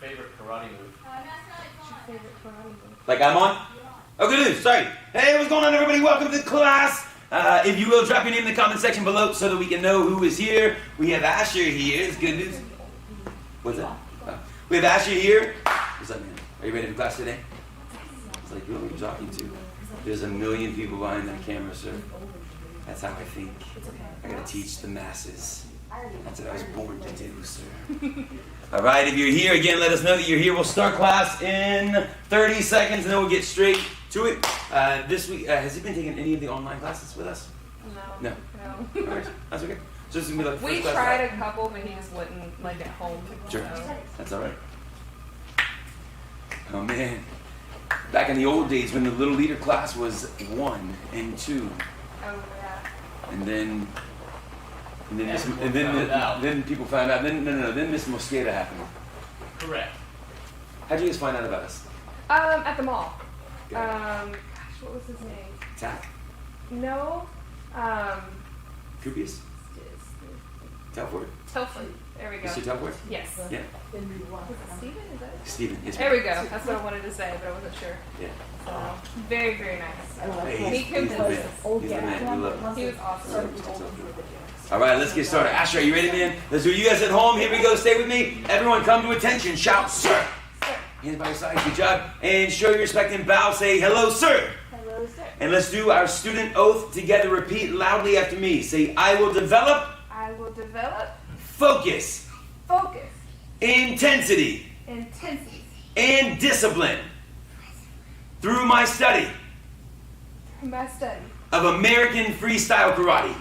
favorite karate move? Like I'm on? Oh, good news. Sorry. Hey, what's going on, everybody? Welcome to class. If you will, drop your name in the comment section below so that we can know who is here. We have Asher here. It's good news. What's that? Oh. We have Asher here. What's up, man? Are you ready for class today? It's like, who are you talking to? There's a million people behind that camera, sir. That's how I think. I gotta teach the masses. That's what I was born to do, sir. All right, if you're here, again, let us know that you're here. We'll start class in 30 seconds, and then we'll get straight to it. This week, has he been taking any of the online classes with us? No. All right, that's okay. So this is gonna be like we tried a couple, but he just wouldn't like at home. Sure, So. that's all right. Oh man, back in the old days when the little leader class was 1 and 2, Oh yeah. and then people found out. Then Miss Mosqueda happened. Correct. How'd you guys find out about us? At the mall. Good. Gosh, what was his name? Tack? No. Coopies? Telford? Telford. There we go. Mr. Telford? Yes. Yeah. Was it Steven? Is that it? Stephen. Yes, There we go. That's what I wanted to say, but I wasn't sure. Yeah. So, very, very nice. Hey, He convinced us. He's the man. We love him. He was awesome. All right, let's get started. Asher, are you ready, man? Let's do it. You guys at home. Here we go. Stay with me. Everyone come to attention. Shout, sir. Hands by your side. Good job. And show your respect and bow. Say, hello, sir. Hello, sir. And let's do our student oath together. Repeat loudly after me. Say, I will develop. I will develop. Focus. Focus. Intensity. Intensity. And discipline. Through my study My study. of American freestyle karate.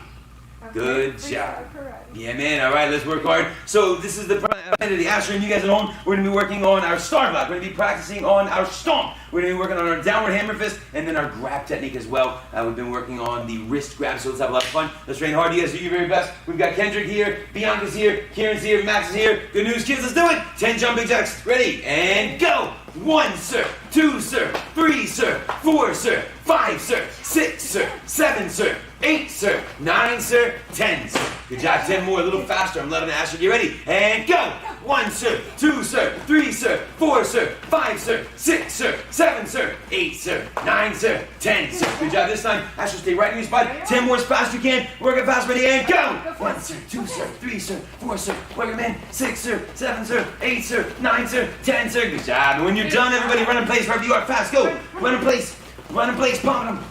Okay. Good Freestyle job. karate. Yeah, man. All right, let's work hard. So this is the identity. Asher and you guys at home, we're going to be working on our star block. We're going to be practicing on our stomp. We're going to be working on our downward hammer fist and then our grab technique as well. We've been working on the wrist grab, so let's have a lot of fun. Let's train hard. You guys do your very best. We've got Kendrick here, Bianca's here, Kieran's here, Max is here. Good news, kids. Let's do it. 10 jumping jacks. Ready? And go. 1, sir. 2, sir. 3, sir. 4, sir. 5, sir. 6, sir. 7, sir. 8, sir. 9, sir. 10, sir. Good job. 10 more. A little faster. I'm letting Asher get ready. And go. 1, sir. 2, sir. 3, sir. 4, sir. 5, sir. 6, sir. 7, sir. 8, sir. 9, sir. 10, sir. Good job this time. Asher, stay right in your spot. 10 more as fast as you can. Work it fast. Ready? And go. 1, sir. 2, sir. 3, sir. 4, sir. Work it, man. 6, sir. 7, sir. 8, sir. 9, sir. 10, sir. Good job. And when you're done, everybody run in place wherever you are. Fast. Go. Run in place. Run in place. Pump them.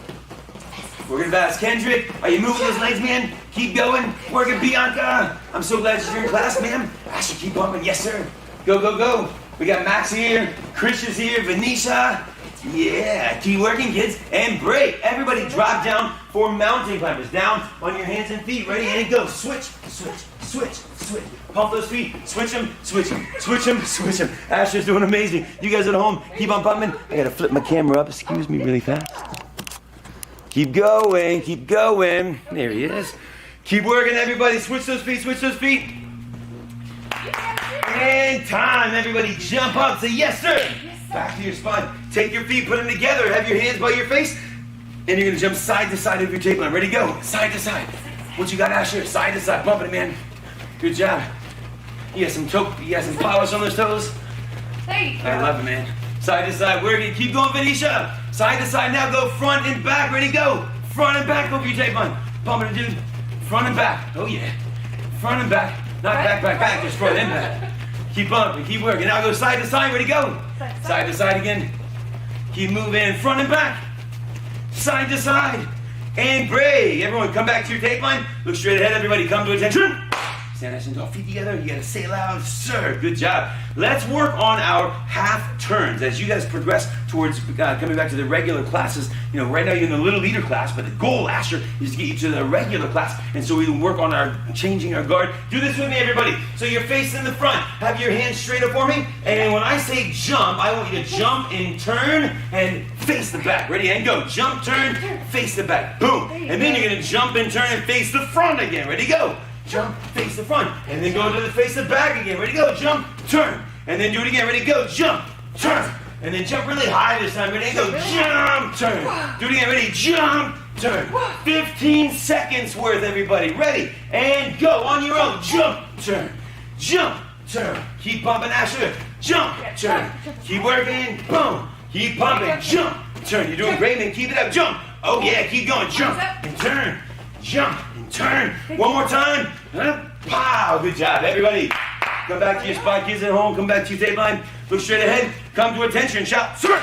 Working fast. Kendrick, are you moving those legs, man? Keep going. Working, Bianca. I'm so glad you're in class, ma'am. Asher, keep bumping. Yes, sir. Go, go, go. We got Max here. Chris is here. Venetia. Yeah. Keep working, kids. And break. Everybody drop down for mountain climbers. Down on your hands and feet. Ready? And go. Switch, switch, switch, switch. Pump those feet. Switch them, switch them, switch them, switch them. Asher's doing amazing. You guys at home, keep on pumping. I got to flip my camera up. Excuse me really fast. Keep going, keep going. There he is. Keep working, everybody. Switch those feet, switch those feet. And time, everybody. Jump up. Say, yes, sir. Back to your spot. Take your feet, put them together. Have your hands by your face. And you're going to jump side to side of your tape line. Ready, go. Side to side. What you got, Asher? Side to side. Bumping it, man. Good job. You got some polish on those toes. There you go. I love it, man. Side to side. Working. Keep going, Venetia. Side to side now, go front and back. Ready, go. Front and back over your tape line. Pumping it, dude. Front and back. Oh, yeah. Front and back. Not back, back, back. Just front and back. Keep bumping. Keep working. Now go side to side. Ready, go. Side to side again. Keep moving. Front and back. Side to side. And break. Everyone, come back to your tape line. Look straight ahead, everybody. Come to attention. Stand nice and tall, feet together. You gotta say it loud, sir. Good job. Let's work on our half turns as you guys progress towards coming back to the regular classes. You know, right now you're in the little leader class, but the goal, Asher, is to get you to the regular class. And so we will work on our changing our guard. Do this with me, everybody. So you're facing the front. Have your hands straight up for me. And when I say jump, I want you to jump and turn and face the back. Ready? And go. Jump, turn, face the back. Boom. And then you're gonna jump and turn and face the front again. Ready? Go. Jump, face the front, and then go to the face the back again. Ready, go, jump, turn, and then do it again. Ready, go, jump, turn, and then jump really high this time. Ready, go, jump, turn. Do it again. Ready, jump, turn. 15 seconds worth, everybody. Ready, and go on your own. Jump, turn, jump, turn. Keep bumping, Asher. jump, turn. Keep working, boom. Keep pumping, jump, turn. You're doing great, man. Keep it up, jump. Oh yeah, keep going, jump and turn, jump and turn. One more time. Pow, good job, everybody. Come back to your spot, kids at home. Come back to your tape line. Look straight ahead. Come to attention. Shout, sir.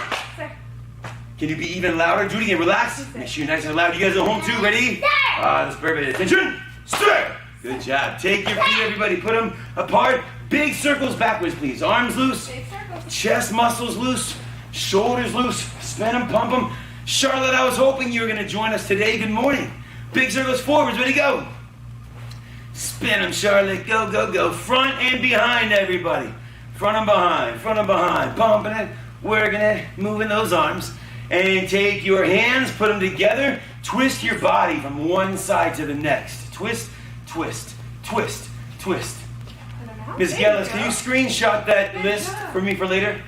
Can you be even louder? Do it again. Relax. Make sure you're nice and loud. You guys at home too. Ready? That's perfect. Attention. Sir. Good job. Take your feet, everybody. Put them apart. Big circles backwards, please. Arms loose. Big circles. Chest muscles loose. Shoulders loose. Spin them, pump them. Charlotte, I was hoping you were going to join us today. Good morning. Big circles forwards. Ready, go. Spin them, Charlotte. Go, go, go. Front and behind, everybody. Front and behind. Front and behind. Pumping it. Working it. Moving those arms. And take your hands, put them together, twist your body from one side to the next. Twist, twist, twist, twist. Ms. Gellis, can you screenshot that list for me for later?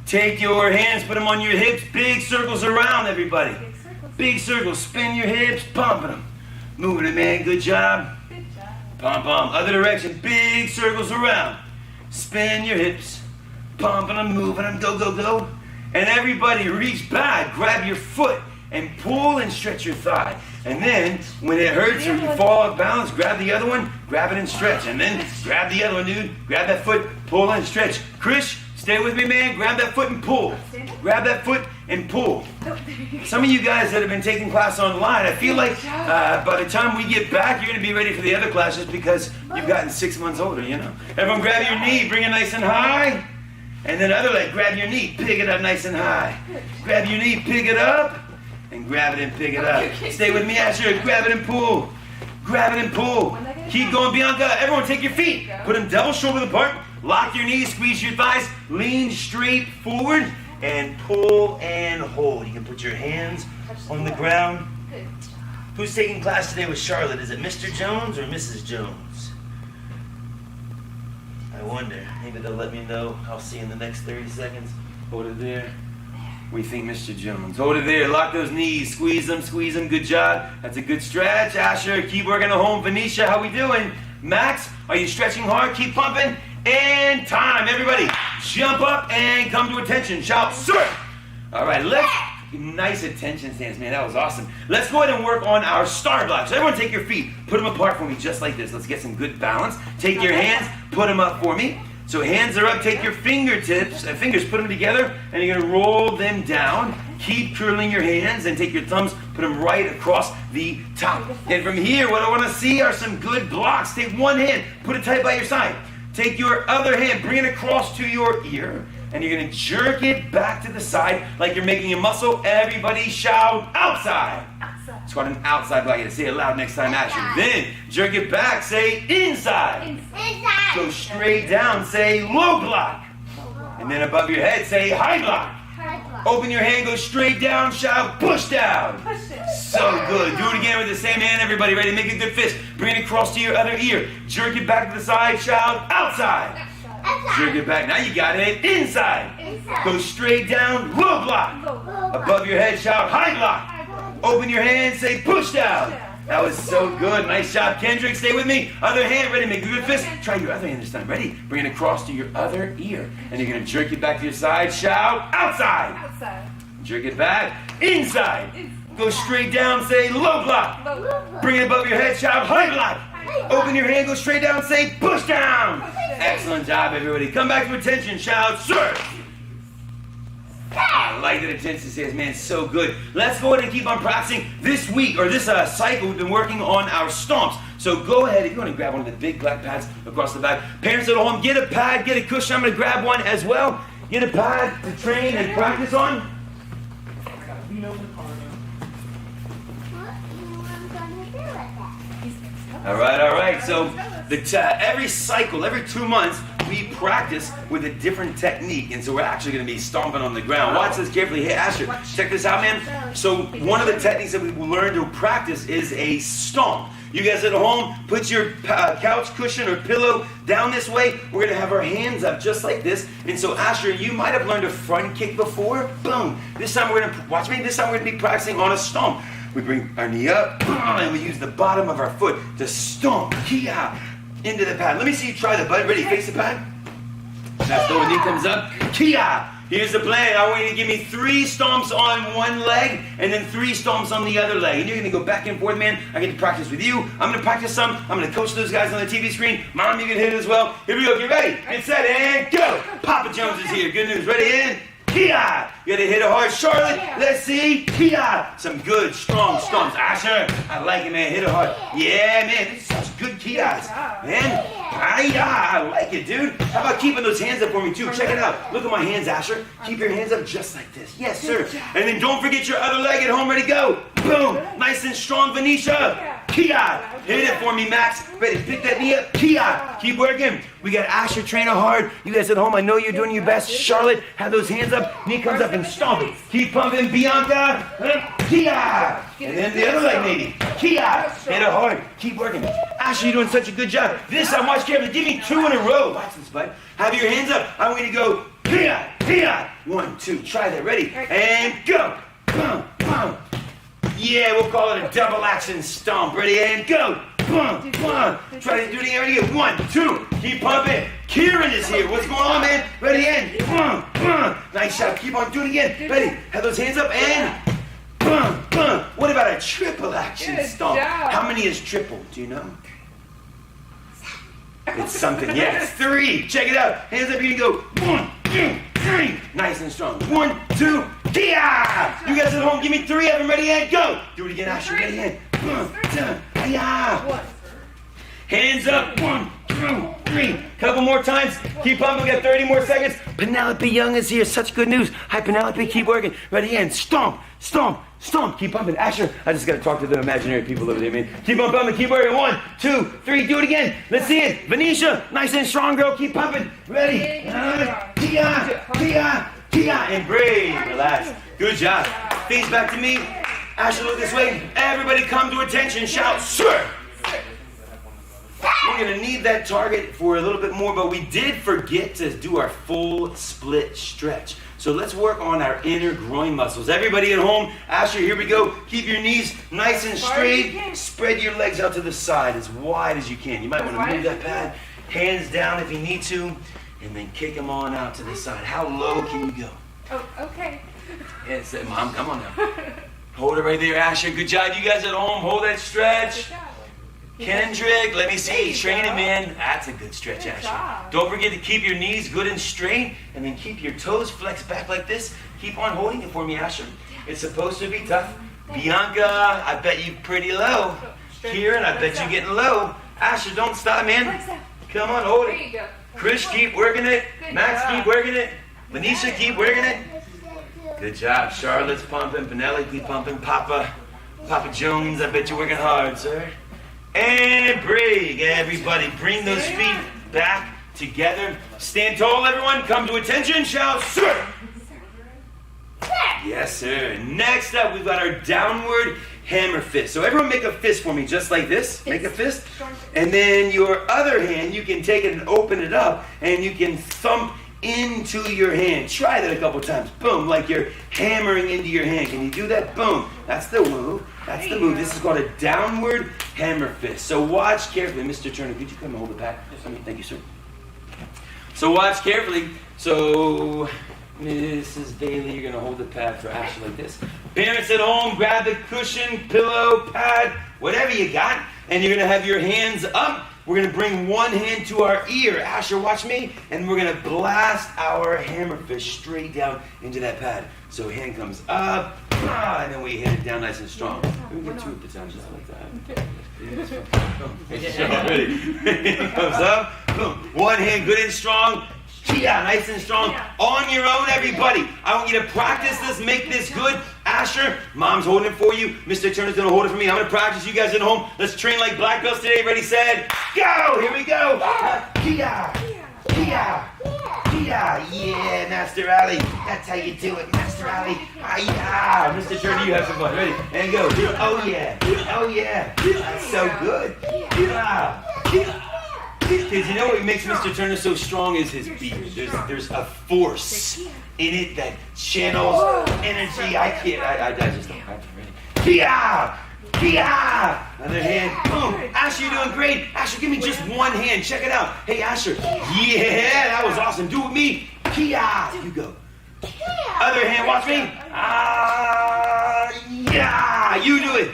Take your hands, put them on your hips, big circles around, everybody. Big circles, spin your hips, pumping them. Moving it, man, good job. Good job. Pump, pump, other direction, big circles around. Spin your hips, pumping them, moving them, go, go, go. And everybody reach back, grab your foot, and pull and stretch your thigh. And then, when it hurts or you fall off balance, grab the other one, grab it and stretch. And then, grab the other one, dude. Grab that foot, pull and stretch. Chris, stay with me, man. Grab that foot and pull. Grab that foot and pull. Some of you guys that have been taking class online, I feel like by the time we get back, you're going to be ready for the other classes because you've gotten 6 months older, you know. Everyone grab your knee, bring it nice and high. And then other leg, grab your knee, pick it up nice and high. Grab your knee, pick it up, and grab it and pick it up. Stay with me, Asher. Grab it and pull. Grab it and pull. Keep going, Bianca. Everyone take your feet. Put them double shoulder apart. Lock your knees, squeeze your thighs. Lean straight forward and pull and hold. You can put your hands on the ground. Who's taking class today with Charlotte? Is it Mr. Jones or Mrs. Jones? I wonder. Maybe they'll let me know. I'll see in the next 30 seconds. Hold it there. We think Mr. Jones. Hold it there. Lock those knees. Squeeze them. Squeeze them. Good job. That's a good stretch. Asher, keep working at home. Venetia, how we doing? Max, are you stretching hard? Keep pumping. And time. Everybody, jump up and come to attention. Shout, sir. All right, let's... Nice attention stance, man. That was awesome. Let's go ahead and work on our star blocks. So everyone take your feet. Put them apart for me just like this. Let's get some good balance. Take your hands. Put them up for me. So hands are up. Take your fingertips and fingers. Put them together. And you're going to roll them down. Keep curling your hands. And take your thumbs. Put them right across the top. And from here, what I want to see are some good blocks. Take one hand. Put it tight by your side. Take your other hand. Bring it across to your ear. And you're going to jerk it back to the side like you're making a muscle. Everybody shout, outside. Outside. It's called an outside block. You gotta say it loud next time, Asher. Then, jerk it back. Say, inside. Inside. Go straight down. Say, low block. And then above your head, say, high block. High block. Open your hand. Go straight down. Shout, push down. Push it. So good. Do it again with the same hand, everybody. Ready? Make a good fist. Bring it across to your other ear. Jerk it back to the side. Shout, outside. Jerk it back. Now you got it. Inside. Inside. Go straight down. Low block. Above your head, shout high block. Open your hand, say push down. That was so good. Nice job, Kendrick. Stay with me. Other hand. Ready? Make a good fist. Try your other hand this time. Ready? Bring it across to your other ear. And you're going to jerk it back to your side. Shout outside. Outside. Jerk it back. Inside. Go straight down. Say low block. Low. Bring it above your head. Shout high block. Open your hand, go straight down, say push down. Excellent job, everybody. Come back to attention, shout, sir. I like that attention says, man, so good. Let's go ahead and keep on practicing this week, or this cycle. We've been working on our stomps. So go ahead, if you want to grab one of the big black pads across the back. Parents at home, get a pad, get a cushion. I'm going to grab one as well. Get a pad to train and practice on. What you gonna do with that? All right. So every cycle, every 2 months, we practice with a different technique. And so we're actually going to be stomping on the ground. Watch this carefully. Hey, Asher, check this out, man. So one of the techniques that we will learn to practice is a stomp. You guys at home, put your couch cushion or pillow down this way. We're going to have our hands up just like this. And so, Asher, you might have learned a front kick before. Boom. This time we're going to, watch me, this time we're going to be practicing on a stomp. We bring our knee up, and we use the bottom of our foot to stomp into the pad. Let me see you try the bud. Ready? Face the pad. That's the one. Knee comes up. Kia. Here's the plan. I want you to give me 3 stomps on one leg and then 3 stomps on the other leg. And you're going to go back and forth, man. I get to practice with you. I'm going to practice some. I'm going to coach those guys on the TV screen. Mom, you can hit it as well. Here we go. Get ready. Get set and go. Papa Jones is here. Good news. Ready in. Kia! You gotta hit it hard. Charlotte, let's see. Kia! Some good, strong stomps. Asher, I like it, man. Hit it hard. Yeah, man. This is such good Kias. Man. I like it, dude. How about keeping those hands up for me, too? Check it out. Look at my hands, Asher. Keep your hands up just like this. Yes, sir. And then don't forget your other leg at home. Ready, go. Boom. Nice and strong, Venetia. Kia! Hit it for me, Max. Ready, pick that knee up. Kia! Keep working. We got Asher training hard. You guys at home, I know you're doing your best. Charlotte, have those hands up. Knee comes up and stomp it. Keep pumping, Bianca. Kia! And then the other leg, maybe. Kia! Hit it hard. Keep working. Asher, you're doing such a good job. This time, watch carefully. Give me 2 in a row. Watch this, bud. Have your hands up. I want you to go. Kia! Kia! 1, 2. Try that. Ready? And go. Boom, boom. Yeah, we'll call it a double action stomp. Ready, and go. Boom, boom. Try to do it again. Ready, again. 1, 2. Keep pumping. Kieran is here. What's going on, man? Ready, and boom, boom. Nice shot. Keep on doing it again. Ready. Have those hands up, and boom, boom. What about a triple action stomp? How many is triple? Do you know? It's something. Yeah, it's 3. Check it out. Hands up. You can go. 1, 2, 3. Nice and strong. 1, 2. Kia! You guys at home, give me 3 of them. Ready, and go. Do it again, Asher. Ready, and hands up. 1, 2, 3. Couple more times. Keep pumping. We got 30 more seconds. Penelope Young is here. Such good news. Hi, Penelope. Keep working. Ready, and stomp, stomp, stomp. Keep pumping. Asher, I just got to talk to the imaginary people over there, man. Keep on pumping. Keep working. 1, 2, 3. Do it again. Let's see it. Venetia, nice and strong, girl. Keep pumping. Ready. Kia, Kia, Kia. And breathe. Relax. Good job. Face back to me. Asher, look this way. Everybody come to attention. Shout, sir. We're going to need that target for a little bit more, but we did forget to do our full split stretch. So let's work on our inner groin muscles. Everybody at home, Asher, here we go. Keep your knees nice and straight. Spread your legs out to the side as wide as you can. You might want to move that pad. Hands down if you need to, and then kick them on out to the side. How low can you go? Oh, okay. Yes, Mom, come on now. Hold it right there, Asher. Good job. You guys at home, hold that stretch. Kendrick, let me see you training, man. That's a good stretch, Asher. Don't forget to keep your knees good and straight, and then keep your toes flexed back like this. Keep on holding it for me, Asher. It's supposed to be tough. Bianca, I bet you pretty low. Kieran, I bet you getting low. Asher, don't stop, man. Come on, hold it. Chris, keep working it. Max, keep working it. Venetia, keep working it. Good job. Charlotte's pumping. Penelope pumping. Papa Jones, I bet you're working hard, sir. And breathe. Everybody, bring those feet back together. Stand tall, everyone. Come to attention. Shout, sir. Yes, sir. Next up, we've got our downward hammer fist. So everyone make a fist for me, just like this. Make a fist. And then your other hand, you can take it and open it up, and you can thump into your hand. Try that a couple times. Boom, like you're hammering into your hand. Can you do that? Boom. That's the move. That's the move. This is called a downward hammer fist. So watch carefully. Mr. Turner, could you come and hold the pad? Thank you, sir. So watch carefully. So Mrs. Bailey, you're going to hold the pad for Ashley like this. Parents at home, grab the cushion, pillow, pad, whatever you got, and you're going to have your hands up. We're going to bring one hand to our ear. Asher, watch me. And we're going to blast our hammer fist straight down into that pad. So hand comes up, and then we hit it down nice and strong. We can get 2 at the time, just like that. Ready? Hand comes up, boom. One hand good and strong. Yeah, nice and strong. On your own, everybody. I want you to practice this, make this good. Asher, Mom's holding it for you. Mr. Turner's going to hold it for me. I'm going to practice. You guys at home, let's train like black belts today. Ready, set, go. Here we go. Kia, Kia, Kia. Yeah, Master Ali. That's how you do it, Master Ali. Yeah. Mr. Turner, you have some fun. Ready? And go. Oh, yeah. Oh, yeah. That's so good. Yeah. Kids, you know what makes Mr. Turner so strong is his beat. There's a force in it that channels energy. I just don't have to. Ready? Kia! Yeah! Other hand. Boom. Asher, you're doing great. Asher, give me just one hand. Check it out. Hey, Asher. Yeah, that was awesome. Do it with me. Yeah. You go. Other hand, watch me. Yeah. You do it.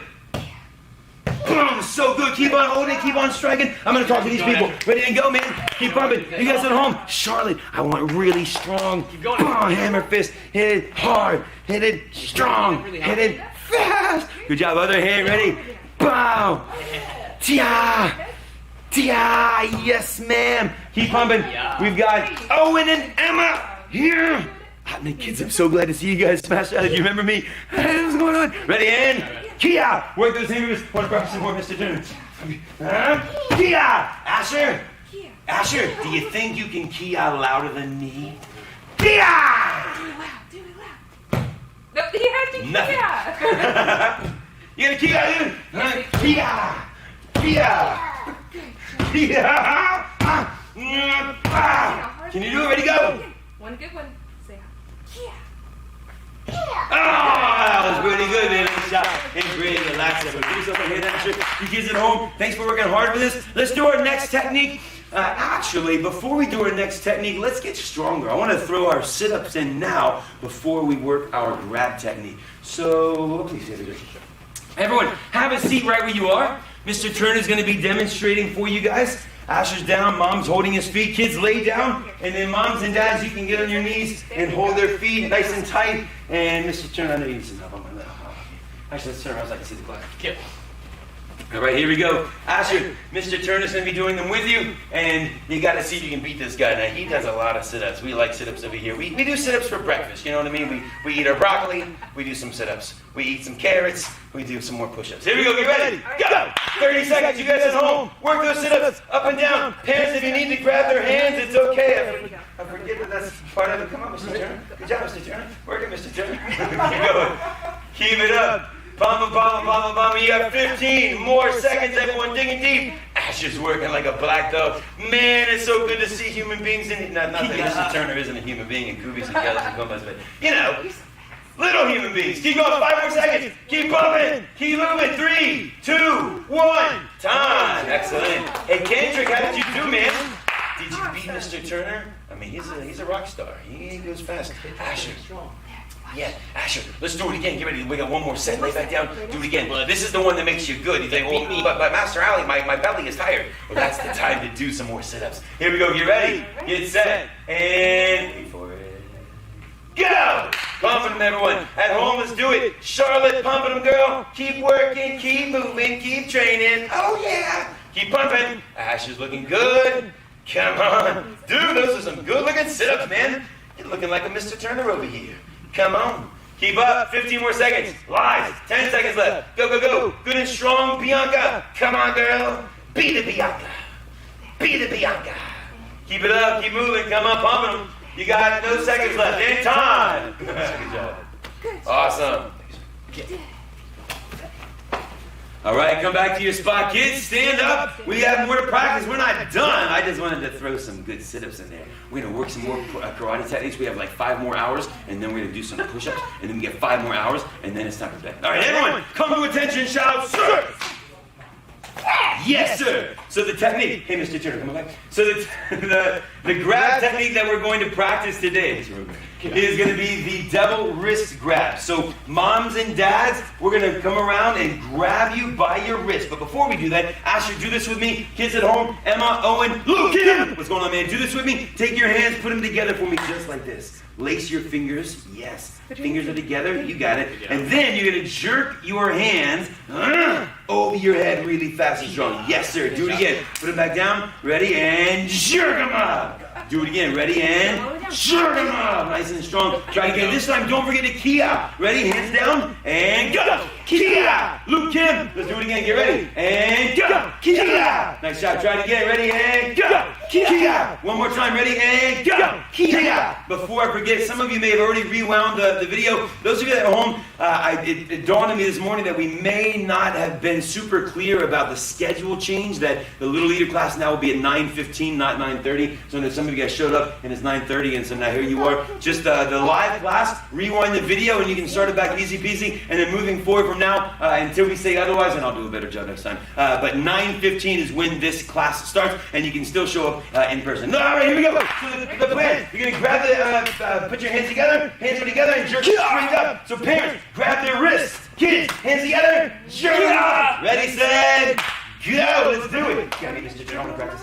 Boom. So good. Keep on holding. Keep on striking. I'm going to talk to these people. Ready and go, man. Keep bumping. You guys at home. Charlotte, I want really strong. Keep going. Hammer fist. Hit it hard. Hit it strong. Hit it fast. Good job. Other hand. Ready? Bow. Tia. Tia. Yes, ma'am. Keep pumping. We've got Owen and Emma here. The kids, I'm so glad to see you guys smash out. Do you remember me? Hey, what's going on? Ready, and Kia. Work those fingers. Want to practice some more, Mr. Turner? Kia. Asher. Asher, do you think you can Kia louder than me? Kia. Do it loud. No, he has to Nothing. Kia. You gonna Kia, dude? Kia. Kia. Kia. Can you do it? Ready, go. One good one. Say Kia. Oh, that was pretty good, man. Nice job. And great, relax. Give yourself a hand, Asher. You kids at home, thanks for working hard with this. Let's do our next technique. Actually, before we do our next technique, let's get stronger. I want to throw our sit-ups in now before we work our grab technique. So, please, everyone, have a seat right where you are. Mr. Turner's going to be demonstrating for you guys. Asher's down, mom's holding his feet. Kids, lay down, and then moms and dads, you can get on your knees and hold their feet nice and tight. And Mr. Turner, I know you need some help on my left. Actually, let's turn around so I can see the glass. Kill. All right, here we go. Asher, Mr. Turner's going to be doing them with you, and you got to see if you can beat this guy. Now, he does a lot of sit-ups. We like sit-ups over here. We do sit-ups for breakfast, you know what I mean? We eat our broccoli, we do some sit-ups. We eat some carrots, we do some more push-ups. Here we go, get ready, go! 30 seconds, you guys at home, work those sit-ups, up and down. Parents, if you need to grab their hands, it's okay. I forget that that's part of it. Come on, Mr. Turner. Good job, Mr. Turner. Work it, Mr. Turner. Keep going. Keep it up. Bum, bum, bum, bum, bum. You have 15 more seconds, everyone digging deep. Asher's working like a black dog. Man, it's so good to see human beings in not that Mr. Turner isn't a human being and Kubi's and Kelly's and Gomez, but, you know, little human beings. Keep going, 5 more seconds. Keep bumping. Keep moving. 3, 2, 1. Time. Excellent. Hey, Kendrick, how did you do, man? Did you beat Mr. Turner? I mean, he's a rock star. He goes fast. Asher. Yeah, Asher, let's do it again. Get ready. We got one more set. Lay back down. Do it again. This is the one that makes you good. You think, well, but Master Ali, my belly is tired. Well, that's the time to do some more sit-ups. Here we go. Get ready. Get set. And before it. Go! Pumping them, everyone. At home, let's do it. Charlotte, pumping them, girl. Keep working. Keep moving. Keep training. Oh, yeah. Keep pumping. Asher's looking good. Come on. Dude, those are some good-looking sit-ups, man. You're looking like a Mr. Turner over here. Come on. Keep up. 15 more seconds. Lies. 10 seconds left. Go, go, go. Good and strong, Bianca. Come on, girl. Beat it, Bianca. Beat it, Bianca. Keep it up. Keep moving. Come on, pumping them. You got no seconds left. In time. Good job. Awesome. All right, come back to your spot, kids. Stand up. We have more to practice. We're not done. I just wanted to throw some good sit-ups in there. We're going to work some more karate techniques. We have like 5 more hours, and then we're going to do some push-ups, and then we get 5 more hours, and then it's time for bed. All right, everyone, come to attention, shout, sir! Yes, sir. So the technique, hey, Mr. Turner, come on back. So the grab technique that we're going to practice today is going to be the double wrist grab. So moms and dads, we're going to come around and grab you by your wrist. But before we do that, Asher, do this with me. Kids at home, Emma, Owen, Luke, what's going on, man? Do this with me. Take your hands, put them together for me just like this. Lace your fingers. Yes. Fingers are together. You got it. And then you're going to jerk your hands over your head really fast and strong. Yes, sir. Do it again. Put them back down. Ready? And jerk them up. Do it again. Ready? And jerk them up. Nice and strong. Try it again. This time, don't forget to Kia. Ready? Hands down. And go. Kia. Luke Kim. Let's do it again. Get ready. And go. Kia. Nice shot. Try it again. Ready? And go. Kia. One more time. Ready? And go. Kia. Before I forget, some of you may have already rewound the video. Those of you at home, it dawned on me this morning that we may not have been super clear about the schedule change, that the Little Leader class now will be at 9:15, not 9:30. So that some of you guys showed up and it's 9:30, and so now here you are. Just the live class, rewind the video, and you can start it back easy peasy. And then moving forward from from now until we say otherwise, and I'll do a better job next time. But 9:15 is when this class starts, and you can still show up in person. All right, here we go. So the plan, you're gonna grab put your hands together, and jerk it straight up. So parents, grab their wrists. Kids, hands together, jerk it up. Ready, set, go. Let's do it. Gotta get Mr. Turner to practice.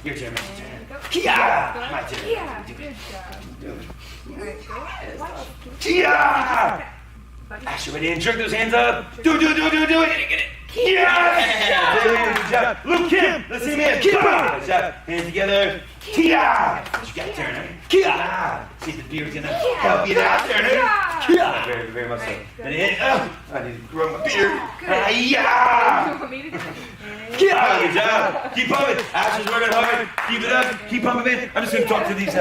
Your turn, Mr. Turner. Kia! My turn. Yeah, good job. Kia! Asher, ready and jerk those hands up. Do it. Get it. Kia! Good job. Luke Kim, let's see him in. Kia! Good job. Hands together. Kia! You got Turner. Kia! See if the beard's gonna help you out, Turner. Kia! Very, very much so. Ready, and I need to grow my beard. Yeah! Kia! Good job. Keep pumping. Asher's working hard. Keep it up. Keep pumping, man. I'm just gonna talk to these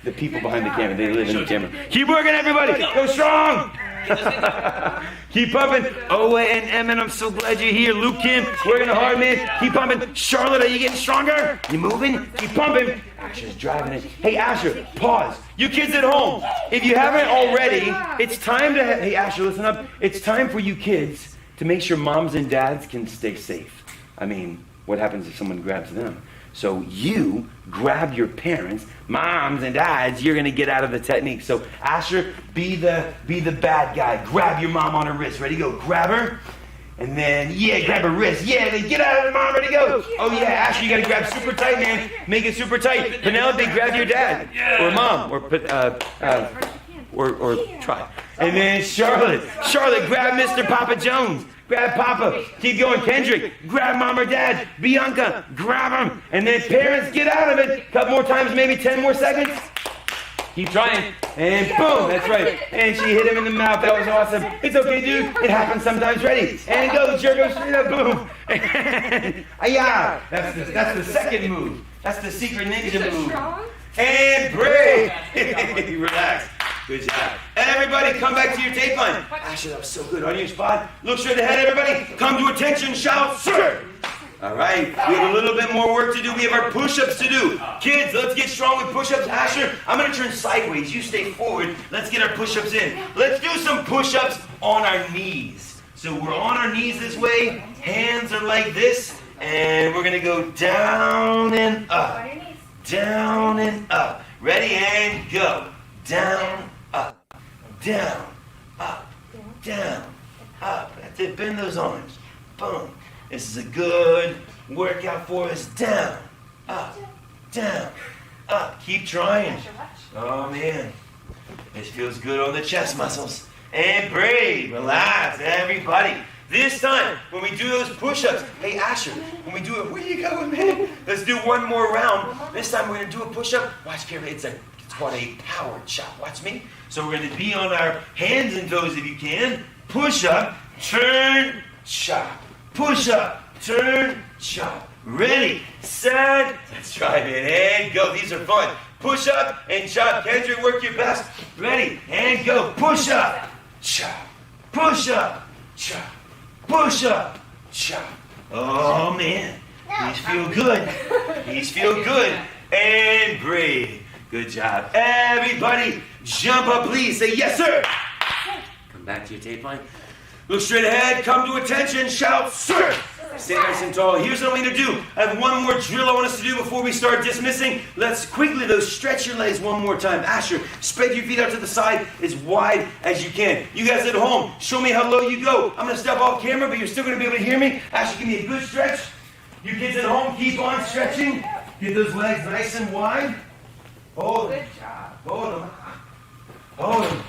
the people behind the camera. They live in the camera. Keep working, everybody. Go strong. Keep pumping. Owe and Emmett, I'm so glad you're here. Luke Kim, working hard, man. Keep pumping. Charlotte, are you getting stronger? You moving? Keep pumping. Asher's driving it. Hey, Asher, pause. You kids at home, if you haven't already, it's time to... Hey, Asher, listen up. It's time for you kids to make sure moms and dads can stay safe. I mean, what happens if someone grabs them? So you grab your parents, moms and dads, you're gonna get out of the technique. So Asher, be the bad guy. Grab your mom on her wrist. Ready, go. Grab her. And then, grab her wrist. Then get out of the mom. Ready, go. Oh yeah, Asher, you gotta grab super tight, man. Make it super tight. Penelope, grab your dad. Or mom. Or try. And then Charlotte, grab Mr. Papa Jones. Grab Papa. Keep going. Kendrick, grab Mom or Dad. Bianca, grab him. And then parents, get out of it. Couple more times, maybe 10 more seconds. Keep trying. And boom, that's right. And she hit him in the mouth. That was awesome. It's okay, dude. It happens sometimes. Ready? And go. Jerk goes straight up. Boom. That's the second move. That's the secret ninja move. And break. Relax. Good job. Everybody, come back to your tape line. Asher, that was so good. On your spot. Look straight ahead, everybody. Come to attention. Shout, sir. All right. We have a little bit more work to do. We have our push-ups to do. Kids, let's get strong with push-ups. Asher, I'm going to turn sideways. You stay forward. Let's get our push-ups in. Let's do some push-ups on our knees. So we're on our knees this way. Hands are like this. And we're going to go down and up. Down and up. Ready, and go. Down, up, down, up, down, up. That's it. Bend those arms. Boom. This is a good workout for us. Down, up, up. Keep trying. Oh, man. This feels good on the chest muscles. And breathe. Relax, everybody. This time, when we do those push-ups, hey, Asher, when we do it, where you going, man? Let's do one more round. This time, we're going to do a push-up. Watch carefully. It's called a power chop. Watch me. So we're going to be on our hands and toes if you can. Push up, turn, chop. Push up, turn, chop. Ready, set, let's try it, and go. These are fun. Push up and chop. Kendrick, work your best. Ready, and go. Push up, chop. Push up, chop. Push up, chop. Oh, man. These feel good. These feel good. And breathe. Good job. Everybody, jump up, please. Say, yes, sir. Come back to your tape line. Look straight ahead. Come to attention. Shout, sir. Stay nice and tall. Here's what I'm going to do. I have one more drill I want us to do before we start dismissing. Let's quickly, though, stretch your legs one more time. Asher, spread your feet out to the side as wide as you can. You guys at home, show me how low you go. I'm going to step off camera, but you're still going to be able to hear me. Asher, give me a good stretch. You kids at home, keep on stretching. Get those legs nice and wide. Hold them. Good job. Hold them. Hold them.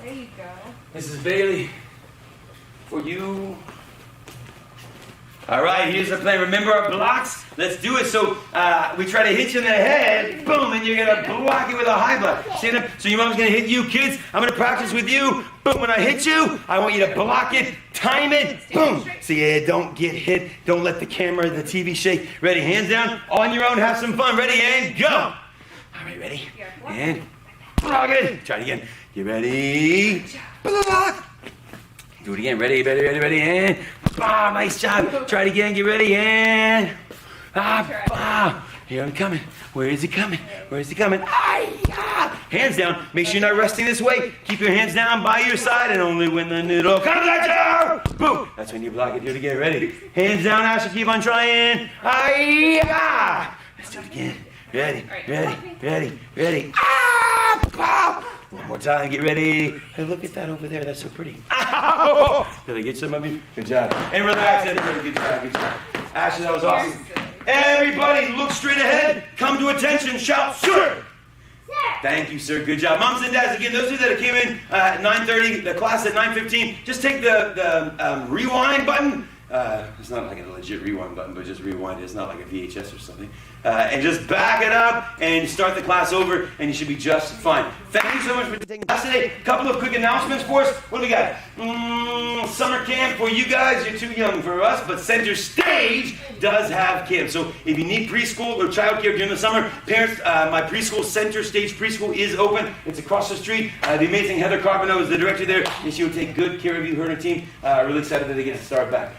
There you go. This is Bailey. For you. All right, here's the plan. Remember our blocks? Let's do it. So we try to hit you in the head. Boom, and you're going to block it with a high block. See that? So your mom's going to hit you. Kids, I'm going to practice with you. Boom, when I hit you, I want you to block it, time it. Boom. See, don't get hit. Don't let the camera, the TV shake. Ready, hands down. On your own, have some fun. Ready, and go. All right, ready? And block it. Try it again. Get ready. Block. Do it again. Ready, and nice job. Try it again. Get ready, and Here I'm coming. Where is he coming? Where is he coming? Ah! Hands down. Make sure you're not resting this way. Keep your hands down by your side, and only when the noodle comes at you. Boom. That's when you block it. Do it again. Ready? Hands down, Asher. Keep on trying. Ah! Let's do it again. Ready? Ready? Ah! Pow! One more time. Get ready. Hey, look at that over there. That's so pretty. Ow! Did I get some of you? Good job. And relax, everybody. Good job. Asher, that was awesome. Everybody, look straight ahead. Come to attention. Shout, sir. Thank you, sir. Good job. Moms and dads, again, those of you that came in at 9:30, the class at 9:15, just take the rewind button. It's not like a legit rewind button, but just rewind it. It's not like a VHS or something. And just back it up and start the class over, and you should be just fine. Thank you so much for taking class today. A couple of quick announcements for us. What do we got? Summer camp for you guys. You're too young for us, but Center Stage does have camp. So if you need preschool or childcare during the summer, parents, my preschool, Center Stage Preschool, is open. It's across the street. The amazing Heather Carbonneau is the director there, and she will take good care of you, her and her team. Really excited that they get to start back.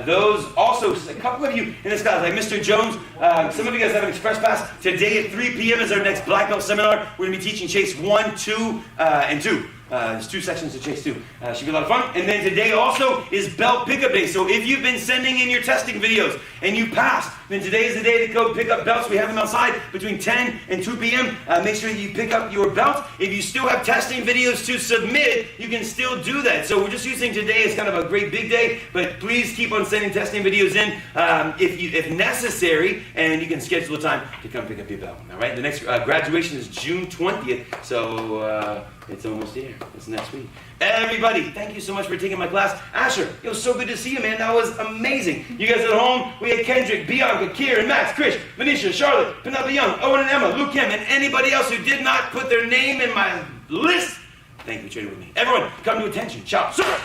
Those also, a couple of you in this class, like Mr. Jones, some of you guys have an express pass. Today at 3 p.m. is our next Black Belt seminar. We're going to be teaching Chase 1, 2, and 2. There's 2 sections to Chase 2. Should be a lot of fun. And then today also is Belt Pickup Day. So if you've been sending in your testing videos and you passed, then today is the day to go pick up belts. We have them outside between 10 and 2 p.m. Make sure that you pick up your belt. If you still have testing videos to submit, you can still do that. So we're just using today as kind of a great big day, but please keep on sending testing videos in if necessary, and you can schedule a time to come pick up your belt. All right, the next graduation is June 20th, so it's almost here. It's next week. Everybody, thank you so much for taking my class. Asher, it was so good to see you, man. That was amazing. You guys at home, we had Kendrick, Bianca, Kieran, Max, Krish, Venetia, Charlotte, Penelope Young, Owen and Emma, Luke Kim, and anybody else who did not put their name in my list. Thank you for trading with me. Everyone, come to attention. Shout, sir.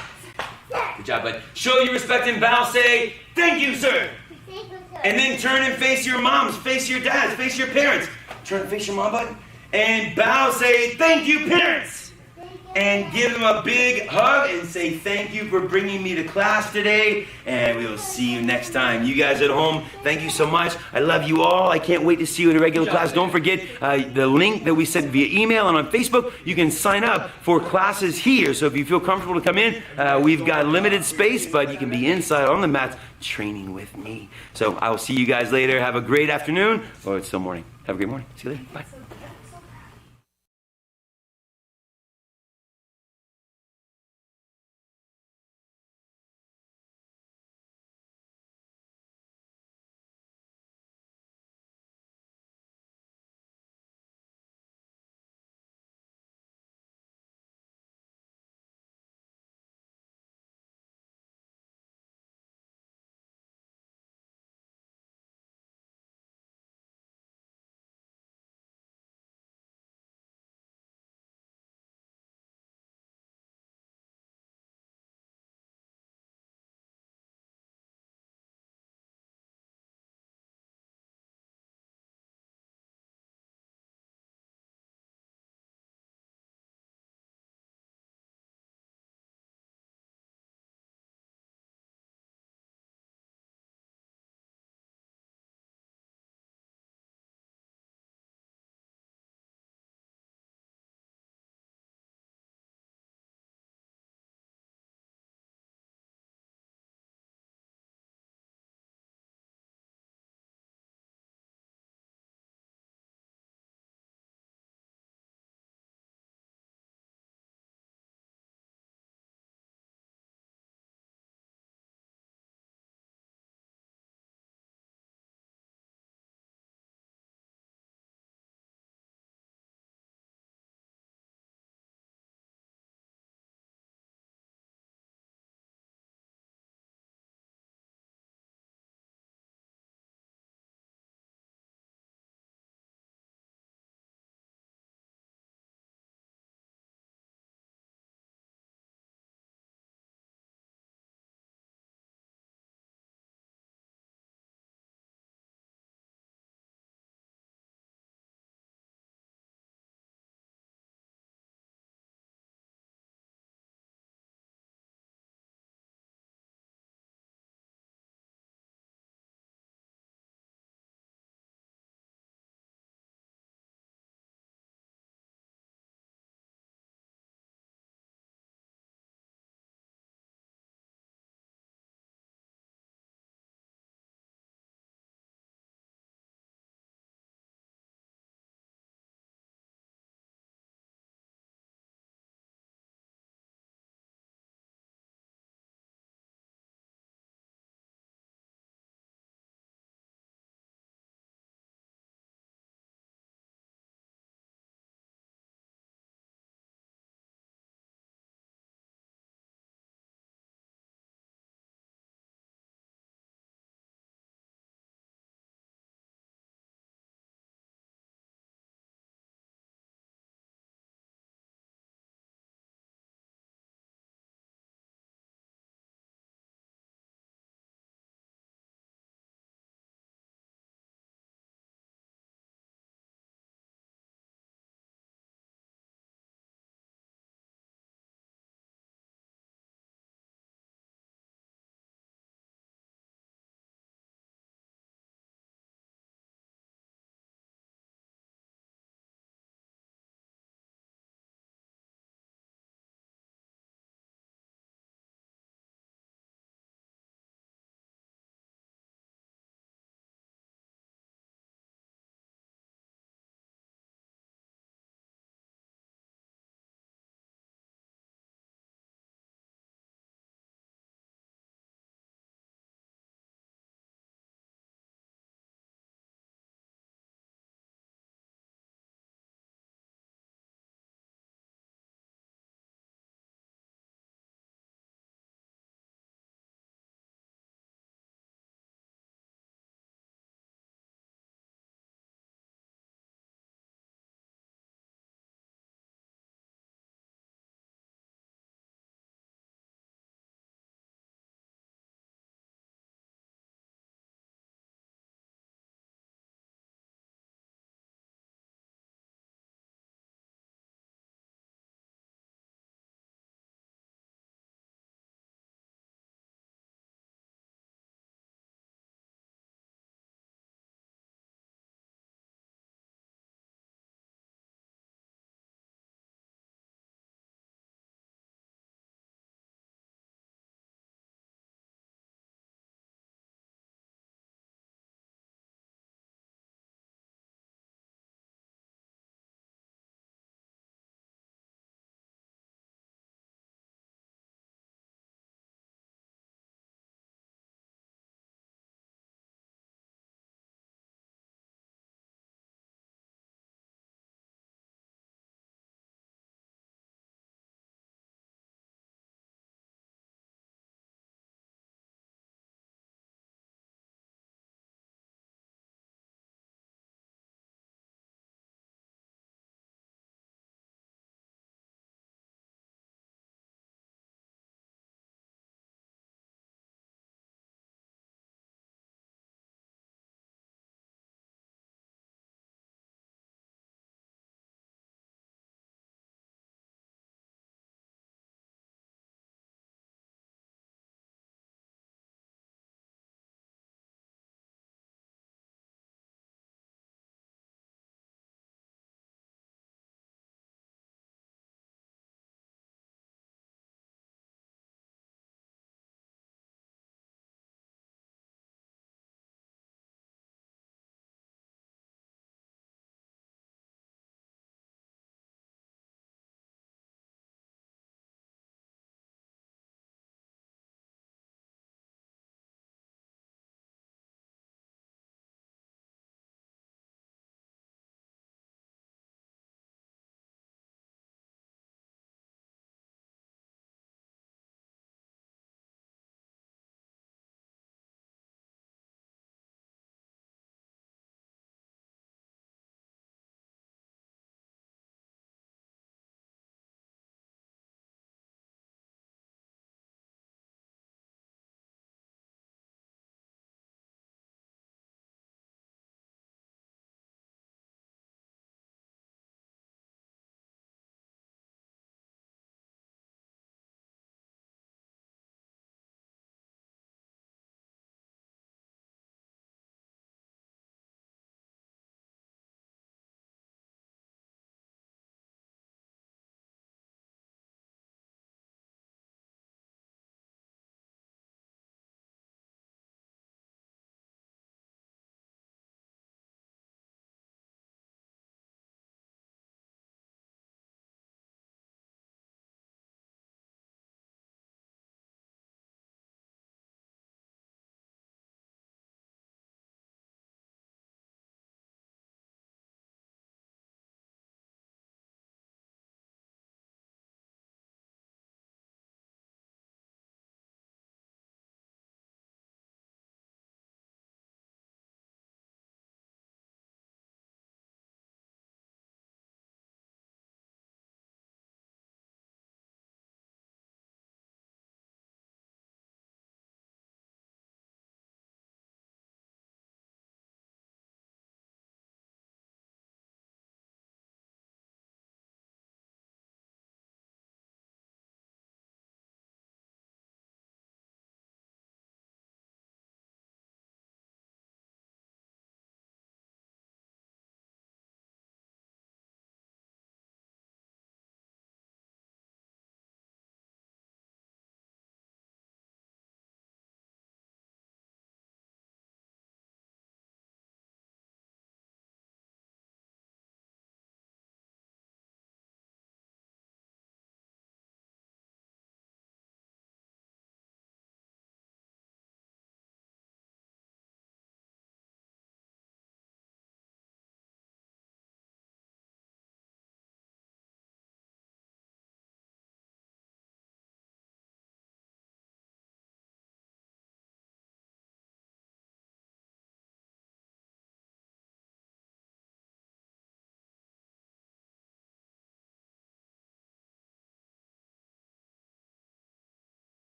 Good job, bud. Show your respect and bow. Say, thank you, sir. And then turn and face your moms, face your dads, face your parents. Turn and face your mom, bud. And bow, say, thank you, parents. And give them a big hug and say thank you for bringing me to class today. And we will see you next time. You guys at home, thank you so much. I love you all. I can't wait to see you in a regular class. Don't forget the link that we sent via email and on Facebook. You can sign up for classes here. So if you feel comfortable to come in, we've got limited space, but you can be inside on the mats training with me. So I will see you guys later. Have a great afternoon. Oh, it's still morning. Have a great morning. See you later. Bye.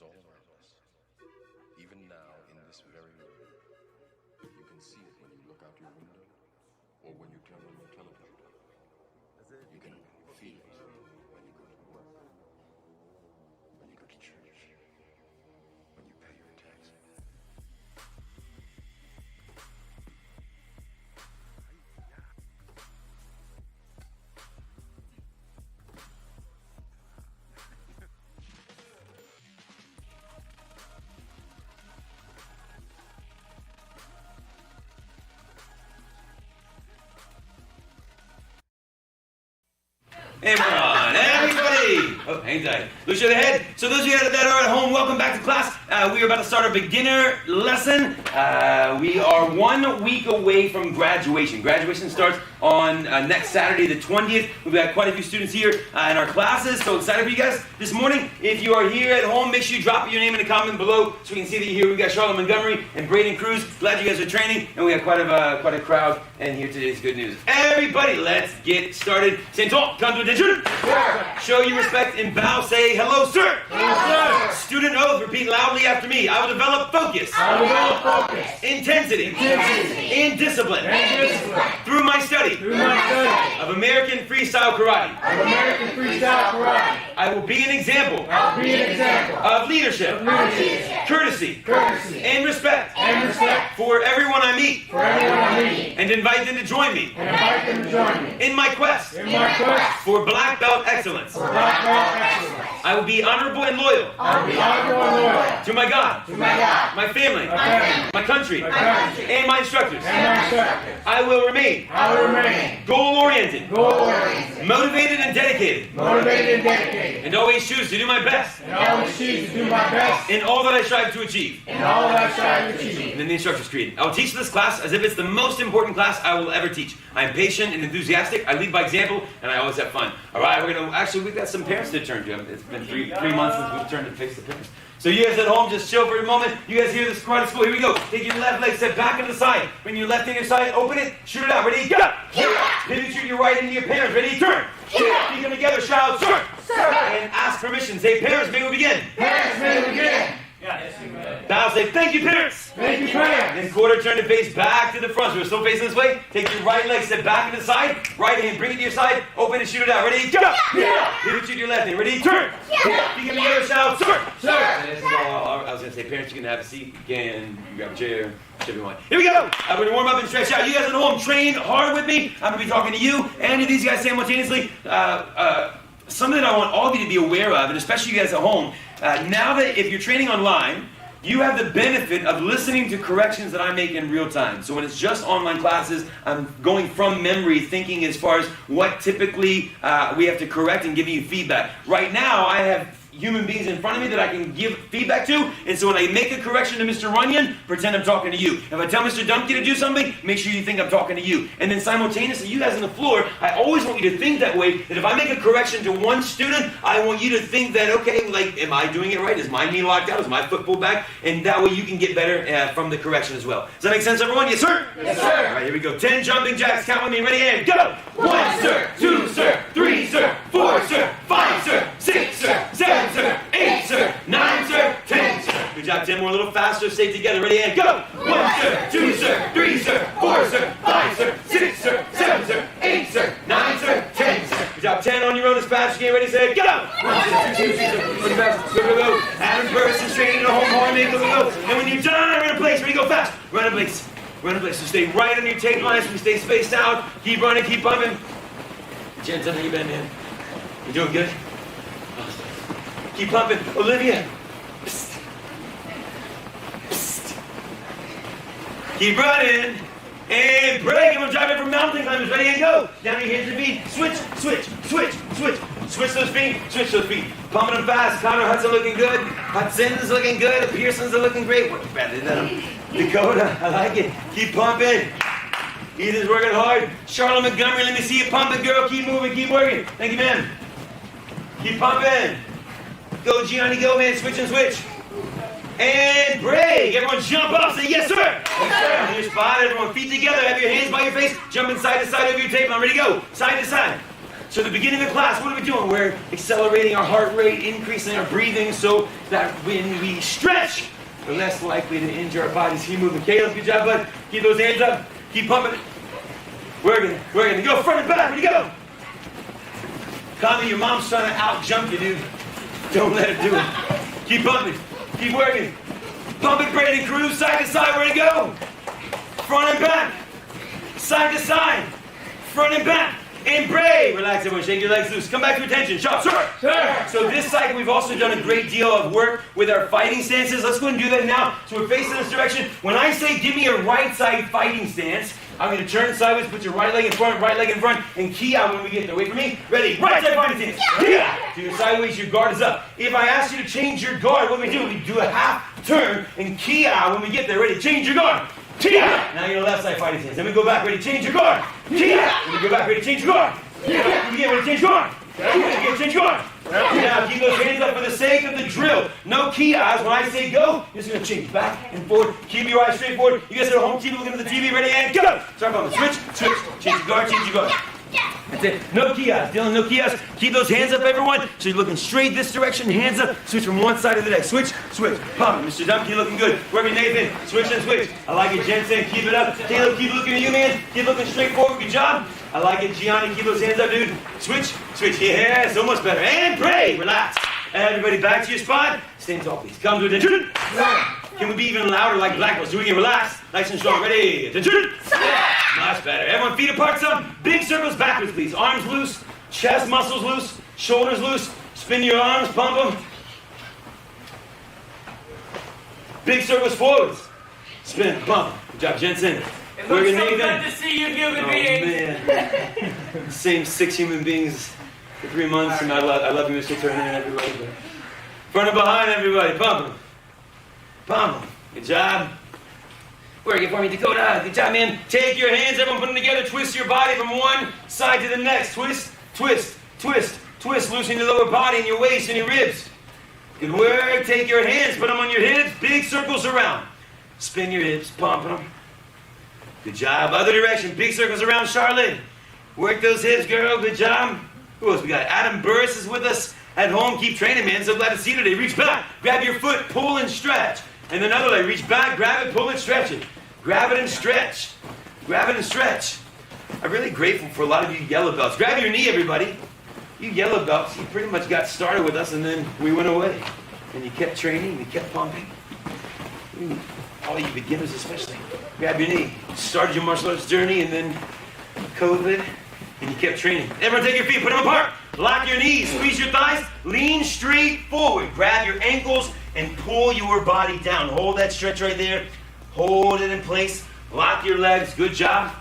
all around us. Even now, in this very room, you can see it when you look out your window or when you turn on your television. You can feel it when you go to work, when you go to church, when you pay your taxes. And we're on, everybody! Oh, hang tight. Look straight ahead. So those of you that are at home, welcome back to class. We are about to start our beginner lesson. We are 1 week away from graduation. Graduation starts on next Saturday, the 20th. We've got quite a few students here in our classes. So excited for you guys this morning. If you are here at home, make sure you drop your name in the comment below so we can see that you're here. We've got Charlotte Montgomery and Braden Cruz. Glad you guys are training. And we have quite a crowd. And here today's good news. Everybody, let's get started. Stand tall, come to attention. Sir. Show your respect and bow. Say hello, sir. Hello, sir. Student oath. Repeat loudly after me. I will develop focus. I will develop focus. Intensity. And discipline. And discipline. Through my study. Through my study. Of American freestyle karate. Of American freestyle karate. I will be an example. I will be an example. Of leadership. Of leadership. Courtesy. Courtesy. And respect. And respect. For everyone I meet. For everyone I meet. And invite them to join me. And invite them to join me. In my quest. In my quest. For black belt excellence. For black belt excellence. I will be honorable and loyal. I will be honorable and loyal. To my God. To my God. My family. My family. My country. My country. And my instructors. And my instructors. I will remain. I will remain. Goal-oriented. Goal-oriented. Motivated and dedicated. Motivated and dedicated. And always choose to do my best. And always choose to do my best. In all that I strive to achieve. In all that I strive to achieve. And then the instructor's creed. I will teach this class as if it's the most important class I will ever teach. I am patient and enthusiastic. I lead by example, and I always have fun. All right, we've got some parents to turn to. It's been three months since we've turned to face the parents. So you guys at home, just chill for a moment. You guys hear this karate school. Here we go. Take your left leg, step back to the side. Bring your left hand side, open it, shoot it out. Ready, go! Then you shoot your right into your parents. Ready, turn! Feet come together, shout, sir! And ask permission. Say, parents, may we begin. Parents, may we begin. Now say, thank you, parents. Thank you, parents. Then quarter turn to face back to the front. So we're still facing this way. Take your right leg, step back to the side. Right hand, bring it to your side. Open and shoot it out. Ready, go! Then you shoot your left hand. Ready, turn! Feet come together, shout, sir! Sir. This is all, I was going to say, parents, you can have a seat. You can grab a chair. Whichever you want. Here we go! I'm going to warm up and stretch out. You guys at home, train hard with me. I'm going to be talking to you and to these guys simultaneously. Something that I want all of you to be aware of, and especially you guys at home, now that if you're training online, you have the benefit of listening to corrections that I make in real time. So when it's just online classes, I'm going from memory, thinking as far as what typically we have to correct and giving you feedback. Right now, I have human beings in front of me that I can give feedback to, and so when I make a correction to Mr. Runyon, pretend I'm talking to you. If I tell Mr. Dumpke to do something, make sure you think I'm talking to you. And then simultaneously, you guys on the floor, I always want you to think that way, that if I make a correction to one student, I want you to think that, okay, like, am I doing it right? Is my knee locked out? Is my foot pulled back? And that way you can get better from the correction as well. Does that make sense, everyone? Yes, sir? Yes, sir. All right, here we go. 10 jumping jacks. Count with me. Ready, and go! 1, sir. 2, sir. 3, sir. 4, sir. 5, sir. 6, sir. 7, sir. 8, sir. 9, sir. 10, sir. Good job, 10 more. A little faster. Stay together. Ready, and go! 1, sir. 2, sir. 3, sir. 4, sir. 5, sir. 6, sir. 7, sir. 8, sir. 9, sir. 10, sir. Good job, 10 on your own as fast as you get. Ready, set, go! 1, 2, 3, 4, 5, 6, 7, 8, 9, 10. Adam Burris is straight into home hard, make them go. And when you're done, run in place. Ready, go fast. Run in place. Run in place. So stay right on your tape lines. We stay spaced out. Keep running, keep bumping. Jen's under your bend, man. You doing good? Keep pumping. Olivia. Psst. Psst. Keep running. And break. And we're driving from mountain climbers. Ready and go. Down your hands and feet. Switch, switch, switch, switch. Switch those feet. Switch those feet. Pumping them fast. Connor Hudson looking good. Hudson's looking good. The Pearsons are looking great. What's better than them? Dakota, I like it. Keep pumping. Ethan's working hard. Charlotte Montgomery, let me see you pumping, girl. Keep moving, keep working. Thank you, man. Keep pumping. Go, Gianni, go, man. Switch and switch. And break. Everyone jump up. Say, yes, sir. Yes, sir. In your spot, everyone feet together. Have your hands by your face. Jumping side to side over your table. I'm ready to go. Side to side. So at the beginning of the class, what are we doing? We're accelerating our heart rate, increasing our breathing so that when we stretch, we're less likely to injure our bodies. Keep moving. Caleb, good job, bud. Keep those hands up. Keep pumping. We're gonna go front and back. Ready, go. Conley, your mom's trying to out-jump you, dude. Don't let her do it. Keep pumping. Keep working. Pump it, Brandon Cruz. Side to side. Where to go? Front and back. Side to side. Front and back. And brave. Relax, everyone. Shake your legs loose. Come back to attention. Sharp, sir. Sir. So this cycle, we've also done a great deal of work with our fighting stances. Let's go ahead and do that now. So we're facing this direction. When I say give me a right side fighting stance, I'm going to turn sideways, put your right leg in front, and key out when we get there. Wait for me. Ready? Right side fighting stance. Key out. Do your sideways, your guard is up. If I ask you to change your guard, what do? We do a half turn and key out when we get there. Ready? Change your guard. Key out. Now you're left side fighting stance. Then we go back. Ready? Change your guard. Key out. Then we go back. Ready? Change your guard. Key out. Again, ready? Change your guard. Again, change your guard. Now keep those hands up for the sake of the drill. No key eyes. When I say go, you're just going to change back and forward. Keep your eyes straight forward. You guys at home, keep looking at the TV. Ready, and go. Start bumping. Switch, switch. Change your guard, change your guard. That's it. No key eyes. Dylan, no key eyes. Keep those hands up, everyone. So you're looking straight this direction. Hands up. Switch from one side of the deck. Switch, switch. Pump. Mr. Dumpke looking good. Working Nathan. Switch and switch. I like it, Jensen. Keep it up. Caleb, keep looking at you, man. Keep looking straight forward. Good job. I like it, Gianni. Keep those hands up, dude. Switch, switch. Yeah, so much better. And pray. Relax. Everybody back to your spot. Stand tall, please. Come to attention. Can we be even louder like Black Bulls? Do it again. Relax. Nice and strong. Ready. Attention. Much better. Everyone feet apart some. Big circles backwards, please. Arms loose. Chest muscles loose. Shoulders loose. Spin your arms. Pump them. Big circles forwards. Spin. Pump. Good job, Jensen. It We're looks gonna so need them. good to see you human Oh, beings. man. Same 6 human beings for 3 months, and I love you, Mr. Turner, and everybody. But front and behind, everybody. Pump them. Pump them. Good job. Work it for me, Dakota. Good job, man. Take your hands, everyone, put them together. Twist your body from one side to the next. Twist, twist, twist, twist. Loosen your lower body and your waist and your ribs. Good work. Take your hands, put them on your hips. Big circles around. Spin your hips, pumping them. Good job. Other direction. Big circles around, Charlotte. Work those hips, girl. Good job. Who else we got? Adam Burris is with us at home. Keep training, man. So glad to see you today. Reach back. Grab your foot. Pull and stretch. And another leg. Reach back. Grab it. Pull it. Stretch it. Grab it and stretch. Grab it and stretch. I'm really grateful for a lot of you yellow belts. Grab your knee, everybody. You yellow belts, you pretty much got started with us, and then we went away. And you kept training. You kept pumping. All you beginners especially. Grab your knee. Started your martial arts journey and then COVID, and you kept training. Everyone take your feet, put them apart. Lock your knees, squeeze your thighs, lean straight forward. Grab your ankles and pull your body down. Hold that stretch right there. Hold it in place. Lock your legs, good job.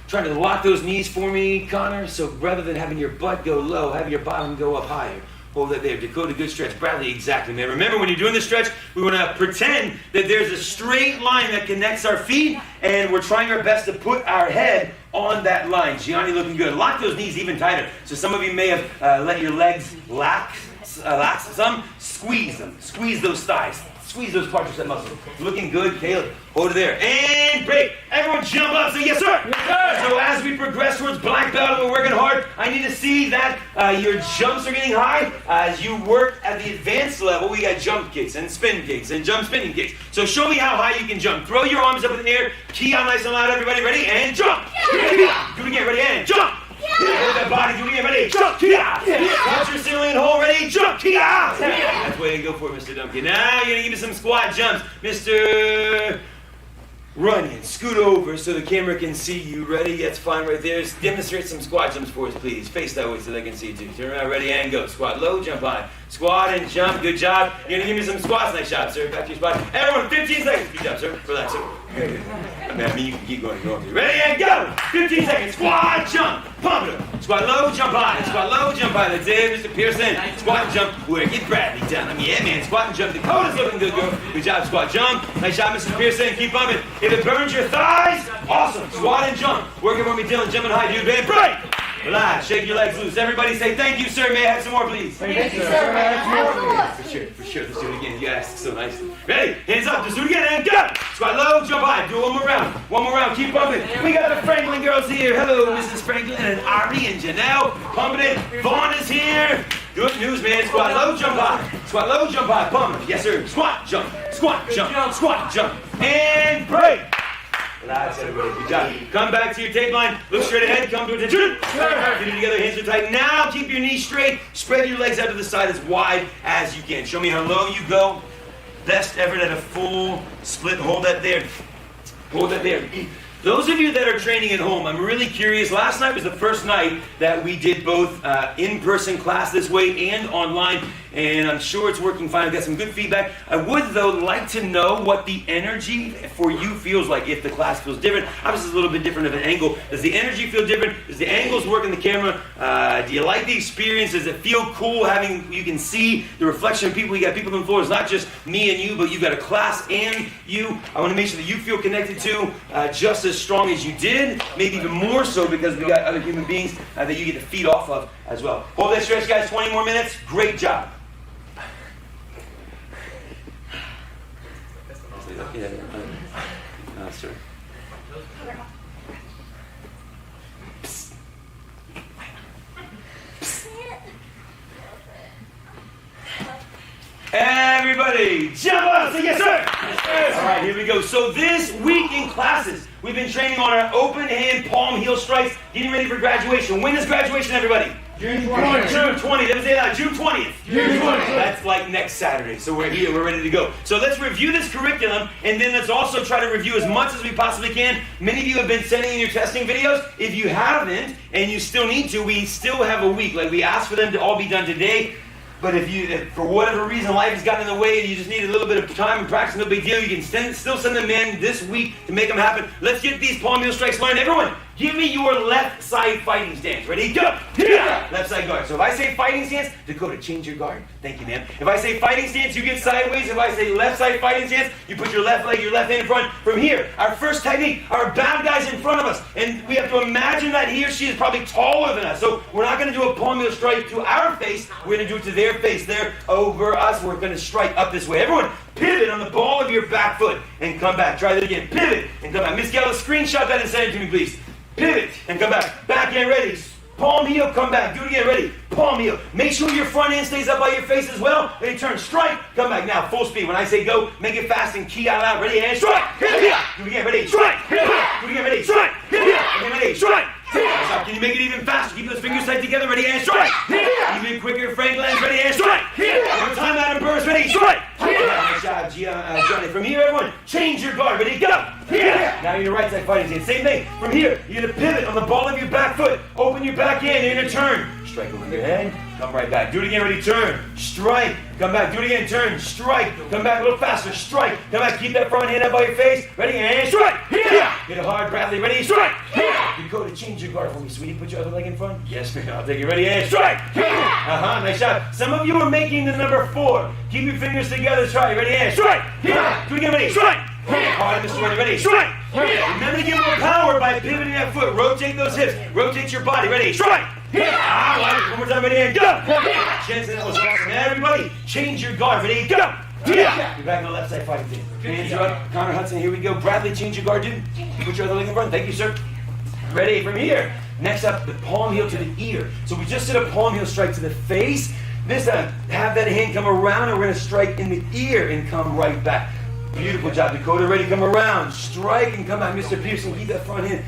Try to lock those knees for me, Connor. So rather than having your butt go low, have your bottom go up higher. Hold that there. Dakota, good stretch. Bradley, exactly, man. Remember, when you're doing this stretch, we want to pretend that there's a straight line that connects our feet, and we're trying our best to put our head on that line. Gianni looking good. Lock those knees even tighter. So some of you may have let your legs lax some. Squeeze them. Squeeze those thighs. Squeeze those quadricep muscles. Looking good, Caleb. Hold it there. And break. Everyone jump up. Say, yes, sir. Yes, sir. So as we progress towards black belt and we're working hard, I need to see that your jumps are getting high. As you work at the advanced level, we got jump kicks and spin kicks and jump spinning kicks. So show me how high you can jump. Throw your arms up in the air. Key out nice and loud, everybody. Ready? And jump. Do it again. Ready? And jump. Hold that body. Do it again. Ready? Jump. Key out. Watch your ceiling hole. Ready? Jump. Key out. That's the way to go for it, Mr. Dumpke. Now you're going to give me some squat jumps. Mr. Runyon, scoot over so the camera can see you. Ready? That's fine right there. Just demonstrate some squat jumps for us, please. Face that way so they can see you too. Turn around, ready, and go. Squat low, jump high. Squat and jump. Good job. You're going to give me some squats. Nice job, sir. Back to your spot. Everyone, 15 seconds. Good job, sir. Relax, sir. I mean, you can keep going. Ready, and go. 15 seconds. Squat, jump. Pump it up. Squat low, jump high. Squat low, jump high. That's it, Mr. Pearson. Squat and jump. Work it, Bradley. Down. I mean, yeah, man. Squat and jump. Dakota's looking good, girl. Good job. Squat, jump. Nice job, Mr. Pearson. Keep bumping. If it burns your thighs, awesome. Squat and jump. Working for me, Dylan. Jumping high, dude. Man, break. Relax. Shake your legs loose. Everybody say, thank you, sir. May I have some more, please? Thank you, sir. For sure. Let's do it again. You asked so nicely. Ready? Hands up. Let's do it again. And go. Squat low, jump high. Do one more round. One more round. Keep pumping. We got the Franklin girls here. Hello, Mrs. Franklin and Ari and Janelle. Pumping it. Vaughn is here. Good news, man. Squat low, jump high. Squat low, jump high. Pump. Yes, sir. Squat, jump. Squat, jump. Squat, jump. And break. Relax, everybody. Good job. Come back to your tape line. Look straight ahead. Come to attention. Get it together. Hands are tight. Now keep your knees straight. Spread your legs out to the side as wide as you can. Show me how low you go. Best effort at a full split. Hold that there. Hold that there. Those of you that are training at home, I'm really curious. Last night was the first night that we did both in-person class this way and online, and I'm sure it's working fine. I've got some good feedback. I would, though, like to know what the energy for you feels like, if the class feels different. Obviously, it's a little bit different of an angle. Does the energy feel different? Does the angles work in the camera? Do you like the experience? Does it feel cool having, you can see the reflection of people? You got people on the floor. It's not just me and you, but you've got a class and you. I want to make sure that you feel connected to just as strong as you did, maybe even more so, because we got other human beings that you get to feed off of as well. Hold that stretch, guys. 20 more minutes. Great job. Sir. Everybody, jump up! Say yes, sir! Yes, sir! All right, here we go. So this week in classes, we've been training on our open hand palm heel strikes, getting ready for graduation. When is graduation, everybody? June 20th. June 20th. Let me say that. June 20th. June 20th. That's like next Saturday. So we're here. We're ready to go. So let's review this curriculum, and then let's also try to review as much as we possibly can. Many of you have been sending in your testing videos. If you haven't, and you still need to, we still have a week. Like, we asked for them to all be done today. But if for whatever reason life has gotten in the way and you just need a little bit of time and practice, no big deal. You can still send them in this week to make them happen. Let's get these palm heel strikes learned. Everyone, give me your left side fighting stance. Ready? Go! Yeah. Left side guard. So if I say fighting stance, Dakota, change your guard. Thank you, ma'am. If I say fighting stance, you get sideways. If I say left side fighting stance, you put your left leg, your left hand in front. From here, our first technique, our bad guy's in front of us. And we have to imagine that he or she is probably taller than us. So we're not going to do a palm heel strike to our face. We're going to do it to their face. They're over us. We're going to strike up this way. Everyone, pivot on the ball of your back foot and come back. Try that again. Pivot and come back. Miss Gala, screenshot that and send it to me, please. Pivot and come back. Back hand ready. Palm heel, come back. Do it again. Ready. Palm heel. Make sure your front hand stays up by your face as well. Ready, turn. Strike. Come back. Now, full speed. When I say go, make it fast and key out loud. Ready, and strike. Do it again. Ready. Strike. Do it again. Ready. Strike. Again, ready. Strike. Can you make it even faster? Keep those fingers tight together. Ready, and strike. Even quicker. Frank Lance. Ready, and strike. One more time, Adam Burris. Ready. Strike. Nice job, Johnny. From here, everyone, change your guard. Ready, go. Now you're right side fighting stance. Same thing. From here, you're going to pivot on the ball of your back foot. Open your back hand. You're going to turn. Strike over your head. Come right back. Do it again. Ready, turn. Strike. Come back. Do it again. Turn. Strike. Come back a little faster. Strike. Come back. Keep that front hand up by your face. Ready, and strike. Hit it hard, Bradley. Ready, strike. Dakota, change your guard for me, sweetie. Put your other leg in front. Yes, ma'am. I'll take it. Ready, and strike. Nice shot. Some of you are making the number 4. Keep your fingers together. Try. Ready, and strike. Do it again. Ready, strike. Hard, Mr. Warner. Ready, strike. Remember to give more power by pivoting that foot. Rotate those hips. Rotate your body. Ready, strike. One more time. Ready, and go. Jensen, that was awesome. Everybody, change your guard. Ready, go. You're back on the left side fighting team. Hands are up. Connor Hudson, here we go. Bradley, change your guard, dude. Put your other leg in front. Thank you, sir. Ready, from here. Next up, the palm heel to the ear. So we just did a palm heel strike to the face. This time, have that hand come around, and we're going to strike in the ear and come right back. Beautiful job, Dakota. Ready, come around. Strike and come back. Mr. Pearson, keep that front hand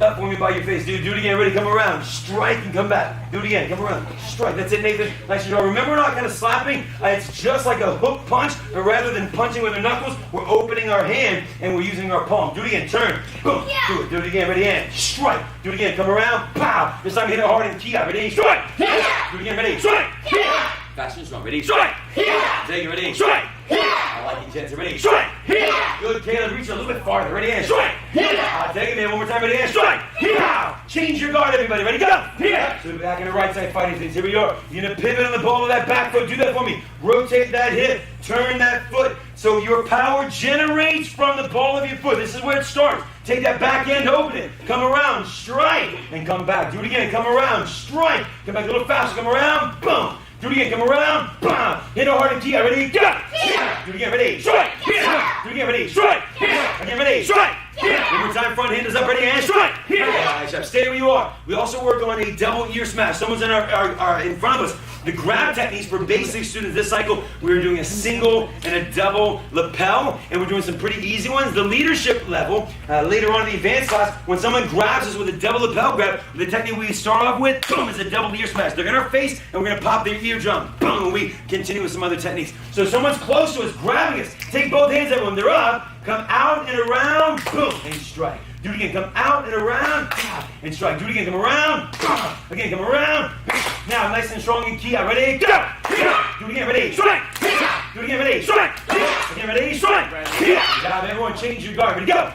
up for me by your face, dude. Do it again. Ready, come around. Strike and come back. Do it again. Come around. Strike. That's it, Nathan. Nice job. Remember, we're not kind of slapping. It's just like a hook punch, but rather than punching with our knuckles, we're opening our hand and we're using our palm. Do it again. Turn. Boom. Do it. Do it again. Ready, and strike. Do it again. Come around. Pow. This time hit it hard and key out. Ready, strike. Do it again. Ready, strike. Fast and strong. Ready, strike. Take it. Ready, strike. I like it, Jensen. Ready, strike. Good, Caleb. Reach a little bit farther. Ready, and strike. Take it, man. One more time. Ready, and strike. Change your guard, everybody. Ready, go. So back in the right side fighting stance. Here we are. You're going to pivot on the ball of that back foot. Do that for me. Rotate that hip. Turn that foot. So your power generates from the ball of your foot. This is where it starts. Take that backhand, open it. Come around, strike, and come back. Do it again. Come around, strike. Come back a little faster. Come around, boom. Do it again. Come around, boom. Hit a hard and key. Ready? Go. Do it again. Ready? Strike. Do it again. Ready? Strike. Again. Ready? Strike. One more time. Front hand is up. Ready? And strike. Stay where you are. We also work on a double ear smash. Someone's in in front of us. The grab techniques for basic students this cycle, we're doing a single and a double lapel, and we're doing some pretty easy ones. The leadership level, later on in the advanced class, when someone grabs us with a double lapel grab, the technique we start off with, boom, is a double ear smash. They're in our face, and we're going to pop their eardrum, boom, and we continue with some other techniques. So if someone's close to us, grabbing us, take both hands up when they're up, come out and around, boom, and strike. Do it again, come out and around, and strike. Do it again, come around, again, come around. Now, nice and strong and key out. Ready, go! Do it again, ready, strike! Do it again, ready, strike! Again, ready, strike! Good job, everyone, change your guard. Ready, go!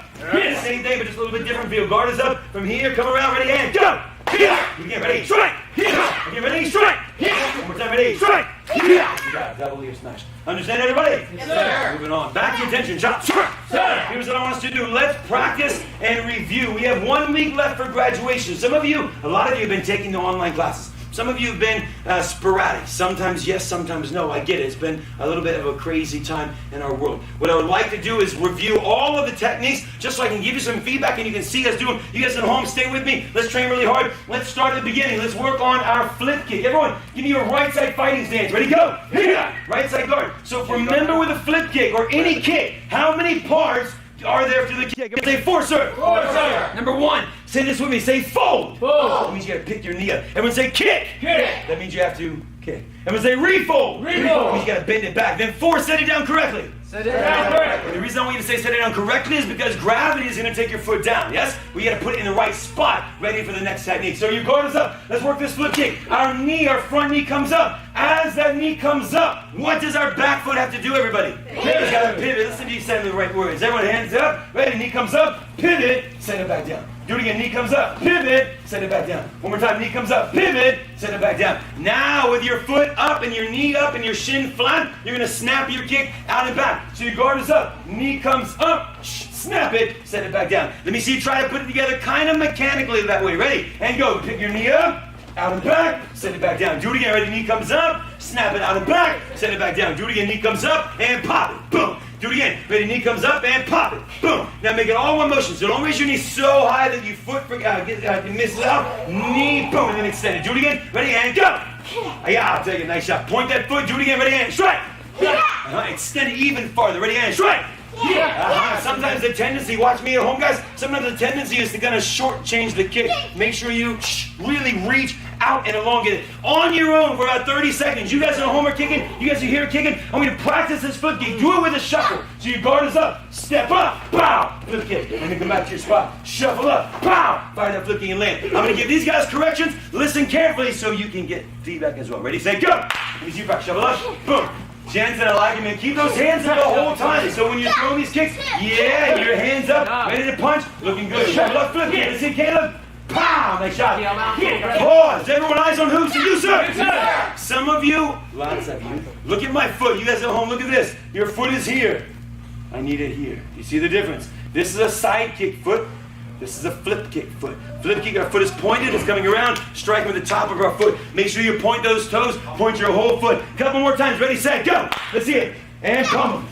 Same thing, but just a little bit different feel. Guard is up from here, come around, ready, and go! Do it again, ready, strike! Again, ready, strike! One more time, ready, strike! Good job, double ear smash. Understand, everybody? Yes, sir. Moving on. Back to attention. Chop. Sir. Here's what I want us to do. Let's practice and review. We have 1 week left for graduation. Some of you, a lot of you have been taking the online classes. Some of you have been sporadic. Sometimes yes, sometimes no. I get it. It's been a little bit of a crazy time in our world. What I would like to do is review all of the techniques just so I can give you some feedback and you can see us doing. You guys at home, stay with me. Let's train really hard. Let's start at the beginning. Let's work on our flip kick. Everyone, give me your right side fighting stance. Ready, go. Right side guard. So remember with a flip kick or any kick, how many parts are there to the kick? Say 4, sir. 4, sir. Number 1, say this with me. Say fold. Fold. That means you got to pick your knee up. Everyone say kick. Kick. That means you have to kick. Everyone say refold. Refold. That means you got to bend it back. Then 4, set it down correctly. Set it down correctly. The reason I want you to say set it down correctly is because gravity is going to take your foot down, yes? We got to put it in the right spot, ready for the next technique. So your guard is up. Let's work this flip kick. Our front knee comes up. As that knee comes up, what does our back foot have to do, everybody? It's got to pivot. Listen to you saying the right words. Everyone, hands up. Ready, knee comes up. Pivot, set it back down. Do it again, knee comes up, pivot, set it back down. One more time, knee comes up, pivot, set it back down. Now with your foot up and your knee up and your shin flat, you're gonna snap your kick out and back. So your guard is up, knee comes up, snap it, set it back down. Let me see you try to put it together kind of mechanically that way. Ready? And go, pick your knee up, out and back, set it back down. Do it again, ready, knee comes up, snap it out and back, set it back down. Do it again, knee comes up, and pop it, boom. Do it again. Ready, knee comes up and pop it. Boom. Now make it all one motion. So don't raise your knee so high that your foot misses out. Knee, boom, and then extend it. Do it again. Ready, and go. Yeah, I'll take a nice shot. Point that foot. Do it again. Ready, and strike. Extend it even farther. Ready, and strike. Sometimes the tendency, watch me at home, guys. Sometimes the tendency is to kind of shortchange the kick. Make sure you really reach out and elongate it. On your own for about 30 seconds. You guys at home are kicking. You guys are here kicking. I'm going to practice this flip kick. Do it with a shuffle. So your guard is up. Step up. Pow. Flip kick. And then come back to your spot. Shuffle up. Pow. Fire that flip kick and land. I'm going to give these guys corrections. Listen carefully so you can get feedback as well. Ready, set, go. Let me see you back. Shuffle up. Boom. Jen said I like him, and keep those hands up the whole time. So when you're throwing these kicks, yeah, your hands up, ready to punch, looking good. Shuffle up, flip kick. Let's see, Caleb. Pow! Nice shot. Pause. Everyone eyes on who? So you, sir. Some of you, lots of you, look at my foot. You guys at home, look at this. Your foot is here. I need it here. You see the difference? This is a side kick foot. This is a flip kick foot. Flip kick, our foot is pointed, it's coming around, striking with the top of our foot. Make sure you point those toes, point your whole foot. Couple more times, ready, set, go! Let's see it. And come.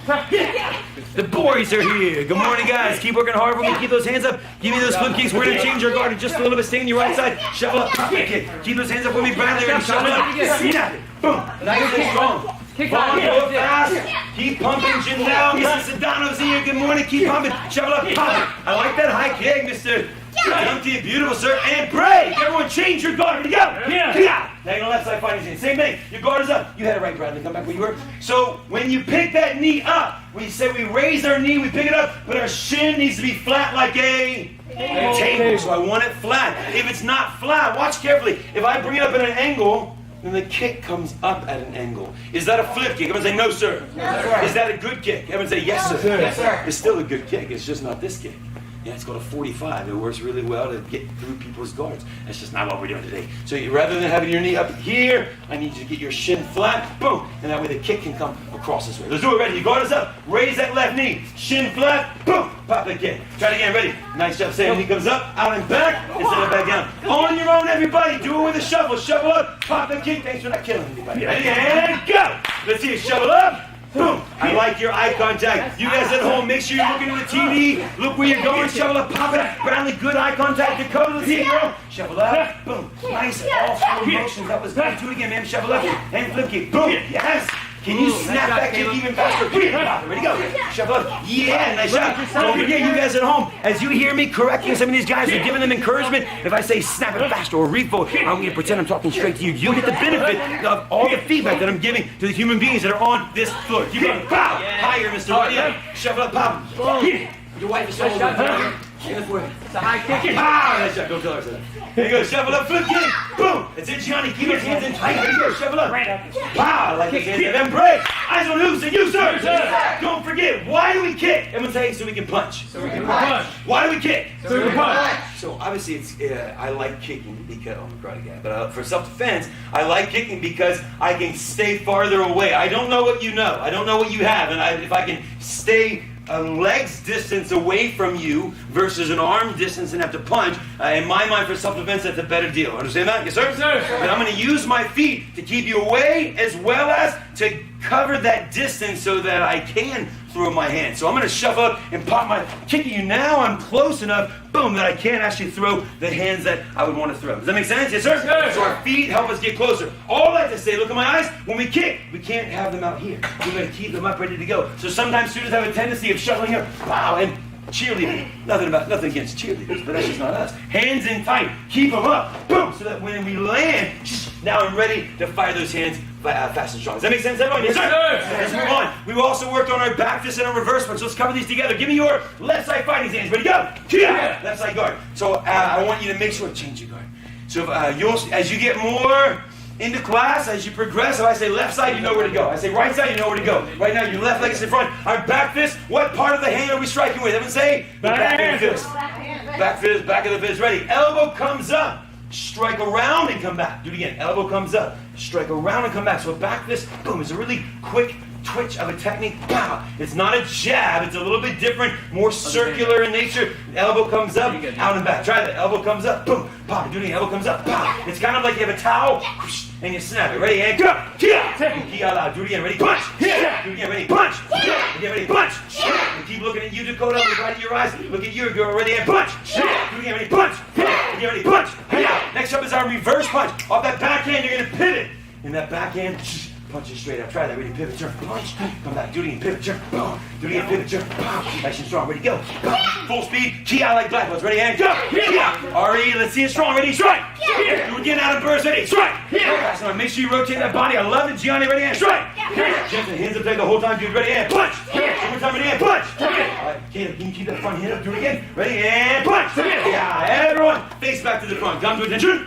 The boys are here. Good morning, guys. Keep working hard for me. Keep those hands up. Give me those flip kicks. We're going to change our guard in just a little bit. Stay on your right side. Shuffle up. Flip kick. Keep those hands up with me. Bradley, ready. Shuffle up. Snap it. Boom. Nice and strong. Follow fast. Keep pumping, Janelle. Mr. Sedano's here. Good morning. Keep pumping. Shuffle up. Pop. I like that high kick, Mr. Dumpty. Beautiful, sir. And break. Everyone change your guard. Ready, go. Yeah. Now your left side fighting stance. Same thing. Your guard is up. You had it right, Bradley. Come back where you were. So when you pick that knee up, we say we raise our knee, we pick it up, but our shin needs to be flat like a table. So I want it flat. If it's not flat, watch carefully. If I bring it up at an angle, then the kick comes up at an angle. Is that a flip kick? Everyone say, no, sir. No, sir. Is that a good kick? Everyone say, yes, sir. Yes, sir. It's still a good kick. It's just not this kick. Yeah, it's called a 45. It works really well to get through people's guards. That's just not what we're doing today. So rather than having your knee up here, I need you to get your shin flat, boom, and that way the kick can come across this way. Let's do it, ready? Your guard is up, raise that left knee, shin flat, boom, pop the kick. Try it again, ready? Nice job, Sam. Knee comes up, out and back, instead of back down. On your own, everybody, do it with a shovel. Shovel up, pop the kick. Thanks for not killing anybody. Ready, and go. Let's see you shovel up. Boom! I like your eye contact. You guys at home, make sure you're looking at the TV. Look where you're going. Shovel up, pop it. Bradley, good eye contact. Dakota, let's see it, girl. Shovel up. Boom. Nice. All four motions. That was good. Do it again, man. Shovel up. And flip kick. Boom. Yes. Can you snap that kick even faster? Ready, go. Shovel up. Yeah, nice shot. Don't forget, you guys at home, as you hear me correcting some of these guys or giving them encouragement, if I say snap it faster or refold, I'm going to pretend I'm talking straight to you. You'll get the benefit of all the feedback that I'm giving to the human beings that are on this floor. Keep going. Pow! Higher, Mr. Roddy. Shovel up, pop. Your wife is so old. It's a high kick. Ah, nice shot. Don't tell her so. There you go. Shovel up, flip kick. Boom. That's it, Gianni. Keep those hands in tight. There you go. Shovel up. Wow, like this hands. And then break. Eyes on who? Say you, sir. Don't forget, why do we kick? Everyone say, so we can punch. So we can punch. Why do we kick? So we can punch. So obviously, I like kicking because I'm a karate guy. But for self-defense, I like kicking because I can stay farther away. I don't know what you know. I don't know what you have, and if I can stay a leg's distance away from you versus an arm distance and have to punch, in my mind, for self-defense, that's a better deal. Understand that? Yes, sir? Yes, sir. But I'm going to use my feet to keep you away as well as to cover that distance so that I can throw my hands. So I'm going to shove up and pop my kick at you now. I'm close enough, boom, that I can't actually throw the hands that I would want to throw. Does that make sense? Yes, sir? Yes, sir. So our feet help us get closer. All that to say, look at my eyes. When we kick, we can't have them out here. We're going to keep them up ready to go. So sometimes students have a tendency of shuffling up, wow, and cheerleading. Nothing against cheerleaders, but that's just not us. Hands in tight. Keep them up. Boom. So that when we land, now I'm ready to fire those hands fast and strong. Does that make sense, everyone? Yes, sir? Yes, Let's move on. We've also worked on our back fist and our reverse punch. So let's cover these together. Give me your left side fighting hands. Ready, go. Yeah. Left side guard. So I want you to make sure to change your guard. So as you get more into class, as you progress, if I say left side, you know where to go. I say right side, you know where to go. Right now, your left leg is in front. Our back fist, what part of the hand are we striking with? Everyone say? The back of the fist. Back fist, back of the fist. Ready. Elbow comes up. Strike around and come back. Do it again. Elbow comes up. Strike around and come back. So a back fist, boom, is a really quick twitch of a technique. Pow. It's not a jab. It's a little bit different, more circular in nature. Elbow comes up, out and back. Try that. Elbow comes up, boom, pop. Do it again. Elbow comes up, pow. It's kind of like you have a towel, whoosh, and you snap it. Ready, and go. Do it again. Ready, punch. Do it again. Ready, punch. Do it again. Ready, punch. And keep looking at you, Dakota. Look right at your eyes. Look at your girl. Ready, and punch. Do it again. Ready, punch. Do it again. Ready, punch. Next up is our reverse punch. Off that backhand, you're going to pivot. In that backhand, punch it straight up. Try that. Ready, pivot, turn, punch. Come back. Do it again. Pivot, turn. Boom. Do it again. Pivot, turn. Boom. Nice and strong. Ready, go. Full speed. Ki like black belts. Ready, and go. Ari, let's see it strong. Ready, strike. Do it again. Out of burst. Ready, strike. Fast enough. Make sure you rotate that body. I love it. Gianni, ready, and strike. Jensen, hands up there the whole time. Dude, ready, and punch. One more time. Ready, and punch. All right, Caleb, can you keep that front hand up? Do it again. Ready, and punch. Yeah, everyone, face back to the front. Come to attention.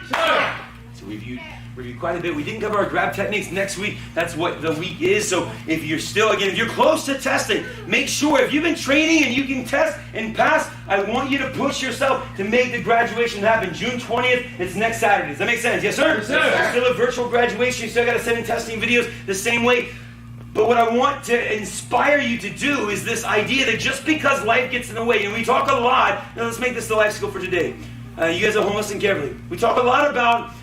So we've reviewed quite a bit. We didn't cover our grab techniques next week. That's what the week is. So if you're still, again, if you're close to testing, make sure if you've been training and you can test and pass, I want you to push yourself to make the graduation happen. June 20th, it's next Saturday. Does that make sense? Yes, sir? Yes, sir. It's still a virtual graduation. You still got to send in testing videos the same way. But what I want to inspire you to do is this idea that just because life gets in the way, and we talk a lot, now let's make this the life skill for today. You guys at home, listen carefully. We talk a lot about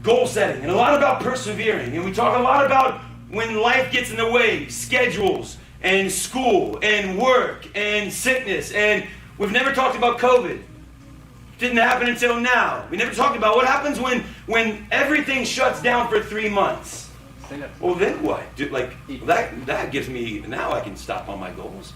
goal setting and a lot about persevering, and we talk a lot about when life gets in the way, schedules and school and work and sickness, and we've never talked about COVID. Didn't happen until now. We never talked about what happens when everything shuts down for 3 months. Well, then what? That gives me, now I can stop on my goals.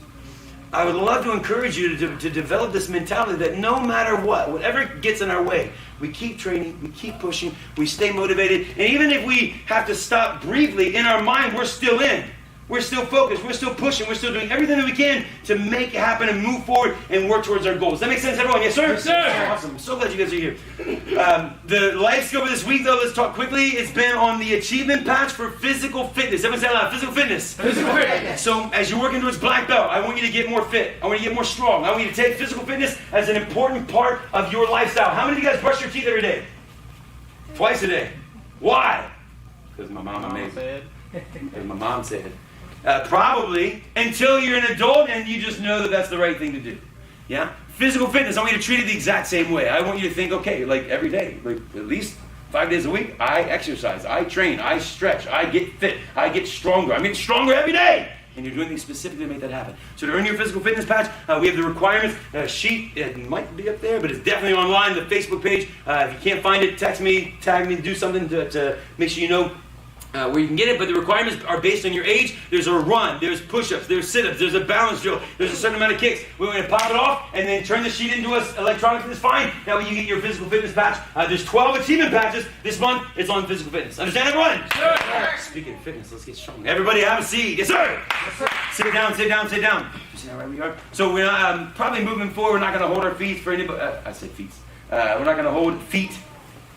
I would love to encourage you to develop this mentality that no matter what, whatever gets in our way, we keep training, we keep pushing, we stay motivated, and even if we have to stop briefly, in our mind, we're still in. we're still focused, we're still pushing, we're still doing everything that we can to make it happen and move forward and work towards our goals. That makes sense, everyone? Yes, sir? Yes, sir. Awesome. I'm so glad you guys are here. The life skill for this week, though, let's talk quickly. It's been on the achievement patch for physical fitness. Everyone say it loud. Physical fitness. Physical fitness. So as you're working towards black belt, I want you to get more fit. I want you to get more strong. I want you to take physical fitness as an important part of your lifestyle. How many of you guys brush your teeth every day? Twice a day. Why? Because my mama made it. Because my mom said it. Probably until you're an adult and you just know that that's the right thing to do. Yeah? Physical fitness, I want you to treat it the exact same way. I want you to think, okay, like every day, like at least 5 days a week, I exercise, I train, I stretch, I get fit, I get stronger. I'm getting stronger every day. And you're doing things specifically to make that happen. So to earn your physical fitness patch, we have the requirements sheet. It might be up there, but it's definitely online, the Facebook page. If you can't find it, text me, tag me, do something to make sure you know where you can get it, but the requirements are based on your age. There's a run, there's push-ups, there's sit-ups, there's a balance drill, there's a certain amount of kicks. We're going to pop it off and then turn the sheet into us electronically. It's fine. That way you get your physical fitness patch. There's 12 achievement patches. This month, it's on physical fitness. Understand, everyone? Sir. Speaking of fitness, let's get strong. Everybody have a seat. Yes, sir. Yes, sir. Sit down, sit down, sit down. You see how right we are? So we're not, probably moving forward, we're not going to hold our feet for anybody. I said feet. We're not going to hold feet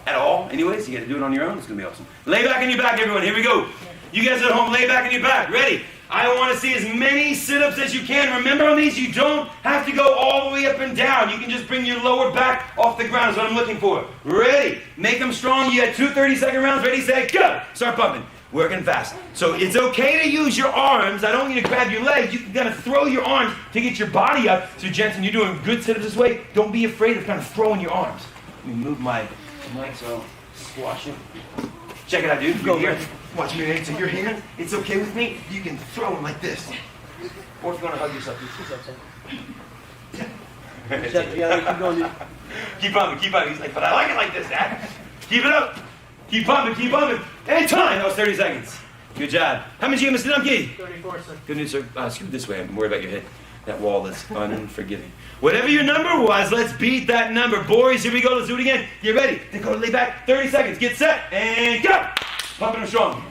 at all. Anyways, you got to do it on your own. It's going to be awesome. Lay back on your back, everyone. Here we go. You guys at home, lay back on your back. Ready? I want to see as many sit-ups as you can. Remember on these, you don't have to go all the way up and down. You can just bring your lower back off the ground is what I'm looking for. Ready? Make them strong. You got 2 30-second rounds. Ready, set, go. Start pumping. Working fast. So it's okay to use your arms. I don't want you to grab your legs. You can kind of throw your arms to get your body up. So Jensen, you're doing good sit-ups this way. Don't be afraid of kind of throwing your arms. Let me move my mic so squash it. Check it out, dude. Go here. Watch me. So your hand, it's okay with me. You can throw them like this. Or if you want to hug yourself, keep going, dude. Keep pumping, keep pumping. He's like, but I like it like this, Dad. Keep it up. Keep pumping, keep pumping. And time. That was 30 seconds. Good job. How many did you get, Mr. Dumpke? 34, sir. Good news, sir. Scoot this way. I'm worried about your head. That wall is unforgiving. Whatever your number was, let's beat that number. Boys, here we go. Let's do it again. Get ready. Dakota, lay back. 30 seconds. Get set. And go. Pumping them strong.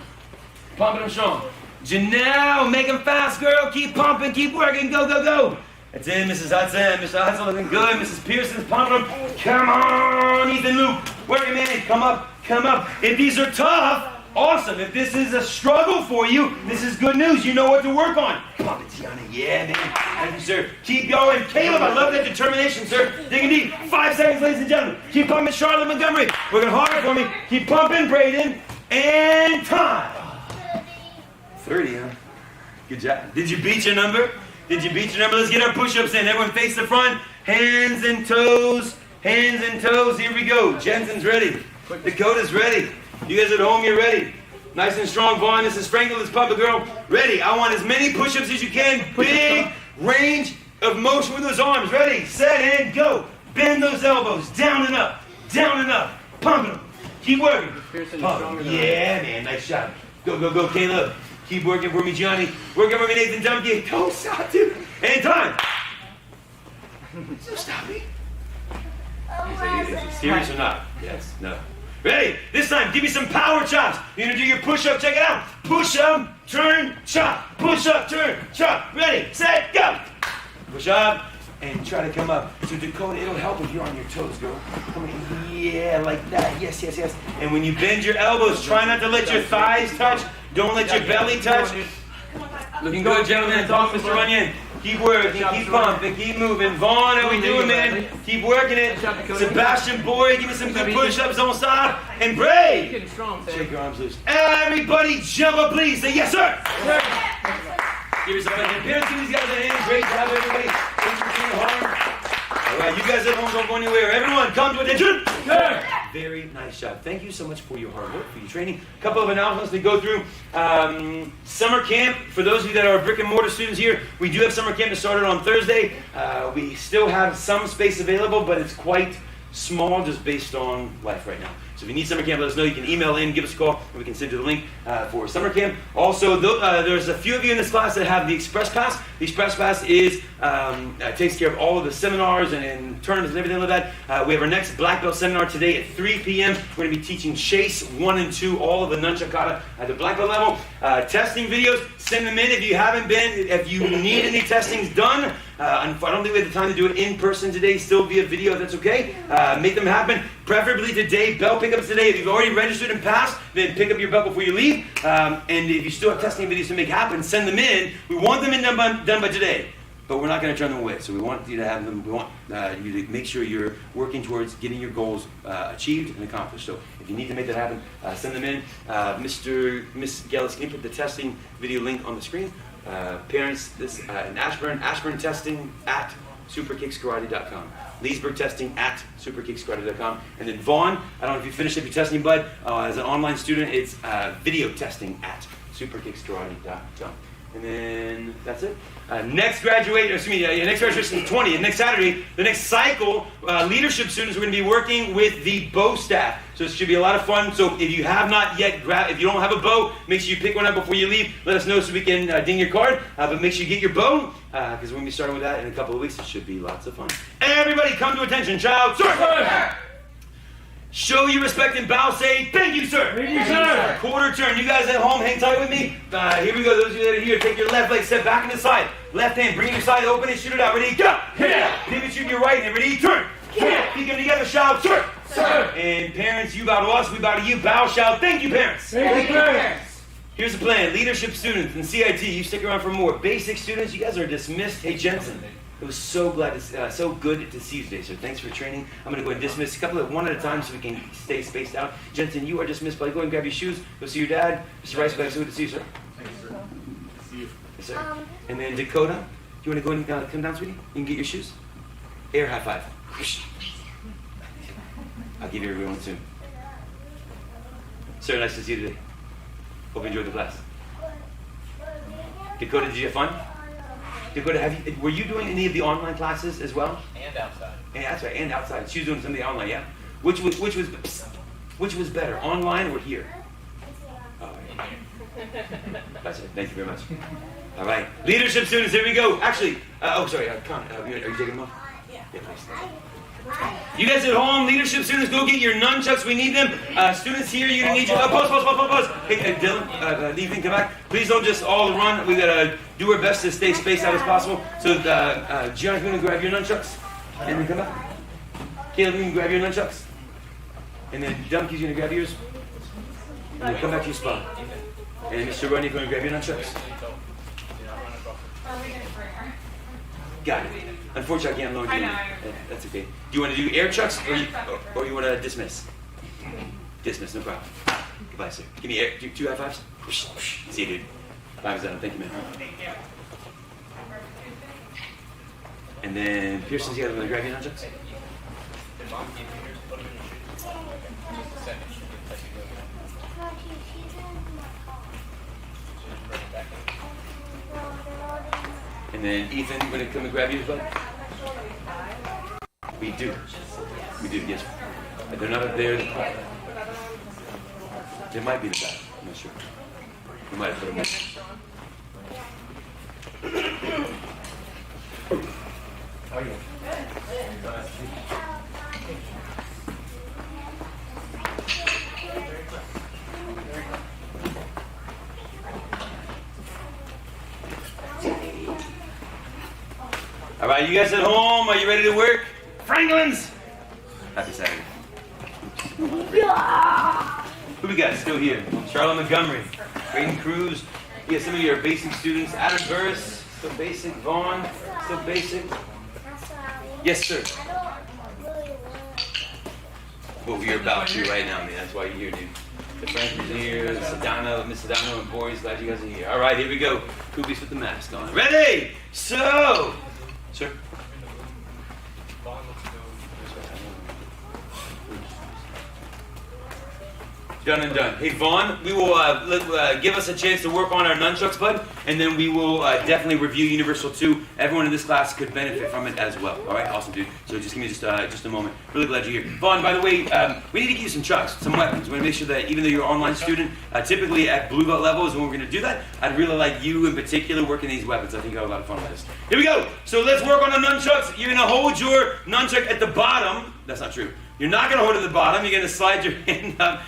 Pumping them strong. Janelle, make them fast, girl. Keep pumping. Keep working. Go, go, go. That's it, Mrs. Hudson. Mr. Hudson looking good. Mrs. Pearson's pumping them. Come on, Ethan Luke. Working, man. Come up. Come up. If these are tough, awesome. If this is a struggle for you, this is good news. You know what to work on. Pump it, Tiana. Yeah, man. Thank you, sir. Keep going. Caleb, I love that determination, sir. Digging deep. 5 seconds, ladies and gentlemen. Keep pumping, Charlotte Montgomery. Working harder for me. Keep pumping, Braden. And time. 30, huh? Good job. Did you beat your number? Did you beat your number? Let's get our push-ups in. Everyone face the front. Hands and toes. Hands and toes. Here we go. Jensen's ready. Dakota's ready. You guys at home, you're ready. Nice and strong, Vaughn. This is Franklin. Let's pump it, girl. Ready. I want as many push-ups as you can. Big range of motion with those arms. Ready, set, and go. Bend those elbows. Down and up. Down and up. Pumping them. Keep working. Pump. Yeah, man. Nice shot. Go, go, go, Caleb. Keep working for me, Johnny. Working for me, Nathan Dumpke. Go, stop, dude. And time. Stop me. Is it serious or not? Yes. No. Ready? This time, give me some power chops. You're going to do your push-up. Check it out. Push up, turn, chop. Push up, turn, chop. Ready, set, go. Push up and try to come up. So Dakota, it'll help if you're on your toes, girl. Come on. Yeah, like that. Yes, yes, yes. And when you bend your elbows, try not to let your thighs touch. Don't let your belly touch. Looking good, gentlemen. It's off, Mr. Runyon. Keep working, keep pumping, keep moving. Vaughn, how we doing, man? Keep working it. Sebastian Boyd, give me some good push-ups. Don't stop. And Bray. Getting strong, Shake your arms loose. Everybody jump up, please. Say yes, sir. Give yourself a hand. Parents, give these guys a hand. Great job, everybody. Thanks for being hard. All right, you guys at home don't go anywhere. Everyone, come to attention. Very nice job. Thank you so much for your hard work, for your training. A couple of announcements to go through. Summer camp, for those of you that are brick and mortar students here, we do have summer camp that started on Thursday. We still have some space available, but it's quite small just based on life right now. So So if you need summer camp, let us know. You can email in, give us a call, and we can send you the link for summer camp. Also, there's a few of you in this class that have the Express Pass. The Express Pass is takes care of all of the seminars and tournaments and everything like that. We have our next Black Belt seminar today at 3 p.m. We're going to be teaching Chase 1 and 2, all of the Nunchuck Kata at the Black Belt level. Testing videos, send them in if you haven't been. If you need any testings done, I don't think we have the time to do it in person today, still via video if that's okay. Make them happen, preferably today. Belt pickups today. If you've already registered and passed, then pick up your belt before you leave. And if you still have testing videos to make happen, send them in. We want them done by today, but we're not going to turn them away. So we want you to have them. We want you to make sure you're working towards getting your goals achieved and accomplished. So if you need to make that happen, send them in. Miss Gellis, can you put the testing video link on the screen? Parents, in Ashburn testing at superkickskarate.com. Leesburg testing at superkickskarate.com. And then Vaughn, I don't know if you finished up your testing, bud. As an online student, it's video testing at superkickskarate.com. And then that's it. Next graduation is 20. And next Saturday, the next cycle, leadership students are going to be working with the bow staff. So it should be a lot of fun. So if you have not yet if you don't have a bow, make sure you pick one up before you leave. Let us know so we can ding your card. But make sure you get your bow, because we're going to be starting with that in a couple of weeks. It should be lots of fun. Everybody come to attention, child. Sir! Show your respect and bow. Say, thank you, sir. Thank you, sir. Quarter turn. You guys at home, hang tight with me. Here we go. Those of you that are here, take your left leg, step back to the side. Left hand, bring your side, open it, shoot it out. Ready, go. Pivot, shoot your right hand. Ready, turn. Feet come together, shout, sir. Sir. And parents, you bow to us, we bow to you. Bow, shout, thank you, parents. Thank you, parents. Here's the plan. Leadership students and CIT, you stick around for more. Basic students, you guys are dismissed. Hey, Jensen. It was so good to see you today, so thanks for training. I'm going to go and dismiss a couple of one at a time so we can stay spaced out. Jensen, you are dismissed, but go and grab your shoes. Go see your dad. Mr. Rice, so good to see you, sir. Thank you, sir. See you. Yes, sir. And then Dakota, you want to go and come down, sweetie? You can get your shoes. Air high five. I'll give you everyone soon. Sir, nice to see you today. Hope you enjoyed the class. Dakota, did you have fun? Dakota, were you doing any of the online classes as well? And outside. Yeah, that's right, and outside. She was doing some of the online, yeah? Which was better, online or here? Oh, right. That's it. Thank you very much. All right. Leadership students, here we go. Actually, sorry, Con, are you taking them off? Yeah, please. You guys at home, leadership students, go get your nunchucks. We need them. Students here, you need your... Pause. Hey, Dylan, Ethan, come back. Please don't just all run. We got to do our best to stay spaced out as possible. So, Gianna's going to grab your nunchucks. And then come back. Caleb, you can grab your nunchucks. And then Dumpy's going to grab yours. And then come back to your spot. And Mr. Rodney, going to grab your nunchucks. Got it. Unfortunately, I can't loan you. I know. That's okay. Do you want to do air chucks or you want to dismiss? Dismiss, no problem. Goodbye, sir. Give me air. Two high fives. See you, dude. 5 is done. Thank you, man. And then Pearson's got to grab your nunchucks. And then Ethan, you want to come and grab yours, bud? We do, yes. But they're not up there. They might be in the back. I'm not sure. We might have put them in. How are you? All right, you guys at home, are you ready to work? Franklins! Happy Saturday. Who we got still here? Charlotte Montgomery, Braden Cruz. You got some of your basic students. Adam Burris, still basic. Vaughn, still basic. Yes, sir. Well, we're about to right now, man. That's why you're here, dude. The Franklin's here, Sedano, Miss Sedano, and Boris. Glad you guys are here. All right, here we go. Koobies with the mask on. Ready? So, sir. Done and done. Hey, Vaughn, we will give us a chance to work on our nunchucks, bud, and then we will definitely review Universal 2. Everyone in this class could benefit from it as well. All right, awesome, dude. So just give me just a moment. Really glad you're here. Vaughn, by the way, we need to get you some chucks, some weapons. We want to make sure that even though you're an online student, typically at blue belt level is when we're going to do that. I'd really like you in particular working these weapons. I think you'll have a lot of fun with this. Here we go. So let's work on the nunchucks. You're going to hold your nunchuck at the bottom. That's not true. You're not going to hold it at the bottom. You're going to slide your hand up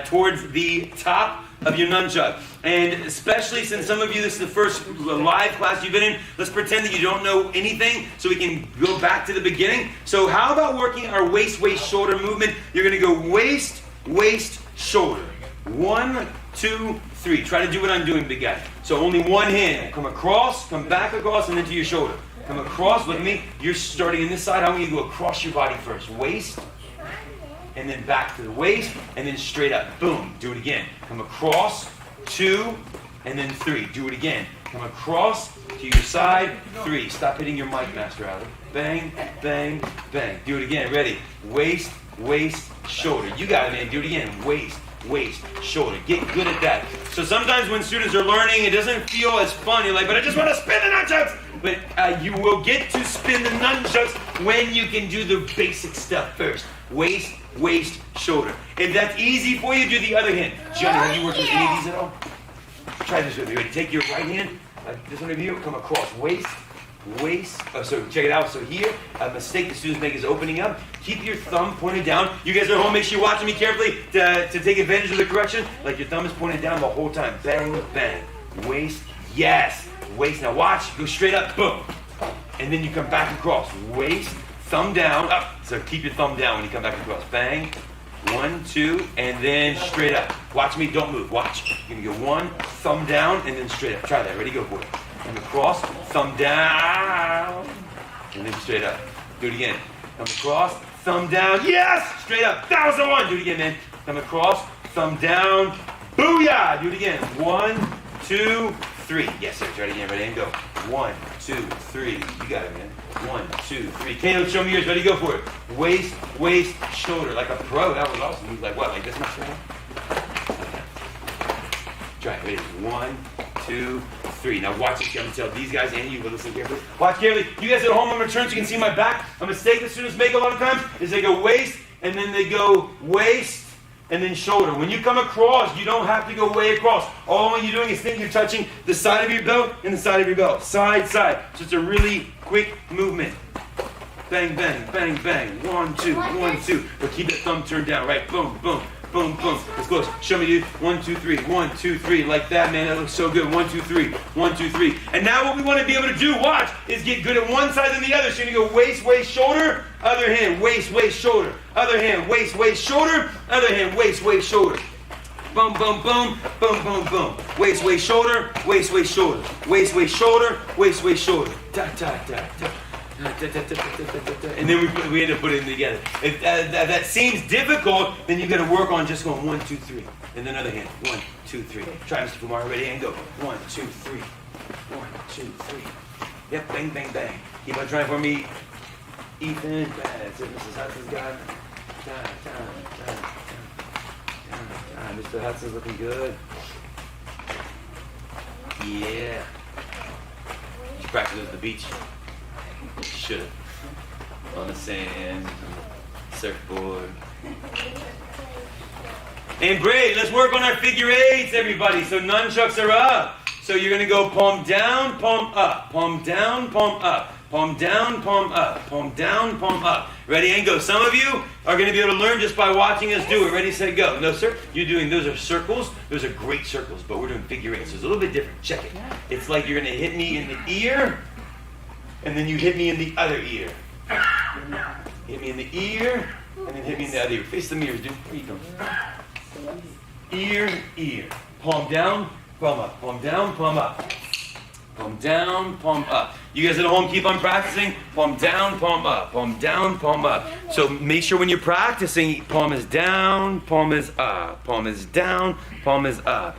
towards the top of your nunchuck. And especially since some of you, this is the first live class you've been in, let's pretend that you don't know anything so we can go back to the beginning. So how about working our waist, waist, shoulder movement? You're going to go waist, waist, shoulder. 1, 2, 3. Try to do what I'm doing, big guy. So only one hand. Come across, come back across, and then to your shoulder. Come across with me. You're starting in this side. I want you to go across your body first. Waist, and then back to the waist, and then straight up. Boom. Do it again. Come across, 2, and then 3. Do it again. Come across to your side, 3. Stop hitting your mic, Master Ali. Bang, bang, bang. Do it again. Ready? Waist, waist, shoulder. You got it, man. Do it again. Waist, waist, shoulder. Get good at that. So sometimes when students are learning, it doesn't feel as fun. You're like, but I just want to spin the nunchucks. But you will get to spin the nunchucks when you can do the basic stuff first. Waist, waist, shoulder. If that's easy for you, do the other hand. Johnny, have you worked with any of these at all? Try this with me. Ready? Take your right hand, this one over here, come across. Waist, waist. So check it out. So here, a mistake the students make is opening up. Keep your thumb pointed down. You guys at home, make sure you're watching me carefully to take advantage of the correction. Like your thumb is pointed down the whole time. Bang, bang. Waist, yes. Waist. Now watch. Go straight up. Boom. And then you come back across. Waist. Thumb down, up. So keep your thumb down when you come back across. Bang. 1, 2, and then straight up. Watch me, don't move. Watch. You're gonna go 1, thumb down, and then straight up. Try that. Ready? Go for it. Come across, thumb down, and then straight up. Do it again. Come across, thumb down. Yes! Straight up. 1001. Do it again, man. Come across, thumb down. Booyah! Do it again. 1, 2, 3. Yes, sir. Try it again. Ready? And go. 1, 2, 3. You got it, man. 1, 2, 3. Kano, show me yours. Ready? Go for it. Waist, waist, shoulder. Like a pro. That was awesome. He's like, what? Like this much? Try it. Ready? 1, 2, 3. Now watch it. I'm going to tell these guys and you, but listen carefully. Watch carefully. You guys at home, I'm going to turn so you can see my back. A mistake that students make a lot of times is they go waist, and then they go waist, and then shoulder. When you come across, you don't have to go way across. All you're doing is think you're touching the side of your belt and the side of your belt. Side, side. So it's a really quick movement. Bang, bang, bang, bang. 1, 2, 1, 2. But keep that thumb turned down, right? Boom, boom, boom, boom. Let's go. Show me, dude. 1, 2, 3. 1, 2, 3. Like that, man. That looks so good. 1, 2, 3. 1, 2, 3. And now what we want to be able to do, watch, is get good at one side than the other. So you're going to go waist, waist, shoulder. Other hand, waist, waist, shoulder. Other hand, waist, waist, shoulder. Other hand, waist, waist, shoulder. Boom, boom, boom, boom, boom, boom. Waist, waist, shoulder. Waist, waist, shoulder. Waist, waist, shoulder. Waist, waist, shoulder. Ta, ta, ta, ta. And then we end up putting them together. If that seems difficult, then you got to work on just going 1, 2, 3. And then other hand, 1, 2, 3. Try, Mr. Kumar, ready, and go. 1, 2, 3. 1, 2, 3. Yep, bang, bang, bang. Keep on trying for me, Ethan. That's it, Mrs. Hudson's got it. Mr. Hudson's looking good. Yeah. Did you practice at the beach? Should have. On the sand, surfboard. And great, let's work on our figure eights, everybody. So nunchucks are up. So you're going to go palm down, palm up. Palm down, palm up. Palm down, palm up. Palm down, palm up. Ready, and go. Some of you are going to be able to learn just by watching us do it. Ready, set, go. No, sir. You're doing, those are circles. Those are great circles, but we're doing figure eights. So it's a little bit different. Check it. It's like you're going to hit me in the ear, and then you hit me in the other ear. Hit me in the ear, and then hit me in the other ear. Face the mirrors, dude. Here you go. Ear, ear. Palm down, palm up. Palm down, palm up. Palm down, palm up. You guys at home keep on practicing. Palm down, palm up. Palm down, palm up. So make sure when you're practicing, palm is down, palm is up. Palm is down, palm is up.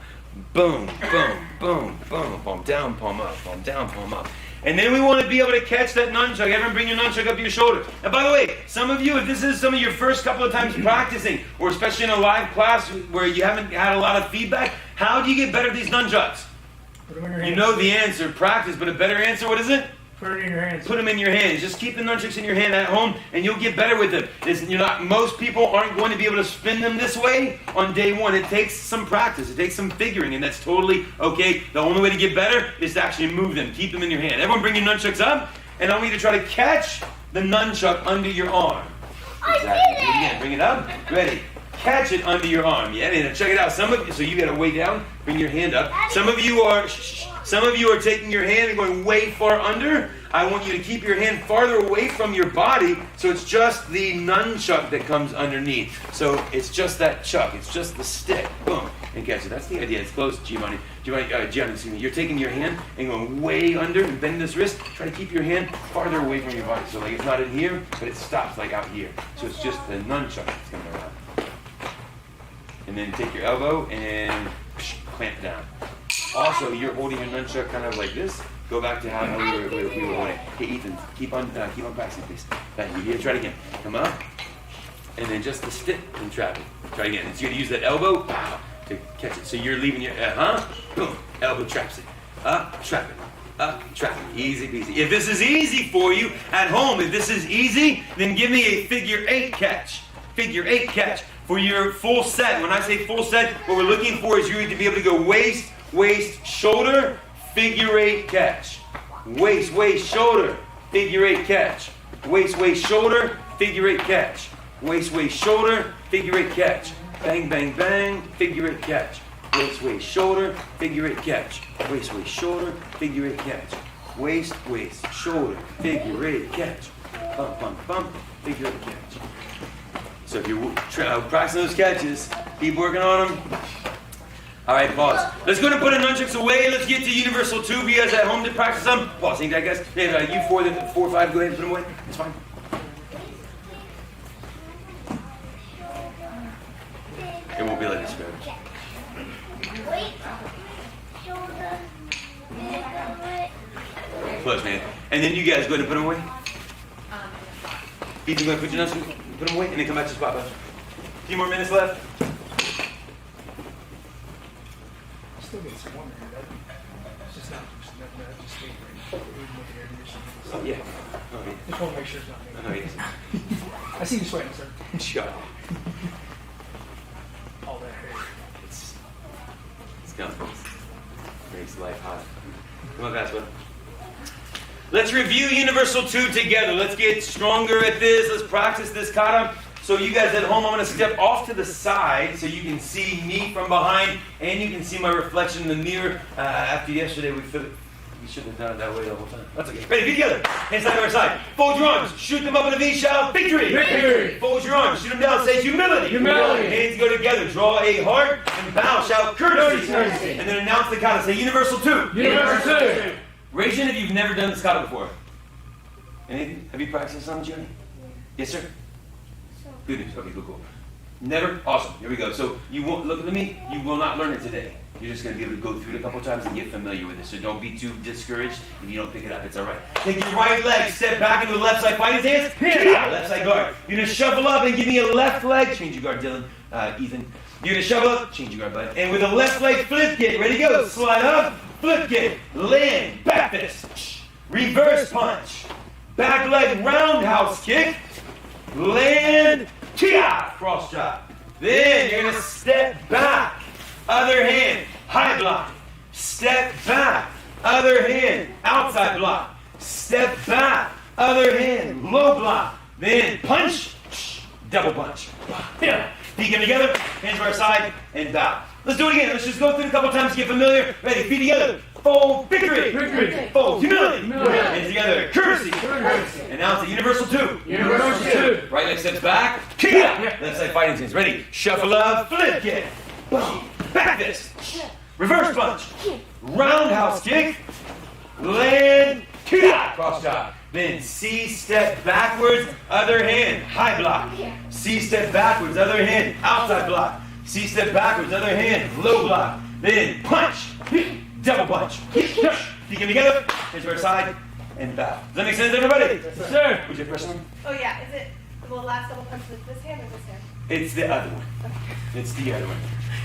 boom, boom, boom, boom, palm down, palm up, palm down, palm up. And then we want to be able to catch that nunchuck. Everyone bring your nunchuck up to your shoulder. And by the way, some of you, if this is some of your first couple of times practicing, or especially in a live class where you haven't had a lot of feedback, how do you get better at these nunchucks? Put them in your You hands. know the answer, practice, but a better answer, what is it? Put it in your hands. Put them in your hands. Just keep the nunchucks in your hand at home, and you'll get better with them. Most people aren't going to be able to spin them this way on day one. It takes some practice. It takes some figuring, and that's totally okay. The only way to get better is to actually move them. Keep them in your hand. Everyone bring your nunchucks up, and I want you to try to catch the nunchuck under your arm. Exactly. Do it again. Bring it up. Ready. Catch it under your arm. Yeah, and check it out. Some of you, so you got to way down. Bring your hand up. Some of you are taking your hand and going way far under. I want you to keep your hand farther away from your body, so it's just the nunchuck that comes underneath. So it's just that chuck. It's just the stick. Boom, and catch it. That's the idea. It's close, Gianni, excuse me. You're taking your hand and going way under and bending this wrist. Try to keep your hand farther away from your body. So like it's not in here, but it stops like out here. So it's just the nunchuck that's coming around. And then take your elbow and clamp down. Also, you're holding your nunchuck kind of like this. Go back to how we were holding it. Hey, Ethan, keep on practicing, please. Thank you. Here, try it again. Come up, and then just the stick and trap it. Try it again. And so you're gonna use that elbow to catch it. So you're leaving your boom, elbow traps it. Up, trap it. Up, trap it. Easy peasy. If this is easy for you at home, if this is easy, then give me a figure 8 catch. Figure 8 catch for your full set. When I say full set, what we're looking for is you need to be able to go waist, waist, shoulder, figure 8 catch. Waist, waist, shoulder, figure 8 catch. Waist, waist, shoulder, figure 8 catch. Waist, waist, shoulder, figure 8 catch. Bang, bang, bang, figure 8 catch. Waist, waist, shoulder, figure 8 catch. Waist, waist, shoulder, figure 8 catch. Waist, waist, shoulder, figure 8 catch. Bump, bump, bump, figure 8 catch. So if you're practicing those catches, keep working on them. All right, pause. Let's go and put the nunchucks away. Let's get to Universal 2. Be guys at home to practice them. Pause. Ain't that, guys? Yeah, you 4 or 5, go ahead and put them away. It's fine. It won't be like this, man. Wait. Shoulder. Close, man. And then you guys go ahead and put them away. Ethan, go ahead and put your nunchucks, put them away, and then come back to spot. A few more minutes left. Still get some water here, it's just not just stay right. Oh, yeah. Oh, yeah. Just want to make sure it's not Oh, me. yes. I see you sweating, sir. Shut up. All that hair. It's coming. Makes life hot. Come on, fast, bud. Let's review Universal 2 together. Let's get stronger at this. Let's practice this kata. So you guys at home, I'm going to step off to the side so you can see me from behind and you can see my reflection in the mirror. After yesterday, we should have done it that way the whole time. That's okay. Ready, feet together. Hands side by side. Fold your arms. Shoot them up in a V. Shout victory. Victory. Fold your arms. Shoot them down. Say humility. Humility. Hands go together. Draw a heart and bow. Shout courtesy. Courtesy. And then announce the kata. Say Universal 2. Universal 2. Raise your hand if you've never done this kata before. Anything? Have you practiced something, Johnny? Yes, sir? Good news. Okay, cool. Never? Awesome. Here we go. So you won't look at me. You will not learn it today. You're just going to be able to go through it a couple times and get familiar with it. So don't be too discouraged if you don't pick it up. It's all right. Take your right leg, step back into the left side, fight his hands. Left side guard. You're going to shuffle up and give me a left leg. Change your guard, Dylan. Ethan. You're going to shuffle up. Change your guard, bud. And with a left leg flip kick. Ready to go. Slide up. Flip kick. Land. Back fist. Reverse punch. Back leg roundhouse kick. Land. Kia. Cross chop. Then you're going to step back. Other hand, high block. Step back. Other hand, outside block. Step back. Other hand, low block. Then punch, double punch. Yeah. Feet come together, hands by our side, and bow. Let's do it again. Let's just go through it a couple times to get familiar. Ready, feet together. Fold, victory. Victory. Fold, humility. Humility. Hands together, courtesy. Courtesy. And now it's a Universal 2. Universal 2. Right leg steps back. Kia. Left side fighting stance. Ready, shuffle up, flip kick. Boom. Back fist. Reverse punch. Roundhouse kick. Land. Kia. Cross chop. Then C step backwards. Other hand. High block. C step backwards. Other hand. Outside block. C step backwards. Other hand. Low block. then punch, double punch. Feet come together, hands to our side, and bow. Does that make sense, everybody? Yes, sir. Would you have a question? Oh yeah, is it the last double punch with this hand or this hand? It's the other one. It's the other one.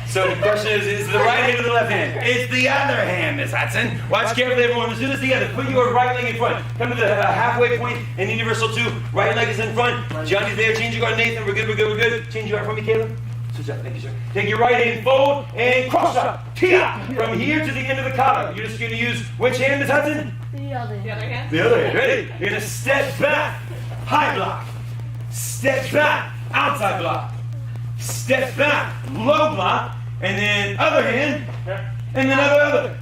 So the question is the right hand or the left hand? It's the other hand, Miss Hudson. Watch carefully, everyone. Let's do this together. Put your right leg in front. Come to the halfway point in universal 2. Right leg is in front. Johnny's there. Change your guard, Nathan. We're good, we're good, we're good. Change your guard for me, Caleb. Switch up. Thank you, sir. Take your right hand forward and cross up. From here to the end of the collar. You're just going to use which hand, Miss Hudson? The other. The other hand? The other hand. Ready? You're going to step back. High block. Step back. Outside block. Step back. Low block. And then other hand, and then other.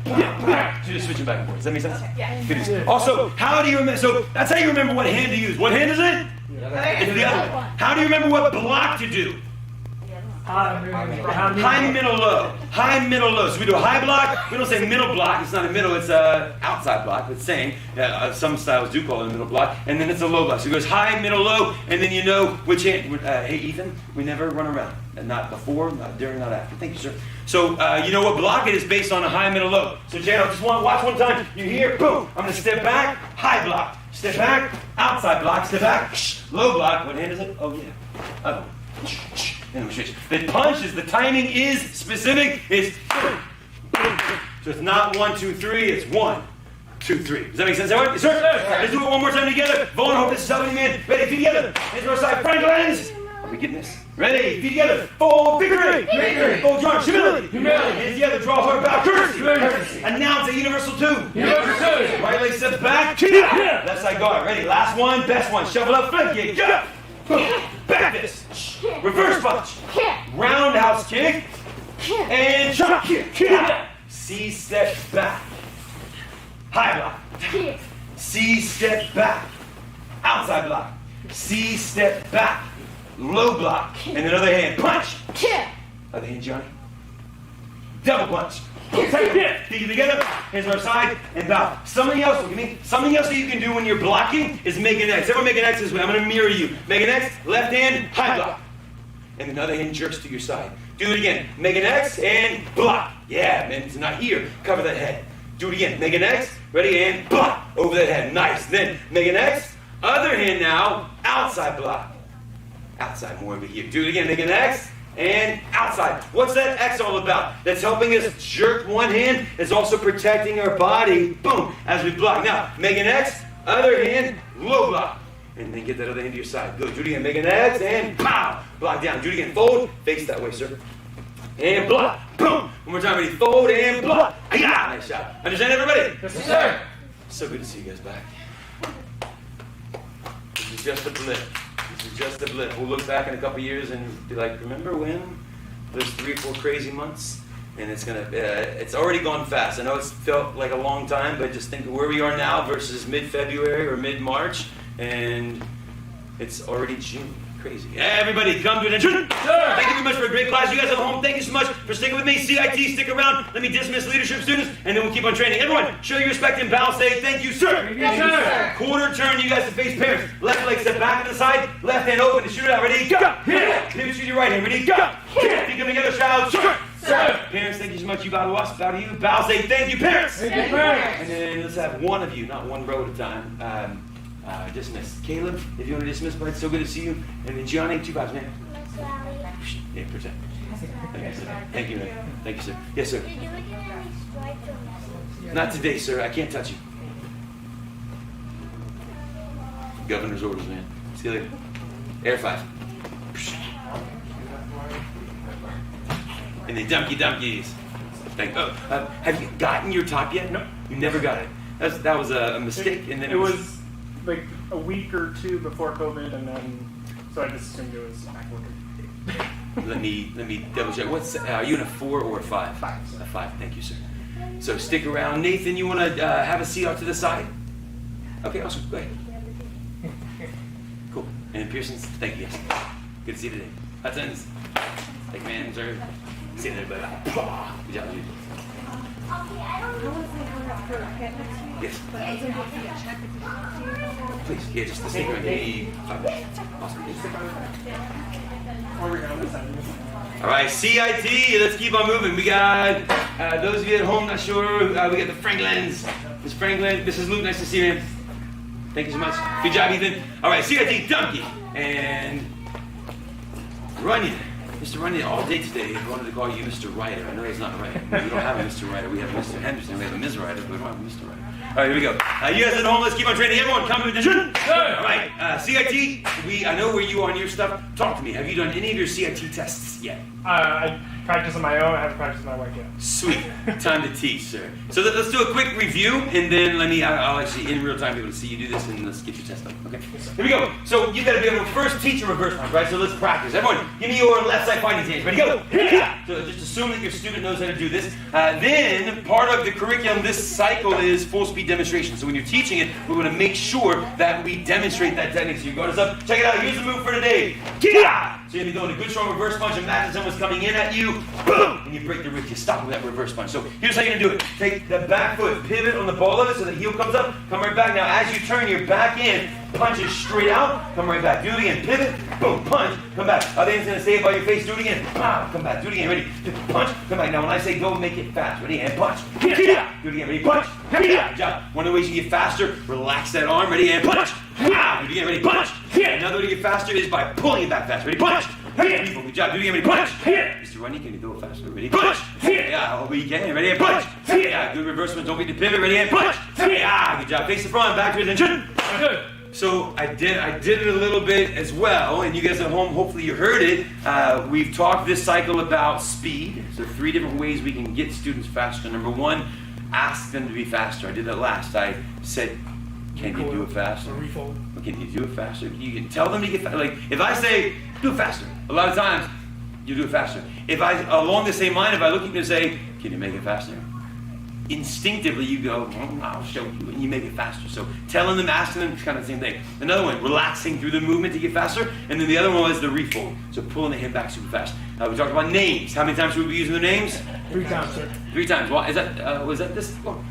So just switching back and forth. Does that make sense? Yeah. Good. Also, how do you remember? So that's how you remember what hand to use. What hand is it? It's the other one. How do you remember what block to do? High, middle, low. High, middle, low. So we do a high block. We don't say middle block. It's not a middle. It's a outside block. It's saying some styles do call it a middle block. And then it's a low block. So it goes high, middle, low, and then you know which hand. Hey, Ethan, we never run around. And not before, not during, not after. Thank you, sir. So you know what block it is based on a high, middle, low. So Jan, just watch one time. You hear, boom. I'm going to step back, high block. Step back, outside block. Step back, low block. What hand is it? Oh, yeah. Other one. And we switch. The punch is, the timing is specific. It's so it's not 1, 2, 3. It's 1, 2, 3. Does that make sense, everyone? Yes, sir. Let's do it one more time together. Vaughn, hope this is helping, man. Ready? Feet together. Hands to our side. Franklins. Are we getting this? Ready? Feet together. Full victory. Full charge. Humility. Hands together. Draw hard bow. Courtesy. Announce a universal 2. Right leg steps back. Left side guard. Ready? Last one. Best one. Shovel up. Flip kick. Go. Back fist. Reverse punch. Roundhouse kick. And jump kick. C step back. High block. C step back. Outside block. C step back. Low block. And then other hand. Punch. Other hand, Johnny. Double punch. Feet together, hands to our side, and bow. Something else, look at me. Something else that you can do when you're blocking is make an X. Everyone make an X this way. I'm going to mirror you. Make an X, left hand, high block. And then other hand jerks to your side. Do it again. Make an X and block. Yeah, man, it's not here. Cover that head. Do it again. Make an X, ready, and block. Over that head. Nice. Then make an X, other hand now, outside block. Outside, more over here. Do it again. Make an X. And outside. What's that X all about? That's helping us jerk one hand. It's also protecting our body. Boom. As we block. Now, make an X. Other hand. Low block. And then get that other hand to your side. Good. Do it again. Make an X. And pow. Block down. Do it again. Fold. Face that way, sir. And block. Boom. One more time. Ready. Fold and block. Ah, nice shot. Understand, everybody? Yes, sir. So good to see you guys back. This is just a blip. This is just a blip. We'll look back in a couple years and be like, remember when there's 3 or 4 crazy months? And it's already gone fast. I know it's felt like a long time, but just think of where we are now versus mid-February or mid-March, and it's already June. Crazy. Everybody, come to attention. Thank you very much for a great class. You guys at home, thank you so much for sticking with me. CIT, stick around. Let me dismiss leadership students, and then we'll keep on training. Everyone, show your respect and bow. Say thank you, sir. Thank you, sir. Quarter turn, you guys to face parents. Left leg step back to the side. Left hand open to shoot it out. Ready? Go. Pivot to your right hand. Ready? Go. Feet come together. Shout. Sir. Parents, thank you so much. You bow to us. Bow to you. Bow. Say thank you, parents. Thank you, parents. And then let's have one of you, not one row at a time. Dismiss. Caleb, if you want to dismiss, but it's so good to see you. And then Gianni, 2 bows, man. Yeah, present. Thank you, man. Thank you, sir. Yes, sir. Did you get any stripes on this? Not today, sir. I can't touch you. Governor's orders, man. See you later. Air 5. And the dunkies. Have you gotten your top yet? No. You never got it. That was a mistake, and then It was like a week or 2 before COVID, and then so I just assumed it was back working. Let me double check. What's are you in a 4 or a 5? 5. A 5. Thank you, sir. So stick around. Nathan, you want to have a seat off to the side? Okay, awesome. Go ahead. Cool. And Pearson's. Thank you. Yes. Good to see you today. Hudson's. Thank you, man, sir. See you there, buddy. Good job, dude. Yes. Please, yeah, just stick around. Maybe 5 minutes. Awesome. Where are we going this time? All right, CIT, let's keep on moving. We got, those of you at home not sure, we got the Franklins. Miss Franklin, Mrs. Luke, nice to see you. Thank you so much. Good job, Ethan. All right, CIT, Donkey, and Runyon. Mr. Runyon, all day today, I wanted to call you Mr. Ryder. I know that's not right. We don't have a Mr. Ryder. We have Mr. Henderson. We have a Ms. Ryder, but we don't have a Mr. Ryder. All right, here we go. You guys at home, let's keep on training. Everyone, come to attention. All right, CIT, I know where you are on your stuff. Talk to me. Have you done any of your CIT tests yet? I practice on my own. I haven't practiced with my wife yet. Sweet. Time to teach, sir. So let's do a quick review, and then I'll actually, in real time, be able to see you do this, and let's get your test done. Okay? Here we go. So you got to be able to first teach a reverse punch, right? So let's practice. Everyone, give me your left side fighting stance. Ready, go. So just assume that your student knows how to do this. Then part of the curriculum this cycle is full speed demonstration. So when you're teaching it, we want to make sure that we demonstrate that technique. So you guard us up. Check it out. Here's the move for today. So you're going to be doing a good strong reverse punch. Imagine someone's coming in at you. Boom! And you break the wrist. You stop with that reverse punch. So here's how you're going to do it. Take the back foot, pivot on the ball of it so the heel comes up. Come right back. Now as you turn your back in, punch it straight out. Come right back. Do it again. Pivot. Boom. Punch. Come back. Other hand's going to stay by your face. Do it again. Pow. Come back. Do it again. Ready? Punch. Come back. Now when I say go, make it fast. Ready? And punch. Do it again. Ready? Punch. Good job. One of the ways you get faster, relax that arm. Ready? And punch. Do it again. Ready? Punch. Another way to get faster is by pulling it back fast. Ready? Punch. Good job. Do it again. Ready? Punch. Mr. Runyon, can you do it faster? Ready? Punch. Yeah, hope you can. Ready? And punch. Yeah, good reverse one. Don't forget to pivot. Ready? And punch. Yeah, good job. Face the front. Back to attention. Good. So I did it a little bit as well, and you guys at home, hopefully you heard it. We've talked this cycle about speed. So 3 different ways we can get students faster. Number 1, ask them to be faster. I did that last. I said, can you do it faster? Refold. Can you do it faster? You can tell them to get faster. Like, if I say, do it faster, a lot of times, you do it faster. If I, along the same line, if I look at you and say, can you make it faster? Instinctively you go, I'll show you, and you make it faster. So telling them, asking them, it's kind of the same thing. Another one, relaxing through the movement to get faster. And then the other one was the refold. So pulling the hand back super fast. We talked about names. How many times should we be using their names? 3 times, sir. 3 times. Well, is that, was that this? Oh.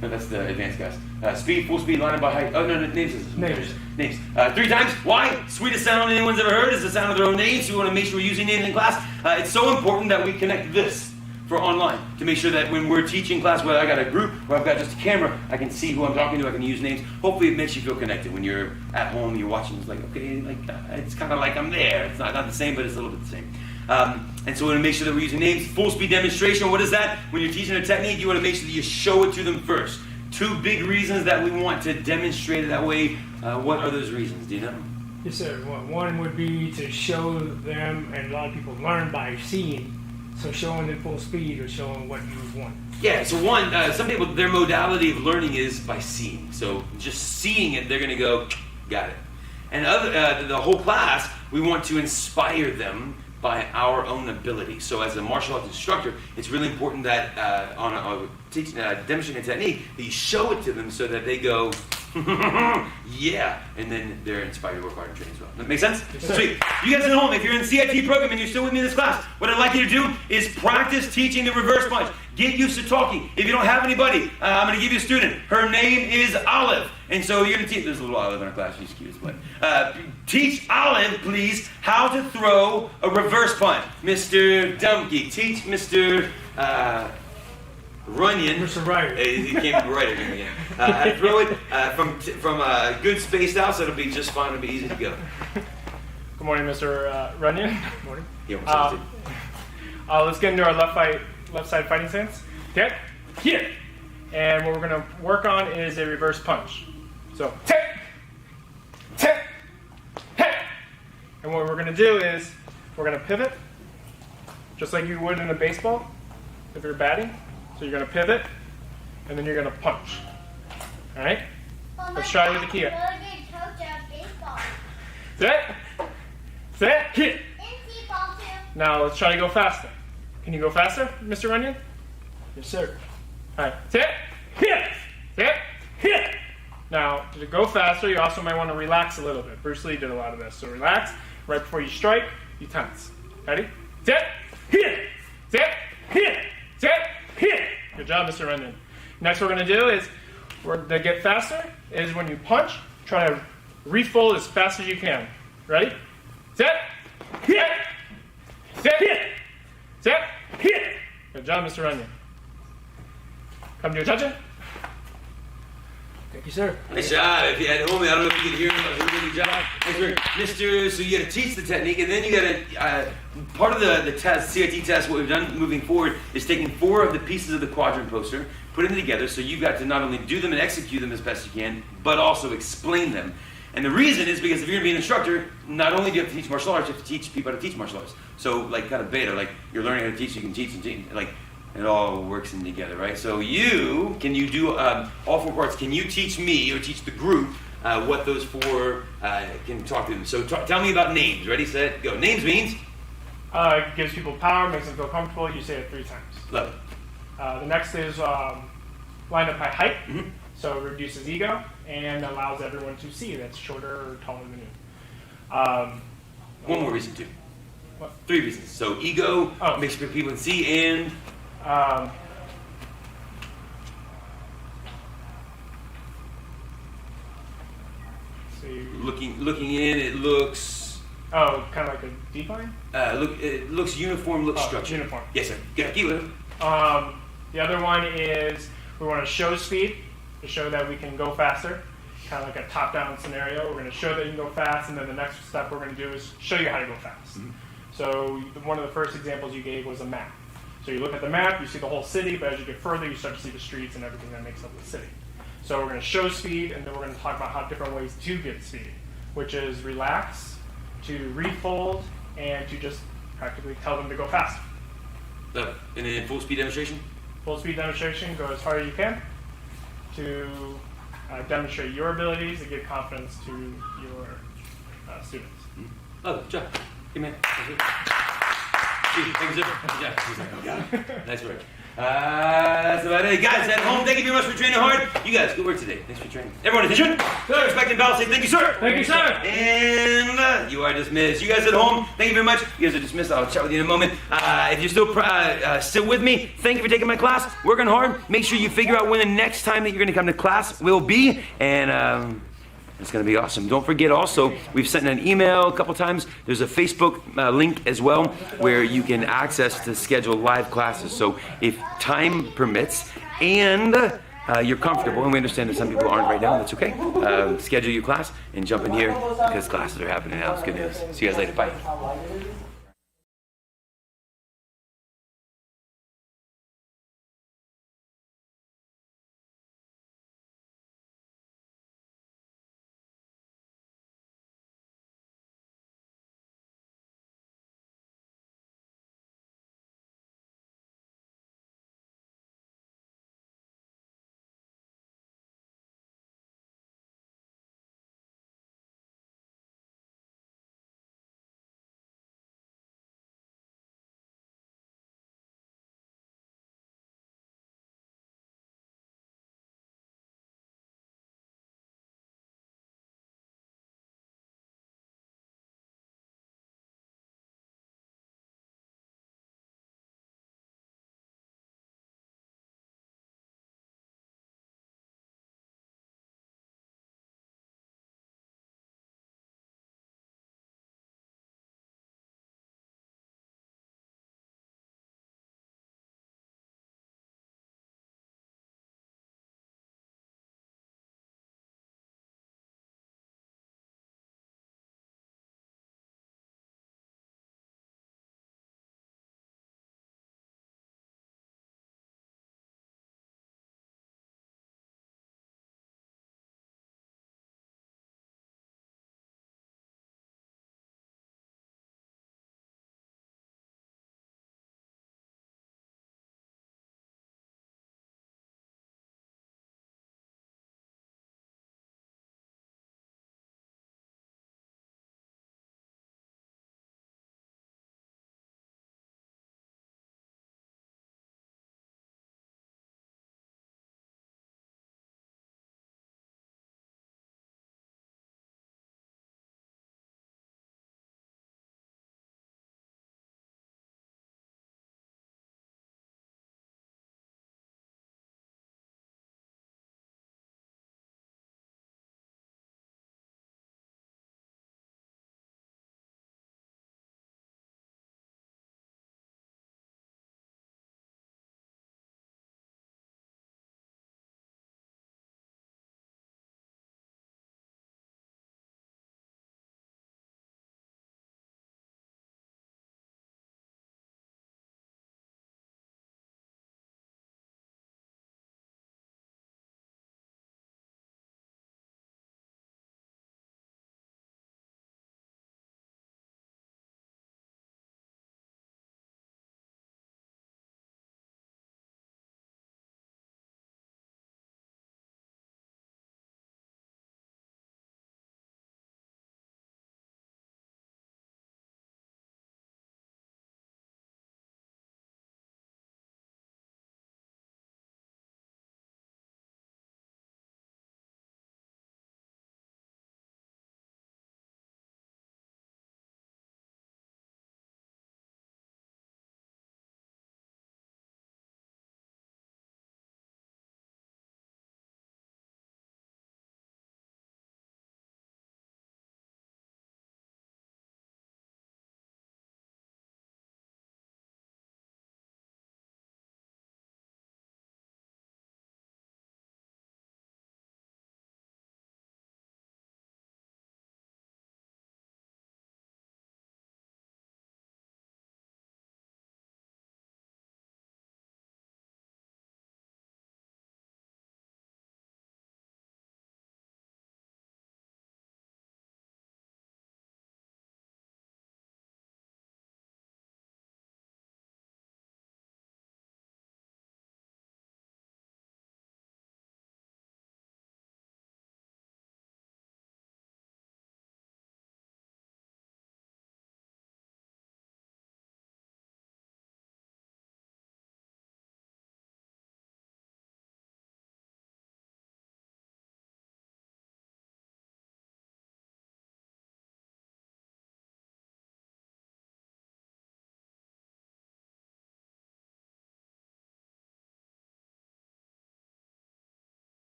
No, that's the advanced guys. Speed, full speed, line by height. Oh, no, names. Names. 3 times. Why? Sweetest sound anyone's ever heard is the sound of their own names. So we want to make sure we're using names in class. It's so important that we connect this for online to make sure that when we're teaching class, whether I got a group or I've got just a camera, I can see who I'm talking to, I can use names. Hopefully it makes you feel connected. When you're at home, you're watching, it's like, okay, like it's kind of like I'm there. It's not the same, but it's a little bit the same. And so we want to make sure that we're using names. Full speed demonstration, what is that? When you're teaching a technique, you want to make sure that you show it to them first. 2 big reasons that we want to demonstrate it that way. What are those reasons? Do you know? Yes, sir. One would be to show them, and a lot of people learn by seeing. So showing them full speed or showing what you want. Yeah, so one, some people, their modality of learning is by seeing. So just seeing it, they're going to go, got it. And the whole class, we want to inspire them by our own ability. So as a martial arts instructor, it's really important that demonstrating a technique, that you show it to them so that they go, yeah, and then they're inspired to work hard and train as well. That make sense? Yes, sir. Sweet. You guys at home, if you're in CIT program and you're still with me in this class, what I'd like you to do is practice teaching the reverse punch. Get used to talking. If you don't have anybody, I'm going to give you a student. Her name is Olive. And so you're going to teach, there's a little Olive in our class, she's cute as well. Teach Olive, please, how to throw a reverse punch. Mr. Dumpke, teach Mr. Runyon. Mr. Ryder. He can't be right again. How to throw it from a good spaced out, so it'll be just fine. It'll be easy to go. Good morning, Mr. Runyon. Good morning. Yeah, Let's get into our left side fighting stance. Okay? Here. And what we're going to work on is a reverse punch. So, tip, tip, hit. And what we're going to do is we're going to pivot, just like you would in a baseball if you're batting. So you're going to pivot, and then you're going to punch. All right? Let's try with the key. Set, hit. Now let's try to go faster. Can you go faster, Mr. Runyon? Yes, sir. All right. Set, hit. Set, hit. Now, to go faster, you also might want to relax a little bit. Bruce Lee did a lot of this. So relax. Right before you strike, you tense. Ready? Set, hit. Set, hit. Set, hit. Good job, Mr. Runyon. Next what we're going to do is, to get faster, is when you punch, try to refold as fast as you can. Ready? Set, Hit. Sit. Hit. Sit. Hit. Good job, Mr. Runyon. Come to your attention. Thank you, sir. Nice job. If you had home, I don't know if you could hear him, but really good job. Nice work. Mr. So you got to teach the technique, and then you got to, part of the test, CIT test, what we've done moving forward is taking 4 of the pieces of the quadrant poster, putting them together, so you've got to not only do them and execute them as best you can, but also explain them. And the reason is because if you're going to be an instructor, not only do you have to teach martial arts, you have to teach people how to teach martial arts. So like kind of beta, like you're learning how to teach, you can teach and teach, like it all works in together, right? So can you do all 4 parts? Can you teach me or teach the group what those 4 can talk to them? So tell me about names. Ready, set, go. Names means? It gives people power, makes them feel comfortable. You say it 3 times. Love it. The next is lined up by height. Mm-hmm. So it reduces ego and allows everyone to see that's shorter or taller than you. One more reason too. What? 3 reasons. So ego makes sure people can see, and see. looking in, it looks Oh, kind of like a decline? it looks uniform, looks structured. Uniform. Yes, sir. Yeah, keep it. The other one is we want to show speed to show that we can go faster, kind of like a top-down scenario. We're going to show that you can go fast, and then the next step we're going to do is show you how to go fast. Mm-hmm. So one of the first examples you gave was a map. So you look at the map, you see the whole city, but as you get further, you start to see the streets and everything that makes up the city. So we're going to show speed, and then we're going to talk about how different ways to get speed, which is relax, to refold, and to just practically tell them to go faster. Love it. And then full speed demonstration. Full speed demonstration, go as hard as you can to demonstrate your abilities and give confidence to your students. Love it. Good job. Hey, man. Thank you, sir. Good job. Nice work. That's about it. Guys at home, thank you very much for training hard. You guys, good work today. Thanks for training. Everyone, attention. Respect and balance. Say thank you, sir. Thank you, sir. And you are dismissed. You guys at home, thank you very much. You guys are dismissed. I'll chat with you in a moment. If you're still with me, thank you for taking my class. Working hard. Make sure you figure out when the next time that you're going to come to class will be. And it's going to be awesome. Don't forget also, we've sent an email a couple times. There's a Facebook link as well where you can access to schedule live classes. So if time permits and you're comfortable, and we understand that some people aren't right now, that's okay. Schedule your class and jump in here because classes are happening now. It's good news. See you guys later. Bye.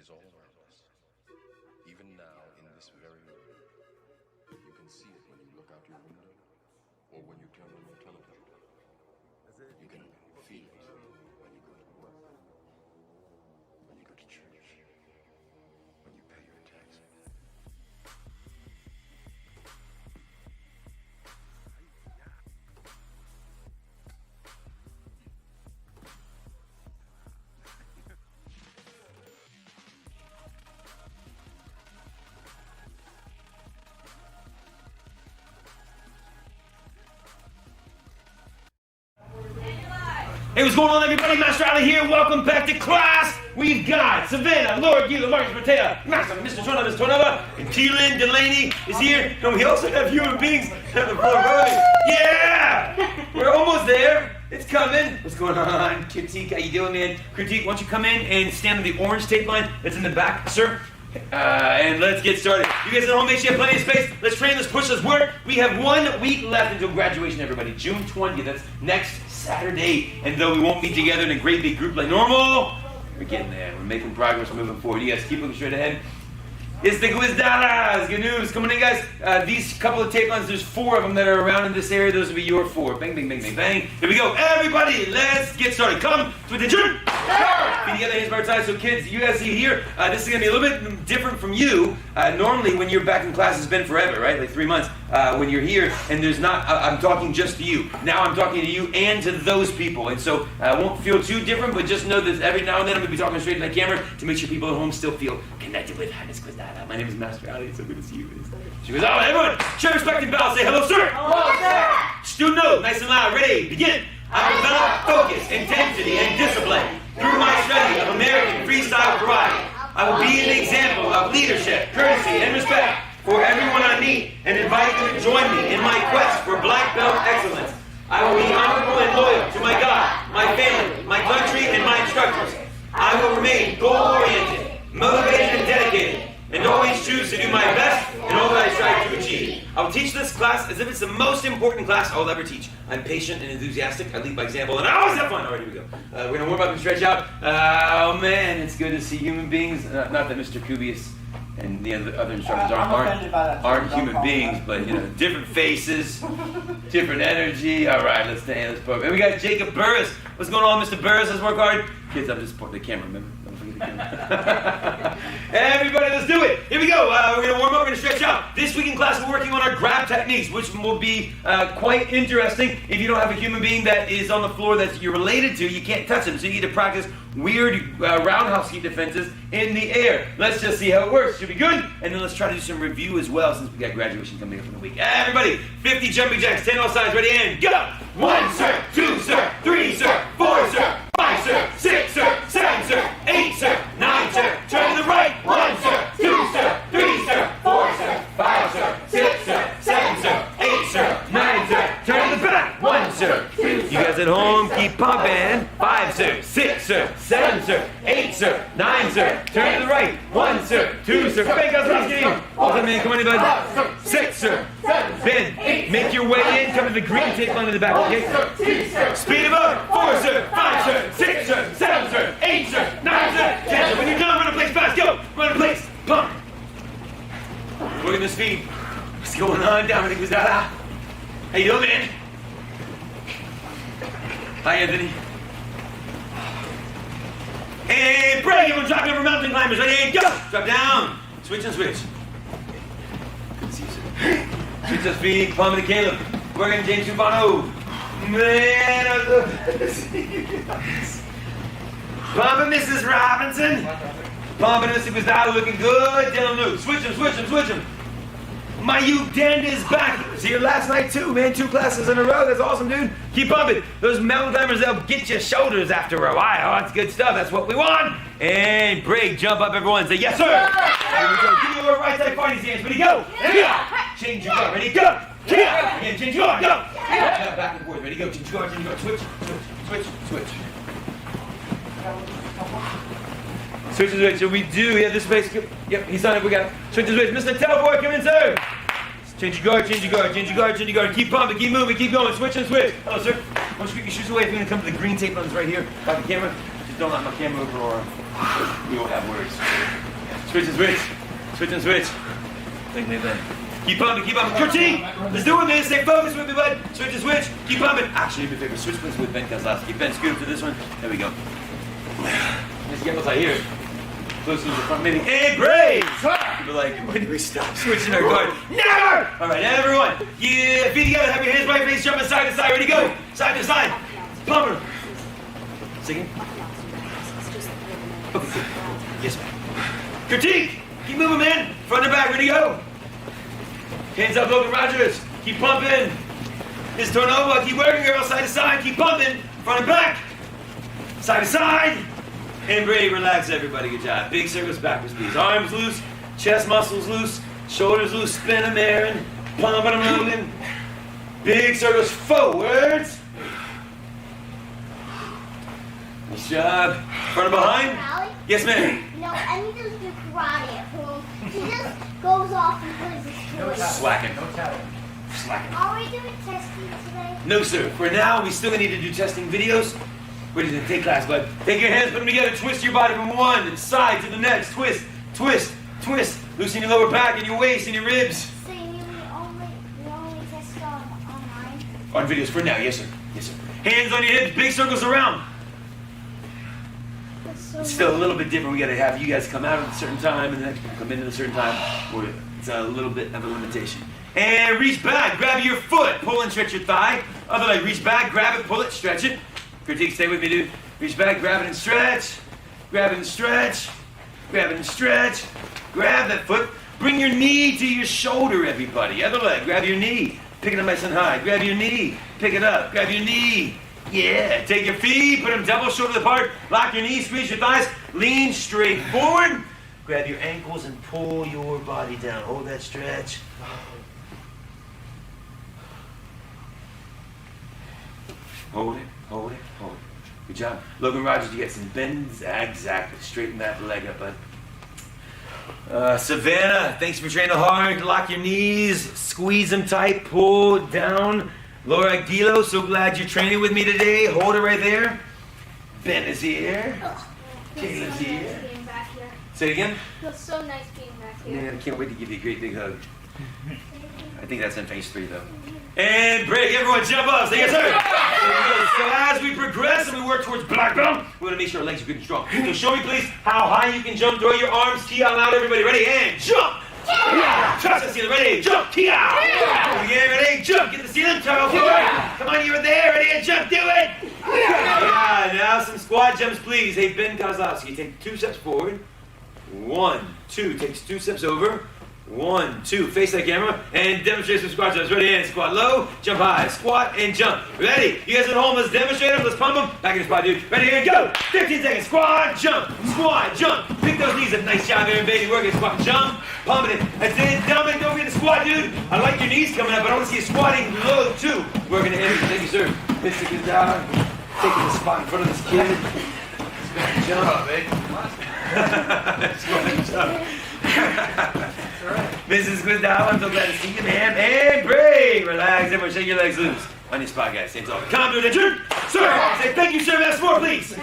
is all around us. Even now, in this very moment, you can see it when you look out your window or when you turn on your television. You can feel it when you go to work, when you go to church, when you pay your taxes. Hey, what's going on, everybody? Master Ali here. Welcome back to class. We've got Savannah, Laura, Gila, Marcus, Matea, Master, Mr. Tornova, Ms. Tornova, and Keelan Delaney is here. And we also have human beings at the front row. Yeah! We're almost there. It's coming. What's going on? Critique, how you doing, man? Critique, why don't you come in and stand on the orange tape line that's in the back, sir? And let's get started. You guys at home, make sure you have plenty of space. Let's train, let's push, let's work. We have 1 week left until graduation, everybody. June 20th, that's next Saturday. And though we won't be together in a great big group like normal, we're getting there. We're making progress, we're moving forward. You guys keep looking straight ahead. It's the Guizdalas. Good news. Coming in, guys. These couple of tape lines, there's 4 of them that are around in this area. Those will be your 4. Bang, bang, bang, bang, bang. Here we go. Everybody, let's get started. Come to attention. Be together, hands by our side. So kids, you guys see here, this is going to be a little bit different from you. Normally, when you're back in class, it's been forever, right? Like 3 months. When you're here, and there's not, I'm talking just to you. Now I'm talking to you and to those people. And so I won't feel too different, but just know that every now and then I'm going to be talking straight to the camera to make sure people at home still feel connected with Miss Guizdalas. My name is Master Ali. It's so good to see you. She goes, oh, everyone, show respect and bow. Say hello, sir. Hello, sir. Student note, nice and loud. Ready, begin. I develop focus, intensity, and discipline through my study of American freestyle karate. I will be an example of leadership, courtesy, and respect for everyone I meet and invite them to join me in my quest for black belt excellence. I will be honorable and loyal to my God, my family, my country, and my instructors. I will remain goal-oriented, motivated, and dedicated, and always choose to do my best in all that I strive to achieve. I will teach this class as if it's the most important class I will ever teach. I'm patient and enthusiastic. I lead by example, and I always have fun. All right, here we go. We're going to warm up and stretch out. Oh, man, it's good to see human beings. Not that Mr. Kubius and the other instructors aren't human beings, but, you know, different faces, different energy. All right, let's stay in this program. And we got Jacob Burris. What's going on, Mr. Burris? Let's work hard. Kids, I'm just pointing the camera, remember? Don't forget the camera. Everybody, let's do it. Here we go. We're going to warm up. We're going to stretch out. This week in class, we're working on our grab techniques, which will be quite interesting. If you don't have a human being that is on the floor that you're related to, you can't touch them. So you need to practice weird roundhouse kick defenses in the air. Let's just see how it works. Should be good. And then let's try to do some review as well, since we got graduation coming up in a week. Everybody, 50 jumping jacks, 10 all sides, ready, and go! 1, sir, 2, sir, 3, sir, 4, sir, 5, sir, 6, sir, 7, sir, 8, sir, 9, sir, turn to the right, 1, sir, 2, sir, 3, sir, 4, sir, 5, sir, 6, sir, 7, sir, 8, sir, 9, sir, turn to the back, 1, sir. You guys at home, keep pumping. 5, sir, 6, sir, 7, sir, 8, sir, 9, sir, turn to the right, 1, sir, 2, sir, bang, guys, let's get in. Ultimate man, come on, anybody. 6, sir, Ben, make your way in, come to the green tape line in the back, okay? Speed him up, 4, sir, 5, sir, 6, sir, 7, sir, 8, sir, 9, sir, 10, sir. When you're done, run a place fast, go, run a place, pump. Look at the speed. What's going on down in the Guizdalas? How you doing, man? Hi, Anthony. Hey, break! Everyone drop over mountain climbers. Ready? Go! Drop down. Switch and switch. Good to see you, sir. Switch the speed. Palm and Caleb. Working James Ubano. Man, I love to see you guys. Pump and Mrs. Robinson. Pump and Mrs. Guizdalas looking good. Dylan Luke. Switch him, switch him, switch him. My Uganda is back. Was here last night too, man. 2 classes in a row. That's awesome, dude. Keep pumping. Those mountain climbers, they'll get your shoulders after a while. Oh, that's good stuff. That's what we want. And break. Jump up, everyone. Say, yes, sir. There we go. Give me your right side fighting stance. Ready, go. Here. Change your guard. Ready, go. Here. Again, change your guard. Go. Back and forth. Ready, go. Change your guard. Change your guard. Switch. Switch. Switch. Switch. Switch to switch. So we do. Yeah, this space. Yep, he's on it. We got it. Switch to switch. Mr. Teleport, come in, sir. Change your guard, change your guard, change your guard, change your guard. Keep pumping, keep moving, keep going. Switch and switch. Hello, sir. Why don't you get your shoes away if you're going to come to the green tape lines right here. Got the camera. don't knock my camera over or we won't have words. Switch and switch. Switch and switch. Like that. Keep pumping, keep pumping. Critique! Let's do it, man. Stay focused with me, bud. Switch and switch. Keep pumping. Actually, do me a favor. Switch please with Ben Kozlowski. Ben, scoot up to this one. There we go. Let's get what's I hear. Close to the front meeting. And brace! People are like, when do we stop switching our guard? Never! All right, everyone. Yeah, feet together. Have your hands by your face. Jumping side to side. Ready, go. Side to side. Pumping. Singing. Okay. Yes, ma'am. Critique! Keep moving, man. Front and back. Ready, go. Hands up, Logan Rogers. Keep pumping. Miss Tornova, keep working, girl. Side to side. Keep pumping. Front and back. Side to side. And Brady, relax, everybody. Good job. Big circles, backwards, please. Arms loose. Chest muscles loose. Shoulders loose. Spin them, Aaron. Pumping them, Logan. Big circles forwards. Nice job. Front and behind. Allie? Yes, ma'am. No, Emmy doesn't do karate at home. She just goes off and plays a toy. Slacking. No talent. Slacking. Are we doing testing today? No, sir. For now, we still need to do testing videos. Ready to take class, bud. Take your hands, put them together, twist your body from one side to the next. Twist, twist, twist. Loosen your lower back and your waist and your ribs. So you mean we only test online? On videos for now, yes, sir. Yes, sir. Hands on your hips, big circles around. That's so It's still a little bit different. We gotta have you guys come out at a certain time and the next people come in at a certain time. Or it's a little bit of a limitation. And reach back, grab your foot, pull and stretch your thigh. Other leg, reach back, grab it, pull it, stretch it. Critique, stay with me, dude. Reach back, grab it and stretch. Grab it and stretch. Grab it and stretch. Grab that foot. Bring your knee to your shoulder, everybody. Other leg, grab your knee. Pick it up nice and high. Grab your knee. Pick it up. Grab your knee. Yeah. Take your feet, put them double shoulder apart. Lock your knees, squeeze your thighs. Lean straight forward. Grab your ankles and pull your body down. Hold that stretch. Hold it. Hold it, hold it. Good job. Logan Rogers, you get some bends. Exactly. Straighten that leg up, bud. Savannah, thanks for training hard. Lock your knees. Squeeze them tight. Pull down. Laura Aguilo, so glad you're training with me today. Hold it right there. Ben is here. Kayla's Feels so here. nice being back here. Say it again. Feels so nice being back here. Man, I can't wait to give you a great big hug. I think that's in phase 3, though. And break, everyone jump up. Say yes, sir. So as we progress and we work towards black belt, we want to make sure our legs are good and strong. So show me, please, how high you can jump. Throw your arms, key out loud, everybody. Ready, and jump. Touch the ceiling. Ready, jump. Key out. Again, ready, jump. Get the ceiling. Turn forward. Come on, you're there. Ready, and jump. Do it. Yeah, now some squat jumps, please. Hey, Ben Kozlowski, take 2 steps forward. 1, 2. Takes 2 steps over. 1, 2, face that camera, and demonstrate some squat jumps. Ready, and squat low, jump high, squat, and jump. Ready? You guys at home, let's demonstrate them, let's pump them. Back in the spot, dude. Ready, and go. 15 seconds, squat, jump, pick those knees up. Nice job, Aaron, baby. Work it, squat, jump, pumping it. That's it, dumb it, don't forget the squat, dude. I like your knees coming up, but I want to see you squatting low, too. Working the hips, thank you, sir. Mr. Good down, taking the spot in front of this kid. Jump, baby. Squat, jump. Mrs. Gwisdow, I'm so glad to see you, man. And break. Relax. Everyone shake your legs loose. On your spot, guys. Same talk. Calm to attention. Sir, say thank you, sir. Ask more, please.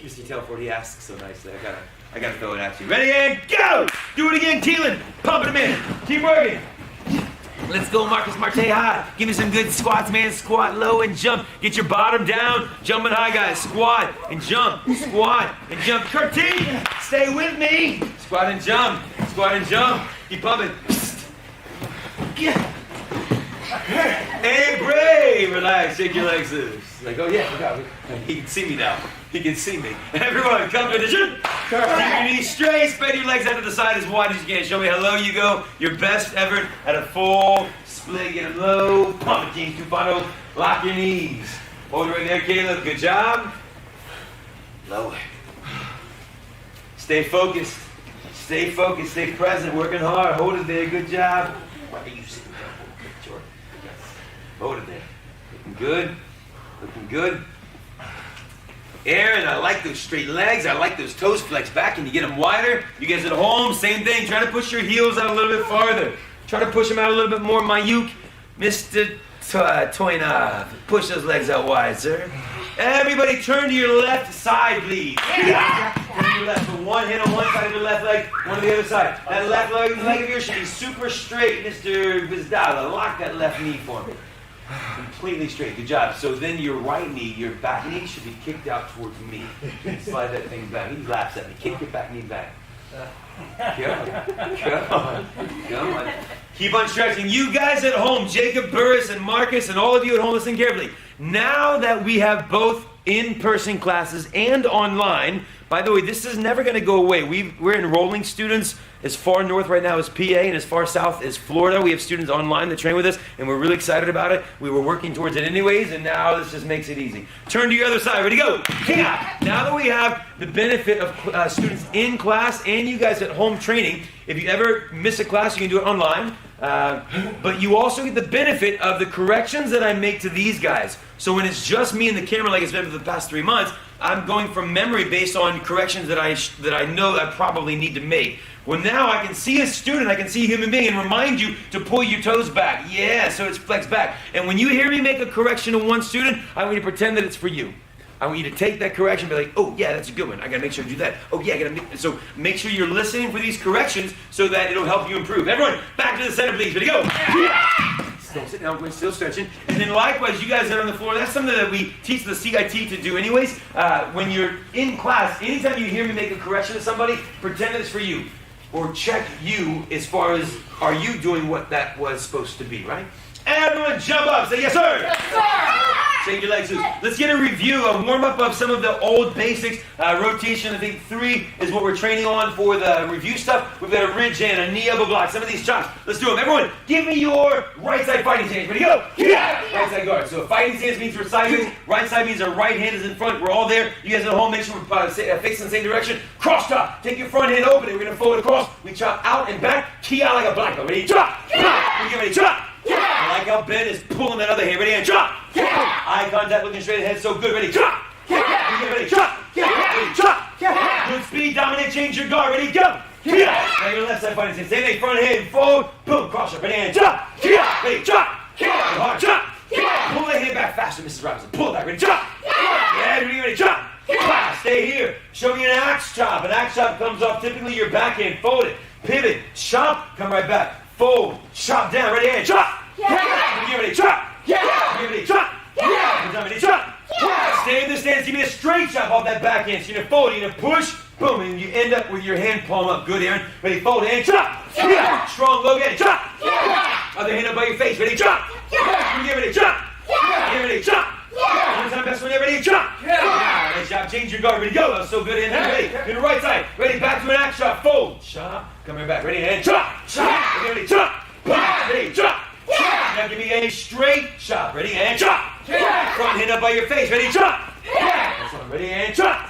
Mr. Telford, he asks so nicely. I gotta throw it at you. Ready, and go! Do it again, Keelan. Pump it in. Keep working. Let's go, Marcus Marte high. Give me some good squats, man. Squat low and jump. Get your bottom down. Jumping high, guys. Squat and jump. Squat and jump. Critique. Stay with me. Squat and jump. Squat and jump. Keep pumping. And brave. Relax. Shake your legs loose. Like, oh yeah, I forgot. He can see me now. He can see me. Everyone, come to the gym. Keep your knees straight. Spread your legs out to the side as wide as you can. Show me how low you go. Your best effort at a full split. Get them low. Pump it, Team Tufano. Lock your knees. Hold it right there, Caleb. Good job. Lower. Stay focused. Stay focused. Stay present. Working hard. Hold it there. Good job. Why are you sitting down? Jordan. Hold it there. Looking good. Looking good. Aaron, I like those straight legs. I like those toes flexed back. Can you get them wider? You guys at home, same thing. Try to push your heels out a little bit farther. Try to push them out a little bit more. Mayuk, Mr. Toynov. Push those legs out wide, sir. Everybody turn to your left side, please. Yeah. Turn to your left. So one hand on one side of your left leg, one on the other side. That left leg of yours should be super straight, Mr. Vizdala. Lock that left knee for me. Completely straight. Good job. So then your right knee, your back knee should be kicked out towards me. Slide that thing back. He laughs at me. Kick your back knee back. Come on. Keep on stretching. You guys at home, Jacob Burris and Marcus and all of you at home, listen carefully. Now that we have both in-person classes and online, by the way, this is never going to go away. We're enrolling students as far north right now as PA and as far south as Florida. We have students online that train with us, and we're really excited about it. We were working towards it anyways, and now this just makes it easy. Turn to your other side. Ready, go. Yeah. Now that we have the benefit of students in class and you guys at home training, if you ever miss a class, you can do it online. But you also get the benefit of the corrections that I make to these guys. So when it's just me and the camera like it's been for the past 3 months, I'm going from memory based on corrections that I know I probably need to make. Well, now I can see a student, I can see a human being and remind you to pull your toes back. Yeah, so it's flexed back. And when you hear me make a correction to one student, I want you to pretend that it's for you. I want you to take that correction and be like, oh yeah, that's a good one. I gotta make sure to do that. Oh yeah, so make sure you're listening for these corrections so that it'll help you improve. Everyone, back to the center, please. Ready, go. Don't sit down, we're still stretching. And then likewise, you guys that are on the floor, that's something that we teach the CIT to do anyways. When you're in class, anytime you hear me make a correction to somebody, pretend that it's for you. Or check you as far as, are you doing what that was supposed to be, right? Everyone jump up, say yes sir! Yes, sir! Shake your legs loose. Let's get a review, a warm-up of some of the old basics. Rotation, I think 3 is what we're training on for the review stuff. We've got a ridge hand, a knee elbow block, some of these chops. Let's do them. Everyone, give me your right side fighting stance. Ready, go! Yeah! Right side guard. So fighting stance means we're sideways. Right side means our right hand is in front. We're all there. You guys at home, make sure we're facing the same direction. Cross chop. Take your front hand open. We're going to fold across. We chop out and back. Key out like a black belt. Ready? Chop! Chop! We get ready. Chop! I like how Ben is pulling that other hand. Ready? And chop! Eye contact, looking straight ahead. So good. Ready? Chop! Get ready. Chop! Ready? Chop! Good speed. Dominate. Change your guard. Ready? Go! Now your left side fighting stance. Same thing. Front hand. Forward. Boom. Cross up. Ready? And chop! Ready? Chop! Hard. Chop! Pull that hand back faster, Mrs. Robinson. Pull it back. Ready? Chop! Yeah. Ready? Chop! Stay here. Show me an axe chop. An axe chop comes off typically your backhand. Fold it. Pivot. Chop. Come right back. Fold. Chop down. Ready? And chop! Get ready, chop! Get ready, chop! Ready, chop! Stay in the stance, give me a straight chop off that backhand. So you're gonna fold, you're gonna push, boom, and you end up with your hand palm up. Good, Aaron. Ready, fold, hand, chop! Strong, low, get it, chop! Other hand up by your face, ready, chop! Get ready, chop! Get ready, chop! One time, best one, get ready, chop! Nice job, change your guard, ready, go! That was so good, hand, ready. To the right side, ready, back to an axe chop, fold, chop, come right back, ready, hand, chop! Chop! Get ready, chop! Ready, chop! Now give me a straight chop. Ready, and chop! Front hand up by your face. Ready, chop! That's one. Ready, and chop!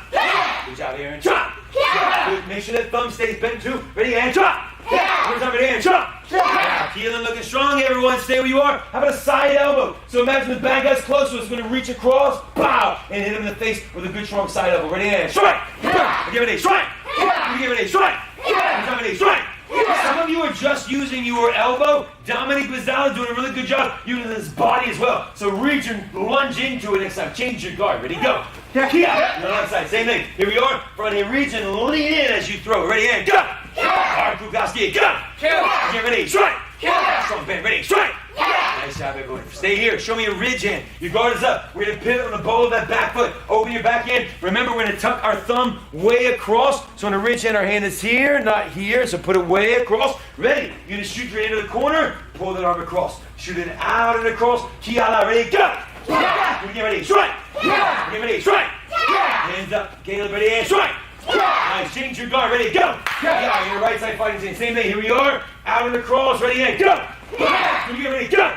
Good job, Aaron. Chop! Good. Make sure that thumb stays bent too. Ready, and chop! One time, ready, and chop! Keelan looking strong, everyone. Stay where you are. How about a side elbow? So imagine the bad guy's close to us. Going to reach across, pow, and hit him in the face with a good strong side elbow. Ready, and strike! Give it a strike! Give it a strike! One time, ready, strike! Some of you are just using your elbow. Dominic Vizdala doing a really good job using his body as well. So reach and lunge into it next time. Change your guard. Ready, go. On the left side, same thing. Here we are. Front hand, reach and lean in as you throw. Ready, and go. Hard Kukoski, go. Get ready, strike. Strong bend, ready, strike. Nice job, everyone. Stay here. Show me a ridge hand. Your guard is up. We're going to pivot on the ball of that back foot. Open your back hand. Remember, we're going to tuck our thumb way across. So on a ridge hand, our hand is here, not here. So put it way across. Ready. You're going to shoot your hand to the corner. Pull that arm across. Shoot it out and across. Kiala, ready, go. Get ready, strike. Get ready, strike. Hands up. Caleb, ready, and strike. Nice. Change your guard. Ready, go. Yeah, your right side fighting stance. Same thing. Here we are. Out and across. Ready, and go. Get ready, go.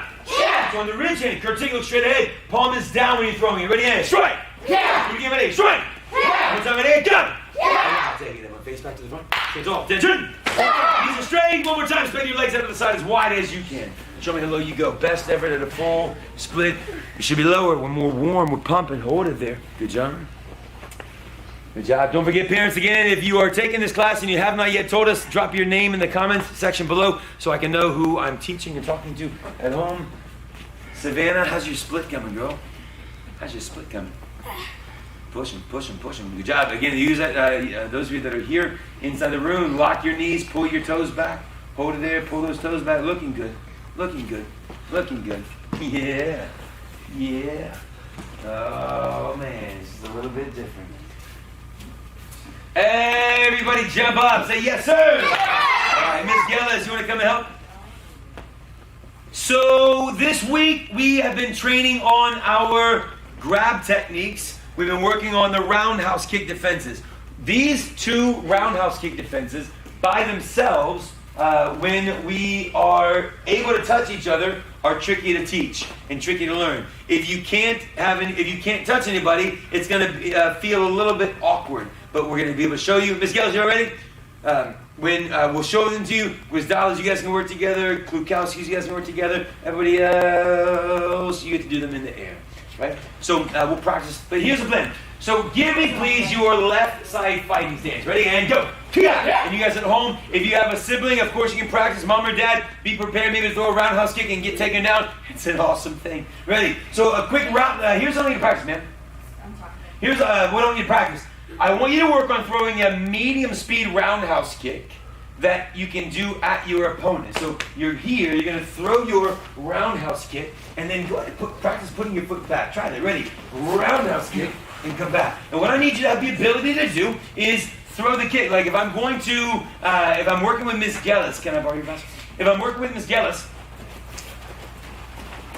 So on the ridge hand, Kurtik looks straight ahead. Palm is down when you're throwing it. Ready, and strike. Get ready, strike. One time, ready, go. I'll take it. Then face back to the front. Hands off. Attention. Knees are straight. One more time. Spread your legs out to the side as wide as you can. Show me how low you go. Best effort at a full split. You should be lower. We're more warm. We're pumping. Hold it there. Good job. Good job. Don't forget, parents, again, if you are taking this class and you have not yet told us, drop your name in the comments section below so I can know who I'm teaching and talking to at home. Savannah, how's your split coming, girl? How's your split coming? Push him, push him, push him. Good job. Again, use that. Those of you that are here inside the room, lock your knees, pull your toes back. Hold it there, pull those toes back. Looking good. Looking good. Looking good. Yeah. Yeah. Oh, man. This is a little bit different. Everybody jump up. Say yes, sir. All right, Miss Gillis, you want to come and help? So this week we have been training on our grab techniques. We've been working on the roundhouse kick defenses. These two roundhouse kick defenses by themselves, when we are able to touch each other, are tricky to teach and tricky to learn. If you can't touch anybody, it's going to feel a little bit awkward. But we're going to be able to show you. Ms. Gillis, you all ready? We'll show them to you. Gwisdalas, you guys can work together. Klukowskis, you guys can work together. Everybody else, you get to do them in the air. Right? So we'll practice. But here's the plan. So give me, please, your left side fighting stance. Ready? And go. And you guys at home, if you have a sibling, of course you can practice. Mom or dad, be prepared maybe to throw a roundhouse kick and get taken down. It's an awesome thing. Ready? So a quick round. Here's something to practice, man. Here's what I want you to practice. I want you to work on throwing a medium speed roundhouse kick that you can do at your opponent. So you're here, you're going to throw your roundhouse kick, and then go ahead and practice putting your foot back. Try that. Ready? Roundhouse kick, and come back. And what I need you to have the ability to do is throw the kick. Like if I'm going to, if I'm working with Miss Gillis, can I borrow your basket? If I'm working with Miss Gillis,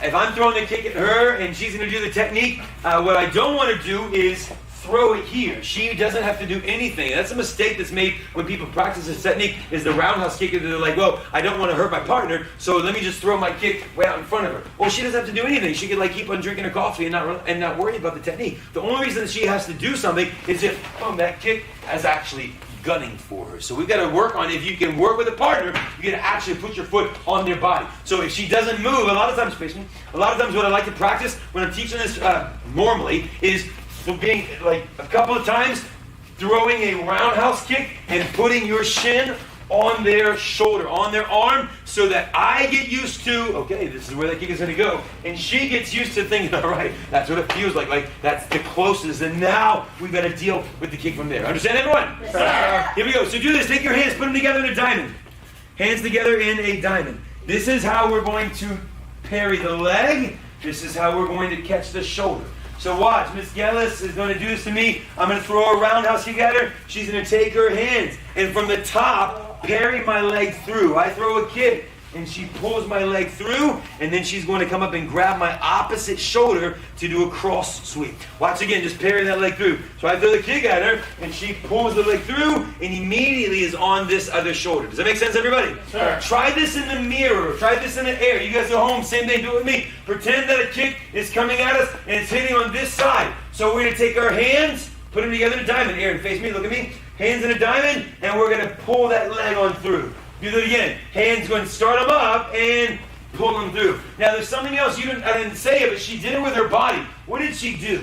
if I'm throwing the kick at her and she's going to do the technique, what I don't want to do is throw it here. She doesn't have to do anything. That's a mistake that's made when people practice this technique, is the roundhouse kick. They're like, well, I don't want to hurt my partner, so let me just throw my kick way out in front of her. Well, she doesn't have to do anything. She can keep on drinking her coffee and not worry about the technique. The only reason that she has to do something is if that kick is actually gunning for her. So we've got to work on, if you can work with a partner, you got to actually put your foot on their body. So if she doesn't move, a lot of times what I like to practice when I'm teaching this normally is being like a couple of times throwing a roundhouse kick and putting your shin on their shoulder, on their arm, so that I get used to, okay, this is where the kick is going to go. And she gets used to thinking, all right, that's what it feels like. Like, that's the closest. And now we've got to deal with the kick from there. Understand, everyone? Yes, sir. Here we go. So do this. Take your hands, put them together in a diamond. Hands together in a diamond. This is how we're going to parry the leg. This is how we're going to catch the shoulder. So watch, Miss Gillis is going to do this to me. I'm going to throw a roundhouse kick at her. She's going to take her hands, and from the top, parry my leg through. I throw a kick, and she pulls my leg through, and then she's going to come up and grab my opposite shoulder to do a cross sweep. Watch again, just parry that leg through. So I throw the kick at her, and she pulls the leg through, and immediately is on this other shoulder. Does that make sense, everybody? Sure. Try this in the mirror. Try this in the air. You guys at home, same thing, do it with me. Pretend that a kick is coming at us, and it's hitting on this side. So we're going to take our hands, put them together in a diamond. Aaron, face me, look at me. Hands in a diamond, and we're going to pull that leg on through. Do that again. Hands going to start them up and pull them through. Now there's something else I didn't say it, but she did it with her body. What did she do?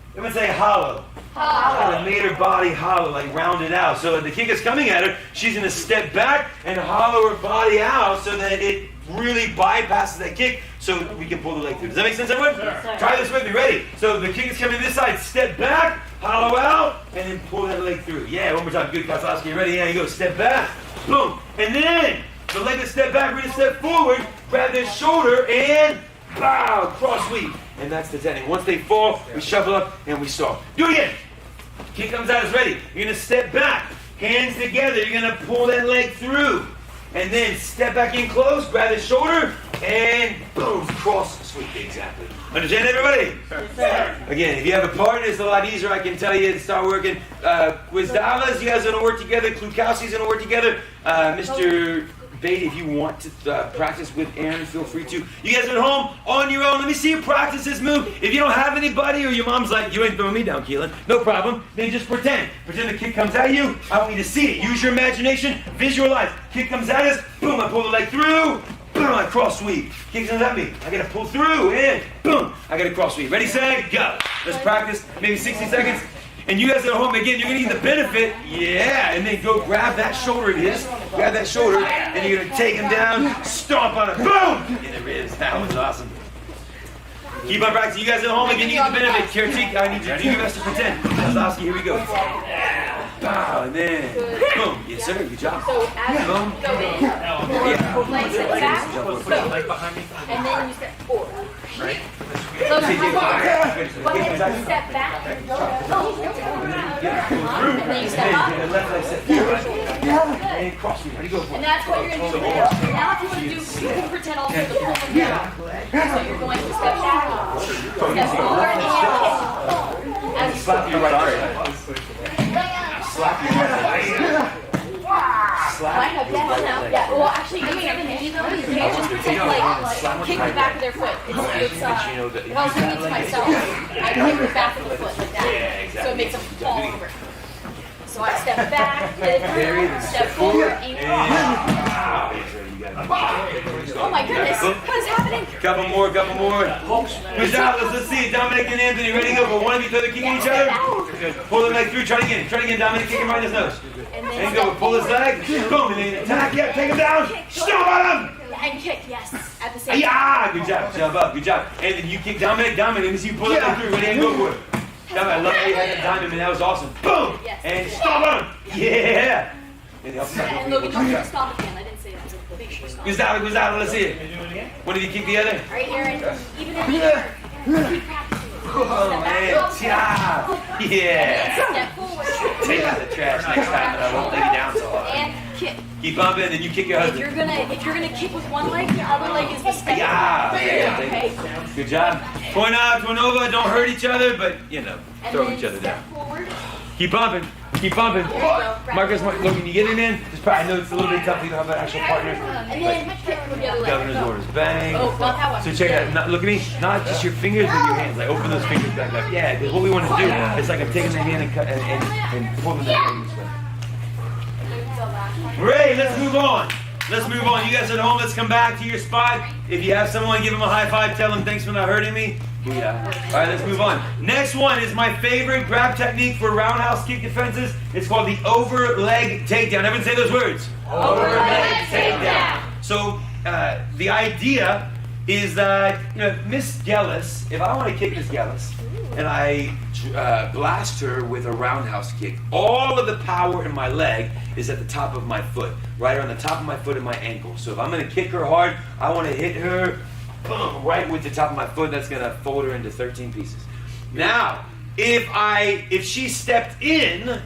I'm going to say hollow. Hollow. Made her body hollow, like rounded out. So if the kick is coming at her, she's going to step back and hollow her body out so that it really bypasses that kick so we can pull the leg through. Does that make sense, everyone? Yes, Try this with me. Ready? So the kick is coming this side. Step back, hollow out, and then pull that leg through. Yeah, one more time. Good, Kozlowski. Ready? Yeah, you go. Step back. Boom. And then the leg is step back, we're going to step forward, grab their shoulder, and bow, cross sweep. And that's the technique. Once they fall, we shuffle up and we stop. Do it again. Kick comes out, it's ready. You're going to step back, hands together. You're going to pull that leg through. And then step back in close, grab the shoulder, and boom, cross sweep. Exactly. Understand, everybody? Yes, sir. Again, if you have a partner, it's a lot easier. I can tell you to start working. Gwisdalas, you guys are going to work together. Klukowski's going to work together. Mr. Beatty, if you want to practice with Aaron, feel free to. You guys at home, on your own, let me see you practice this move. If you don't have anybody or your mom's like, you ain't throwing me down, Keelan, no problem. Then just pretend. Pretend the kick comes at you. I want you to see it. Use your imagination. Visualize. Kick comes at us. Boom, I pull the leg through. Boom, I cross sweep. Kick comes at me. I got to pull through. And boom, I got to cross sweep. Ready, set, go. Let's practice. Maybe 60 seconds. And you guys at home, again, you're going to get the benefit. Yeah, and then go grab that shoulder of his. Grab that shoulder, and you're going to take him down, stomp on it. Boom! In the ribs. That was awesome. Keep on practicing. You guys at home, again, you get the benefit. Caretaker, I need you to do your best to pretend. Kozlowski, here we go. Bow, and then boom. Yes, sir. Good job. So as you Boom. go in, Yeah. like step back, and then you step forward. Right. So Take it back. but then you step back, and then you step up. And left leg step forward. And cross me. Ready, go for And it. that's what you're going to do. Now if you want to do, you can pretend also the pull and down. So you're going to step back, step forward, and kick. As you Slap your right arm. Slap your right arm. Might have death now. Yeah. Well, actually, you can't just pretend like kick the back of their foot. It's if I was doing it to myself, I kick the back of the foot like that. So it makes them fall over. So I step back, hit, step forward, and cross. Oh my goodness, what is happening? Couple more. Good job. Let's see it. Dominic and Anthony, ready to go. But one of you kicking each other. Pull the leg through. Try it again. Dominic, kick him right in his nose. And go. Pull his leg. Boom. And then attack. Yep. Take him down. Stomp on him. And kick, yes, at the same time. Yeah. Good job. Jump up. Good job. And then you kick Dominic. Let me see you pull it through. Ready and go for it. Dominic, I love how you had that diamond, man. That was awesome. Boom. Yes. And stomp on him. Yeah. And the upside. And Logan, don't forget to stomp again. I didn't say that. Make sure you stomp. Goes out. Let's see it. One of you kick the other. Right here, and even in the air. Keep practicing. Oh, man. Yeah. Step forward. Take out the trash next time, and I won't lay you down so hard. And kick. Keep bumping, and then you kick your If husband. you're gonna kick with one leg, the other leg is the step. Yeah. Okay. Good job. Point out, point over. Don't hurt each other, but And throw then each other step down. forward. Keep bumping. There you go. Marcus, look, can you get him in? I know it's a little bit tough. You don't have an actual partner. And then kick with the other leg. Governor's orders. Bang. Oh, not that one. So check it out. Not, look at me. Not just your fingers, but your hands. Like open those fingers back up. Yeah, because what we want to do is like I'm taking the hand and cut and pulling the hand this way. Ray, let's move on. You guys at home, let's come back to your spot. If you have someone, give them a high five. Tell them thanks for not hurting me. Yeah. All right, let's move on. Next one is my favorite grab technique for roundhouse kick defenses. It's called the over leg takedown. Everyone say those words. Over leg takedown. So the idea is that Miss Gellis, if I want to kick Miss Gellis, and I blast her with a roundhouse kick, all of the power in my leg is at the top of my foot, right on the top of my foot and my ankle. So if I'm going to kick her hard, I want to hit her, boom, right with the top of my foot. That's going to fold her into 13 pieces. Now, if she stepped in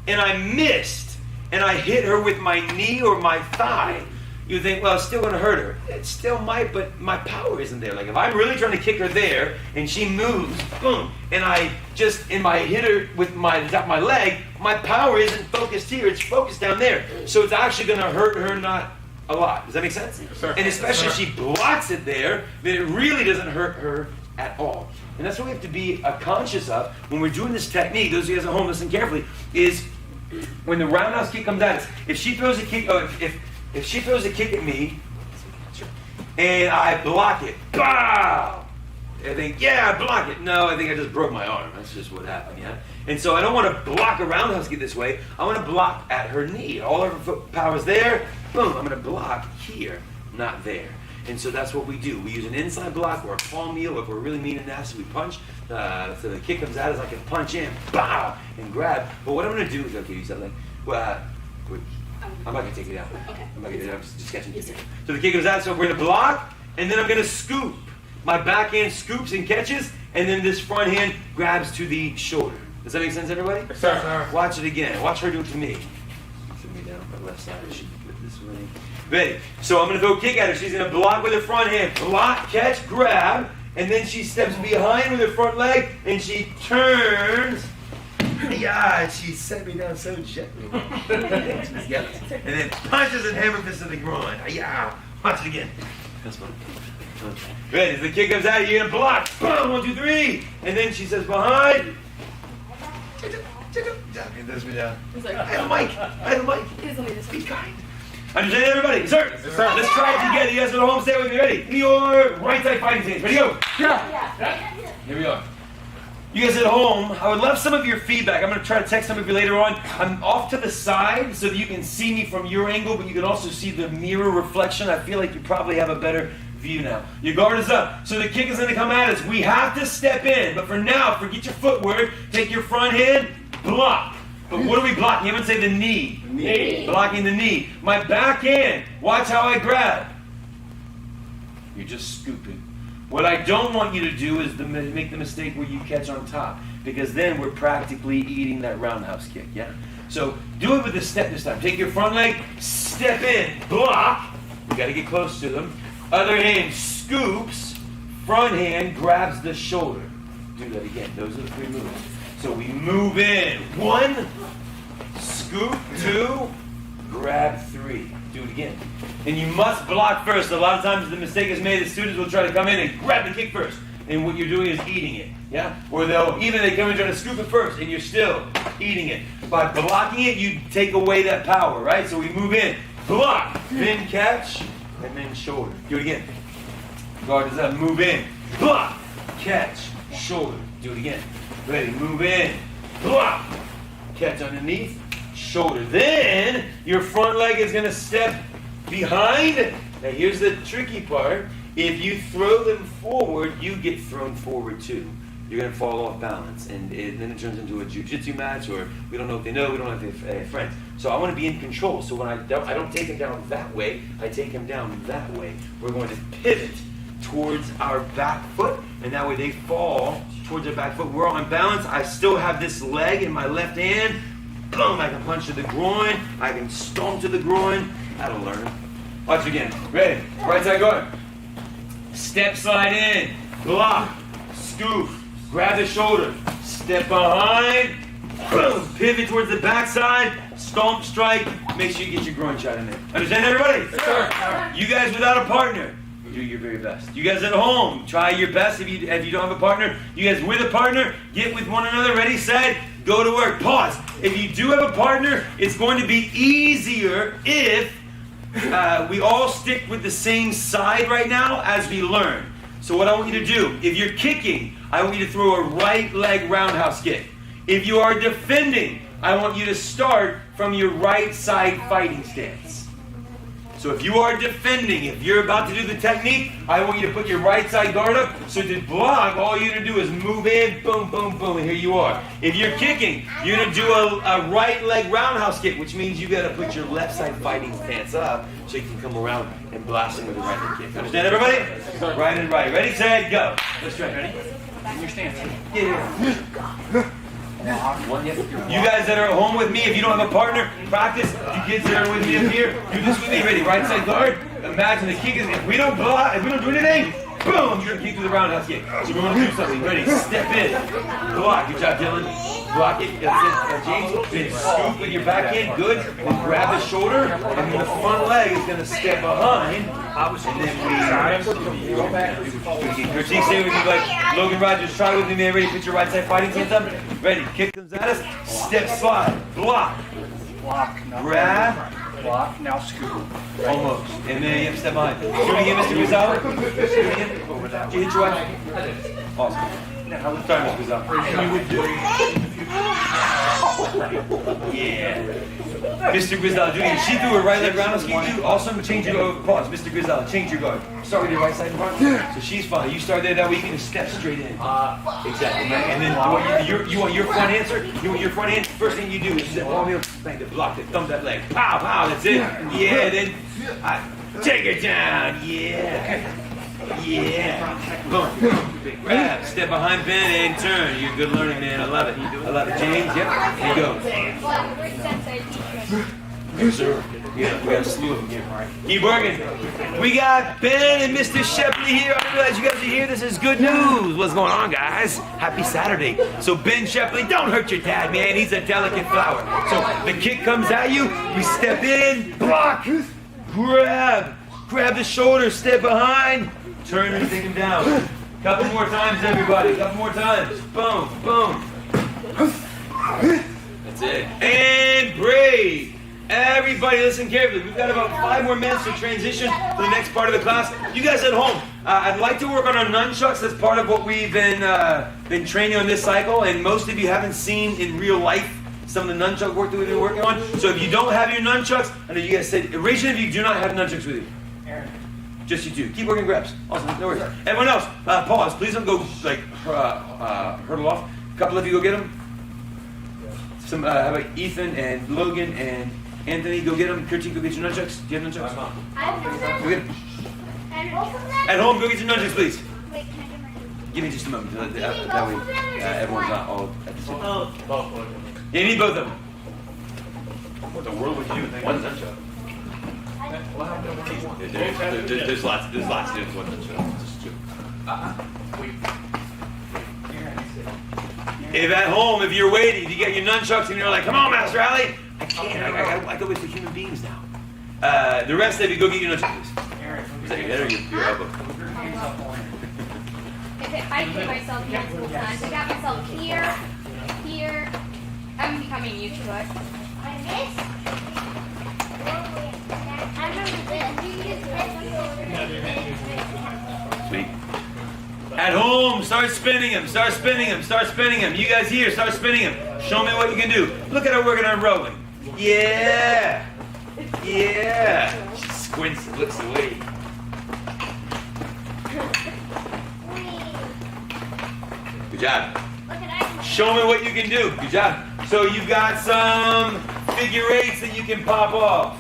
and I missed and I hit her with my knee or my thigh, you think, well, it's still going to hurt her. It still might, but my power isn't there. Like if I'm really trying to kick her there and she moves, boom, and I just hit her with the top of my leg, my power isn't focused here. It's focused down there. So it's actually going to hurt her not a lot. Does that make sense? Sure. And especially if she blocks it there, then it really doesn't hurt her at all. And that's what we have to be conscious of when we're doing this technique. Those of you guys at home, listen carefully, is when the roundhouse kick comes at us, if she throws a kick, if she throws a kick at me, and I block it, pow! I think, yeah, I block it. No, I think I just broke my arm. That's just what happened, yeah? And so I don't want to block a roundhouse kick this way. I want to block at her knee. All of her foot power's there. Boom, I'm going to block here, not there. And so that's what we do. We use an inside block or a palm heel. If we're really mean and nasty, we punch. So the kick comes at us, I can punch in, bow, and grab. But what I'm going to do is, okay, use that leg. Well, I'm not going to take it out. Okay. I'm not going to, I'm just catching it. So the kick comes out, so we're going to block, and then I'm going to scoop. My backhand scoops and catches, and then this front hand grabs to the shoulder. Does that make sense, everybody? Yes, sir. Watch it again. Watch her do it to me. Sit me down on my left side. She do it this way. Ready? So I'm going to throw a kick at her. She's going to block with her front hand. Block, catch, grab, and then she steps behind with her front leg, and she turns. Yeah, and she set me down so gently. And then punches and hammer fist to the groin. Yeah, watch it again. That's fun. Ready? As the kick comes out, you're gonna block. Boom, 1, 2, 3. And then she says behind. Does me down. I have a mic. Be kind. Understand, everybody? Sir. Yes, sir. Let's try it together. You guys at home, stay with me. Ready? Give me your right side fighting stance. Ready? Go. Here we are. You guys at home, I would love some of your feedback. I'm going to try to text some of you later on. I'm off to the side so that you can see me from your angle, but you can also see the mirror reflection. I feel like you probably have a better view now. Your guard is up. So the kick is going to come at us. We have to step in. But for now, forget your footwork. Take your front hand, block. But what are we blocking? You haven't said the knee. Knee. Blocking the knee. My back hand, watch how I grab. You're just scooping. What I don't want you to do is make the mistake where you catch on top. Because then we're practically eating that roundhouse kick, yeah? So do it with a step this time. Take your front leg, step in, block. We got to get close to them. Other hand scoops. Front hand grabs the shoulder. Do that again. Those are the 3 moves. So we move in. 1, scoop. 2, grab. 3. Do it again. And you must block first. A lot of times the mistake is made. The students will try to come in and grab the kick first. And what you're doing is eating it. Yeah? Or they come and try to scoop it first, and you're still eating it. By blocking it, you take away that power, right? So we move in, block, then catch, and then shoulder. Do it again. Guard is up, move in, block, catch, shoulder. Do it again. Ready, move in, block, catch underneath, shoulder. Then your front leg is going to step behind. Now here's the tricky part. If you throw them forward, you get thrown forward too. You're going to fall off balance, and then it turns into a jiu-jitsu match, or we don't know if they know, we don't know if they have friends. So I want to be in control. So when I don't take him down that way, I take him down that way. We're going to pivot towards our back foot, and that way they fall towards their back foot. We're on balance. I still have this leg in my left hand. Boom! I can punch to the groin. I can stomp to the groin. That'll learn. Watch again. Ready? Right side guard. Step slide in. Block. Scoop. Grab the shoulder, step behind, boom, pivot towards the backside, stomp, strike, make sure you get your groin shot in there. Understand everybody? Yes, sir. You guys without a partner, do your very best. You guys at home, try your best if you don't have a partner. You guys with a partner, get with one another, ready, set, go to work. Pause. If you do have a partner, it's going to be easier if we all stick with the same side right now as we learn. So what I want you to do, if you're kicking, I want you to throw a right leg roundhouse kick. If you are defending, I want you to start from your right side fighting stance. So if you are defending, if you're about to do the technique, I want you to put your right side guard up. So to block, all you're going to do is move in, boom, boom, boom, and here you are. If you're kicking, you're going to do a right leg roundhouse kick, which means you got to put your left side fighting stance up so you can come around and blast him with a right leg kick. Understand everybody? Right and right. Ready, set, go. Let's try. Ready? In your stance. Yeah. You guys that are at home with me, if you don't have a partner, practice. You kids that are with me up here, do this with me. Ready? Right side guard. Imagine the kick is, if we don't block, if we don't do anything, boom, you're going to kick through the roundhouse kick. So we're going to do something. Ready? Step in. Block. Good job, Dylan. Block it. That's it. James. Then scoop with your back hand. Good. Then grab the shoulder. And then the front leg is going to step behind. And then we go back. Critique, stay with me like Logan Rogers. Try with me, man. Ready? Put your right side fighting stance up. Ready? Kick comes at us. Step slide. Block. Block. Now Grab. Block. Now scoop. Almost. And then you have to step behind. Do it again, Mr. Rizal. Do it again. Over that. Did you hit your right? Awesome. Now, let's try Mr. Rizal. You would do it. Yeah. Mr. Grisel, do it again. She threw her right leg roundhouse kick. You also change your guard. Pause. Mr. Grisel, change your guard. Start with your right side in front. So she's fine. You start there. That way you can just step straight in. Exactly. And then you want your front hand, sir? You want your front hand? First thing you do is step all the way up, bang, block it, thumb that leg. Pow, pow. That's it. Yeah. Then take it down. Yeah. Yeah. Boom. Grab. Step behind, bend, and turn. You're good learning, man. I love it. I love it. James, yep. Here you go. Yes, sir. Yeah, we got a slew of them here. All right. Keep working. We got Ben and Mr. Shepley here. I'm glad you guys are here. This is good news. What's going on, guys? Happy Saturday. So Ben Shepley, don't hurt your dad, man. He's a delicate flower. So the kick comes at you. We step in, block, grab the shoulder, step behind, turn and take him down. Couple more times, everybody. Couple more times. Boom, boom. That's it. And break. Everybody listen carefully. We've got about 5 more minutes to transition to the next part of the class. You guys at home, I'd like to work on our nunchucks. That's part of what we've been training on this cycle, and most of you haven't seen in real life some of the nunchuck work that we've been working on. So if you don't have your nunchucks, I know you guys said, raise your hand if you do not have nunchucks with you. Aaron. Just you two. Keep working grabs. Awesome. No worries. Everyone else, pause. Please don't go like hurdle off. A couple of you go get them. Some, how about Ethan and Logan and Anthony? Go get them. Kirti, go get your nunchucks. Do you have nunchucks? Go get them. At home, go get your nunchucks, please. Wait, can I get my Give me just a moment. That way, everyone's not all at the same time. You need both of them. What the world would you think? One nunchuck. There's lots. There's one nunchuck. Just two. If at home, if you're waiting, if you get your nunchucks and you're like, come on, Master Ali, I can't. I go with the human beings now. The rest of you, go get your nunchucks, please. Is that your head or your elbow? I hit myself multiple times. I got myself here, here. I'm becoming used to it. I missed. I remember this. You use this. Sweet. At home, start spinning them. Start spinning them. Start spinning them. You guys here, start spinning them. Show me what you can do. Look at her working on rolling. Yeah. Yeah. She squints and looks away. Good job. Show me what you can do. Good job. So you've got some figure eights that you can pop off.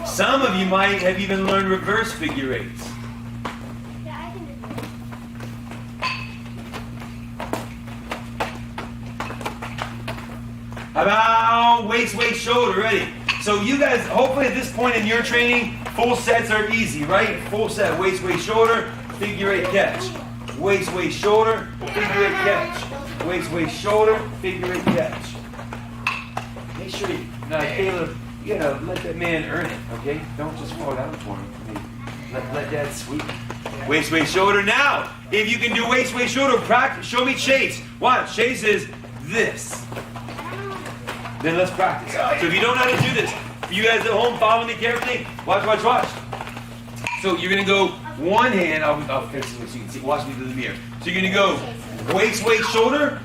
Some of you might have even learned reverse figure eights. Yeah, I can do this. How about waist, shoulder? Ready? So you guys, hopefully at this point in your training, full sets are easy, right? Full set, waist, shoulder, figure eight catch. Waist, shoulder, figure eight catch. Waist, shoulder, figure eight catch. Make sure you, now Caleb, you gotta let that man earn it, okay? Don't just fall down for him. I mean, let that sweep. Waist, shoulder. Now, if you can do waist, shoulder, practice. Show me chase. Watch, chase is this. Then let's practice. So if you don't know how to do this, you guys at home, follow me carefully. Watch. So you're gonna go one hand. I'll fix it so you can see. Watch me through the mirror. So you're gonna go waist, shoulder.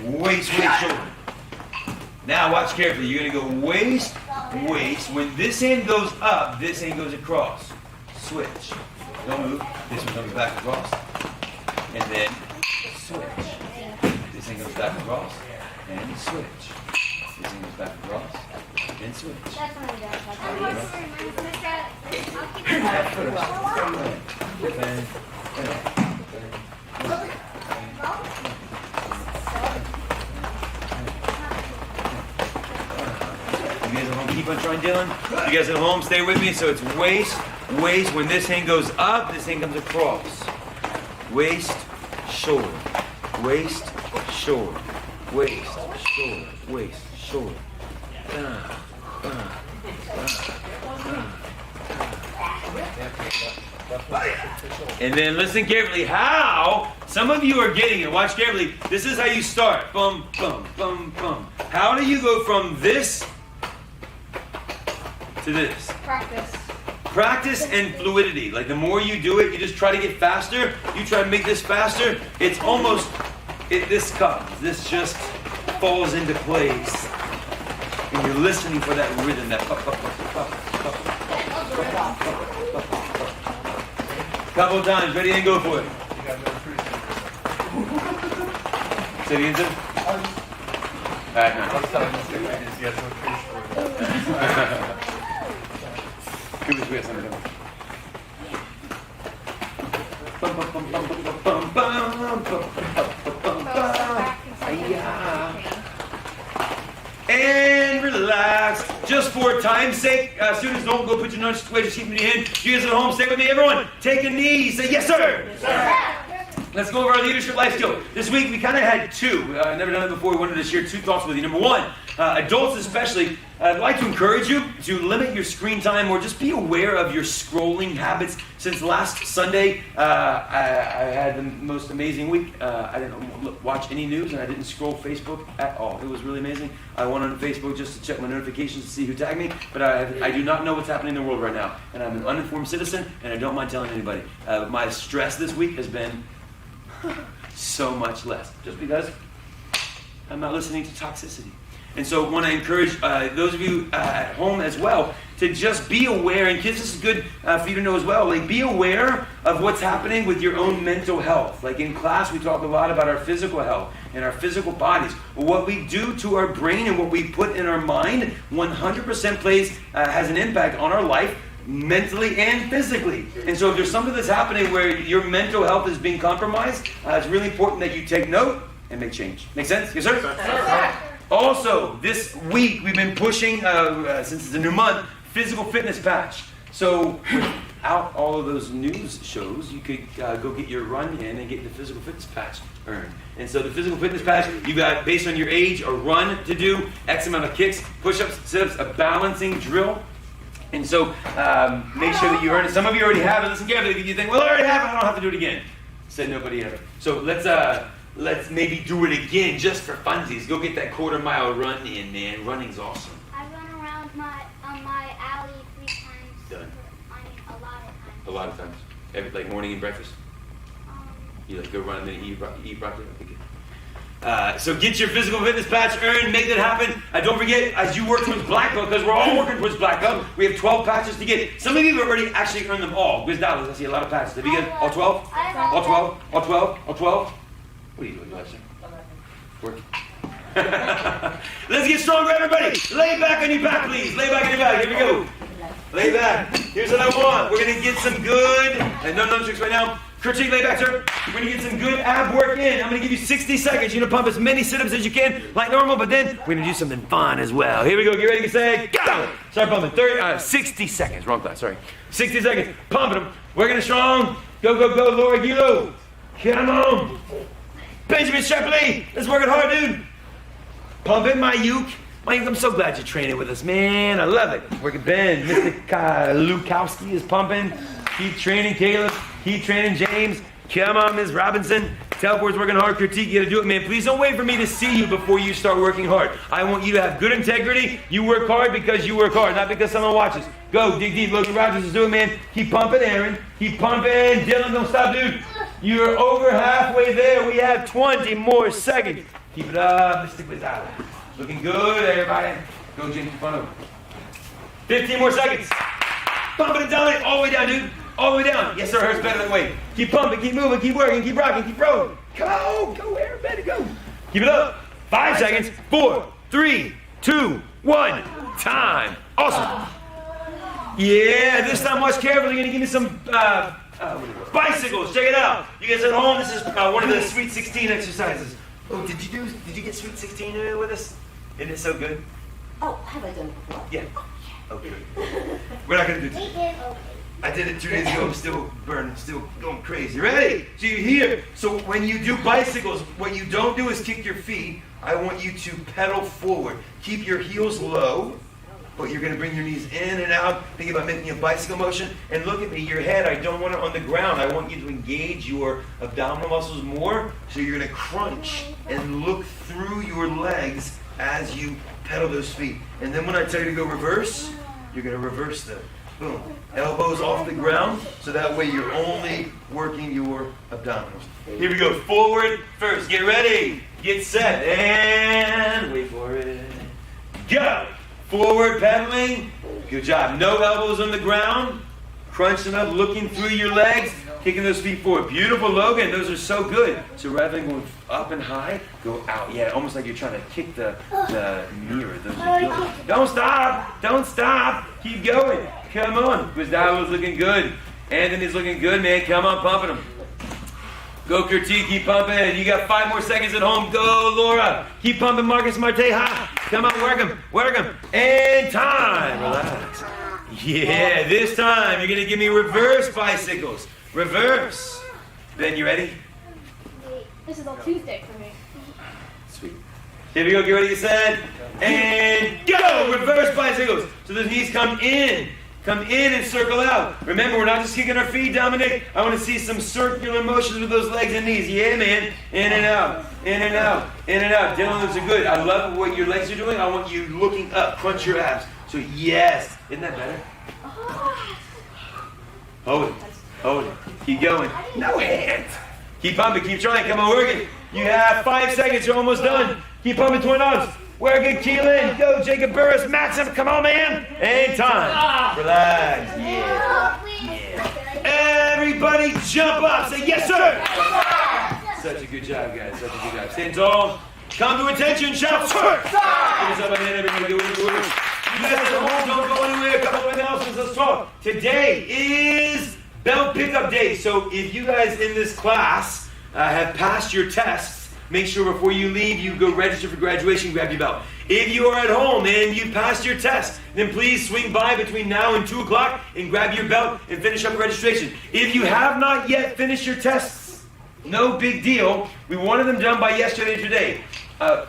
Waist, shoulder. Now watch carefully. You're gonna go waist. When this hand goes up, this hand goes across. Switch. Don't move. This one comes back across. And then switch. This hand goes back across. And switch. This hand goes back across. And switch. That's one of You guys at home, keep on trying, Dylan. You guys at home, stay with me. So it's waist. When this hand goes up, this hand comes across. Waist, shoulder. Waist, shoulder. Waist, shoulder. Waist, shoulder. And then listen carefully how some of you are getting it. Watch carefully. This is how you start. Bum, bum, bum, bum. How do you go from this to this? Practice and fluidity. Like the more you do it, you just try to get faster. You try to make this faster. It's almost, this comes. This just falls into place. And you're listening for that rhythm, that pop, pop, pop, pop, pop, pop, pop, pop. Couple times, ready and go for it. Say it again, sir. Alright, now. Give this way, something. Bum, bum, bum, bum, bum, bum, bum, bum, bum. And relax. Just for time's sake, students, don't go put your nunchucks away. Just keep them in your hand. You guys at home, stay with me. Everyone, take a knee. Say yes, sir. Yes, sir. Let's go over our leadership life skill. This week we kind of had two. Never done it before. We wanted to share two thoughts with you. Number one, adults especially, I'd like to encourage you to limit your screen time or just be aware of your scrolling habits. Since last Sunday, I had the most amazing week. I didn't watch any news and I didn't scroll Facebook at all. It was really amazing. I went on Facebook just to check my notifications to see who tagged me, but I do not know what's happening in the world right now. And I'm an uninformed citizen and I don't mind telling anybody. My stress this week has been so much less. Just because I'm not listening to toxicity. And so I want to encourage those of you at home as well to just be aware, and kids, this is good for you to know as well, like be aware of what's happening with your own mental health. Like in class, we talk a lot about our physical health and our physical bodies. Well, what we do to our brain and what we put in our mind 100% has an impact on our life, mentally and physically. And so if there's something that's happening where your mental health is being compromised, it's really important that you take note and make change. Make sense? Yes, sir? Yes, sir. Also, this week we've been pushing, since it's a new month, physical fitness patch. So without all of those news shows, you could go get your run in and get the physical fitness patch earned. And so the physical fitness patch, you got, based on your age, a run to do, X amount of kicks, push-ups, sit-ups, a balancing drill. And so make sure that you earn it. Some of you already have it. Listen carefully. You think, well, I already have it, I don't have to do it again. Said nobody ever. So let's maybe do it again just for funsies. Go get that quarter-mile run in, man. Running's awesome. I run around my alley 3 times. Done. I mean, a lot of times. A lot of times. Every, like morning and breakfast. You like go run and then eat broccoli? Okay, good. So get your physical fitness patch earned, make that happen. Don't forget, as you work towards black belt, because we're all working towards black belt, we have 12 patches to get. Some of you have already actually earned them all. Wiz Dallas, I see a lot of patches. Have you get all 12? All 12? All 12? All 12? What are you doing, Lester? Working. Let's get stronger, everybody. Lay back on your back, please. Lay back on your back. Here we go. Lay back. Here's what I want. We're going to get some good, and no tricks right now. Critique, lay back, sir. We're going to get some good ab work in. I'm going to give you 60 seconds. You're going to pump as many sit-ups as you can, like normal, but then we're going to do something fun as well. Here we go. Get ready to say, go. Start pumping. 60 seconds. Wrong class, sorry. 60 seconds. Pumping them. Working it strong. Go, go, go, Laura Gilo. Come on. Benjamin Shepley. Let's work it hard, dude. Pump it, my uke. I'm so glad you're training with us, man. I love it. Working Ben. Mr. Lukowski is pumping. Keep training, Caleb. Keep training, James. Come on, Ms. Robinson. Teleport's working hard. Critique, you gotta do it, man. Please don't wait for me to see you before you start working hard. I want you to have good integrity. You work hard because you work hard, not because someone watches. Go, dig deep. Logan Rogers is doing, man. Keep pumping, Aaron. Keep pumping. Dylan, don't stop, dude. You're over halfway there. We have 20 more seconds. Keep it up, Mr. Gonzalez. Looking good, everybody. Go, James, in front of him. 15 more seconds. Pumping it down, all the way down, dude. All the way down. Yes, sir, hurts better than weight. Keep pumping, keep moving, keep working, keep rocking, keep rolling. Go, everybody, go. Keep it up. 5 seconds. 4, 3, 2, 1. Time. Awesome. Yeah, this time watch carefully. You're going to give me some bicycles. Check it out. You guys at home, this is one of the Sweet 16 exercises. Oh, did you get Sweet 16 with us? Isn't it so good? Oh, have I done it before? Yeah. Okay. We're not going to do it. I did it 2 days ago. I'm still burning, still going crazy. Ready? So you're here. So when you do bicycles, what you don't do is kick your feet. I want you to pedal forward. Keep your heels low, but you're going to bring your knees in and out. Think about making a bicycle motion. And look at me, your head, I don't want it on the ground. I want you to engage your abdominal muscles more. So you're going to crunch and look through your legs as you pedal those feet. And then when I tell you to go reverse, you're going to reverse them. Boom. Elbows off the ground, so that way you're only working your abdominals. Here we go. Forward first. Get ready. Get set. And wait for it. Go. Forward pedaling. Good job. No elbows on the ground. Crunching up, looking through your legs. Kicking those feet forward. Beautiful, Logan. Those are so good. So rather than going up and high, go out. Yeah, almost like you're trying to kick the mirror. Those are good. Don't stop. Don't stop. Keep going. Come on. Gustavo's looking good. Anthony's looking good, man. Come on, pumping them. Go, Critique. Keep pumping. You got 5 more seconds at home. Go, Laura. Keep pumping, Marcus Marte. Ha. Come on, work them. Work them. And time. Relax. Yeah, this time you're going to give me reverse bicycles. Reverse. Ben, you ready? This is all Tuesday for me. Sweet. Here we go. Get ready, get set. And go. Reverse bicycles. So the knees come in. Come in and circle out. Remember, we're not just kicking our feet, Dominic. I want to see some circular motions with those legs and knees. Yeah, man. In and out. In and out. In and out. Dylan, those are good. I love what your legs are doing. I want you looking up. Crunch your abs. So, yes. Isn't that better? Hold it. Hold it. Keep going. No hands. Keep pumping. Keep trying. Come on, working. You have 5 seconds. You're almost done. Keep pumping. 20 dogs. We're good, Keelan. Go, Jacob Burris. Maxim, come on, man. And time. Relax. Yeah. Everybody jump up. Say, yes, sir. Such a good job, guys. Such a good job. Stand tall. Come to attention. Shout, sir. Give us up on everybody. Do it. You guys at home, don't go anywhere. A couple of announcements. Let's talk. Today is belt pickup day. So if you guys in this class have passed your tests, make sure before you leave, you go register for graduation, grab your belt. If you are at home and you passed your test, then please swing by between now and 2 o'clock and grab your belt and finish up registration. If you have not yet finished your tests, no big deal. We wanted them done by yesterday and today.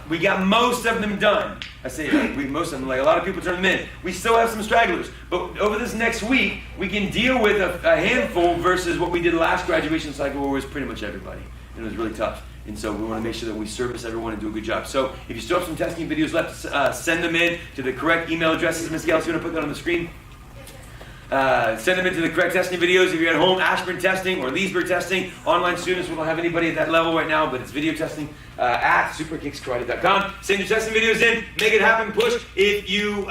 We got most of them done. I say most of them, like a lot of people turn them in. We still have some stragglers. But over this next week, we can deal with a handful versus what we did last graduation cycle where it was pretty much everybody. And it was really tough. And so we want to make sure that we service everyone and do a good job. So if you still have some testing videos left, send them in to the correct email addresses. Ms. Gale's going to put that on the screen. Send them into the correct testing videos. If you're at home, Ashburn testing or Leesburg testing, online students, we don't have anybody at that level right now, but it's video testing at superkickskarate.com. Send your testing videos in. Make it happen. Push. If you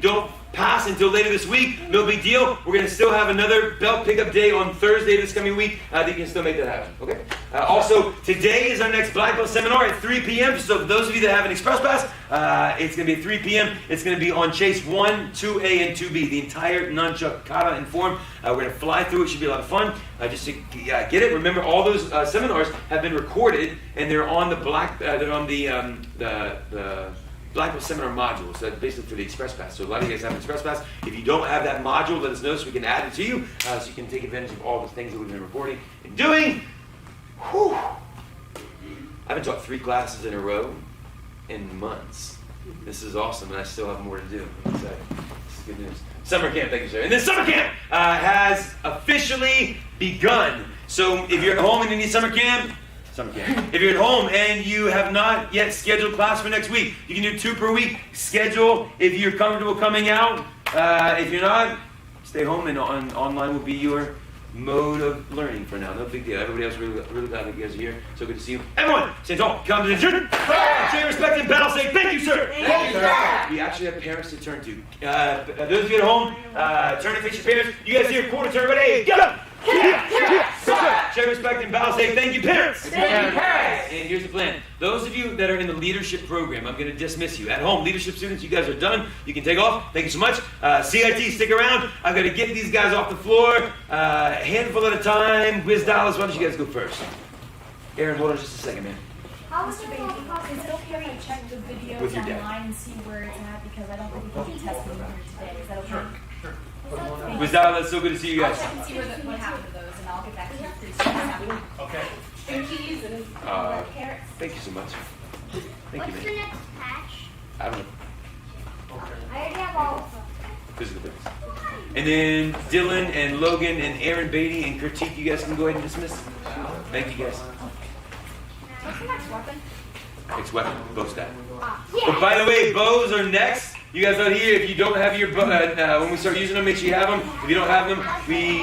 don't pass until later this week, no big deal. We're going to still have another belt pickup day on Thursday this coming week. You can still make that happen. Okay. Also, today is our next Black Belt seminar at 3 p.m. So for those of you that have an Express Pass, it's going to be at 3 p.m. It's going to be on Chase 1, 2A, and 2B. The entire nunchuck, kata, and form. We're going to fly through. It should be a lot of fun. Just to get it. Remember, all those seminars have been recorded, and they're on the Black Belt seminar module. So that's basically for the Express Pass. So a lot of you guys have an Express Pass. If you don't have that module, let us know so we can add it to you, so you can take advantage of all the things that we've been recording and doing. Whew. I haven't taught 3 classes in a row in months. This is awesome, and I still have more to do. So this is good news. Summer camp, thank you, sir. And this summer camp has officially begun. So if you're at home and you need summer camp, if you're at home and you have not yet scheduled class for next week, you can do 2 per week. Schedule if you're comfortable coming out. If you're not, stay home, and online will be your mode of learning for now. No big deal. Everybody else really glad that you guys are here. So good to see you. Everyone, stand tall. Come to the children. Show your respect and battle. Say thank you, sir. Thank you, sir. We actually have parents to turn to. Those of you at home, turn to face your parents. You guys here, quarter turn. Ready? Go. Show respect and bow. Say thank you, parents. Thank you, parents. And here's the plan. Those of you that are in the leadership program, I'm going to dismiss you. At home, leadership students, you guys are done. You can take off. Thank you so much. CIT, stick around. I'm going to get these guys off the floor, handful at a time. Whiz Dallas, why don't you guys go first? Aaron, hold on just a second, man. Mr. Baby, is it okay to check the videos With your dad. online and see where it's at? Because I don't think we can test them here today. Is that okay? Sure. Whiz Dallas, it's so good to see you I'll guys. check and see what happened to those, and I'll get back to you pretty soon. Okay. And keys and carrots. Thank you so much. Thank What's you, the man. next patch? I don't know. I already have all of them. Physical fitness. And then Dylan and Logan and Aaron Beatty and Kritik, you guys can go ahead and dismiss. Thank you guys. What's the next weapon? Next weapon, bow staff. Yeah. But by the way, bows are next. You guys out here, if you don't have your bow, when we start using them, make sure you have them. If you don't have them, we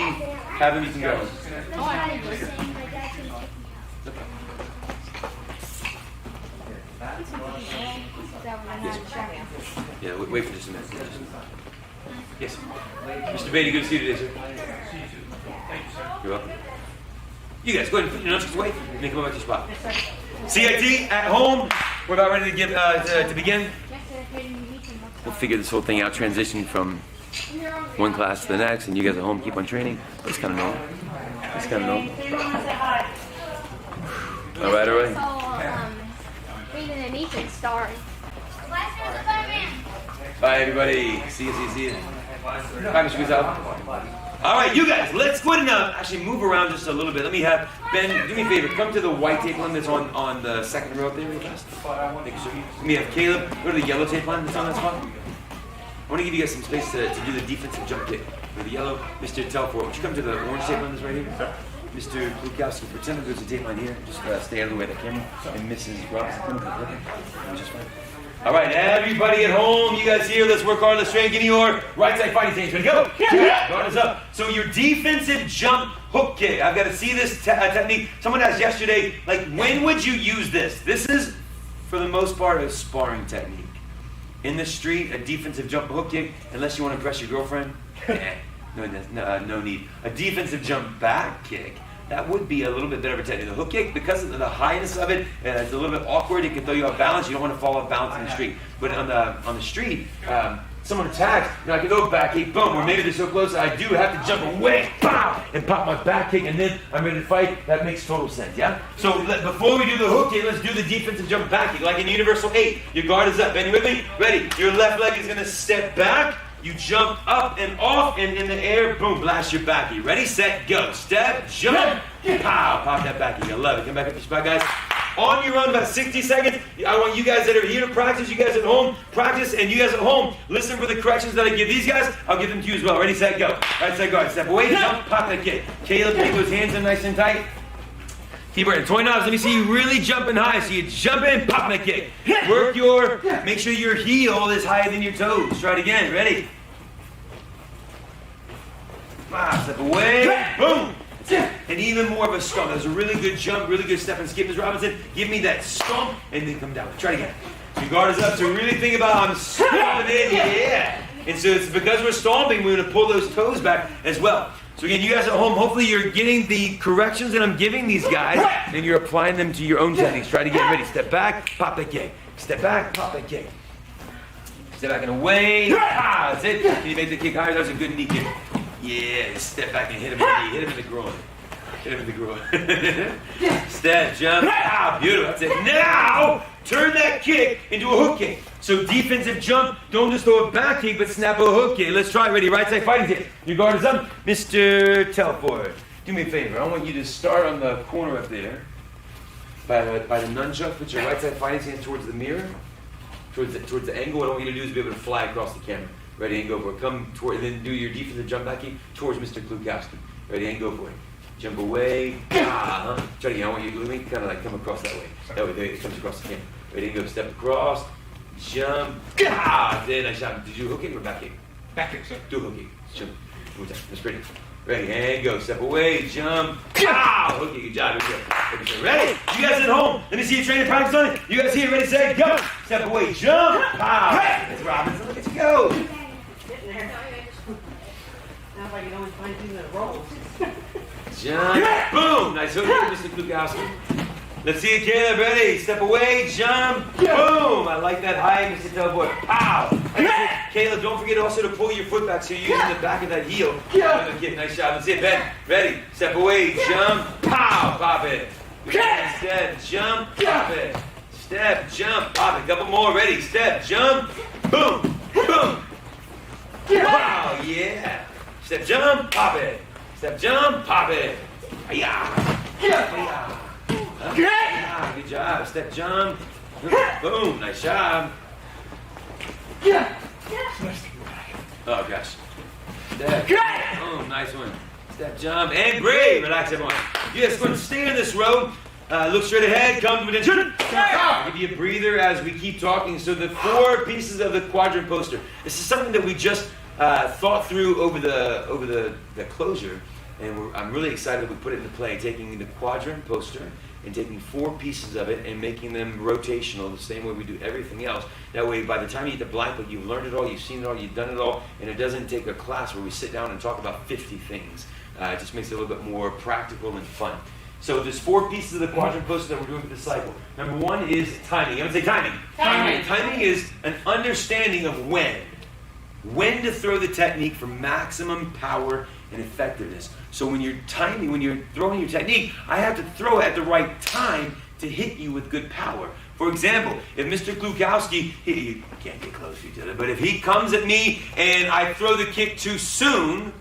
have them, you can grab them. Yeah, wait for just a minute. Yes. Mr. Beatty, good to see you today, sir. You're welcome. You guys, go ahead and put your nunchucks away and make them up at your spot. CIT at home. We're about ready to give to begin. We'll figure this whole thing out, transition from one class to the next, and you guys at home keep on training. It's kind of normal. It's kind of normal. All right, all right. So, reading an Ethan story. Bye, everybody. See you. Bye, Mr. Guzal. All right, you guys, let's go ahead and actually move around just a little bit. Let me have Ben, do me a favor. Come to the white tape line that's on the second row up there real fast. Thank you, sir. Let me have Caleb go to the yellow tape line that's on that spot. I want to give you guys some space to do the defensive jump kick. For the yellow, Mr. Telford, would you come to the orange tape line that's right here? Mr. Lukowski, pretend that there's a tape line here. Just stay out of the way of the camera. And Mrs. Robinson, just fine. All right, everybody at home, you guys here, let's work hard, let's train. Give me your right side fighting stance. Ready, go. Guard is up. So your defensive jump hook kick. I've got to see this technique. Someone asked yesterday, like, when would you use this? This is for the most part, a sparring technique. In the street, a defensive jump hook kick, unless you want to impress your girlfriend, no need. A defensive jump back kick, that would be a little bit better of a technique. The hook kick, because of the highness of it, it's a little bit awkward. It can throw you off balance. You don't want to fall off balance in the street. But on the street, someone attacks, I can go back kick, boom, or maybe they're so close that I do have to jump away, pow, and pop my back kick, and then I'm ready to fight. That makes total sense, yeah? So before we do the hook kick, let's do the defensive jump back kick, like in Universal 8. Your guard is up. Bend with me? Ready. Your left leg is going to step back. You jump up and off, and in the air, boom, blast your back kick. Ready, set, go. Step, jump, pow, pop that back kick. I love it. Come back up to your spot, guys. On your own, about 60 seconds. I want you guys that are here to practice, you guys at home, practice, and you guys at home, listen for the corrections that I give these guys. I'll give them to you as well. Ready, set, go. Right, set, go. Step away, jump, pop that kick. Caleb, keep those hands in nice and tight. Keep working. 20 knobs. Let me see you really jumping high. So you jump in, pop that kick. Work make sure your heel is higher than your toes. Try it again. Ready? Step away, boom. And even more of a stomp. That's a really good jump, really good step and skip. Ms. Robinson, give me that stomp and then come down. Try it again. Your guard is up, so really think about I'm stomping in, yeah. And so it's because we're stomping, we're going to pull those toes back as well. So again, you guys at home, hopefully you're getting the corrections that I'm giving these guys and you're applying them to your own techniques. Try to get ready. Step back, pop that kick. Step back, pop that kick. Step back and away. That's it. Can you make the kick higher? That was a good knee kick. Yeah, step back and hit him in the knee. Hit him in the groin. Hit him in the groin. Step, jump. Beautiful. That's it. Now, turn that kick into a hook kick. So defensive jump, don't just throw a back kick, but snap a hook kick. Let's try it. Ready? Right side fighting kick. Your guard is up. Mr. Telford, do me a favor. I want you to start on the corner up there. By the nunchuck, put your right side fighting stance towards the mirror. Towards the angle. What I want you to do is be able to fly across the camera. Ready, and go for it. Come toward, and then do your defensive jump back kick towards Mr. Klukowski. Ready, and go for it. Jump away. Try it again. I want you to kind of like come across that way. That way, it comes across the camera. Ready, and go. Step across. Jump. Then nice shot. Did you hook kick or back kick? Back kick, sir. Do a hook kick. Jump. One more time. That's pretty. Ready, and go. Step away. Jump. Hook kick. Good job. Good job. Ready? You guys at home, let me see you train and practice on it. You guys here, ready, set, go. Step away. Jump. That's Robinson. Look at you go. Sounds like you only find things that rolls. Jump. Boom. Nice hook, Mr. Klukowski. Let's see it, Caleb. Ready? Step away. Jump. Boom. I like that high, Mr. Telboy. Pow. Caleb, don't forget also to pull your foot back so you're using the back of that heel. Kid, nice shot. Let's see it, Ben. Ready? Step away. Jump. Pow. Pop it. Step. Jump. Pop it. Step. Jump. Pop it. Couple more. Ready? Step. Jump. Boom. Boom. Wow, yeah. Step, jump, pop it. Step, jump, pop it. Hi-ya. Good job. Step, jump. Boom. Nice job. Oh, gosh. Step. Boom. Nice one. Step, jump, and breathe. Relax, everyone. Yes, go and stay in this row. Look straight ahead. Come to attention. I'll give you a breather as we keep talking. So the 4 pieces of the quadrant poster. This is something that we just thought through over the closure, and I'm really excited that we put it into play. Taking the quadrant poster and taking 4 pieces of it and making them rotational, the same way we do everything else. That way, by the time you hit the blackboard, you've learned it all, you've seen it all, you've done it all, and it doesn't take a class where we sit down and talk about 50 things. It just makes it a little bit more practical and fun. So there's 4 pieces of the quadrant poster that we're doing for this cycle. Number 1 is timing. I'm going to say timing. Timing is an understanding of when. When to throw the technique for maximum power and effectiveness. So when you're timing, when you're throwing your technique, I have to throw it at the right time to hit you with good power. For example, if Mr. Klukowski, you can't get close to each other, but if he comes at me and I throw the kick too soon,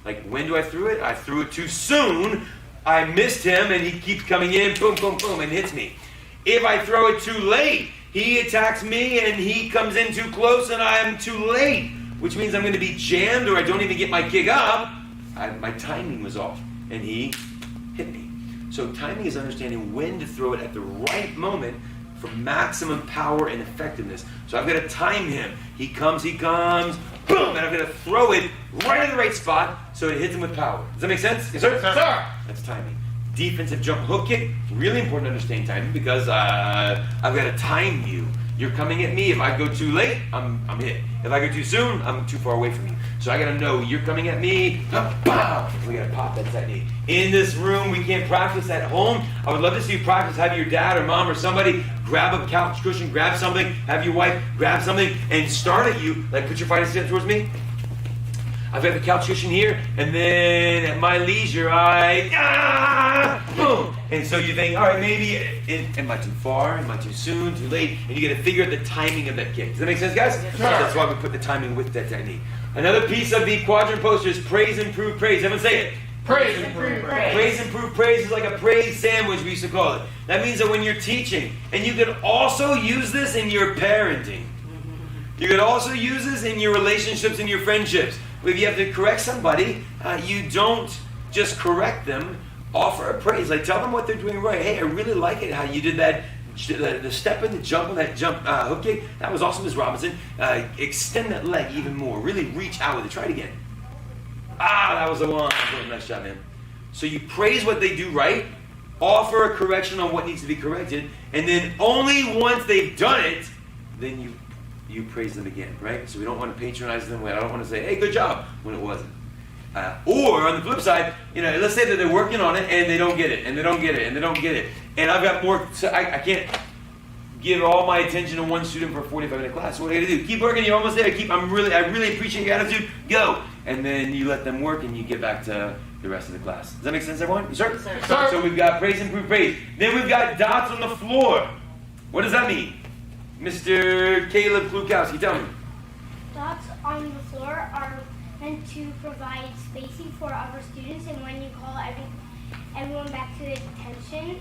like when do I throw it? I threw it too soon. I missed him and he keeps coming in, boom, boom, boom, and hits me. If I throw it too late, he attacks me and he comes in too close and I'm too late, which means I'm going to be jammed or I don't even get my kick up. My timing was off and he hit me. So timing is understanding when to throw it at the right moment for maximum power and effectiveness. So I've got to time him. He comes, boom, and I'm going to throw it right in the right spot so it hits him with power. Does that make sense? Yes, sir? Yes, sir. That's timing. defensive jump hook kick. Really important to understand timing because I've got to time you. You're coming at me. If I go too late, I'm hit. If I go too soon, I'm too far away from you. So I got to know you're coming at me. Bow. We got to pop that technique. In this room, we can't practice at home. I would love to see you practice. Have your dad or mom or somebody grab a couch cushion, grab something. Have your wife grab something and start at you. Like put your fighting stance towards me. I've got the couch cushion here, and then at my leisure, boom. And so you think, all right, maybe, am I too far? Am I too soon? Too late? And you got to figure out the timing of that kick. Does that make sense, guys? Yes, that's why we put the timing with that technique. Another piece of the quadrant poster is praise, improve, praise. Everyone say it. Praise, improve, praise. Praise, improve, praise is like a praise sandwich, we used to call it. That means that when you're teaching, and you can also use this in your parenting. You can also use this in your relationships and your friendships. If you have to correct somebody, you don't just correct them. Offer a praise. Like tell them what they're doing right. Hey, I really like it how you did that. The step and the jump on that jump hook kick. That was awesome, Ms. Robinson. Extend that leg even more. Really reach out with it. Try it again. That was the one. Nice job, man. So you praise what they do right. Offer a correction on what needs to be corrected. And then only once they've done it, then you praise them again, right? So we don't want to patronize them. I don't want to say, hey, good job, when it wasn't. Or on the flip side, let's say that they're working on it and they don't get it, and they don't get it, and they don't get it. And I've got more, so I can't give all my attention to one student for a 45-minute class. So what do I got to do? Keep working, you're almost there. I really appreciate your attitude. Go. And then you let them work and you get back to the rest of the class. Does that make sense, everyone? Yes, sir? Yes, sir. So we've got praise, improve, praise. Then we've got dots on the floor. What does that mean? Mr. Caleb Klukowski, tell me. Dots on the floor are meant to provide spacing for other students, and when you call everyone back to attention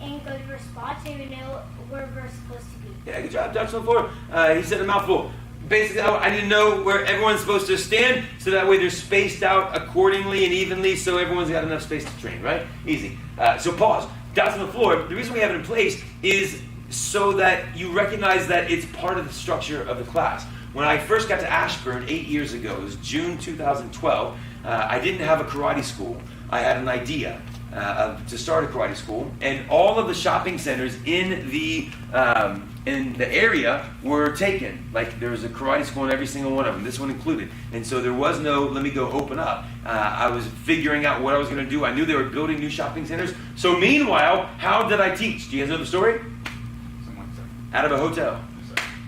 and go to their spot, so you know where we're supposed to be. Yeah, good job. Dots on the floor. He said a mouthful. Basically, I need to know where everyone's supposed to stand, so that way they're spaced out accordingly and evenly, so everyone's got enough space to train, right? Easy. So pause. Dots on the floor. The reason we have it in place is so that you recognize that it's part of the structure of the class. When I first got to Ashburn 8 years ago, it was June 2012, I didn't have a karate school. I had an idea to start a karate school, and all of the shopping centers in the area were taken. Like there was a karate school in every single one of them, this one included. And so there was no, let me go open up. I was figuring out what I was going to do. I knew they were building new shopping centers. So meanwhile, how did I teach? Do you guys know the story? Out of a hotel.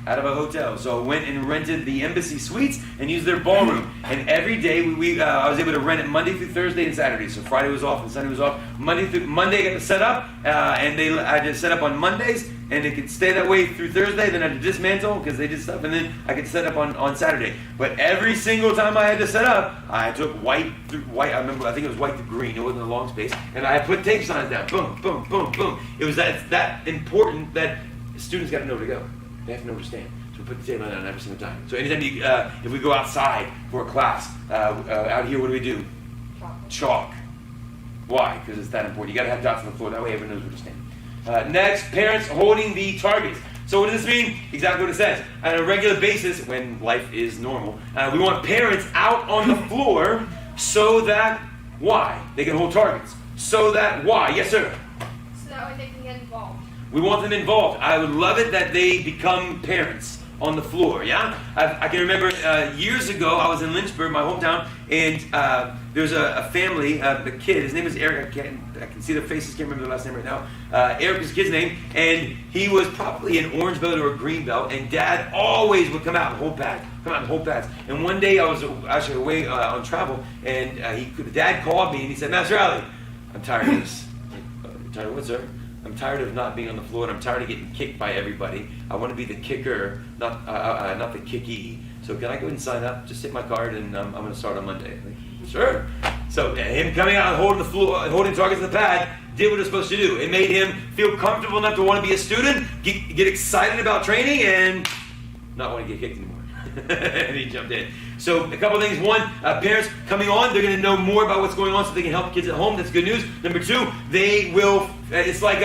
Out of a hotel. So I went and rented the Embassy Suites and used their ballroom. And every day I was able to rent it Monday through Thursday and Saturday. So Friday was off and Sunday was off. Monday I got to set up, and I had to set up on Mondays, and it could stay that way through Thursday. Then I had to dismantle because they did stuff, and then I could set up on Saturday. But every single time I had to set up, I took white through white. I think it was white to green. It wasn't a long space, and I put tape signs down. Boom, boom, boom, boom. It was that important that students got to know where to go. They have to know where to stand. So we put the table down every single time. So anytime if we go outside for a class, out here, what do? Chalk. Why? Because it's that important. You got to have dots on the floor. That way everyone knows where to stand. Next, parents holding the targets. So what does this mean? Exactly what it says. On a regular basis, when life is normal, we want parents out on the floor so that, why? They can hold targets. So that, why? Yes, sir? So that way they can get involved. We want them involved. I would love it that they become parents on the floor, yeah? I can remember years ago, I was in Lynchburg, my hometown, and there was a family, a kid, his name is Eric, I can see their faces, can't remember the last name right now. Eric is the kid's name, and he was probably an orange belt or a green belt, and Dad always would come out and hold pads. And one day I was actually away on travel, and the Dad called me, and he said, Master Ali, I'm tired of this. Tired of what, sir? I'm tired of not being on the floor, and I'm tired of getting kicked by everybody. I want to be the kicker, not the kickee. So can I go and sign up? Just hit my card, and I'm going to start on Monday. Like, sure. So him coming out and holding the floor, holding targets on the pad, did what he was supposed to do. It made him feel comfortable enough to want to be a student, get excited about training, and not want to get kicked anymore. And he jumped in. So a couple of things. One, parents coming on, they're going to know more about what's going on so they can help kids at home. That's good news. Number two, they will, it's like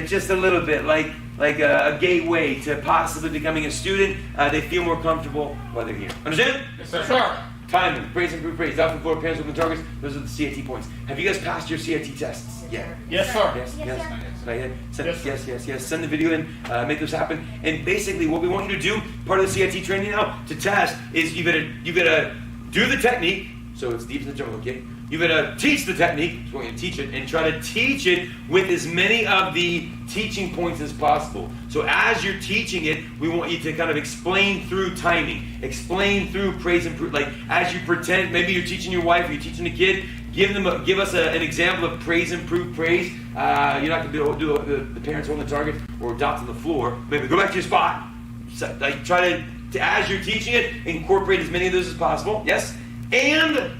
just a little bit, like a gateway to possibly becoming a student. They feel more comfortable while they're here. Understand? Yes, sir. Timing, praise, improve, praise, down the floor, parents open targets. Those are the CIT points. Have you guys passed your CIT tests? Yeah. Yes, sir. Yes, Yes, yes. sir. Not yet? Send, Yes, sir. yes. Send the video in. Make those happen. And basically, what we want you to do, part of the CIT training now, to test is you gotta do the technique. So it's deep in the jungle, okay? You gotta teach the technique. So we're gonna teach it and try to teach it with as many of the teaching points as possible. So as you're teaching it, we want you to kind of explain through timing, explain through praise and proof. Like as you pretend, maybe you're teaching your wife or you're teaching a kid. Give us an example of praise and proof praise. You're not gonna be able to do the parents holding the target or dots on the floor. Maybe go back to your spot. So, like try to as you're teaching it, incorporate as many of those as possible. Yes, and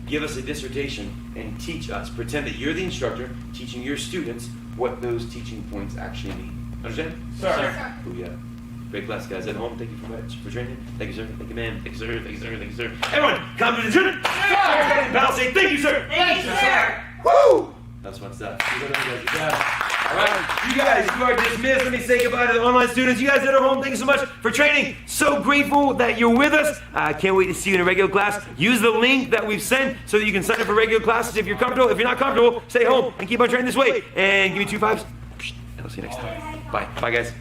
give us a dissertation and teach us. Pretend that you're the instructor teaching your students what those teaching points actually mean. Understand? Sir. Oh yeah. Great class, guys. At home, thank you for training. Thank you, sir. Thank you, ma'am. Thank you, sir. Thank you, sir. Thank you, sir. Everyone, come to the gym. Pal, say thank you, sir. Thank you, sir. Woo! That's fun stuff. Good job. All right, you guys, you are dismissed. Let me say goodbye to the online students. You guys at home, thank you so much for training. So grateful that you're with us. I can't wait to see you in a regular class. Use the link that we've sent so that you can sign up for regular classes if you're comfortable. If you're not comfortable, stay home and keep on training this way. And give me 2 5s. And I'll see you next time. Bye. Bye, guys.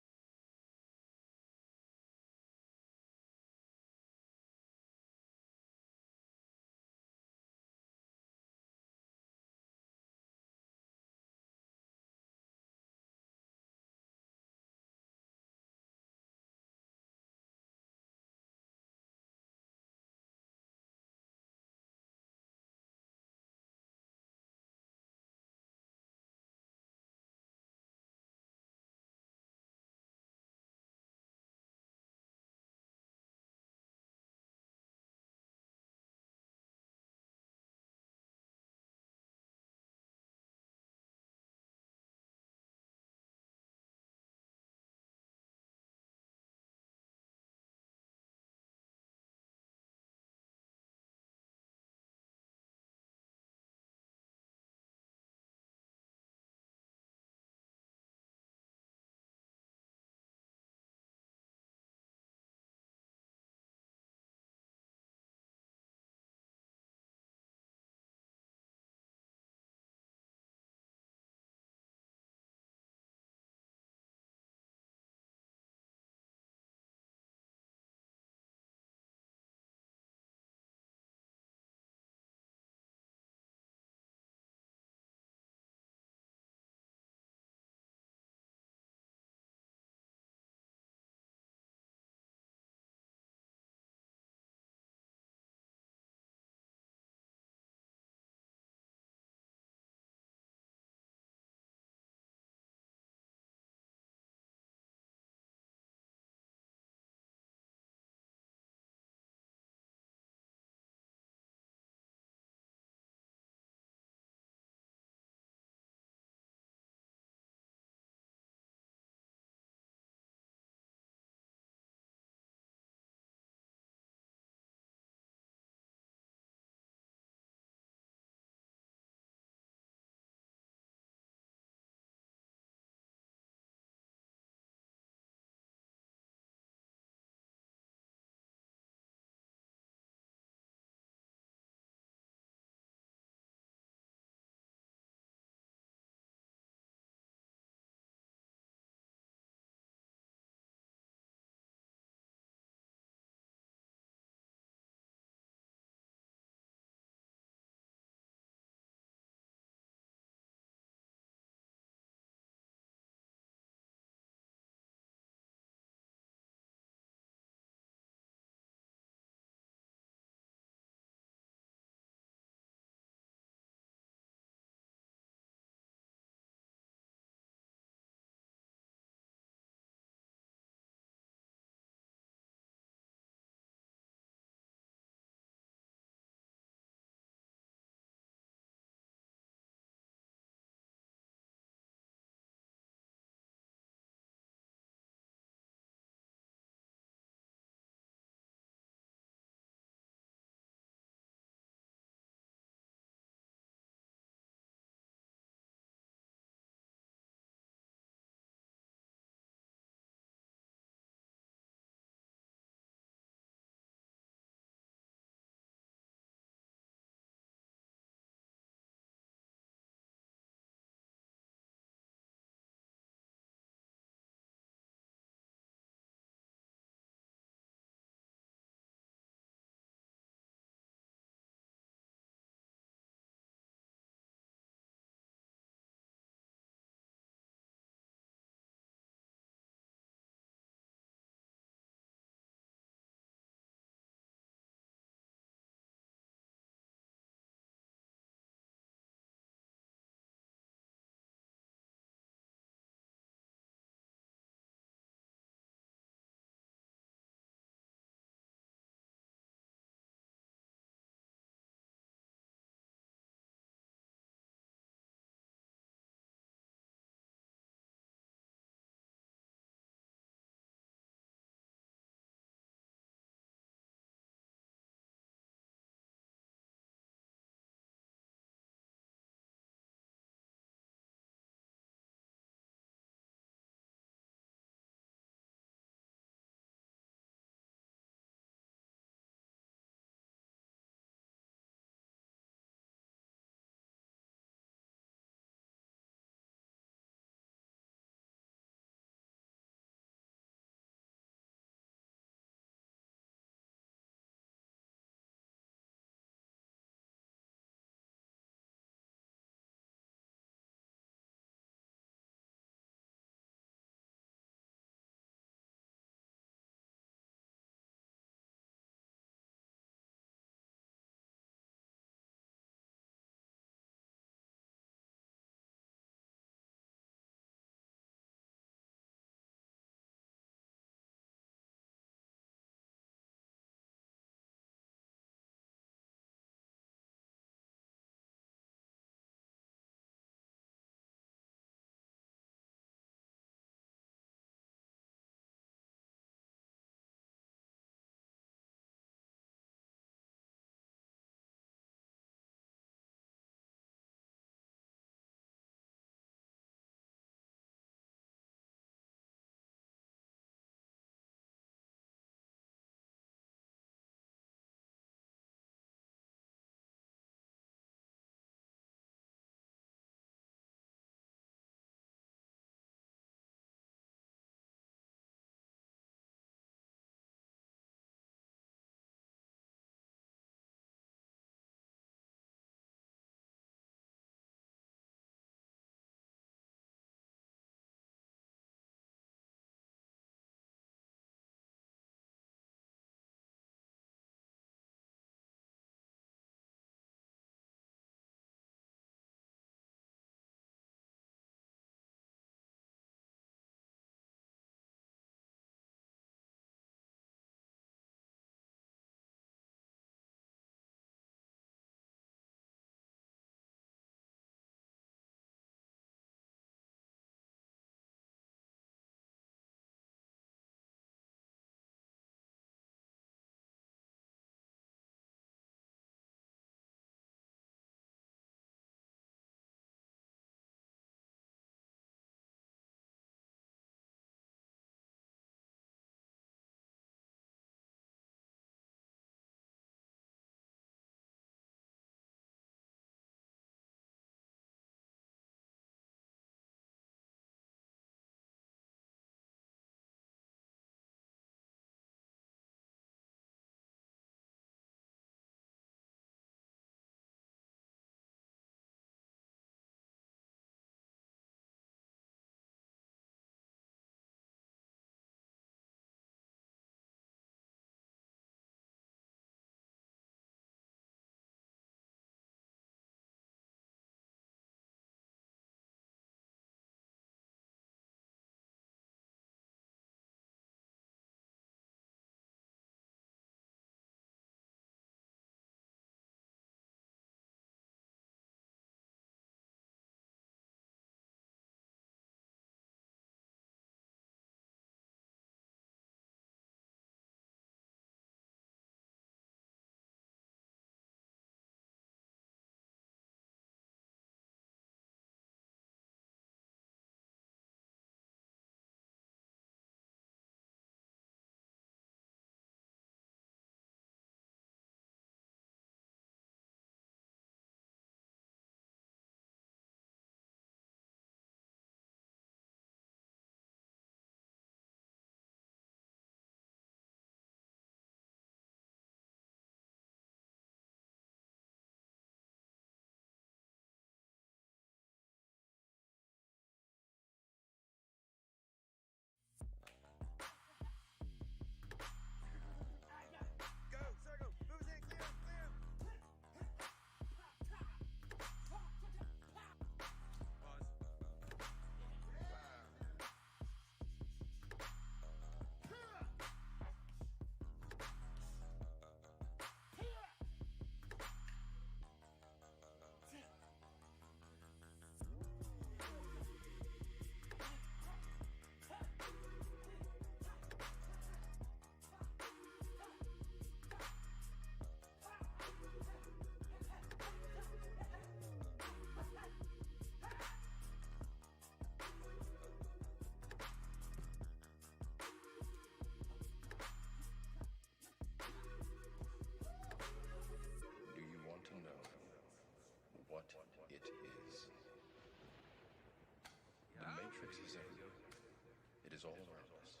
is all around us.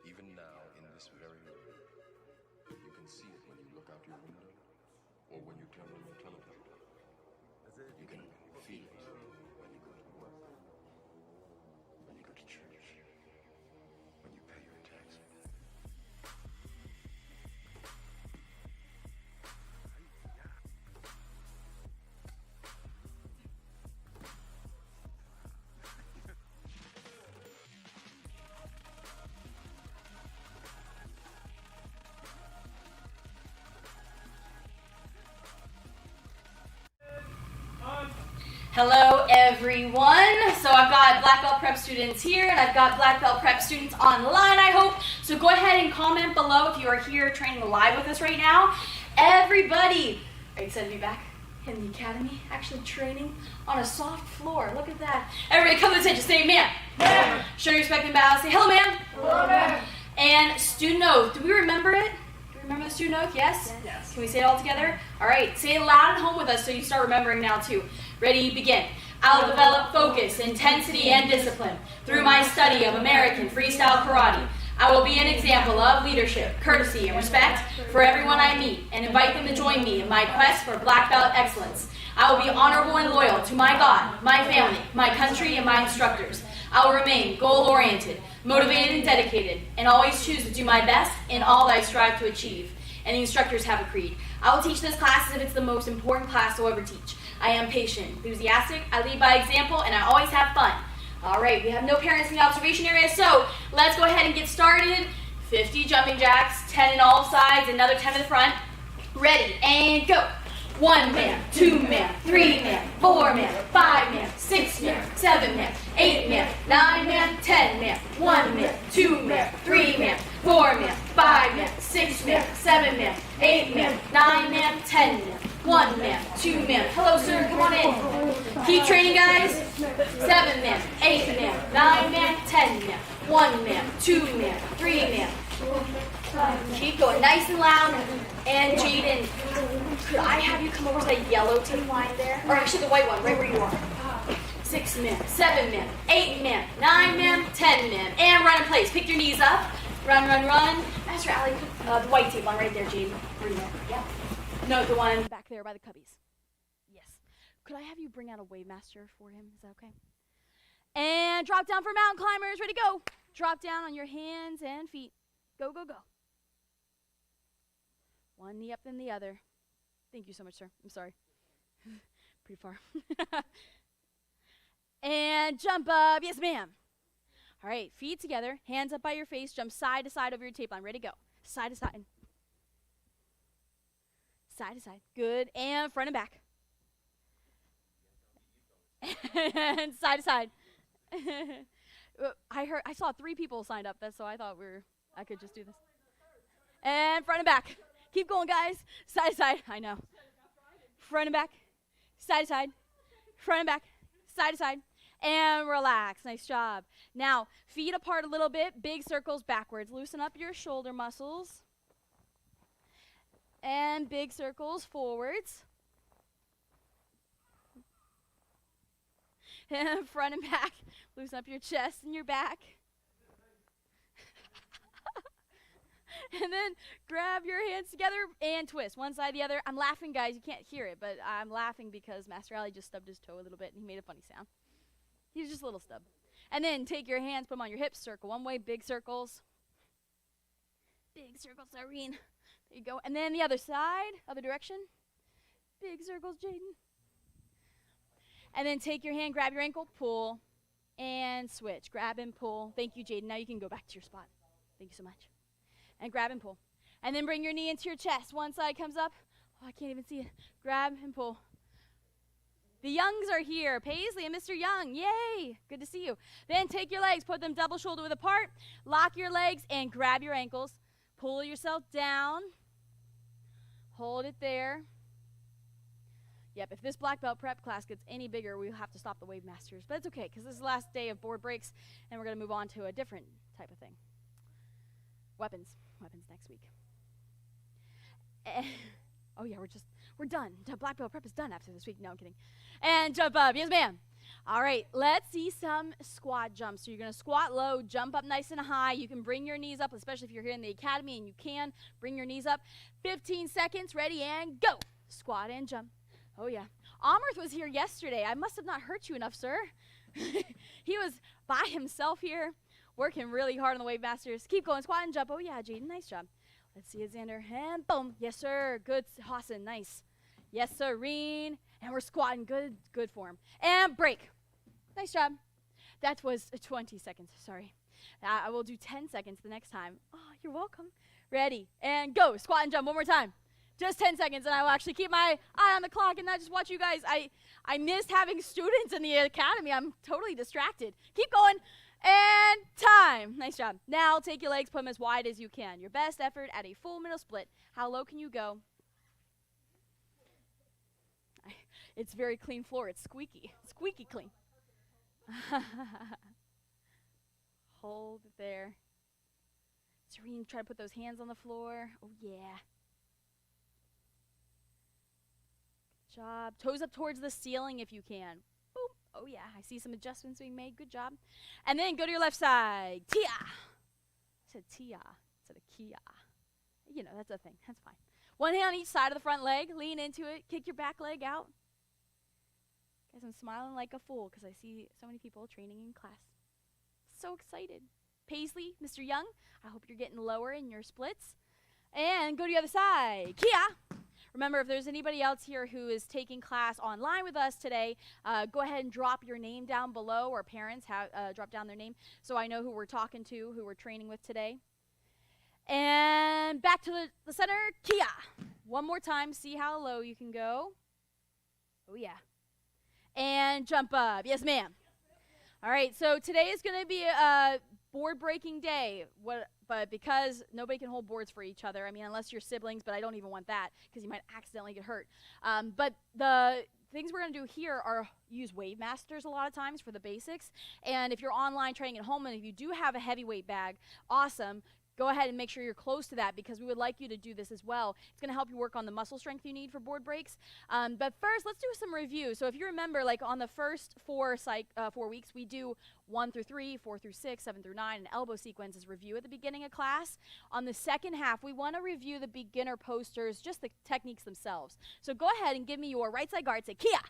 Even now, in this very room, you can see it when you look out your window or when you turn on your television. You can feel it when you go to work, when you go to church, when you pay your taxes. Hello everyone. So I've got Black Belt Prep students here and I've got Black Belt Prep students online, I hope. So go ahead and comment below if you are here training live with us right now. Everybody, are you excited to be back in the academy, actually training on a soft floor? Look at that. Everybody come to the attention, say ma'am. Ma'am. Show your respect and bow, say hello ma'am. Hello ma'am. And student oath, do we remember it? Remember the student oath? Yes? Yes. Can we say it all together? All right, say it loud at home with us so you start remembering now too. Ready, begin. I'll develop focus, intensity, and discipline through my study of American freestyle karate. I will be an example of leadership, courtesy, and respect for everyone I meet and invite them to join me in my quest for black belt excellence. I will be honorable and loyal to my God, my family, my country, and my instructors. I will remain goal-oriented, motivated, and dedicated, and always choose to do my best in all that I strive to achieve. And the instructors have agreed. I will teach this class as if it's the most important class I'll ever teach. I am patient, enthusiastic, I lead by example, and I always have fun. All right, we have no parents in the observation area, so let's go ahead and get started. 50 jumping jacks, 10 in all sides, another 10 in the front. Ready, and go. 1 man, 2 man, 3 man, 4 man, 5 man, 6 man, 7 man, 8 man, 9 man, 10 man, 1 man, 2 man, 3 man, 4 man, 5 man, 6 man, 7 man, 8 man, 9 man, 10 man, 1 man, 2 man. Hello, sir, come on in. Keep training, guys. 7 man, 8 man, 9 man, 10 man, 1 man, 2 man, 3 man. Keep going nice and loud. And Jaden, could I have you come over to that yellow tape line there? Or actually the white one, right where you are. 6 men, 7 men, 8 men, 9 men, 10 men. And run in place. Pick your knees up. Run, run, run. Master Allie, the white tape line right there, Jaden. Where are you at? Yeah. No, the one back there by the cubbies. Yes. Could I have you bring out a wave master for him? Is that okay? And drop down for mountain climbers. Ready to go. Drop down on your hands and feet. Go, go, go. One knee up than the other. Thank you so much, sir. I'm sorry. Pretty far. And jump up. Yes, ma'am. All right, feet together, hands up by your face, jump side to side over your tape line. Ready to go. Side to side. Side to side. Good. And front and back. And side to side. I saw 3 people signed up, so I thought I could just do this. And front and back. Keep going, guys. Side to side. I know. Front and back. Side to side. Front and back. Side to side. And relax. Nice job. Now, feet apart a little bit. Big circles backwards. Loosen up your shoulder muscles. And big circles forwards. And front and back. Loosen up your chest and your back. And then grab your hands together and twist. One side, the other. I'm laughing, guys. You can't hear it, but I'm laughing because Master Allie just stubbed his toe a little bit, and he made a funny sound. He's just a little stub. And then take your hands, put them on your hips, circle one way, big circles. Big circles, Irene. There you go. And then the other side, other direction. Big circles, Jaden. And then take your hand, grab your ankle, pull, and switch. Grab and pull. Thank you, Jaden. Now you can go back to your spot. Thank you so much. And grab and pull. And then bring your knee into your chest. One side comes up. Oh, I can't even see it. Grab and pull. The Youngs are here. Paisley and Mr. Young. Yay. Good to see you. Then take your legs. Put them double shoulder width apart. Lock your legs and grab your ankles. Pull yourself down. Hold it there. Yep, if this black belt prep class gets any bigger, we'll have to stop the Wave Masters. But it's okay, because this is the last day of board breaks, and we're going to move on to a different type of thing. Weapons next week. Oh yeah, we're done. Black belt prep is done after this week. No, I'm kidding. And jump up. Yes, ma'am. All right, let's see some squat jumps. So you're going to squat low, jump up nice and high. You can bring your knees up, especially if you're here in the academy, and you can bring your knees up. 15 seconds, ready, and go. Squat and jump. Oh, yeah. Amrith was here yesterday. I must have not hurt you enough, sir. He was by himself here, working really hard on the Wave Masters. Keep going, squat and jump. Oh, yeah, Jaden, nice job. Let's see it, Xander, and boom. Yes, sir. Good, Hassan, nice. Yes, sirreen. And we're squatting, good form. And break. Nice job. That was 20 seconds, sorry. I will do 10 seconds the next time. Oh, you're welcome. Ready, and go. Squat and jump one more time. Just 10 seconds, and I will actually keep my eye on the clock and not just watch you guys. I missed having students in the academy. I'm totally distracted. Keep going, and time. Nice job. Now take your legs, put them as wide as you can. Your best effort at a full middle split. How low can you go? It's very clean floor. It's squeaky clean. Hold it there. Serene, try to put those hands on the floor. Oh, yeah. Good job. Toes up towards the ceiling if you can. Boom. Oh, yeah. I see some adjustments being made. Good job. And then go to your left side. Tia. I said tia instead of kia. You know, that's a thing. That's fine. One hand on each side of the front leg. Lean into it. Kick your back leg out. Guys, I'm smiling like a fool because I see so many people training in class. So excited. Paisley, Mr. Young, I hope you're getting lower in your splits. And go to the other side. Kia. Remember, if there's anybody else here who is taking class online with us today, go ahead and drop your name down below, or parents drop down their name so I know who we're talking to, who we're training with today. And back to the center. Kia. One more time. See how low you can go. Oh, yeah. And jump up. Yes, ma'am. All right, so today is going to be a board-breaking day, but because nobody can hold boards for each other, I mean, unless you're siblings, but I don't even want that because you might accidentally get hurt. But the things we're going to do here are use Wave Masters a lot of times for the basics. And if you're online training at home and if you do have a heavyweight bag, awesome. Go ahead and make sure you're close to that because we would like you to do this as well. It's going to help you work on the muscle strength you need for board breaks. But first, let's do some review. So if you remember, like on the first 4 weeks, we do 1 through 3, 4 through 6, 7 through 9, and elbow sequences review at the beginning of class. On the second half, we want to review the beginner posters, just the techniques themselves. So go ahead and give me your right side guard. Say, Kia.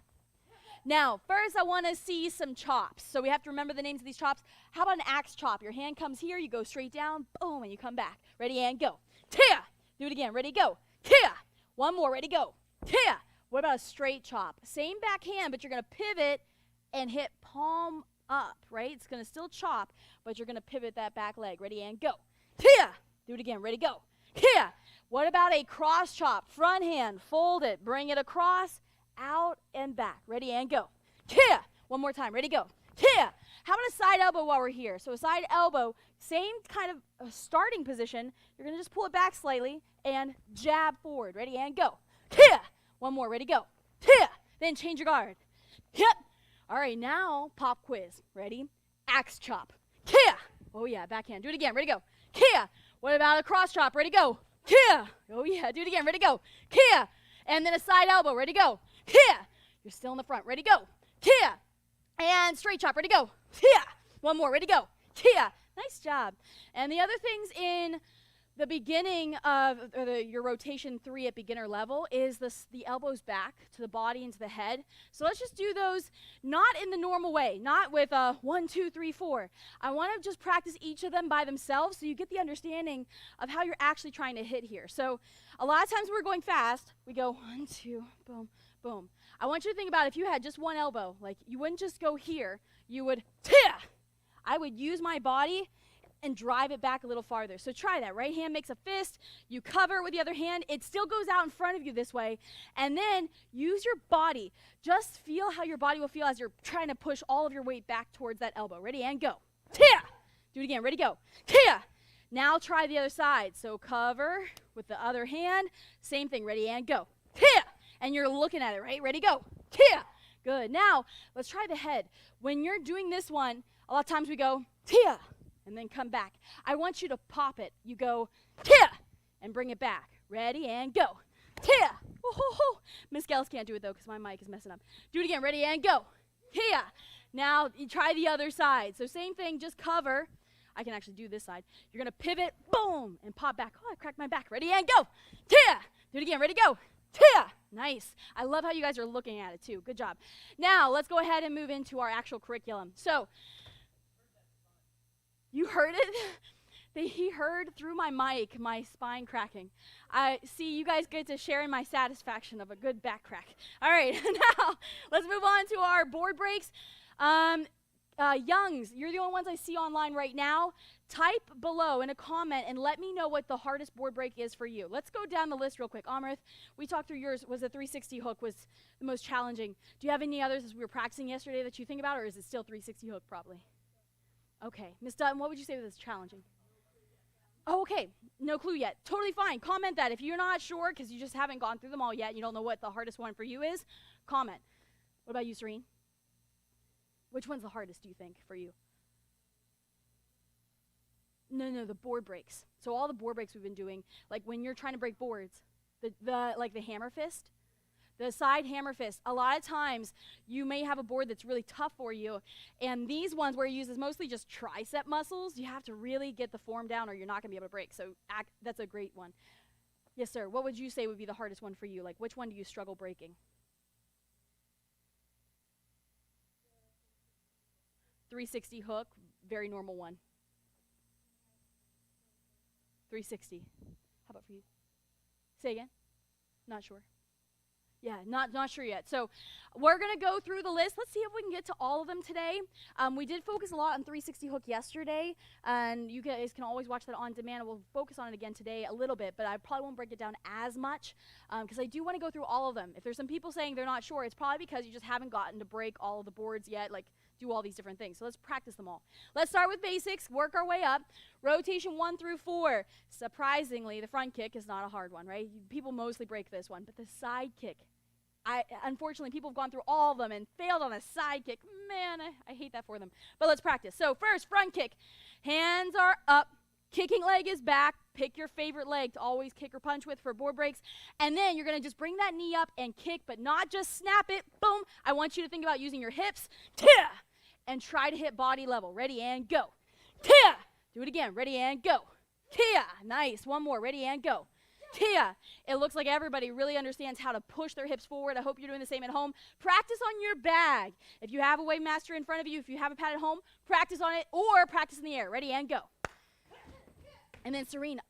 Now, first I want to see some chops. So we have to remember the names of these chops. How about an axe chop? Your hand comes here, you go straight down, boom, and you come back. Ready, and go. Tia! Do it again. Ready, go. Tia! One more. Ready, go. Tia! What about a straight chop? Same backhand, but you're going to pivot and hit palm up, right? It's going to still chop, but you're going to pivot that back leg. Ready, and go. Tia! Do it again. Ready, go. Tia! What about a cross chop? Front hand, fold it, bring it across, out and back. Ready, and go. Kia! One more time. Ready, go. Kia! How about a side elbow while we're here? So a side elbow, same kind of starting position. You're going to just pull it back slightly and jab forward. Ready, and go. Kia! One more. Ready, go. Kia! Then change your guard. Yep. All right, now pop quiz. Ready? Axe chop. Kia! Oh, yeah, backhand. Do it again. Ready, go. Kia! What about a cross chop? Ready, go. Kia! Oh, yeah, do it again. Ready, go. Kia! And then a side elbow. Ready, go. Kia! You're still in the front. Ready, go. Kia! And straight chop. Ready, go. Kia! One more. Ready, go. Kia! Nice job. And the other things in the beginning of your rotation 3 at beginner level is the elbows back to the body and to the head. So let's just do those not in the normal way, not with 1, 2, 3, 4. I want to just practice each of them by themselves so you get the understanding of how you're actually trying to hit here. So a lot of times when we're going fast, we go 1, 2, boom, boom. I want you to think about if you had just one elbow, like you wouldn't just go here, you would, tia! I would use my body and drive it back a little farther. So try that. Right hand makes a fist. You cover with the other hand. It still goes out in front of you this way. And then use your body. Just feel how your body will feel as you're trying to push all of your weight back towards that elbow. Ready, and go. Tia! Do it again. Ready, go. Tia! Now try the other side. So cover with the other hand. Same thing. Ready, and go. Tia! And you're looking at it, right? Ready, go. Tia! Good. Now, let's try the head. When you're doing this one, a lot of times we go, tia! And then come back. I want you to pop it. You go, tia! And bring it back. Ready, and go. Tia! Miss Gels can't do it, though, because my mic is messing up. Do it again. Ready, and go. Kia. Now you try the other side. So same thing, just cover. I can actually do this side. You're going to pivot, boom, and pop back. Oh, I cracked my back. Ready, and go. Kia. Do it again. Ready, go. Kia. Nice. I love how you guys are looking at it, too. Good job. Now, let's go ahead and move into our actual curriculum. So, you heard it? He heard through my mic my spine cracking. I see you guys get to share in my satisfaction of a good back crack. All right, now let's move on to our board breaks. Youngs, you're the only ones I see online right now. Type below in a comment and let me know what the hardest board break is for you. Let's go down the list real quick. Amrith, we talked through yours. Was the 360 hook was the most challenging. Do you have any others as we were practicing yesterday that you think about, or is it still 360 hook probably? Okay. Miss Dutton, what would you say was challenging? Oh, okay. No clue yet. Totally fine. Comment that. If you're not sure because you just haven't gone through them all yet and you don't know what the hardest one for you is, comment. What about you, Serene? Which one's the hardest, do you think, for you? No, the board breaks. So all the board breaks we've been doing, like when you're trying to break boards, like the hammer fist, the side hammer fist, a lot of times you may have a board that's really tough for you, and these ones where it uses mostly just tricep muscles, you have to really get the form down or you're not going to be able to break. So that's a great one. Yes, sir. What would you say would be the hardest one for you? Like which one do you struggle breaking? 360 hook, very normal one. 360. How about for you? Say again? Not sure. Yeah, not sure yet. So we're going to go through the list. Let's see if we can get to all of them today. We did focus a lot on 360 hook yesterday, and you guys can always watch that on demand. We'll focus on it again today a little bit, but I probably won't break it down as much because I do want to go through all of them. If there's some people saying they're not sure, it's probably because you just haven't gotten to break all of the boards yet, like do all these different things. So let's practice them all. Let's start with basics, work our way up. Rotation 1 through 4. Surprisingly, the front kick is not a hard one, right? People mostly break this one, but the side kick, unfortunately, people have gone through all of them and failed on a side kick. Man, I hate that for them. But let's practice. So first, front kick. Hands are up. Kicking leg is back. Pick your favorite leg to always kick or punch with for board breaks. And then you're going to just bring that knee up and kick, but not just snap it. Boom. I want you to think about using your hips. Tia! And try to hit body level. Ready and go. Tia! Do it again. Ready and go. Tia! Nice. One more. Ready and go. Tia! It looks like everybody really understands how to push their hips forward. I hope you're doing the same at home. Practice on your bag. If you have a Wave Master in front of you, if you have a pad at home, practice on it or practice in the air. Ready and go. And then Serena,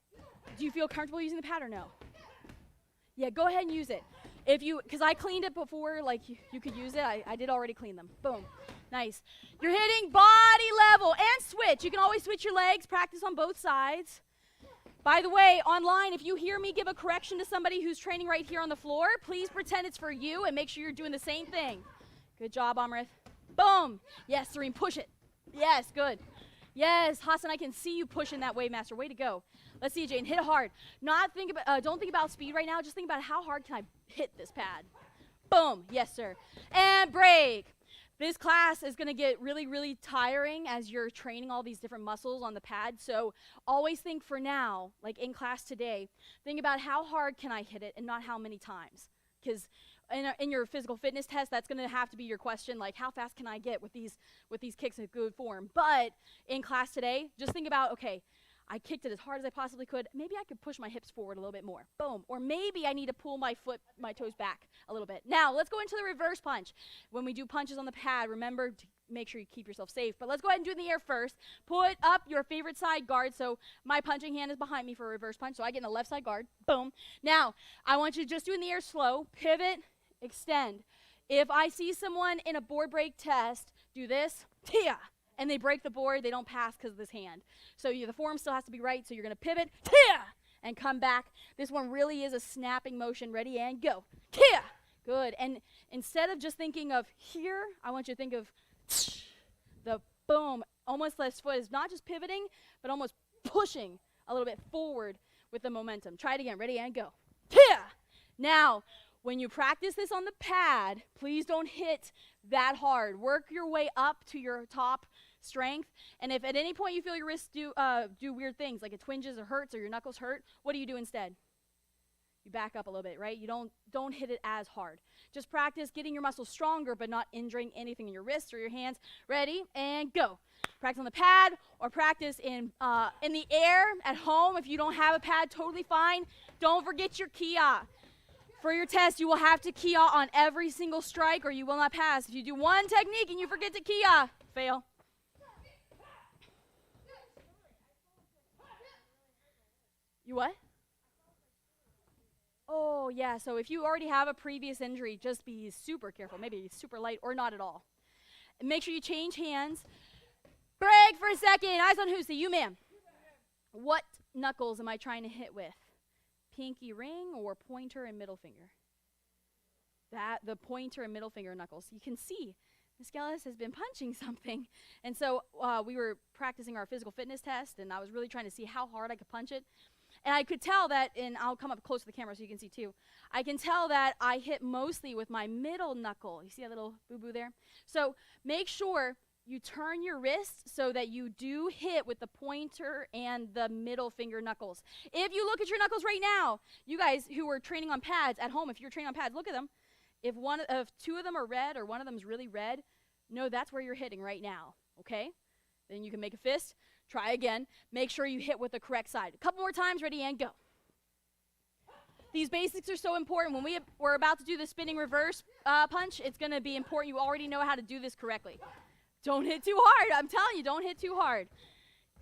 do you feel comfortable using the pad or no? Yeah, go ahead and use it. Because I cleaned it before, like you could use it. I did already clean them. Boom. Nice. You're hitting body level and switch. You can always switch your legs. Practice on both sides. By the way, online, if you hear me give a correction to somebody who's training right here on the floor, please pretend it's for you and make sure you're doing the same thing. Good job, Amrith. Boom. Yes, Serene, push it. Yes, good. Yes, Hassan, I can see you pushing that Wave Master. Way to go. Let's see, Jane. Hit it hard. Don't think about speed right now. Just think about how hard can I hit this pad. Boom. Yes, sir. And break. This class is going to get really, really tiring as you're training all these different muscles on the pad. So always think for now, like in class today, think about how hard can I hit it and not how many times. Because in your physical fitness test, that's going to have to be your question, like how fast can I get with these kicks in good form. But in class today, just think about, okay, I kicked it as hard as I possibly could. Maybe I could push my hips forward a little bit more. Boom. Or maybe I need to pull my toes back a little bit. Now, let's go into the reverse punch. When we do punches on the pad, remember to make sure you keep yourself safe. But let's go ahead and do it in the air first. Put up your favorite side guard. So my punching hand is behind me for a reverse punch. So I get in the left side guard. Boom. Now, I want you to just do it in the air slow. Pivot, extend. If I see someone in a board break test do this, tia, and they break the board, they don't pass because of this hand. So the form still has to be right, so you're going to pivot, tia, and come back. This one really is a snapping motion. Ready, and go. Tia. Good. And instead of just thinking of here, I want you to think of the boom. Almost left foot is not just pivoting, but almost pushing a little bit forward with the momentum. Try it again. Ready, and go. Tia. Now, when you practice this on the pad, please don't hit that hard. Work your way up to your top strength. And if at any point you feel your wrists do weird things, like it twinges or hurts or your knuckles hurt, what do you do instead? You back up a little bit, right? You don't hit it as hard. Just practice getting your muscles stronger but not injuring anything in your wrists or your hands. Ready, and go. Practice on the pad or practice in the air at home. If you don't have a pad, totally fine. Don't forget your Kia. For your test, you will have to Kia on every single strike or you will not pass. If you do one technique and you forget to Kia, fail. You what? Oh, yeah, so if you already have a previous injury, just be super careful. Maybe super light or not at all. And make sure you change hands. Break for a second. Eyes on Husi. You, ma'am. What knuckles am I trying to hit with? Pinky ring or pointer and middle finger? The pointer and middle finger knuckles. You can see Miss Gellis has been punching something. And so we were practicing our physical fitness test, and I was really trying to see how hard I could punch it. And I could tell that, and I'll come up close to the camera so you can see too, I can tell that I hit mostly with my middle knuckle. You see that little boo-boo there? So make sure you turn your wrist so that you do hit with the pointer and the middle finger knuckles. If you look at your knuckles right now, you guys who are training on pads at home, if you're training on pads, look at them. If two of them are red or one of them is really red, no, that's where you're hitting right now, okay? Then you can make a fist. Try again. Make sure you hit with the correct side. A couple more times. Ready, and go. These basics are so important. When we're about to do the spinning reverse punch, it's going to be important you already know how to do this correctly. Don't hit too hard. I'm telling you, don't hit too hard.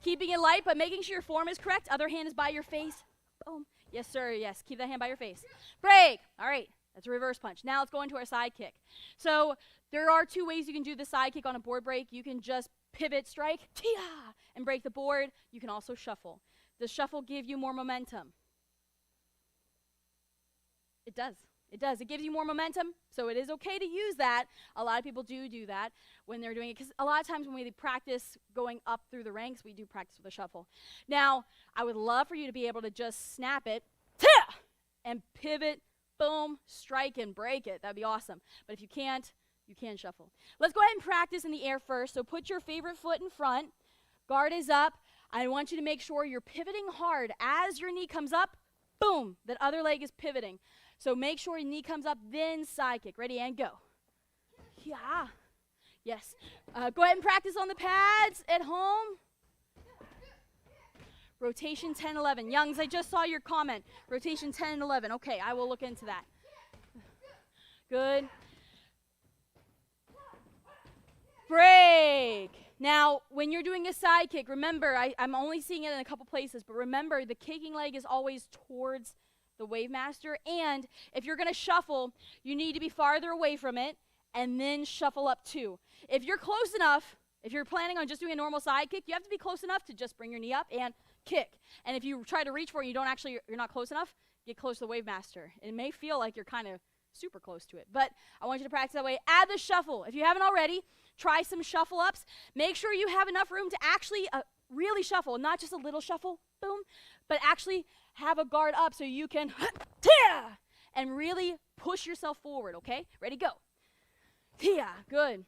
Keeping it light, but making sure your form is correct. Other hand is by your face. Boom. Yes, sir. Yes. Keep that hand by your face. Break. All right. That's a reverse punch. Now let's go into our side kick. So there are two ways you can do the side kick on a board break. You can just pivot, strike, tia, and break the board. You can also shuffle. Does shuffle give you more momentum? It does. It does. It gives you more momentum, so it is okay to use that. A lot of people do that when they're doing it, because a lot of times when we practice going up through the ranks, we do practice with a shuffle. Now, I would love for you to be able to just snap it, tia, and pivot, boom, strike, and break it. That'd be awesome. But if you can't, you can shuffle. Let's go ahead and practice in the air first. So put your favorite foot in front. Guard is up. I want you to make sure you're pivoting hard. As your knee comes up, boom, that other leg is pivoting. So make sure your knee comes up, then side kick. Ready, and go. Yeah. Yes. Go ahead and practice on the pads at home. Rotation 10, 11. Youngs, I just saw your comment. Rotation 10 and 11. Okay, I will look into that. Good. Break. Now, when you're doing a side kick, remember, I'm only seeing it in a couple places, but remember, the kicking leg is always towards the Wave Master, and if you're going to shuffle, you need to be farther away from it, and then shuffle up too. If you're close enough, if you're planning on just doing a normal side kick, you have to be close enough to just bring your knee up and kick. And if you try to reach for it, you're not close enough, get close to the Wave Master. It may feel like you're kind of super close to it, but I want you to practice that way. Add the shuffle. If you haven't already, try some shuffle ups. Make sure you have enough room to actually really shuffle, not just a little shuffle, boom, but actually have a guard up so you can and really push yourself forward, okay? Ready, go. Good.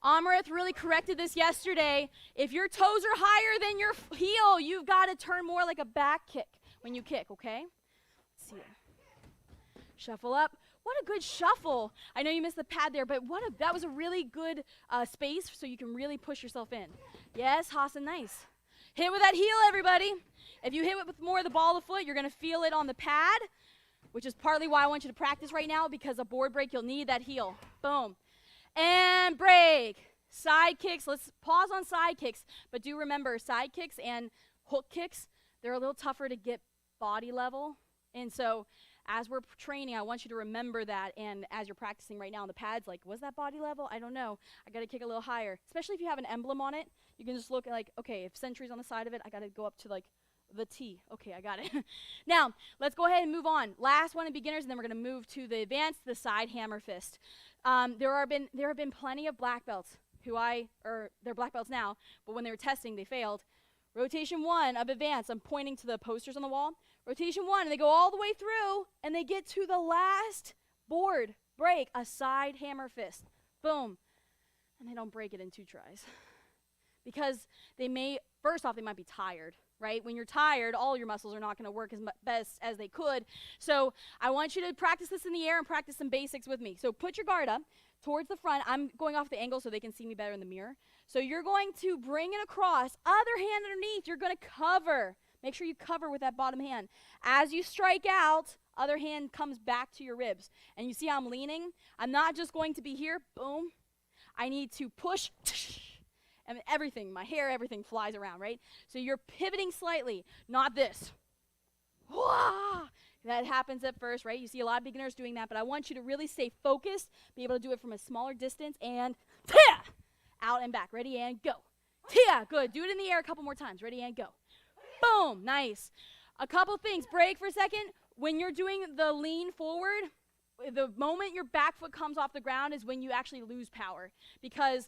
Amrit really corrected this yesterday. If your toes are higher than your heel, you've got to turn more like a back kick when you kick, okay? Let's see it. Shuffle up. What a good shuffle. I know you missed the pad there, but that was a really good space so you can really push yourself in. Yes, Hassan, nice. Hit with that heel, everybody. If you hit with more of the ball of the foot, you're going to feel it on the pad, which is partly why I want you to practice right now, because a board break, you'll need that heel. Boom. And break. Side kicks. Let's pause on side kicks, but do remember side kicks and hook kicks, they're a little tougher to get body level. And so as we're training, I want you to remember that, and as you're practicing right now on the pads, like, was that body level? I don't know. I got to kick a little higher, especially if you have an emblem on it. You can just look at, like, okay, if Century's on the side of it, I got to go up to, like, the T. Okay, I got it. Now, let's go ahead and move on. Last one in beginners, and then we're going to move to the advanced, the side hammer fist. There have been plenty of black belts they're black belts now, but when they were testing, they failed. Rotation 1 of advanced, I'm pointing to the posters on the wall. Rotation 1, and they go all the way through, and they get to the last board break, a side hammer fist. Boom. And they don't break it in 2 tries. Because first off, they might be tired. right? When you're tired, all your muscles are not going to work as best as they could. So I want you to practice this in the air and practice some basics with me. So put your guard up towards the front. I'm going off the angle so they can see me better in the mirror. So you're going to bring it across. Other hand underneath, you're going to cover. Make sure you cover with that bottom hand. As you strike out, other hand comes back to your ribs. And you see how I'm leaning? I'm not just going to be here, boom. I need to push, and everything, my hair, everything flies around, right? So you're pivoting slightly, not this. Wah! That happens at first, right? You see a lot of beginners doing that, but I want you to really stay focused, be able to do it from a smaller distance, and out and back. Ready, and go. Good. Do it in the air a couple more times. Ready, and go. Boom. Nice. A couple things. Break for a second. When you're doing the lean forward, the moment your back foot comes off the ground is when you actually lose power. Because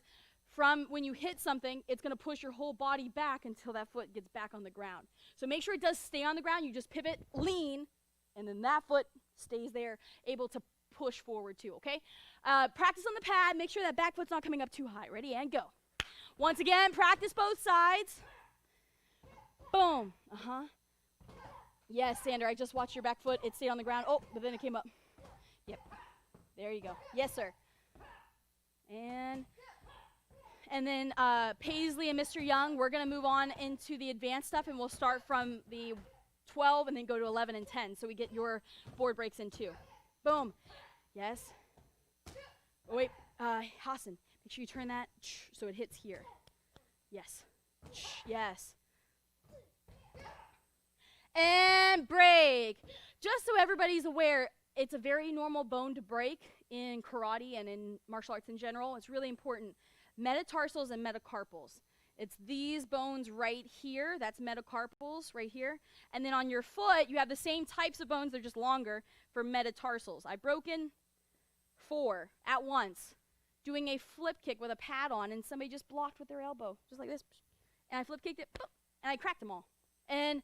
from when you hit something, it's going to push your whole body back until that foot gets back on the ground. So make sure it does stay on the ground. You just pivot, lean, and then that foot stays there, able to push forward too, okay? Practice on the pad. Make sure that back foot's not coming up too high. Ready, and go. Once again, practice both sides. Boom. Yes, Sandra, I just watched your back foot. It stayed on the ground. Oh, but then it came up. Yep. There you go. Yes, sir. And then Paisley and Mr. Young, we're going to move on into the advanced stuff, and we'll start from the 12 and then go to 11 and 10, so we get your board breaks in too. Boom. Yes. Oh, wait. Hassan, make sure you turn that so it hits here. Yes. Yes. And break. Just so everybody's aware, it's a very normal bone to break in karate and in martial arts in general. It's really important. Metatarsals and metacarpals. It's these bones right here. That's metacarpals right here. And then on your foot, you have the same types of bones. They're just longer for metatarsals. I've broken 4 at once doing a flip kick with a pad on, and somebody just blocked with their elbow, just like this. And I flip kicked it, and I cracked them all. And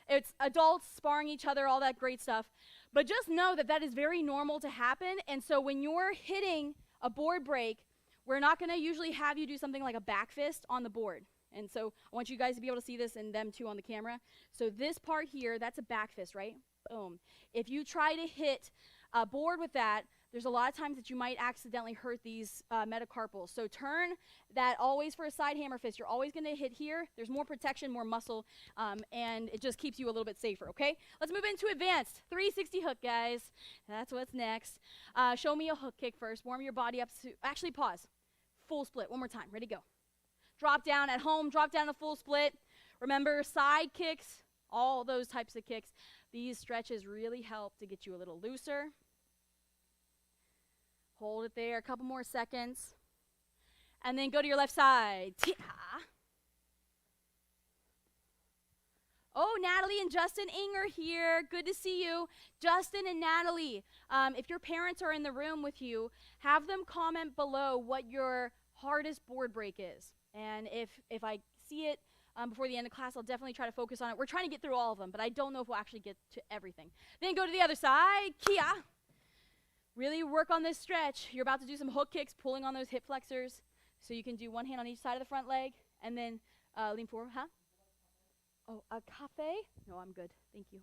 it's adults sparring each other, all that great stuff. But just know that that is very normal to happen. And so when you're hitting a board break, we're not going to usually have you do something like a back fist on the board. And so I want you guys to be able to see this and them too on the camera. So this part here, that's a back fist, right? Boom. If you try to hit a board with that, there's a lot of times that you might accidentally hurt these metacarpals. So turn that always for a side hammer fist. You're always going to hit here. There's more protection, more muscle, and it just keeps you a little bit safer, okay? Let's move into advanced. 360 hook, guys. That's what's next. Show me a hook kick first. Warm your body up. Actually, pause. Full split. One more time. Ready, go. Drop down at home. Drop down a full split. Remember, side kicks, all those types of kicks. These stretches really help to get you a little looser. Hold it there a couple more seconds. And then go to your left side. Oh, Natalie and Justin Inger here. Good to see you. Justin and Natalie, if your parents are in the room with you, have them comment below what your hardest board break is. And if I see it before the end of class, I'll definitely try to focus on it. We're trying to get through all of them, but I don't know if we'll actually get to everything. Then go to the other side. Kia. Really work on this stretch. You're about to do some hook kicks, pulling on those hip flexors. So you can do one hand on each side of the front leg, and then lean forward. Oh, a cafe? No, I'm good. Thank you.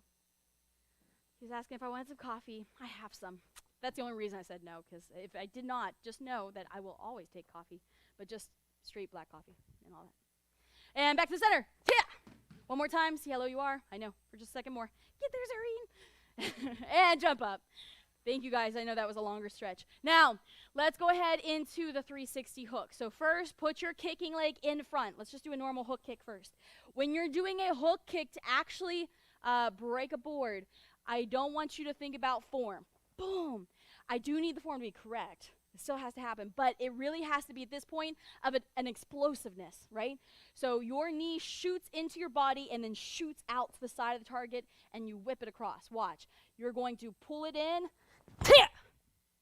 He was asking if I wanted some coffee. I have some. That's the only reason I said no, because if I did not, just know that I will always take coffee, but just straight black coffee and all that. And back to the center. Yeah. One more time. See how low you are. I know. For just a second more. Get there, Zareen. And jump up. Thank you, guys. I know that was a longer stretch. Now, let's go ahead into the 360 hook. So first, put your kicking leg in front. Let's just do a normal hook kick first. When you're doing a hook kick to actually break a board, I don't want you to think about form. Boom. I do need the form to be correct. It still has to happen, but it really has to be at this point of an explosiveness, right? So your knee shoots into your body and then shoots out to the side of the target, and you whip it across. Watch. You're going to pull it in,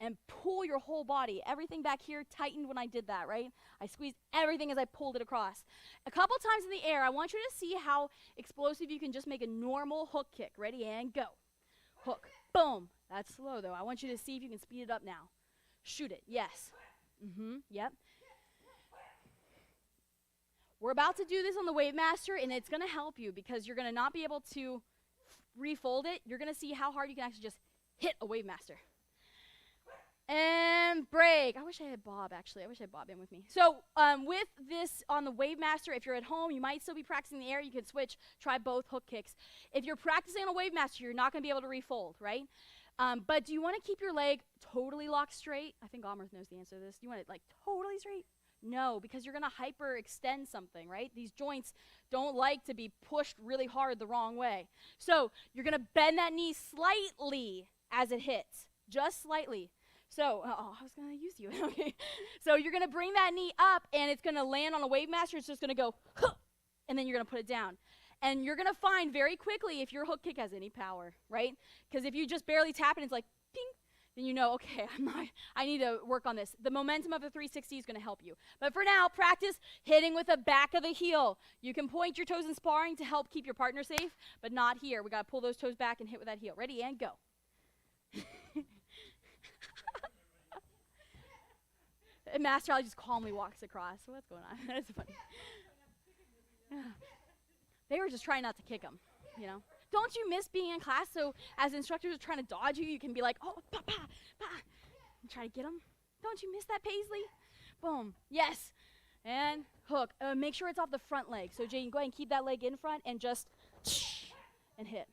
and pull your whole body. Everything back here tightened when I did that, right? I squeezed everything as I pulled it across. A couple times in the air, I want you to see how explosive you can just make a normal hook kick. Ready, and go. Hook. Boom. That's slow, though. I want you to see if you can speed it up now. Shoot it. Yes. Yep. we're about to do this on the Wave Master, and it's going to help you because you're going to not be able to refold it. You're going to see how hard you can actually just hit a Wave Master. And break. I wish I had Bob, actually. I wish I had Bob in with me. So with this on the Wave Master, if you're at home, you might still be practicing in the air. You can switch, try both hook kicks. If you're practicing on a Wave Master, you're not going to be able to refold, right? But do you want to keep your leg totally locked straight? I think Amrit knows the answer to this. Do you want it like totally straight? No, because you're going to hyperextend something, right? These joints don't like to be pushed really hard the wrong way. So you're going to bend that knee slightly as it hits, just slightly. So, I was going to use you. Okay. So you're going to bring that knee up, and it's going to land on a Wave Master. It's just going to go, huh, and then you're going to put it down. And you're going to find very quickly if your hook kick has any power, right? Because if you just barely tap it, it's like, ping, then you know, okay, I need to work on this. The momentum of the 360 is going to help you. But for now, practice hitting with the back of the heel. You can point your toes in sparring to help keep your partner safe, but not here. We got to pull those toes back and hit with that heel. Ready, and go. And Master Ali just calmly walks across. What's going on? That's funny. Yeah. They were just trying not to kick him, you know. Don't you miss being in class? So as instructors are trying to dodge you, you can be like, oh, pa, pa, pa, and try to get them. Don't you miss that, Paisley? Boom. Yes. And hook. Make sure it's off the front leg. So Jaden, go ahead and keep that leg in front and just and hit.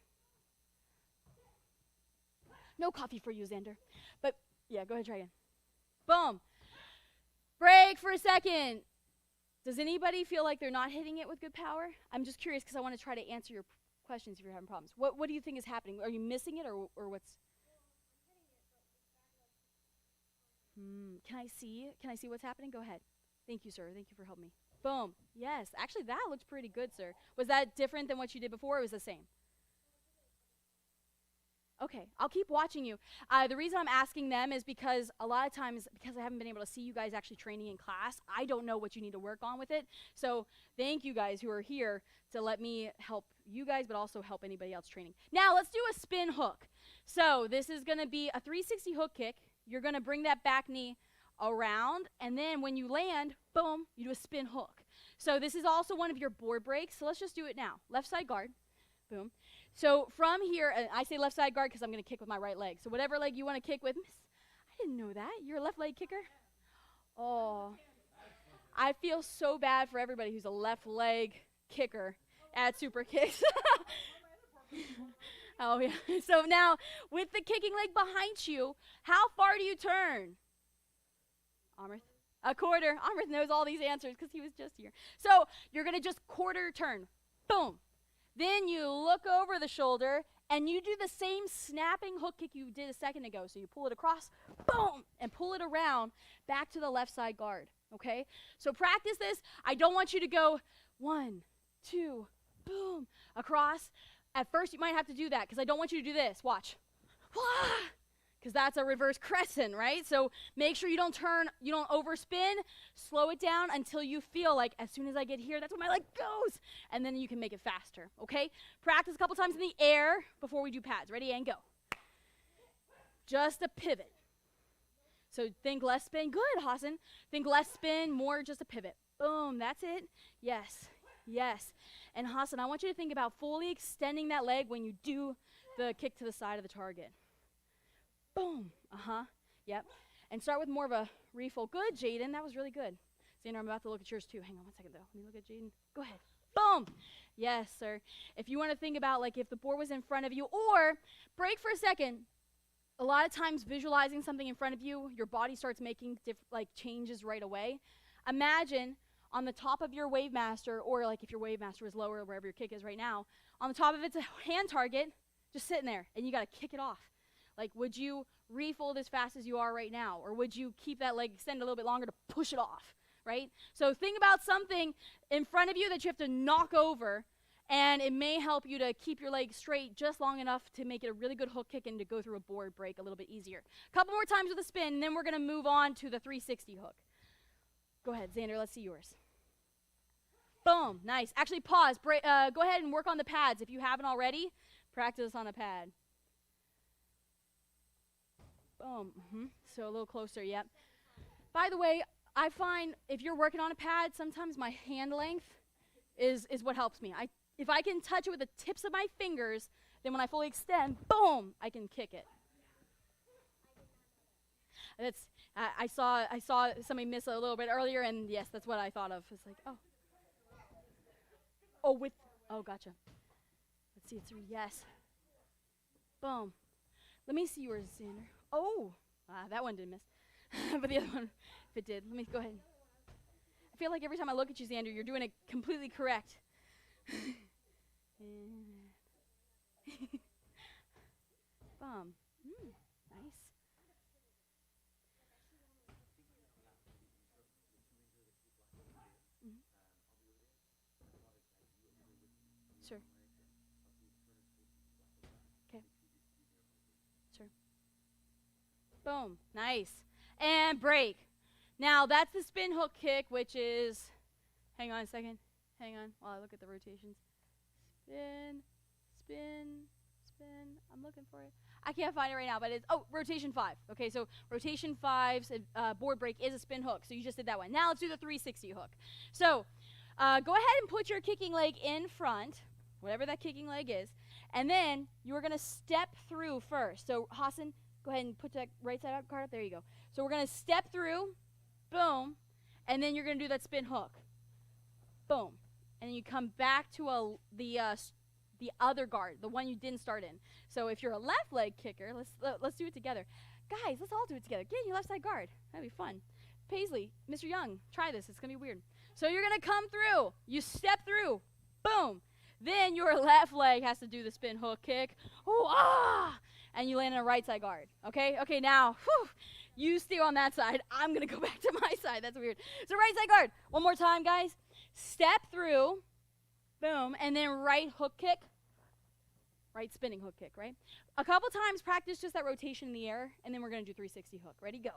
No coffee for you, Xander. But yeah, go ahead, try again. Boom. Break for a second. Does anybody feel like they're not hitting it with good power? I'm just curious because I want to try to answer your questions if you're having problems. What do you think is happening? Are you missing it or what's? Can I see? Can I see what's happening? Go ahead. Thank you, sir. Thank you for helping me. Boom. Yes. Actually, that looks pretty good, sir. Was that different than what you did before or was it the same? Okay, I'll keep watching you. The reason I'm asking them is because a lot of times, because I haven't been able to see you guys actually training in class, I don't know what you need to work on with it. So thank you guys who are here to let me help you guys, but also help anybody else training. Now let's do a spin hook. So this is going to be a 360 hook kick. You're going to bring that back knee around, and then when you land, boom, you do a spin hook. So this is also one of your board breaks. So let's just do it now. Left side guard, boom. So from here, I say left side guard because I'm going to kick with my right leg. So whatever leg you want to kick with. Miss, I didn't know that. You're a left leg kicker? Oh, I feel so bad for everybody who's a left leg kicker at Super Kicks. Oh, yeah. So now with the kicking leg behind you, how far do you turn? Amrit? A quarter. Amrit knows all these answers because he was just here. So you're going to just quarter turn. Boom. Then you look over the shoulder, and you do the same snapping hook kick you did a second ago. So you pull it across, boom, and pull it around back to the left side guard, okay? So practice this. I don't want you to go 1, 2, boom, across. At first, you might have to do that because I don't want you to do this. Watch. Because that's a reverse crescent, right? So make sure you don't turn, you don't overspin. Slow it down until you feel like as soon as I get here, that's when my leg goes. And then you can make it faster, okay? Practice a couple times in the air before we do pads. Ready, and go. Just a pivot. So think less spin. Good, Hassan. Think less spin, more just a pivot. Boom, that's it. Yes, yes. And Hassan, I want you to think about fully extending that leg when you do the kick to the side of the target. Boom. Yep. And start with more of a refold. Good, Jaden. That was really good. Xander, I'm about to look at yours too. Hang on one second, though. Let me look at Jaden. Go ahead. Boom. Yes, sir. If you want to think about, like, if the board was in front of you, or break for a second. A lot of times visualizing something in front of you, your body starts making, changes right away. Imagine on the top of your Wave Master, or, like, if your Wave Master is lower, wherever your kick is right now, on the top of it's a hand target, just sitting there, and you got to kick it off. Like, would you refold as fast as you are right now? Or would you keep that leg extended a little bit longer to push it off, right? So think about something in front of you that you have to knock over, and it may help you to keep your leg straight just long enough to make it a really good hook kick and to go through a board break a little bit easier. A couple more times with a spin, and then we're going to move on to the 360 hook. Go ahead, Xander, let's see yours. Boom, nice. Actually, pause. Go ahead and work on the pads. If you haven't already, practice on a pad. Boom. So a little closer, yep. By the way, I find if you're working on a pad, sometimes my hand length is what helps me. If I can touch it with the tips of my fingers, then when I fully extend, boom, I can kick it. I saw somebody miss a little bit earlier, and yes, that's what I thought of. It's like, gotcha. Let's see, it's yes. Boom. Let me see yours, Xander. Oh, that one didn't miss. But the other one, if it did, let me go ahead. I feel like every time I look at you, Xander, you're doing it completely correct. Boom. Nice. Sure. Okay. Sure. Boom. Nice. And break. Now that's the spin hook kick, which is, hang on a second. Hang on while I look at the rotations. Spin, spin, spin. I'm looking for it. I can't find it right now, but it's, rotation 5. Okay, so rotation 5's board break is a spin hook. So you just did that one. Now let's do the 360 hook. So go ahead and put your kicking leg in front, whatever that kicking leg is, and then you're going to step through first. So Hassan, go ahead and put that right side up card up. There you go. So we're going to step through, boom, and then you're going to do that spin hook. Boom. And then you come back to the other guard, the one you didn't start in. So if you're a left leg kicker, let's do it together. Guys, let's all do it together. Get in your left side guard. That'd be fun. Paisley, Mr. Young, try this. It's going to be weird. So you're going to come through. You step through. Boom. Then your left leg has to do the spin hook kick. Ooh, ah! And you land in a right side guard. Okay? Okay, now, you stay on that side. I'm going to go back to my side. That's weird. So right side guard. One more time, guys. Step through. Boom. And then right hook kick. Right spinning hook kick, right? A couple times practice just that rotation in the air, and then we're going to do 360 hook. Ready? Go.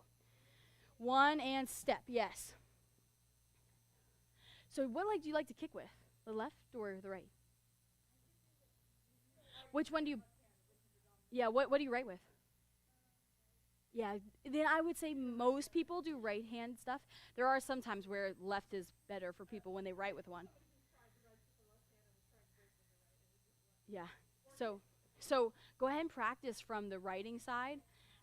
1 and step. Yes. So what leg do you like to kick with? The left or the right? Which one do you... Yeah, what do you right with? Yeah, then I would say most people do right hand stuff. There are some times where left is better for people when they right with one. Yeah. So go ahead and practice from the writing side.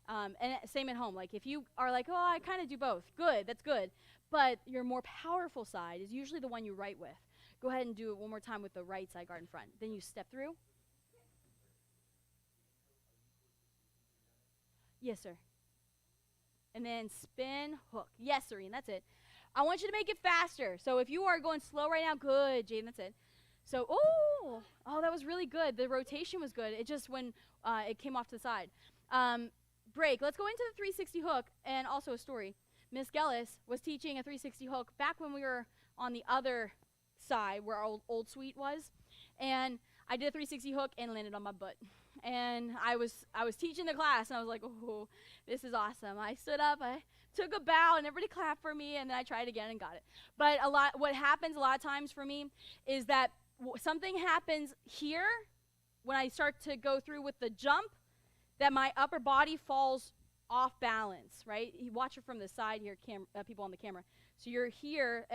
And same at home. Like if you are like, oh, I kind of do both. Good, that's good. But your more powerful side is usually the one you write with. Go ahead and do it one more time with the right side guard in front. Then you step through. Yes, sir. And then spin, hook. Yes, Serene, that's it. I want you to make it faster. So if you are going slow right now, good, Jaden, that's it. So, oh, that was really good. The rotation was good. It just when it came off to the side. Break. Let's go into the 360 hook and also a story. Miss Gellis was teaching a 360 hook back when we were on the other side where our old suite was. And I did a 360 hook and landed on my butt. And I was teaching the class, and I was like, oh, this is awesome. I stood up, I took a bow, and everybody clapped for me, and then I tried again and got it. But what happens a lot of times for me is that something happens here when I start to go through with the jump that my upper body falls off balance, right? You watch it from the side here, people on the camera. So you're here,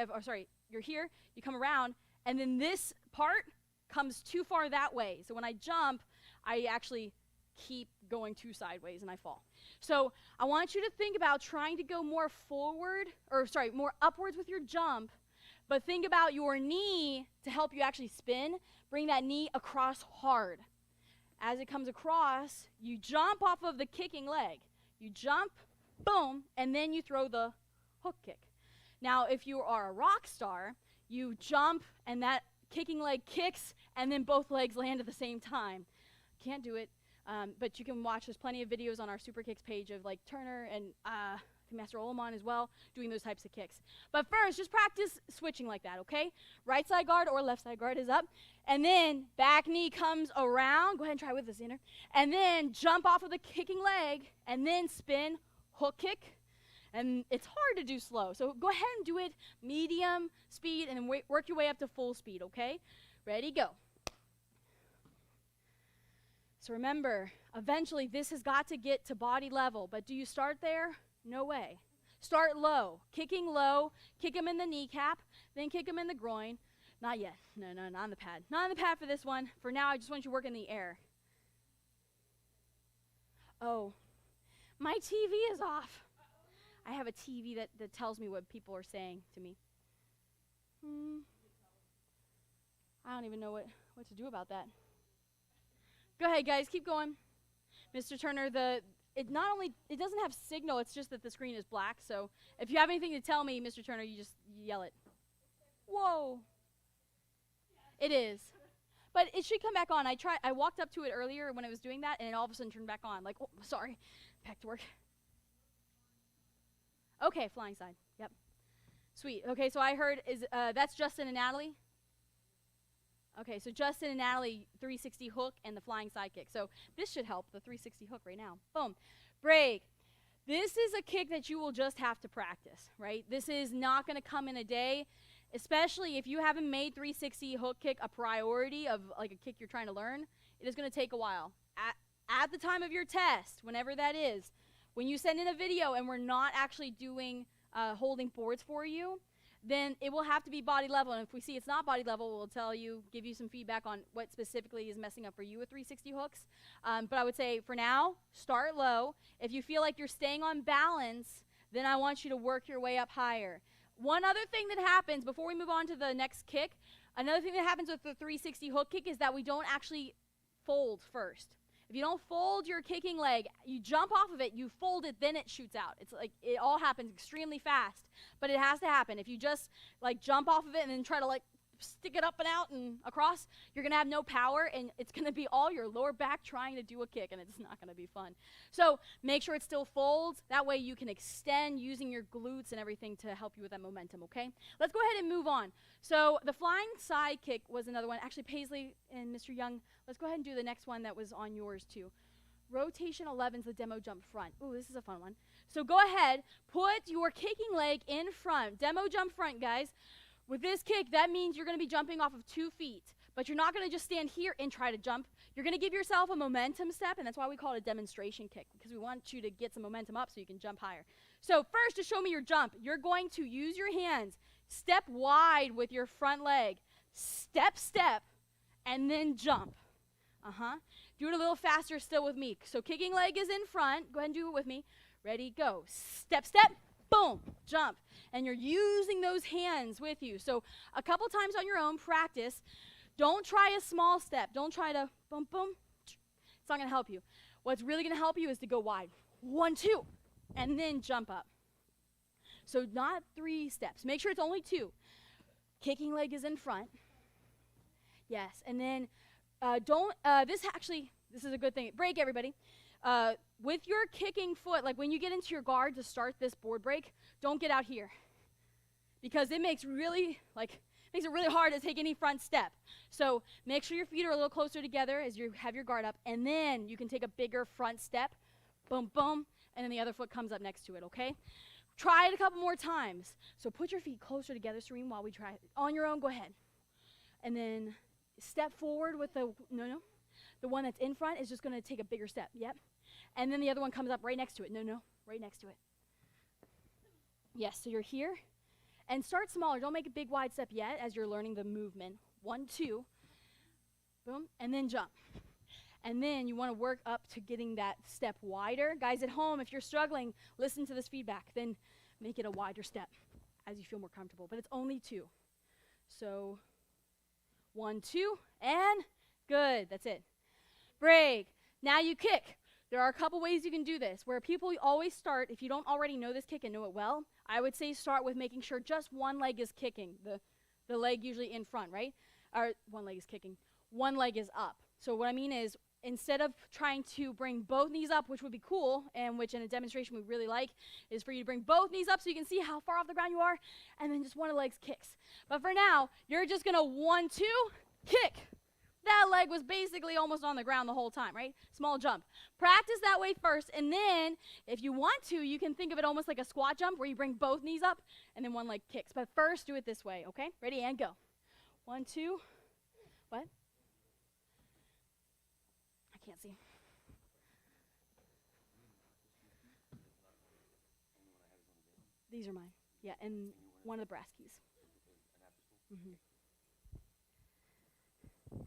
you're here, you come around, and then this part comes too far that way. So when I jump, I actually keep going too sideways and I fall. So I want you to think about trying to go more more upwards with your jump, but think about your knee to help you actually spin. Bring that knee across hard. As it comes across, you jump off of the kicking leg. You jump, boom, and then you throw the hook kick. Now, if you are a rock star, you jump and that kicking leg kicks, and then both legs land at the same time. Can't do it, but you can watch. There's plenty of videos on our Super Kicks page of like Turner and Master Olomon as well doing those types of kicks. But first, just practice switching like that, okay? Right side guard or left side guard is up, and then back knee comes around. Go ahead and try with us, Xander. And then jump off of the kicking leg, and then spin, hook kick. And it's hard to do slow, so go ahead and do it medium speed and then work your way up to full speed, okay? Ready, go. So remember, eventually this has got to get to body level, but do you start there? No way. Start low, kicking low, kick them in the kneecap, then kick them in the groin. Not yet. No, not on the pad. Not on the pad for this one. For now, I just want you to work in the air. Oh, my TV is off. I have a TV that tells me what people are saying to me. I don't even know what to do about that. Go ahead, guys. Keep going. Mr. Turner, it doesn't have signal. It's just that the screen is black. So if you have anything to tell me, Mr. Turner, you just yell it. Whoa. It is. But it should come back on. I walked up to it earlier when I was doing that, and it all of a sudden turned back on. Like, oh, sorry. Back to work. Okay, flying side. Yep. Sweet. Okay, so I heard, that's Justin and Natalie? Okay, so Justin and Natalie, 360 hook and the flying side kick. So this should help, the 360 hook right now. Boom. Break. This is a kick that you will just have to practice, right? This is not going to come in a day, especially if you haven't made 360 hook kick a priority of like a kick you're trying to learn. It is going to take a while. At the time of your test, whenever that is, when you send in a video and we're not actually doing holding boards for you, then it will have to be body level. And if we see it's not body level, we'll tell you, give you some feedback on what specifically is messing up for you with 360 hooks. But I would say for now, start low. If you feel like you're staying on balance, then I want you to work your way up higher. One other thing that happens before we move on to the next kick, another thing that happens with the 360 hook kick is that we don't actually fold first. If you don't fold your kicking leg, you jump off of it, you fold it, then it shoots out. It's like it all happens extremely fast, but it has to happen. If you just like jump off of it and then try to like stick it up and out and across, you're going to have no power, and it's going to be all your lower back trying to do a kick, and it's not going to be fun. So make sure it still folds. That way you can extend using your glutes and everything to help you with that momentum, okay? Let's go ahead and move on. So the flying side kick was another one. Actually, Paisley and Mr. Young, let's go ahead and do the next one that was on yours too. Rotation 11 is the demo jump front. Ooh, this is a fun one. So go ahead, put your kicking leg in front. Demo jump front, guys. With this kick, that means you're going to be jumping off of 2 feet, but you're not going to just stand here and try to jump. You're going to give yourself a momentum step, and that's why we call it a demonstration kick, because we want you to get some momentum up so you can jump higher. So first, to show me your jump, you're going to use your hands, step wide with your front leg, step, step, and then jump. Do it a little faster still with me. So kicking leg is in front. Go ahead and do it with me. Ready, go. Step, step. Boom, jump. And you're using those hands with you. So a couple times on your own, practice. Don't try a small step. Don't try to boom, boom. It's not going to help you. What's really going to help you is to go wide. 1, 2, and then jump up. So not 3 steps. Make sure it's only 2. Kicking leg is in front. Yes, and then this is a good thing. Break, everybody. With your kicking foot, like when you get into your guard to start this board break, don't get out here, because it makes it really hard to take any front step. So make sure your feet are a little closer together as you have your guard up, and then you can take a bigger front step, boom, boom, and then the other foot comes up next to it, okay? Try it a couple more times. So put your feet closer together, Serene, while we try it. On your own, go ahead. And then step forward with the one that's in front is just going to take a bigger step, yep. And then the other one comes up right next to it. No, right next to it. Yes, so you're here. And start smaller. Don't make a big wide step yet as you're learning the movement. 1, 2, boom, and then jump. And then you want to work up to getting that step wider. Guys at home, if you're struggling, listen to this feedback. Then make it a wider step as you feel more comfortable. But it's only 2. So 1, 2, and good. That's it. Break. Now you kick. There are a couple ways you can do this, where people always start, if you don't already know this kick and know it well, I would say start with making sure just one leg is kicking, the leg usually in front, right? Or one leg is kicking, one leg is up. So what I mean is, instead of trying to bring both knees up, which would be cool, and which in a demonstration we really like, is for you to bring both knees up so you can see how far off the ground you are, and then just one of the legs kicks. But for now, you're just gonna 1, 2, kick. That leg was basically almost on the ground the whole time, right? Small jump. Practice that way first, and then if you want to, you can think of it almost like a squat jump where you bring both knees up and then one leg kicks. But first, do it this way, okay? Ready, and go. 1, 2, what? I can't see. These are mine. Yeah, and one of the brass keys.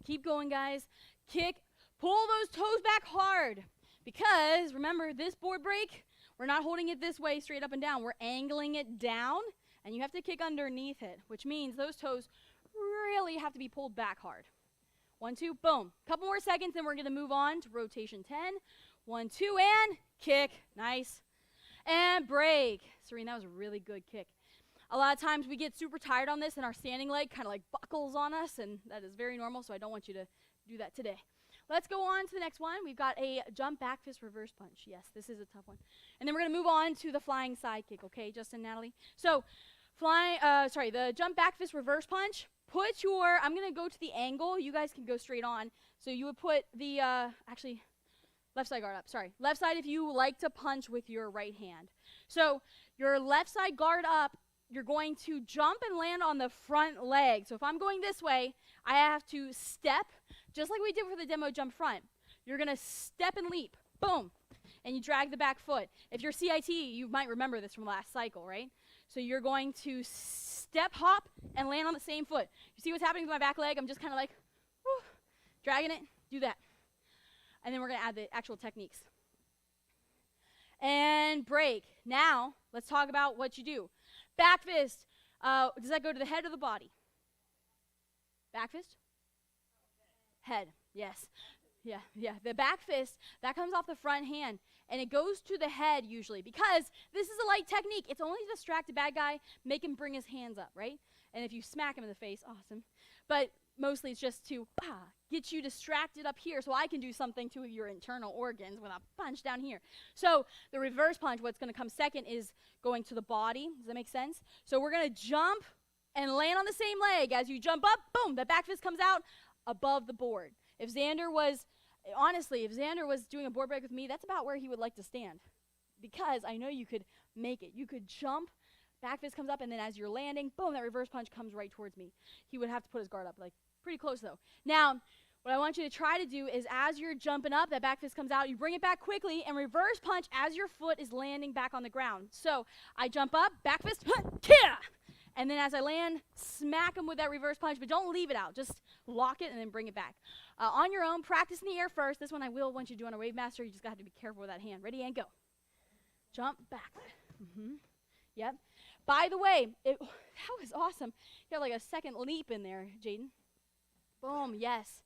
Keep going, guys. Kick. Pull those toes back hard. Because, remember, this board break, we're not holding it this way straight up and down. We're angling it down, and you have to kick underneath it, which means those toes really have to be pulled back hard. 1, 2, boom. Couple more seconds, then we're going to move on to rotation 10. 1, 2, and kick. Nice. And break. Serene, that was a really good kick. A lot of times we get super tired on this and our standing leg kind of like buckles on us, and that is very normal, so I don't want you to do that today. Let's go on to the next one. We've got a jump back fist reverse punch. Yes, this is a tough one. And then we're going to move on to the flying side kick, okay, Justin, Natalie? So, the jump back fist reverse punch. Put your, I'm going to go to the angle. You guys can go straight on. So you would put the, left side guard up, sorry. Left side if you like to punch with your right hand. So your left side guard up, you're going to jump and land on the front leg. So if I'm going this way, I have to step, just like we did for the demo jump front. You're going to step and leap. Boom. And you drag the back foot. If you're CIT, you might remember this from last cycle, right? So you're going to step, hop, and land on the same foot. You see what's happening with my back leg? I'm just kind of like, whew, dragging it. Do that. And then we're going to add the actual techniques. And break. Now, let's talk about what you do. Back fist. Does that go to the head or the body? Back fist? Head. Yes. Yeah. The back fist, that comes off the front hand, and it goes to the head usually because this is a light technique. It's only to distract a bad guy, make him bring his hands up, right? And if you smack him in the face, awesome. But mostly it's just to get you distracted up here so I can do something to your internal organs with a punch down here. So the reverse punch, what's going to come second is going to the body. Does that make sense? So we're going to jump and land on the same leg. As you jump up, boom, the back fist comes out above the board. If Xander was doing a board break with me, that's about where he would like to stand. Because I know you could make it. You could jump, back fist comes up, and then as you're landing, boom, that reverse punch comes right towards me. He would have to put his guard up, like pretty close though. Now, what I want you to try to do is as you're jumping up, that back fist comes out, you bring it back quickly and reverse punch as your foot is landing back on the ground. So I jump up, back fist, and then as I land, smack him with that reverse punch, but don't leave it out. Just lock it and then bring it back. On your own, practice in the air first. This one I will want you to do on a Wave Master. You just got to be careful with that hand. Ready, and go. Jump back. Yep. By the way, that was awesome. You got like a second leap in there, Jaden. Boom, yes.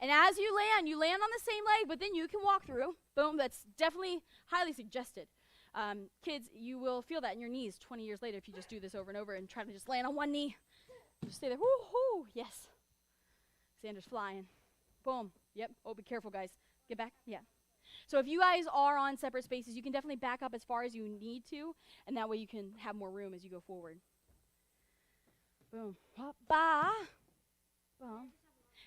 And as you land on the same leg, but then you can walk through. Boom, that's definitely highly suggested. Kids, you will feel that in your knees 20 years later if you just do this over and over and try to just land on one knee. Just stay there. Woo-hoo, yes. Xander's flying. Boom. Yep. Oh, be careful, guys. Get back. Yeah. So if you guys are on separate spaces, you can definitely back up as far as you need to, and that way you can have more room as you go forward. Boom. Ba. Boom.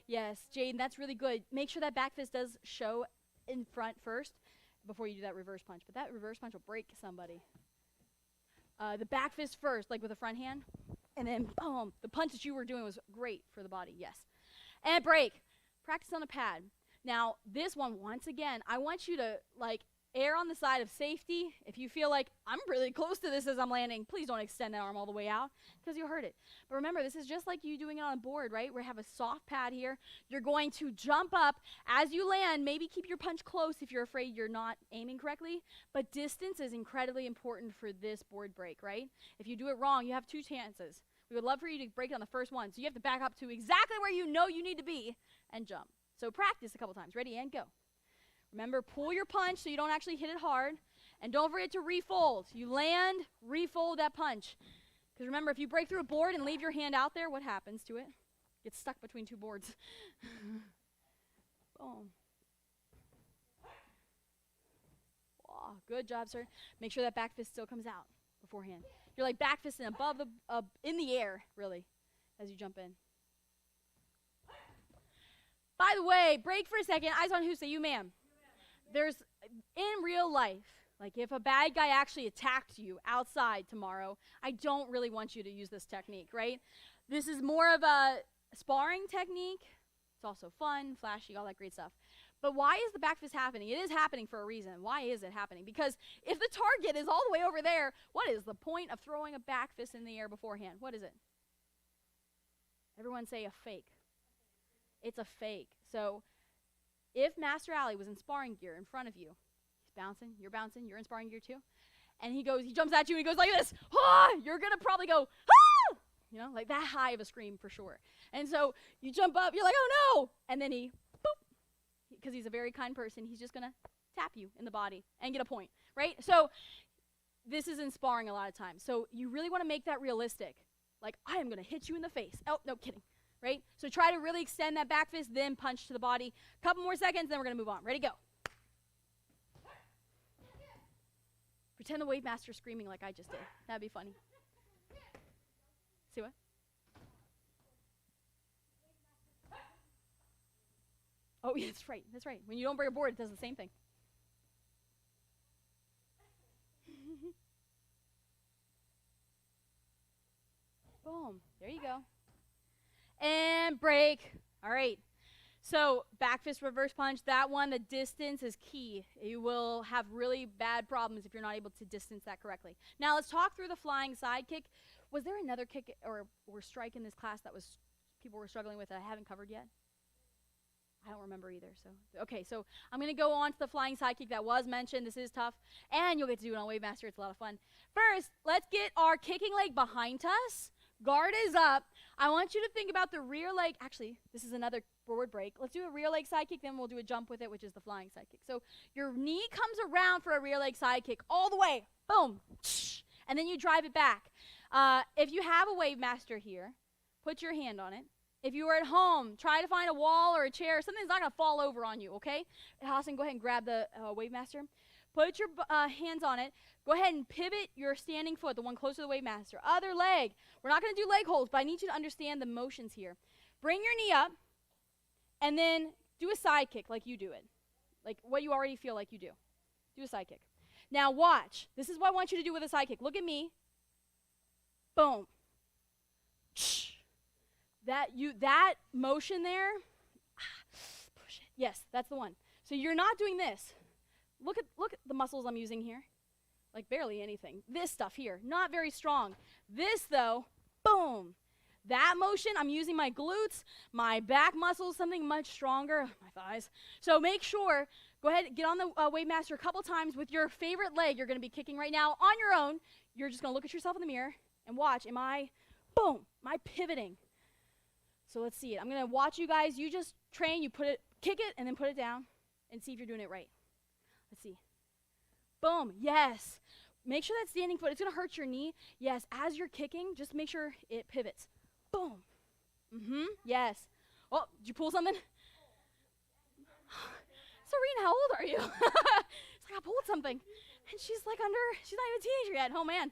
Yes, Jaden, that's really good. Make sure that back fist does show in front first before you do that reverse punch. But that reverse punch will break somebody. The back fist first, like with the front hand, and then boom. The punch that you were doing was great for the body. Yes. And break. Practice on a pad. Now, this one, once again, I want you to, err on the side of safety. If you feel like, I'm really close to this as I'm landing, please don't extend that arm all the way out because you'll hurt it. But remember, this is just like you doing it on a board, right? We have a soft pad here. You're going to jump up. As you land, maybe keep your punch close if you're afraid you're not aiming correctly. But distance is incredibly important for this board break, right? If you do it wrong, you have 2 chances. We would love for you to break on the first one. So you have to back up to exactly where you know you need to be and jump. So practice a couple times. Ready, and go. Remember, pull your punch so you don't actually hit it hard. And don't forget to refold. You land, refold that punch. Because remember, if you break through a board and leave your hand out there, what happens to it? Gets stuck between 2 boards. Boom. Wow, good job, sir. Make sure that back fist still comes out beforehand. You're like back fisting above the, in the air, really, as you jump in. By the way, break for a second. Eyes on who? Say you, ma'am. There's, in real life, like if a bad guy actually attacked you outside tomorrow, I don't really want you to use this technique, right? This is more of a sparring technique. It's also fun, flashy, all that great stuff. But why is the back fist happening? It is happening for a reason. Why is it happening? Because if the target is all the way over there, what is the point of throwing a back fist in the air beforehand? What is it? Everyone say a fake. It's a fake. So if Master Ali was in sparring gear in front of you, he's bouncing, you're in sparring gear too, and he jumps at you and he goes like this, ah! You're going to probably go, ah! You know, like that high of a scream for sure. And so you jump up, you're like, oh no! And then he, boop, because he's a very kind person, he's just going to tap you in the body and get a point, right? So this is in sparring a lot of times. So you really want to make that realistic. Like, I am going to hit you in the face. Oh, no, kidding, right? So try to really extend that back fist, then punch to the body. Couple more seconds, then we're going to move on. Ready, go. Pretend the Wave Master's screaming like I just did. That'd be funny. See what? Oh, yeah, that's right. That's right. When you don't bring a board, it does the same thing. Boom. There you go. And break. All right. So back fist reverse punch, that one, the distance is key. You will have really bad problems if you're not able to distance that correctly. Now let's talk through the flying side kick. Was there another kick or strike in this class that was people were struggling with that I haven't covered yet? I don't remember either. So I'm going to go on to the flying side kick that was mentioned. This is tough, and you'll get to do it on Wave Master. It's a lot of fun. First, let's get our kicking leg behind us. Guard is up. I want you to think about the rear leg. Actually, this is another forward break. Let's do a rear leg side kick, then we'll do a jump with it, which is the flying side kick. So your knee comes around for a rear leg side kick all the way. Boom. And then you drive it back. If you have a Wave Master here, put your hand on it. If you are at home, try to find a wall or a chair. Something's not going to fall over on you, okay? Hassan, go ahead and grab the Wave Master. Put your hands on it. Go ahead and pivot your standing foot, the one close to the Wave Master. Other leg. We're not going to do leg holds, but I need you to understand the motions here. Bring your knee up, and then do a side kick like you do it. Like what you already feel like you do. Do a side kick. Now watch. This is what I want you to do with a side kick. Look at me. Boom. That motion there. Push it. Yes, that's the one. So you're not doing this. Look at the muscles I'm using here. Like barely anything. This stuff here, not very strong. This though, boom. That motion, I'm using my glutes, my back muscles, something much stronger, my thighs. So make sure, go ahead, get on the Wave Master a couple times with your favorite leg you're going to be kicking right now on your own. You're just going to look at yourself in the mirror and watch. Am I pivoting? So let's see it. I'm going to watch you guys. You just train, you kick it, and then put it down and see if you're doing it right. Let's see. Boom. Yes. Make sure that standing foot, it's going to hurt your knee. Yes. As you're kicking, just make sure it pivots. Boom. Yes. Oh, did you pull something? Serena, how old are you? It's like I pulled something. And she's not even a teenager yet. Oh, man.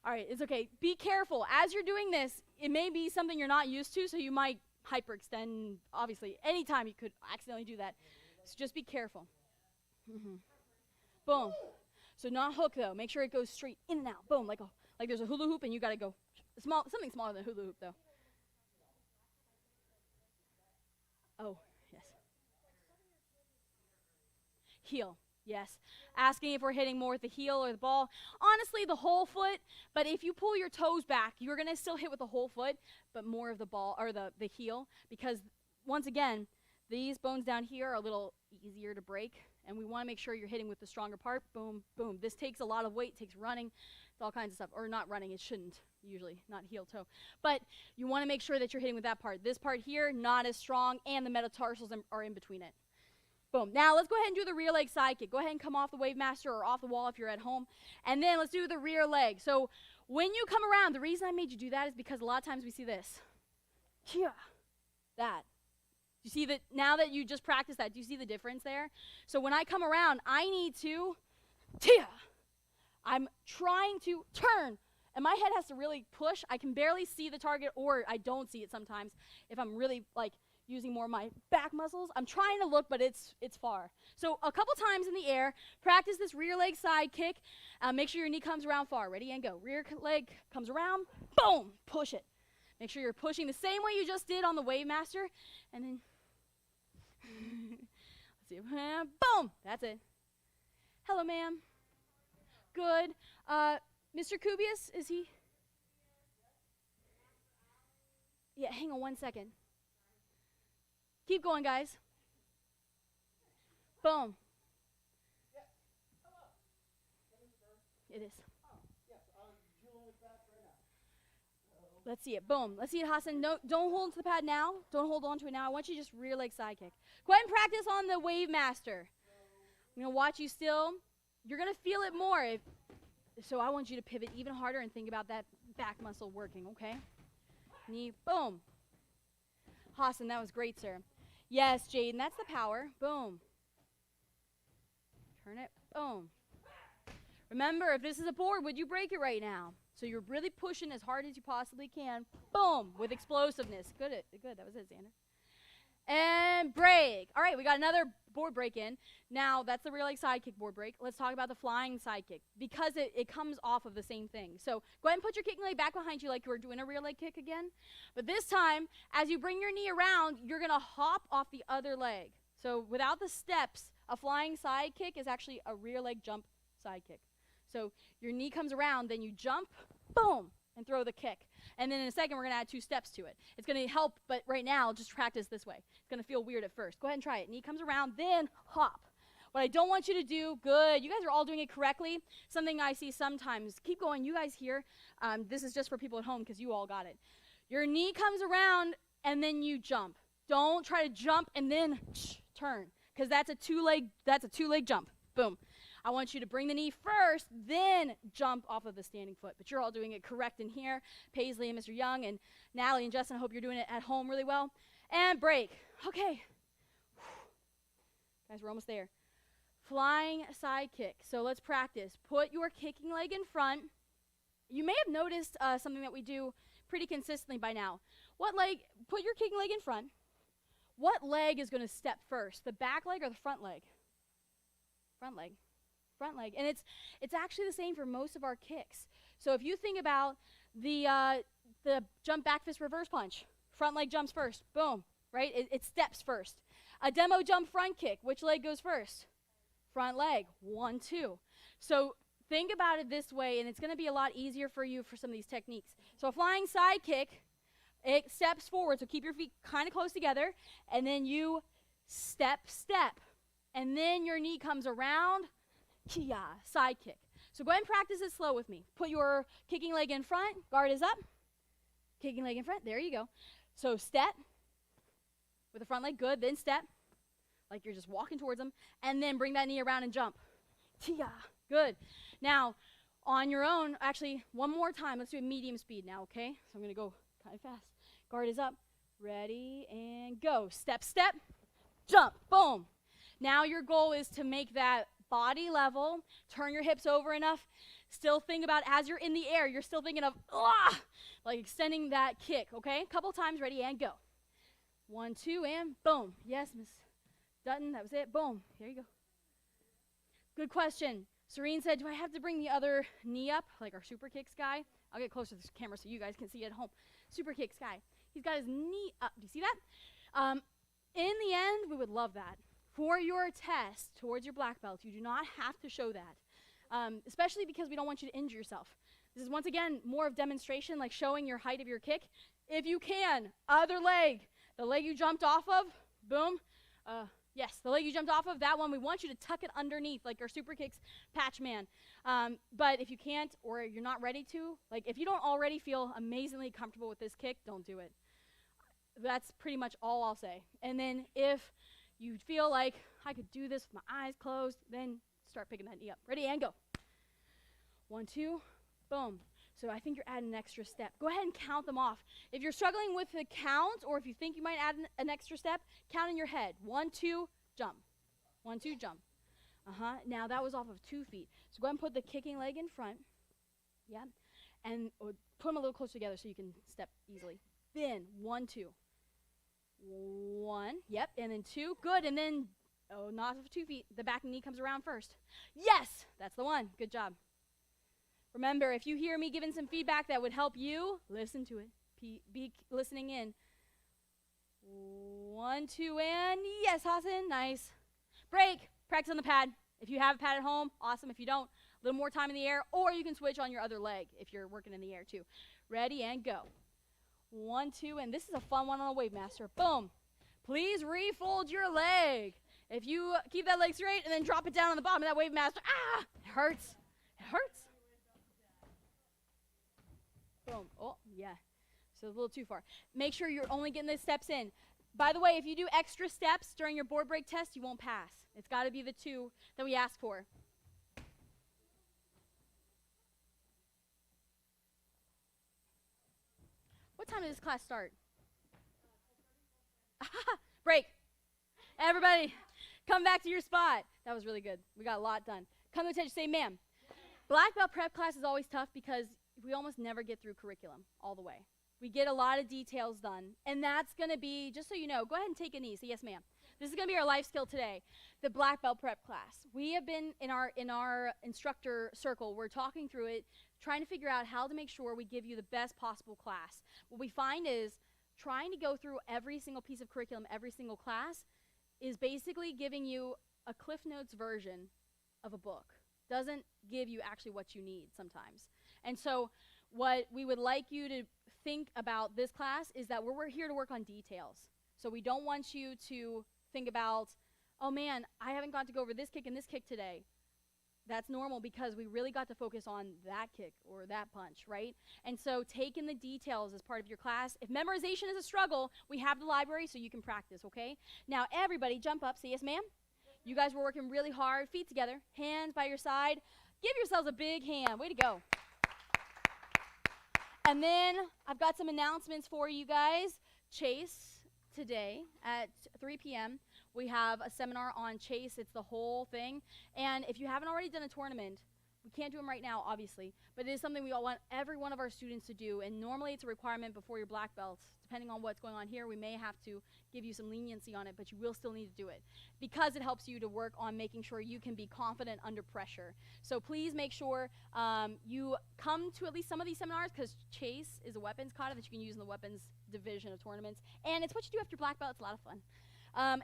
All right, it's okay. Be careful. As you're doing this, it may be something you're not used to, so you might hyperextend. Obviously, anytime you could accidentally do that. So just be careful. Boom. So not hook, though. Make sure it goes straight in and out. Boom, like there's a hula hoop, and you got to go something smaller than a hula hoop, though. Oh, yes. Heel. Yes. Asking if we're hitting more with the heel or the ball. Honestly, the whole foot, but if you pull your toes back, you're going to still hit with the whole foot, but more of the ball or the heel, because once again, these bones down here are a little easier to break, and we want to make sure you're hitting with the stronger part. Boom, boom. This takes a lot of weight, takes running, it's all kinds of stuff. Or not running, it shouldn't usually, not heel toe. But you want to make sure that you're hitting with that part. This part here, not as strong, and the metatarsals are in between it. Boom. Now let's go ahead and do the rear leg side kick. Go ahead and come off the Wave Master or off the wall if you're at home. And then let's do the rear leg. So when you come around, the reason I made you do that is because a lot of times we see this. That. You see that now that you just practiced that, do you see the difference there? So when I come around, I need to I'm trying to turn. And my head has to really push. I can barely see the target, or I don't see it sometimes if I'm really using more of my back muscles. I'm trying to look, but it's far. So a couple times in the air, practice this rear leg side kick. Make sure your knee comes around far. Ready and go. Rear leg comes around. Boom. Push it. Make sure you're pushing the same way you just did on the Wave Master. And then See, boom. That's it. Hello, ma'am. Good. Mr. Kubius, is he? Yeah, hang on 1 second. Keep going, guys. Boom. It is. Let's see it. Boom. Let's see it, Hassan. No, don't hold to the pad now. Don't hold on to it now. I want you to just rear leg side kick. Go ahead and practice on the Wave Master. I'm going to watch you still. You're going to feel it more. So I want you to pivot even harder and think about that back muscle working, okay? Knee, boom. Hassan, that was great, sir. Yes, Jaden, that's the power. Boom. Turn it, boom. Remember, if this is a board, would you break it right now? So you're really pushing as hard as you possibly can. Boom, with explosiveness. Good, that was it, Xander. And break. All right, we got another board break in. Now, that's the rear leg side kick board break. Let's talk about the flying side kick because it comes off of the same thing. So go ahead and put your kicking leg back behind you like you were doing a rear leg kick again. But this time, as you bring your knee around, you're going to hop off the other leg. So without the steps, a flying side kick is actually a rear leg jump side kick. So your knee comes around, then you jump, boom, and throw the kick. And then in a second, we're going to add 2 steps to it. It's going to help, but right now, just practice this way. It's going to feel weird at first. Go ahead and try it. Knee comes around, then hop. What I don't want you to do, good, you guys are all doing it correctly. Something I see sometimes, keep going, you guys here. This is just for people at home because you all got it. Your knee comes around, and then you jump. Don't try to jump and then turn, because that's a two-leg jump. Boom. I want you to bring the knee first, then jump off of the standing foot. But you're all doing it correct in here. Paisley and Mr. Young and Natalie and Justin, I hope you're doing it at home really well. And break. Okay. Guys, we're almost there. Flying side kick. So let's practice. Put your kicking leg in front. You may have noticed something that we do pretty consistently by now. Put your kicking leg in front. What leg is going to step first? The back leg or the front leg? Front leg. Front leg. And it's actually the same for most of our kicks. So if you think about the jump back fist reverse punch, front leg jumps first, boom, right? It steps first. A demo jump front kick, which leg goes first? Front leg, 1, 2. So think about it this way, and it's going to be a lot easier for you for some of these techniques. So a flying side kick, it steps forward, so keep your feet kind of close together, and then you step, and then your knee comes around, kia, side kick. So go ahead and practice it slow with me. Put your kicking leg in front, guard is up, kicking leg in front, there you go. So step with the front leg, good, then step, like you're just walking towards them, and then bring that knee around and jump. Tia, good. Now, on your own, actually, one more time, let's do a medium speed now, okay? So I'm gonna go kind of fast. Guard is up, ready, and go. Step, jump, boom. Now your goal is to make that body level, turn your hips over enough, still think about as you're in the air, you're still thinking of, like extending that kick, okay? A couple times, ready, and go. 1, 2, and boom. Yes, Miss Dutton, that was it, boom. There you go. Good question. Serene said, do I have to bring the other knee up, like our super kicks guy? I'll get closer to this camera so you guys can see it at home. Super kicks guy. He's got his knee up. Do you see that? In the end, we would love that. For your test towards your black belt, you do not have to show that, especially because we don't want you to injure yourself. This is, once again, more of demonstration, like showing your height of your kick. If you can, other leg, the leg you jumped off of, boom. Yes, the leg you jumped off of, that one, we want you to tuck it underneath, like our super kicks patch man. But if you can't, or you're not ready to, like if you don't already feel amazingly comfortable with this kick, don't do it. That's pretty much all I'll say. And then if you feel like I could do this with my eyes closed, then start picking that knee up. Ready, and go. 1, 2, boom. So I think you're adding an extra step. Go ahead and count them off. If you're struggling with the count, or if you think you might add an extra step, count in your head. 1, 2, jump. 1, 2, jump. Now that was off of 2 feet. So go ahead and put the kicking leg in front. Yeah. And put them a little closer together so you can step easily. Then 1, 2. 1, yep, and then 2, good, and then, not of 2 feet, the back knee comes around first. Yes, that's the one, good job. Remember, if you hear me giving some feedback that would help you, listen to it, be listening in. 1, 2, and yes, Hassan, nice. Break. Practice on the pad. If you have a pad at home, awesome. If you don't, a little more time in the air, or you can switch on your other leg if you're working in the air too. Ready and go. 1, 2, and this is a fun one on a Wave Master. Boom. Please refold your leg. If you keep that leg straight and then drop it down on the bottom of that Wave Master, it hurts. It hurts. Boom. Oh, yeah. So a little too far. Make sure you're only getting the steps in. By the way, if you do extra steps during your board break test, you won't pass. It's got to be the 2 that we ask for. What time does this class start? Break. Everybody, come back to your spot. That was really good. We got a lot done. Come to attention, say, ma'am. Black belt prep class is always tough because we almost never get through curriculum all the way. We get a lot of details done, and that's going to be, just so you know, go ahead and take a knee. Say, yes, ma'am. This is going to be our life skill today, the black belt prep class. We have been in our instructor circle. We're talking through it, trying to figure out how to make sure we give you the best possible class. What we find is trying to go through every single piece of curriculum, every single class, is basically giving you a Cliff Notes version of a book. Doesn't give you actually what you need sometimes. And so what we would like you to think about this class is that we're here to work on details. So we don't want you to think about, oh man, I haven't got to go over this kick and this kick today. That's normal because we really got to focus on that kick or that punch, right? And so take in the details as part of your class. If memorization is a struggle, we have the library so you can practice, okay? Now everybody jump up, say yes ma'am. You guys were working really hard, feet together, hands by your side. Give yourselves a big hand, way to go. And then I've got some announcements for you guys. Chase, today at 3 p.m., we have a seminar on Chase. It's the whole thing. And if you haven't already done a tournament, we can't do them right now, obviously, but it is something we all want every one of our students to do. And normally it's a requirement before your black belts. Depending on what's going on here, we may have to give you some leniency on it, but you will still need to do it because it helps you to work on making sure you can be confident under pressure. So please make sure you come to at least some of these seminars because Chase is a weapons kata that you can use in the weapons division of tournaments. And it's what you do after black belt. It's a lot of fun.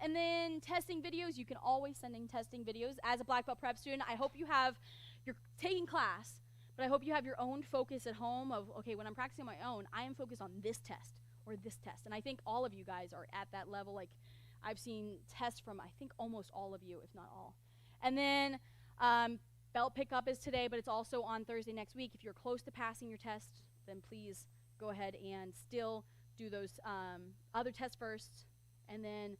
And then testing videos, you can always send in testing videos. As a black belt prep student, I hope you're taking class, but I hope you have your own focus at home of, okay, when I'm practicing my own, I am focused on this test or this test. And I think all of you guys are at that level. Like, I've seen tests from, I think, almost all of you, if not all. And then belt pickup is today, but it's also on Thursday next week. If you're close to passing your test, then please go ahead and still do those other tests first, and then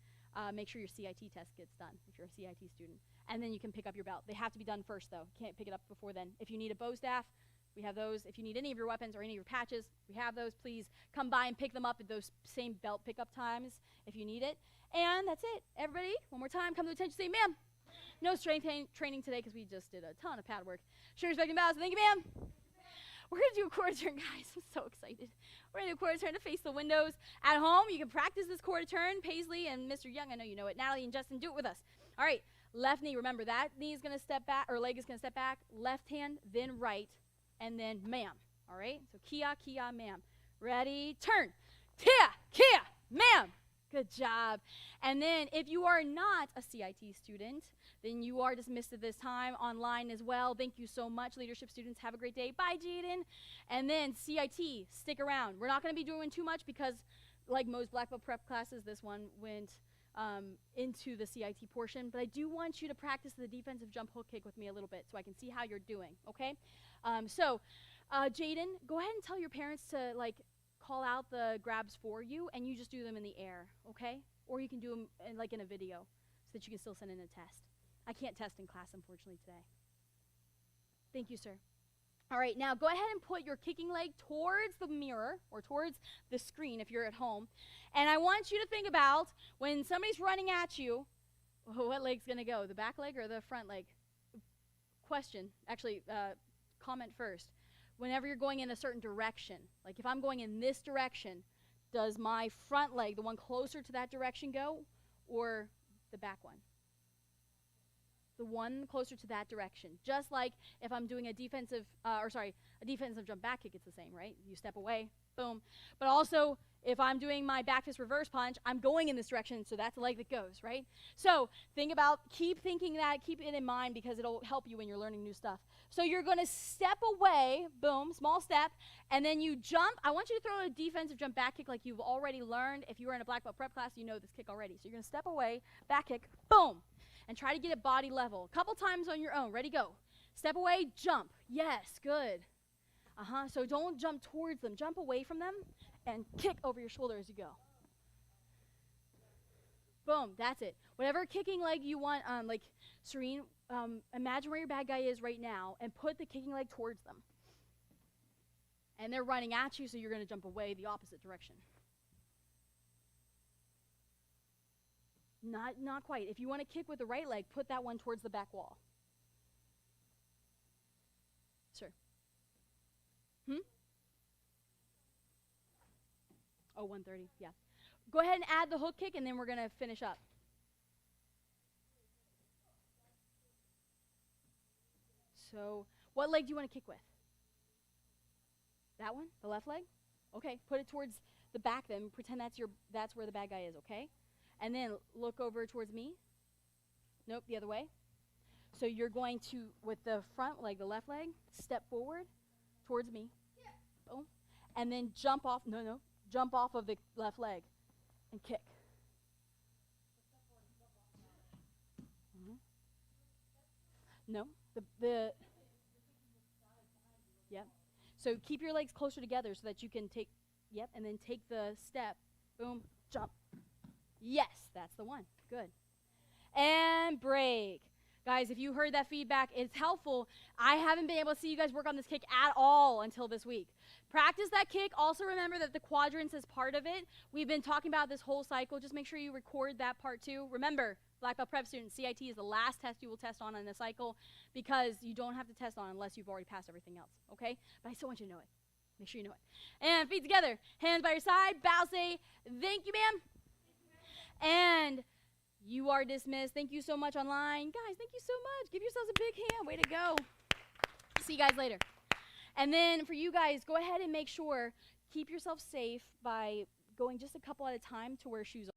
make sure your CIT test gets done if you're a CIT student. And then you can pick up your belt. They have to be done first, though. You can't pick it up before then. If you need a bow staff, we have those. If you need any of your weapons or any of your patches, we have those. Please come by and pick them up at those same belt pickup times if you need it. And that's it. Everybody, one more time, come to attention, say, ma'am. No strength training today because we just did a ton of pad work. Sure, respect and bows. Thank you, ma'am. We're going to do a quarter turn, guys. I'm so excited. We're going to do a quarter turn to face the windows. At home, you can practice this quarter turn. Paisley and Mr. Young, I know you know it. Natalie and Justin, do it with us. All right, left knee. Remember, that knee is going to step back, or leg is going to step back. Left hand, then right, and then ma'am. All right, so kia, kia, ma'am. Ready, turn. Kia, kia, ma'am. Good job. And then if you are not a CIT student, then you are dismissed at this time online as well. Thank you so much, leadership students. Have a great day. Bye, Jaden. And then CIT, stick around. We're not going to be doing too much because, like most black belt prep classes, this one went into the CIT portion. But I do want you to practice the defensive jump hook kick with me a little bit so I can see how you're doing, okay? Jaden, go ahead and tell your parents to, call out the grabs for you, and you just do them in the air, okay? Or you can do them in a video so that you can still send in a test. I can't test in class, unfortunately, today. Thank you, sir. All right, now go ahead and put your kicking leg towards the mirror or towards the screen if you're at home. And I want you to think about when somebody's running at you, what leg's going to go, the back leg or the front leg? Question, actually, comment first. Whenever you're going in a certain direction, like if I'm going in this direction, does my front leg, the one closer to that direction, go, or the back one? The one closer to that direction. Just like if I'm doing a defensive jump back kick, it's the same, right? You step away, boom. But also, if I'm doing my back fist reverse punch, I'm going in this direction, so that's the leg that goes, right? So keep thinking that, keep it in mind because it'll help you when you're learning new stuff. So you're gonna step away, boom, small step, and then you jump. I want you to throw a defensive jump back kick like you've already learned. If you were in a black belt prep class, you know this kick already. So you're gonna step away, back kick, boom, and try to get it body level. A couple times on your own, ready, go. Step away, jump, yes, good. So don't jump towards them, jump away from them, and kick over your shoulder as you go. Boom, that's it. Whatever kicking leg you want, like Serene, imagine where your bad guy is right now and put the kicking leg towards them. And they're running at you, so you're going to jump away the opposite direction. Not quite. If you want to kick with the right leg, put that one towards the back wall. Sir. Oh, 130, yeah. Go ahead and add the hook kick, and then we're going to finish up. So, what leg do you want to kick with? That one? The left leg? Okay, put it towards the back then. Pretend that's where the bad guy is, okay? And then look over towards me. Nope, the other way. So you're going to, with the front leg, the left leg, step forward towards me. Yeah. Boom. And then jump off. No. Jump off of the left leg and kick. No, yep. So keep your legs closer together so that you can take, and then take the step, boom, jump. Yes, that's the one, good. And break. Guys, if you heard that feedback, it's helpful. I haven't been able to see you guys work on this kick at all until this week. Practice that kick. Also remember that the quadrants is part of it. We've been talking about this whole cycle. Just make sure you record that part too. Remember, Black Belt Prep students, CIT is the last test you will test on in the cycle because you don't have to test on unless you've already passed everything else, okay? But I still want you to know it. Make sure you know it. And feet together, hands by your side, bow, say, thank you, ma'am. And you are dismissed. Thank you so much online. Guys, thank you so much. Give yourselves a big hand. Way to go. See you guys later. And then for you guys, go ahead and make sure, keep yourself safe by going just a couple at a time to wear shoes.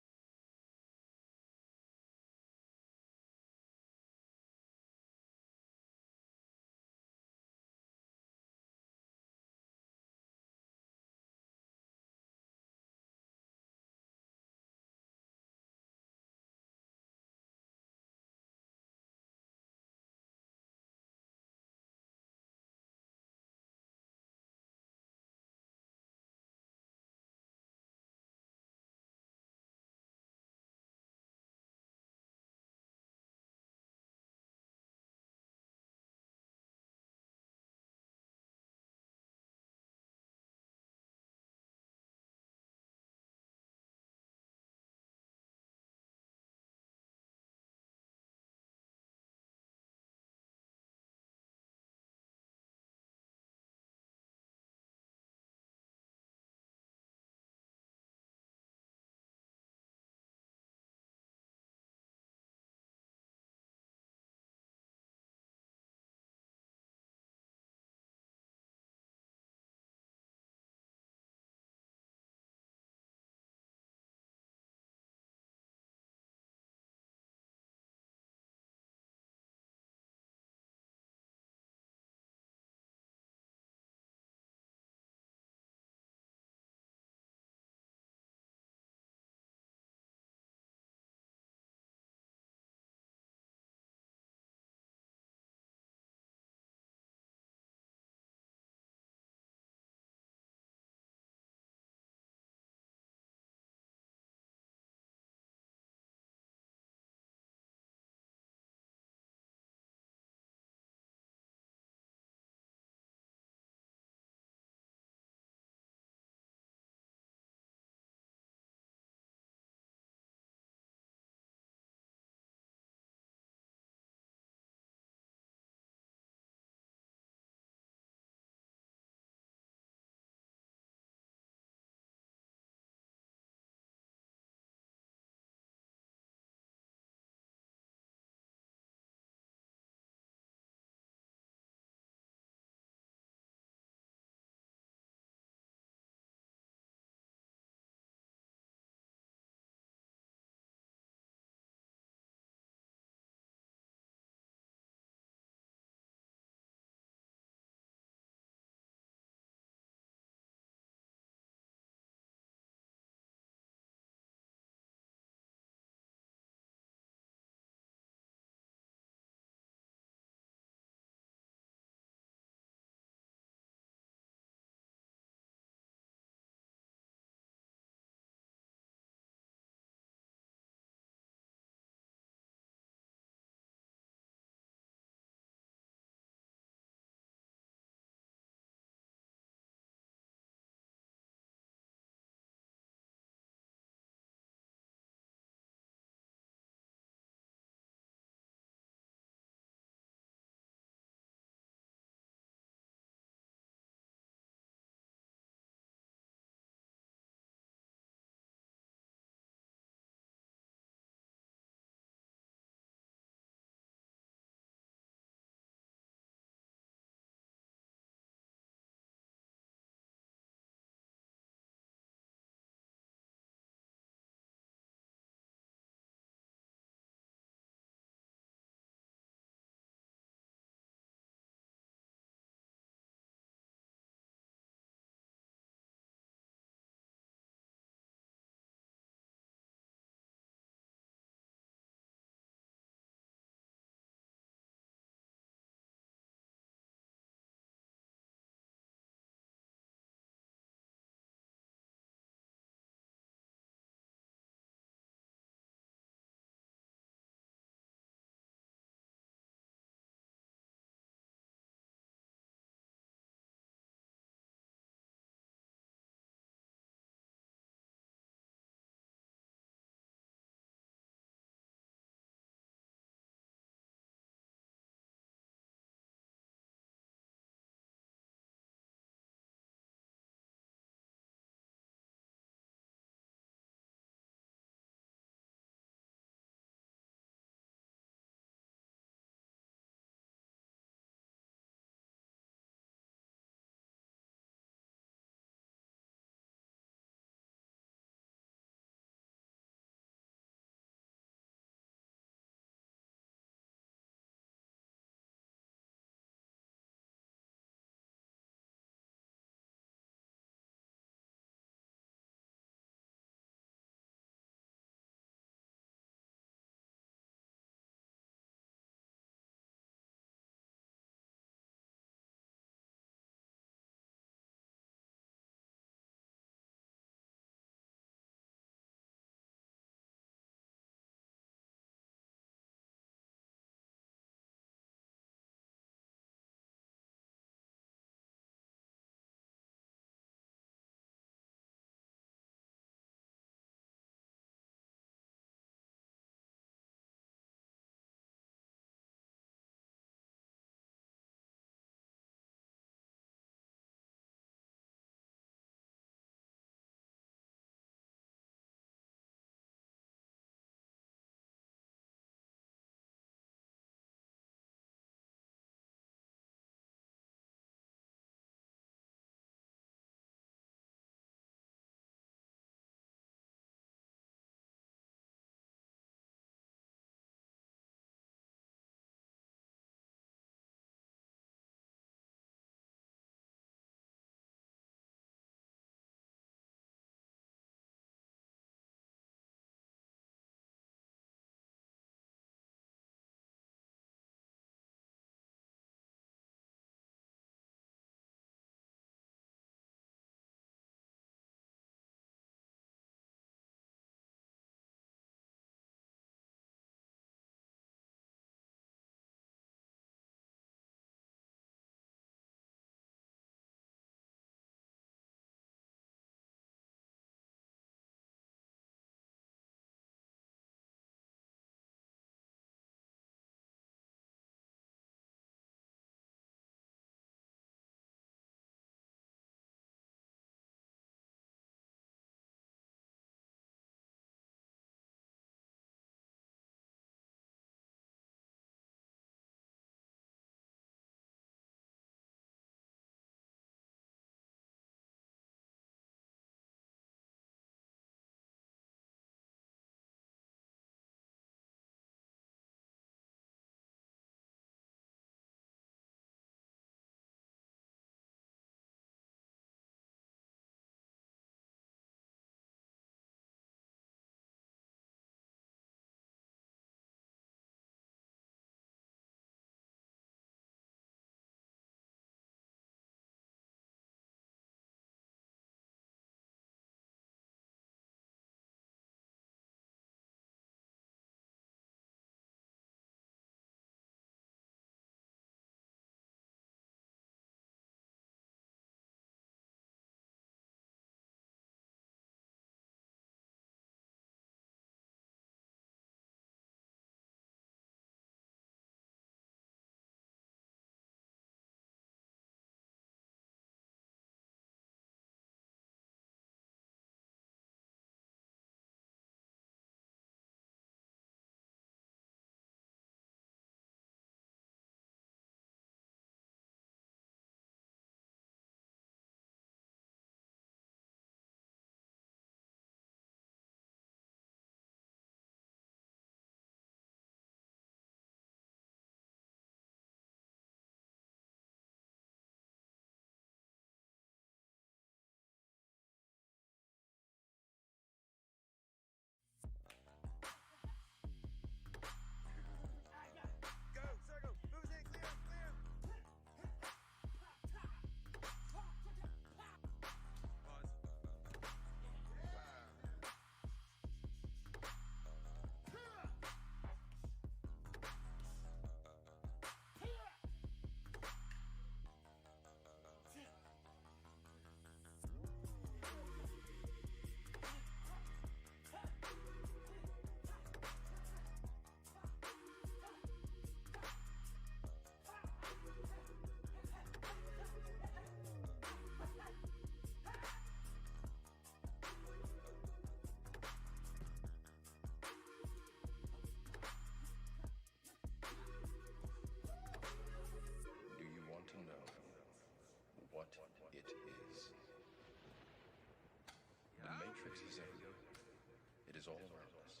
all around us.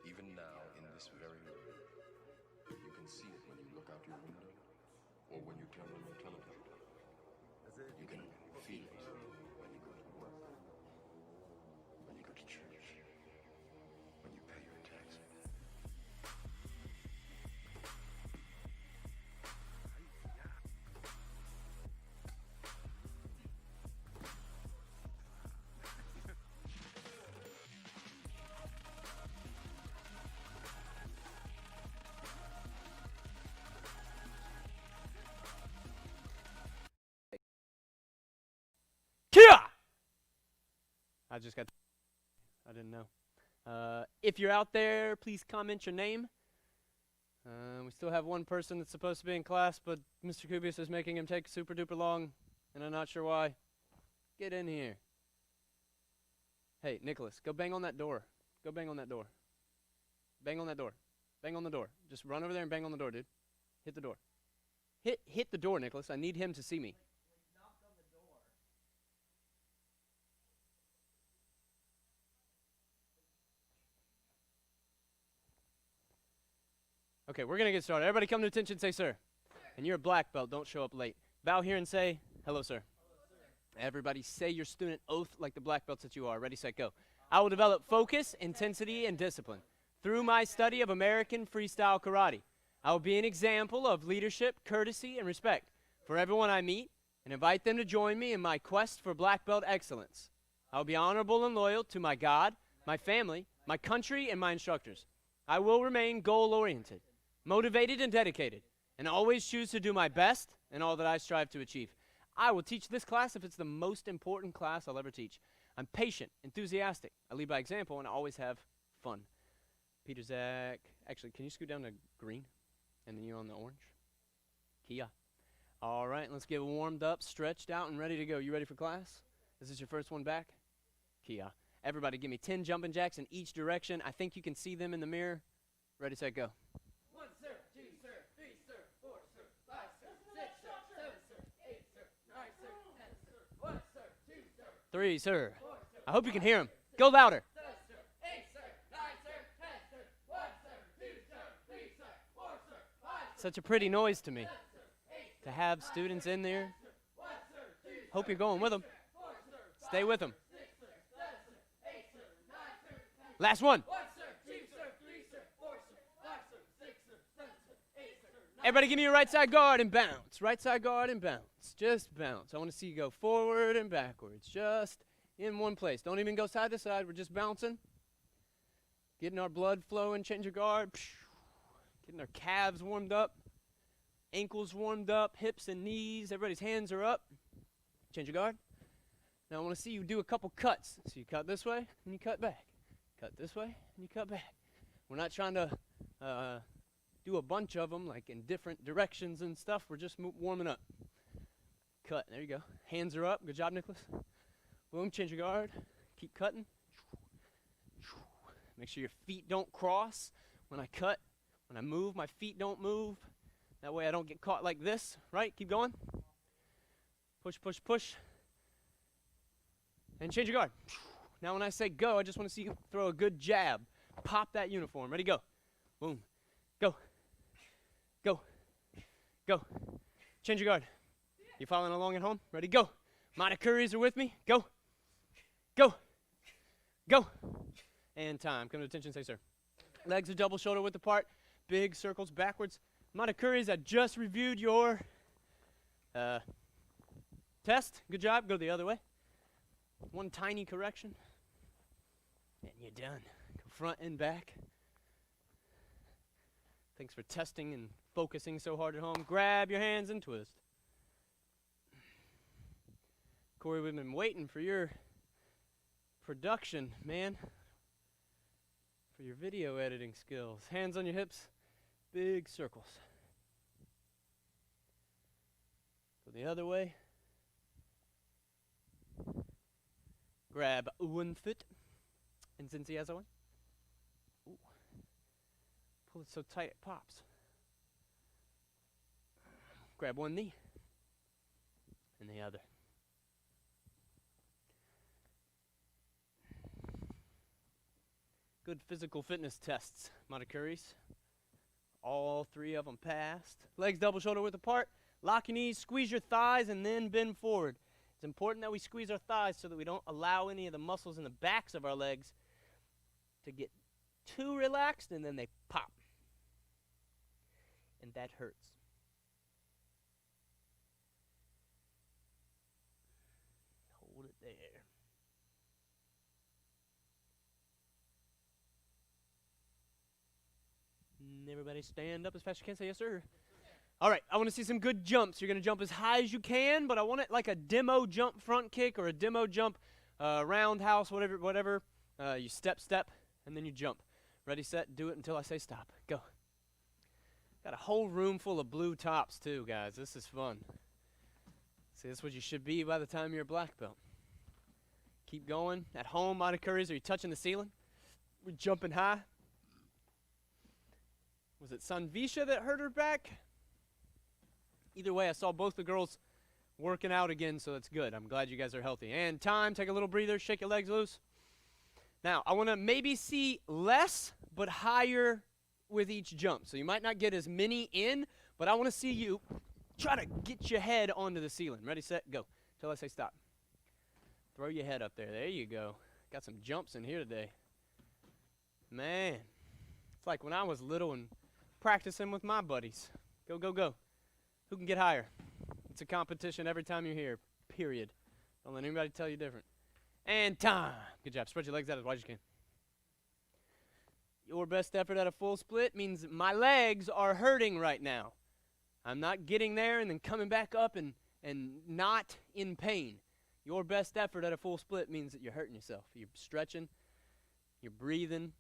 Even now, in this very room, you can see it when you look out your window or when you turn on your television. You can feel it when you go to work, when you go to church, when you pay your taxes. Kia! I didn't know. If you're out there, please comment your name. We still have one person that's supposed to be in class, but Mr. Kubius is making him take super duper long, and I'm not sure why. Get in here. Hey, Nicholas, go bang on that door. Go bang on that door. Bang on that door. Bang on the door. Just run over there and bang on the door, dude. Hit the door. Hit the door, Nicholas. I need him to see me. Okay, we're going to get started. Everybody come to attention, say sir. And you're a black belt, don't show up late. Bow here and say, hello, sir. Everybody say your student oath like the black belts that you are. Ready, set, go. I will develop focus, intensity, and discipline through my study of American freestyle karate. I will be an example of leadership, courtesy, and respect for everyone I meet and invite them to join me in my quest for black belt excellence. I will be honorable and loyal to my God, my family, my country, and my instructors. I will remain goal-oriented, motivated and dedicated, and always choose to do my best in all that I strive to achieve. I will teach this class if it's the most important class I'll ever teach. I'm patient, enthusiastic. I lead by example, and I always have fun. Peter, Zach, actually, can you scoot down to green? And then you on the orange? Kia. All right, let's get warmed up, stretched out, and ready to go. You ready for class? This is your first one back? Kia. Everybody give me 10 jumping jacks in each direction. I think you can see them in the mirror. Ready, set, go. 1, sir, 2, sir, 3, sir, 4, sir, 5, sir, 6, sir, 7, sir, 8, sir, 9, sir, 10, sir, 1, sir, 2, sir, 3, sir. 4, sir, I hope you can hear him. Go louder. 7, sir, 8, sir, 9, sir, 10, sir, 1, sir, 2, sir, 3, sir, 4, sir, 5, sir, Such a pretty noise to me to have students in there. Hope you're going with them. Stay with them. Last one. 1, sir, 2, sir, 3, sir, 4, sir, 5, sir, 6, sir, 7, sir, 8, sir, 9. Everybody give me your right side guard and bounce. Right side guard and bounce. Just bounce. I want to see you go forward and backwards. Just in one place. Don't even go side to side. We're just bouncing. Getting our blood flowing. Change your guard. Getting our calves warmed up. Ankles warmed up. Hips and knees. Everybody's hands are up. Change your guard. Now I want to see you do a couple cuts. So you cut this way and you cut back. Cut this way, and you cut back. We're not trying to do a bunch of them, like in different directions and stuff. We're just warming up. Cut. There you go. Hands are up. Good job, Nicholas. Boom. Change your guard. Keep cutting. Make sure your feet don't cross. When I cut, when I move, my feet don't move. That way I don't get caught like this. Right? Keep going. Push, push, push. And change your guard. Now when I say go, I just want to see you throw a good jab. Pop that uniform. Ready, go. Boom. Go. Go. Go. Change your guard. You following along at home? Ready, go. Matakuris are with me. Go. Go. Go. And time. Come to attention, say sir. Legs are double shoulder width apart. Big circles backwards. Matakuris, I just reviewed your test. Good job. Go the other way. One tiny correction. And you're done. Go front and back. Thanks for testing and focusing so hard at home. Grab your hands and twist. Corey, we've been waiting for your production, man. For your video editing skills. Hands on your hips. Big circles. Go the other way. Grab one foot. And since he has one, ooh, pull it so tight it pops. Grab one knee and the other. good physical fitness tests, Matakuris. All 3 of them passed. Legs double shoulder width apart. Lock your knees, squeeze your thighs, and then bend forward. It's important that we squeeze our thighs so that we don't allow any of the muscles in the backs of our legs to get too relaxed, and then they pop. And that hurts. Hold it there. Everybody stand up as fast as you can. Say yes, sir. All right, I want to see some good jumps. You're going to jump as high as you can, but I want it like a demo jump front kick or a demo jump roundhouse, whatever. You step, and then you jump. Ready, set, do it until I say stop. Go. Got a whole room full of blue tops, too, guys. This is fun. See, that's what you should be by the time you're a black belt. Keep going. At home, Matakuris, are you touching the ceiling? We're jumping high. Was it Sanvisha that hurt her back? Either way, I saw both the girls working out again, so that's good. I'm glad you guys are healthy. And time, take a little breather, shake your legs loose. Now, I want to maybe see less but higher with each jump. So you might not get as many in, but I want to see you try to get your head onto the ceiling. Ready, set, go. Till I say stop. Throw your head up there. There you go. Got some jumps in here today. Man, it's like when I was little and practicing with my buddies. Go, go, go. Who can get higher? It's a competition every time you're here, period. Don't let anybody tell you different. And time. Good job. Spread your legs out as wide as you can. Your best effort at a full split means my legs are hurting right now. I'm not getting there and then coming back up and not in pain. Your best effort at a full split means that you're hurting yourself. You're stretching, you're breathing,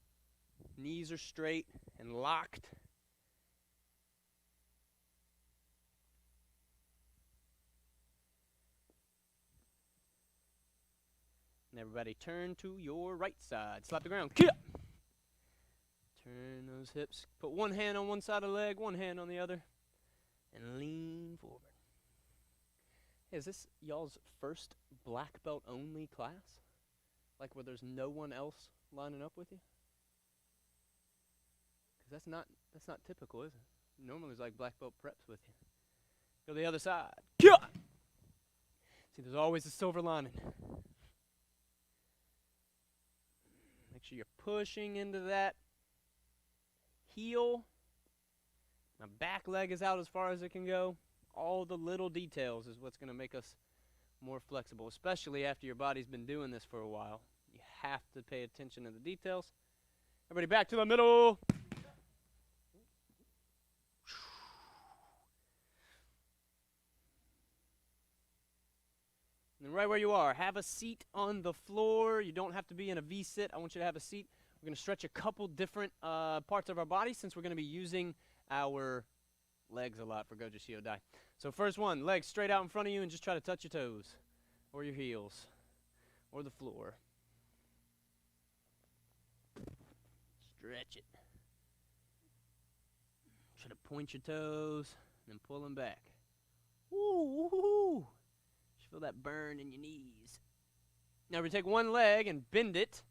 knees are straight and locked. And everybody turn to your right side. Slap the ground. Kick. Turn those hips. Put one hand on one side of the leg, one hand on the other. And lean forward. Hey, is this y'all's first black belt only class? Like where there's no one else lining up with you? Because that's not typical, is it? Normally there's like black belt preps with you. Go to the other side. Kick. See, there's always a silver lining. Make sure you're pushing into that heel. My back leg is out as far as it can go. All the little details is what's going to make us more flexible, especially after your body's been doing this for a while. You have to pay attention to the details. Everybody back to the middle. And right where you are, have a seat on the floor. You don't have to be in a V-sit. I want you to have a seat. We're going to stretch a couple different parts of our body since we're going to be using our legs a lot for Goju Shiodai. So first one, legs straight out in front of you and just try to touch your toes or your heels or the floor. Stretch it. Try to point your toes and then pull them back. Woo, woo-hoo. Feel that burn in your knees. Now we take one leg and bend it.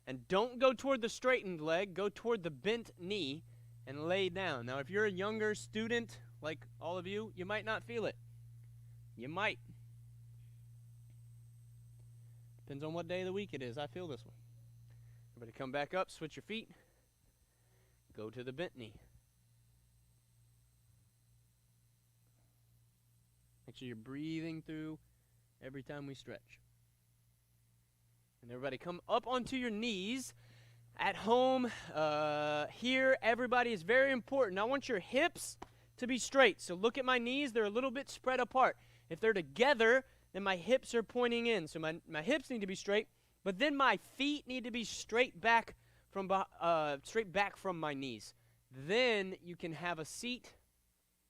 And don't go toward the straightened leg. Go toward the bent knee and lay down. Now if you're a younger student, like all of you, you might not feel it. You might. Depends on what day of the week it is. I feel this one. Everybody come back up. Switch your feet. Go to the bent knee. Make sure you're breathing through every time we stretch. And everybody come up onto your knees. At home, here, everybody is very important. I want your hips to be straight. So look at my knees. They're a little bit spread apart. If they're together, then my hips are pointing in. So my hips need to be straight. But then my feet need to be straight back from my knees. Then you can have a seat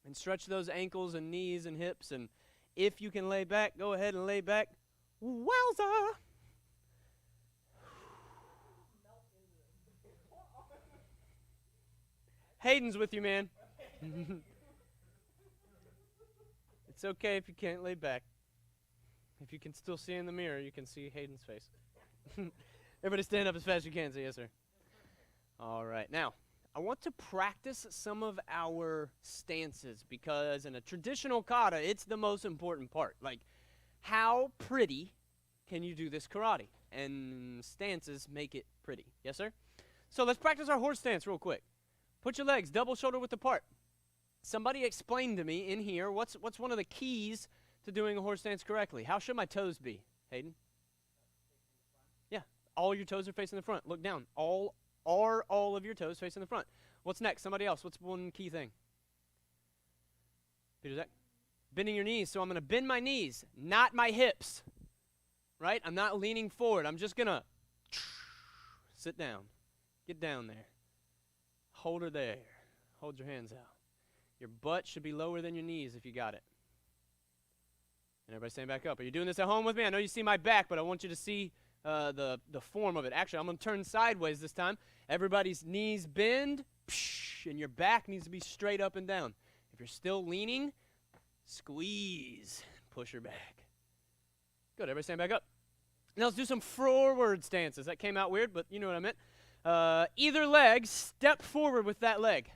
and stretch those ankles and knees and hips. And if you can lay back, go ahead and lay back. Wowza! Hayden's with you, man. It's okay if you can't lay back. If you can still see in the mirror, you can see Hayden's face. Everybody stand up as fast as you can. Say yes, sir. All right. Now, I want to practice some of our stances because in a traditional kata, it's the most important part. Like, how pretty can you do this karate? And stances make it pretty. Yes, sir? So let's practice our horse stance real quick. Put your legs double shoulder width apart. Somebody explain to me in here what's one of the keys to doing a horse stance correctly. How should my toes be, Hayden? Yeah, all your toes are facing the front. Look down. All of your toes facing the front. What's next? Somebody else. What's one key thing? Peter Zach? Bending your knees. So I'm going to bend my knees, not my hips. Right? I'm not leaning forward. I'm just going to sit down. Get down there. Hold her there. Hold your hands out. Your butt should be lower than your knees if you got it. And everybody stand back up. Are you doing this at home with me? I know you see my back, but I want you to see the form of it. Actually, I'm going to turn sideways this time. Everybody's knees bend, and your back needs to be straight up and down. If you're still leaning, squeeze. Push her back. Good. Everybody stand back up. Now let's do some forward stances. That came out weird, but you know what I meant. Either leg, step forward with that leg.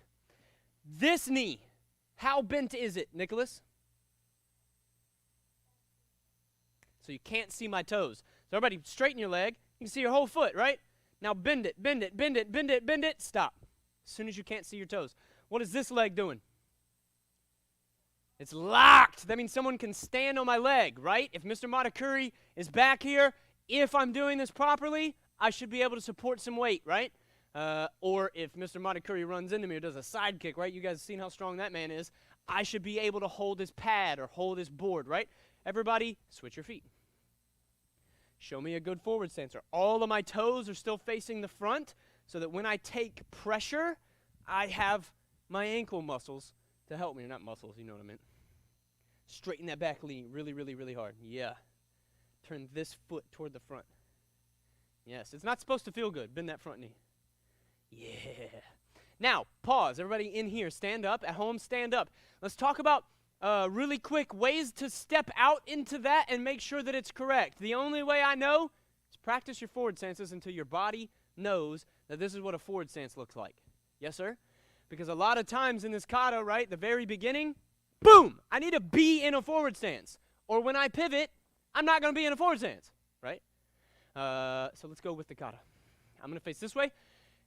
This knee, how bent is it, Nicholas? So you can't see my toes. So everybody straighten your leg. You can see your whole foot, right? Now bend it, bend it, bend it, bend it, bend it. Stop. As soon as you can't see your toes. What is this leg doing? It's locked. That means someone can stand on my leg, right? If Mr. Matakuri is back here, if I'm doing this properly, I should be able to support some weight, right? Or if Mr. Matakuri runs into me or does a side kick, right? You guys have seen how strong that man is. I should be able to hold his pad or hold his board, right? Everybody, switch your feet. Show me a good forward stance. All of my toes are still facing the front so that when I take pressure, I have my ankle muscles to help me. Or not muscles, you know what I meant. Straighten that back knee really, really, really hard. Yeah. Turn this foot toward the front. Yes, it's not supposed to feel good. Bend that front knee. Yeah. Now, pause. Everybody in here, stand up. At home, stand up. Let's talk about really quick ways to step out into that and make sure that it's correct. The only way I know is practice your forward stances until your body knows that this is what a forward stance looks like. Yes, sir? Because a lot of times in this kata, right, the very beginning, boom, I need to be in a forward stance. Or when I pivot, I'm not going to be in a forward stance, right? So let's go with the kata. I'm going to face this way.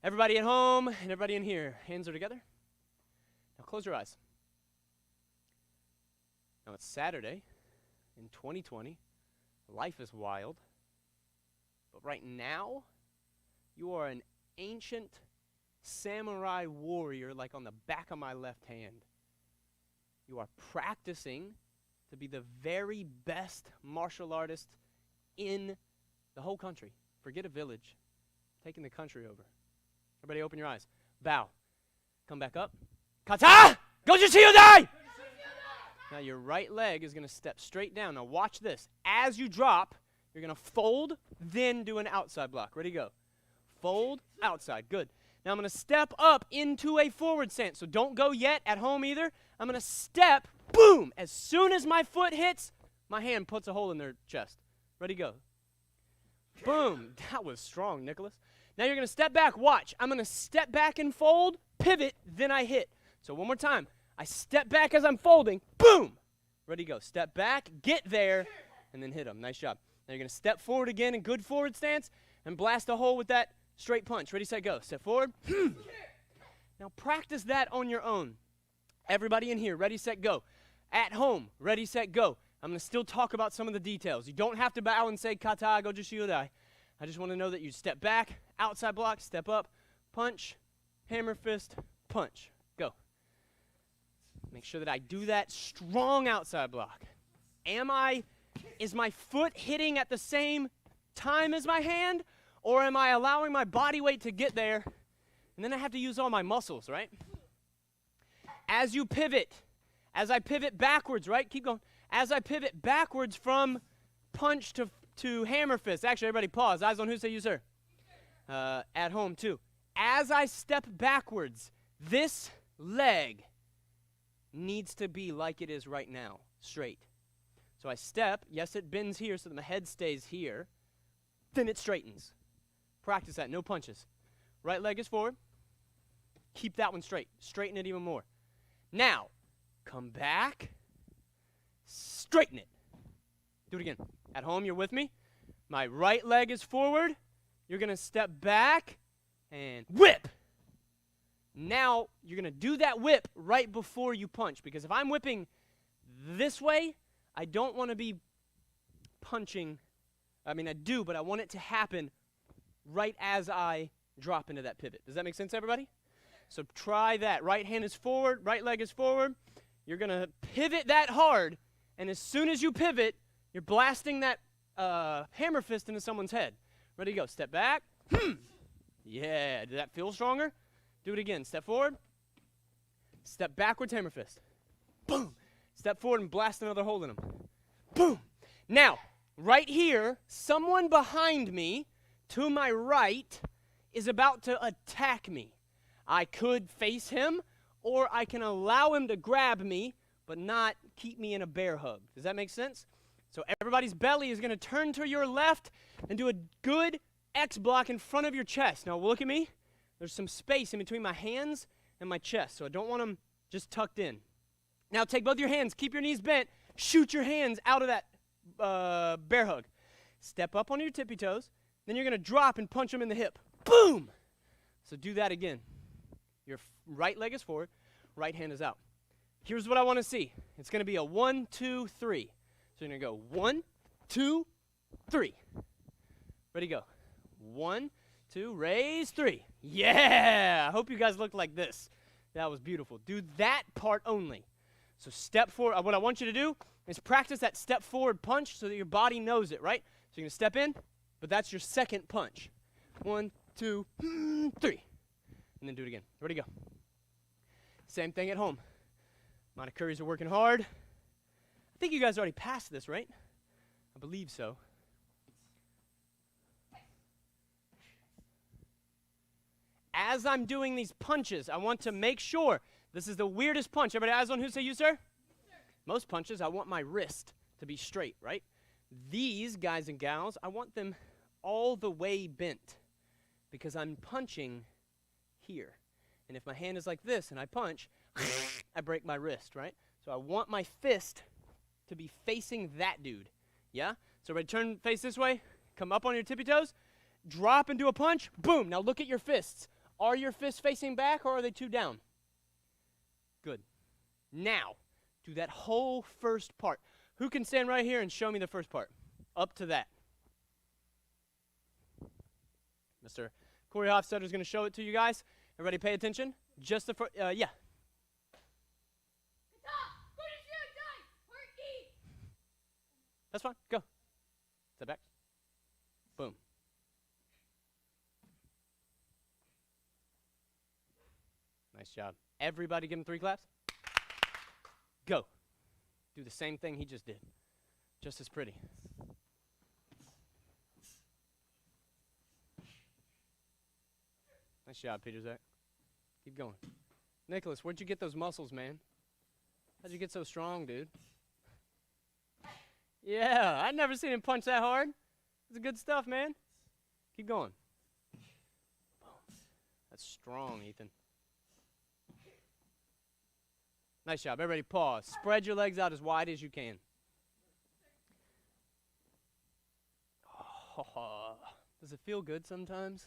Everybody at home and everybody in here, hands are together. Now close your eyes. Now it's Saturday in 2020. Life is wild. But right now, you are an ancient samurai warrior like on the back of my left hand. You are practicing to be the very best martial artist in the whole country. Forget a village. Taking the country over. Everybody open your eyes. Bow. Come back up. Kata! Goju Shiyodai! Now your right leg is going to step straight down. Now watch this. As you drop, you're going to fold, then do an outside block. Ready, go. Fold, outside. Good. Now I'm going to step up into a forward stance. So don't go yet at home either. I'm going to step, boom. As soon as my foot hits, my hand puts a hole in their chest. Ready, go. Boom. That was strong, Nicholas. Now you're going to step back. Watch. I'm going to step back and fold, pivot, then I hit. So one more time. I step back as I'm folding. Boom. Ready, go. Step back, get there, and then hit them. Nice job. Now you're going to step forward again in good forward stance and blast a hole with that straight punch. Ready, set, go. Step forward. Now practice that on your own. Everybody in here, ready, set, go. At home, ready, set, go. I'm going to still talk about some of the details. You don't have to bow and say kata goju shiyodai. I just want to know that you step back, outside block, step up, punch, hammer fist, punch. Go. Make sure that I do that strong outside block. Is my foot hitting at the same time as my hand, or am I allowing my body weight to get there, and then I have to use all my muscles, right? As you pivot, as I pivot backwards, right? Keep going. As I pivot backwards from punch to hammer fist. Actually, everybody pause. Eyes on who, say you, sir. At home, too. As I step backwards, this leg needs to be like it is right now, straight. So I step. Yes, it bends here so that my head stays here. Then it straightens. Practice that. No punches. Right leg is forward. Keep that one straight. Straighten it even more. Now, come back. Straighten it. Do it again. At home, you're with me. My right leg is forward. You're going to step back and whip. Now, you're going to do that whip right before you punch, because if I'm whipping this way, I don't want to be punching. I mean, I do, but I want it to happen right as I drop into that pivot. Does that make sense, everybody? So try that. Right hand is forward, right leg is forward. You're going to pivot that hard, and as soon as you pivot, you're blasting that hammer fist into someone's head. Ready to go. Step back. Yeah. Did that feel stronger? Do it again. Step forward. Step backwards, hammer fist. Boom. Step forward and blast another hole in them. Boom. Now, right here, someone behind me, to my right, is about to attack me. I could face him, or I can allow him to grab me, but not keep me in a bear hug. Does that make sense? So everybody's belly is going to turn to your left and do a good X block in front of your chest. Now look at me. There's some space in between my hands and my chest, so I don't want them just tucked in. Now take both your hands, keep your knees bent, shoot your hands out of that bear hug. Step up on your tippy toes, then you're going to drop and punch them in the hip. Boom! So do that again. Your right leg is forward, right hand is out. Here's what I want to see. It's going to be a 1, 2, 3. So you're going to go 1, 2, 3. Ready, go. 1, 2, raise, 3. Yeah! I hope you guys look like this. That was beautiful. Do that part only. So step forward. What I want you to do is practice that step forward punch so that your body knows it, right? So you're going to step in, but that's your second punch. 1, 2, 3. And then do it again. Ready, go. Same thing at home. Monte Curries are working hard. I think you guys already passed this, right? I believe so. As I'm doing these punches, I want to make sure this is the weirdest punch. Everybody eyes on who? Say you, sir? Yes, sir. Most punches, I want my wrist to be straight, right? These guys and gals, I want them all the way bent because I'm punching here. And if my hand is like this and I punch, I break my wrist, right? So I want my fist to be facing that dude, yeah? So everybody turn face this way, come up on your tippy toes, drop and do a punch, boom. Now look at your fists. Are your fists facing back or are they two down? Good. Now, do that whole first part. Who can stand right here and show me the first part? Up to that. Mr. Corey Hofstetter is going to show it to you guys. Everybody pay attention. Just the first, yeah. That's fine. Go. Step back. Boom. Nice job. Everybody give him 3 claps. Go. Do the same thing he just did. Just as pretty. Nice job, Peter Zach. Keep going. Nicholas, where'd you get those muscles, man? How'd you get so strong, dude? Yeah, I've never seen him punch that hard. That's good stuff, man. Keep going. That's strong, Ethan. Nice job. Everybody pause. Spread your legs out as wide as you can. Oh, does it feel good sometimes?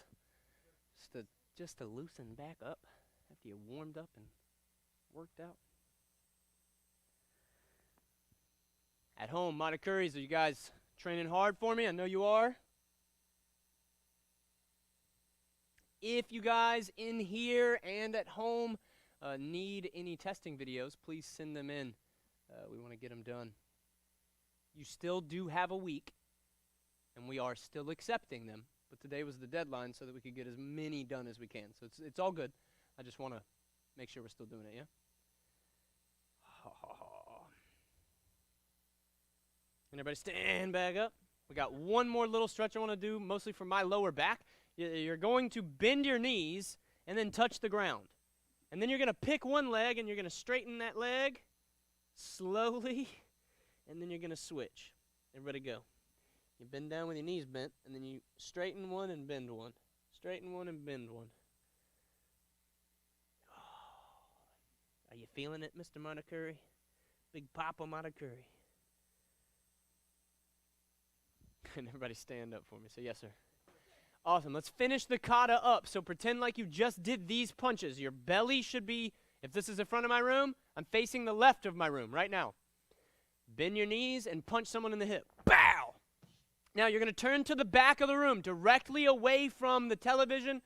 Just to loosen back up after you warmed up and worked out? At home, Monte Curries, are you guys training hard for me? I know you are. If you guys in here and at home need any testing videos, please send them in. We want to get them done. You still do have a week, and we are still accepting them. But today was the deadline so that we could get as many done as we can. So it's all good. I just want to make sure we're still doing it, yeah? And everybody stand back up. We got one more little stretch I want to do, mostly for my lower back. You're going to bend your knees and then touch the ground. And then you're going to pick one leg and you're going to straighten that leg slowly. And then you're going to switch. Everybody go. You bend down with your knees bent, and then you straighten one and bend one. Straighten one and bend one. Are you feeling it, Mr. Montecurry? Big Papa Montecurry. Can everybody stand up for me? Say, yes, sir. Awesome. Let's finish the kata up. So pretend like you just did these punches. Your belly should be, if this is the front of my room, I'm facing the left of my room right now. Bend your knees and punch someone in the hip. Bow! Now you're going to turn to the back of the room, directly away from the television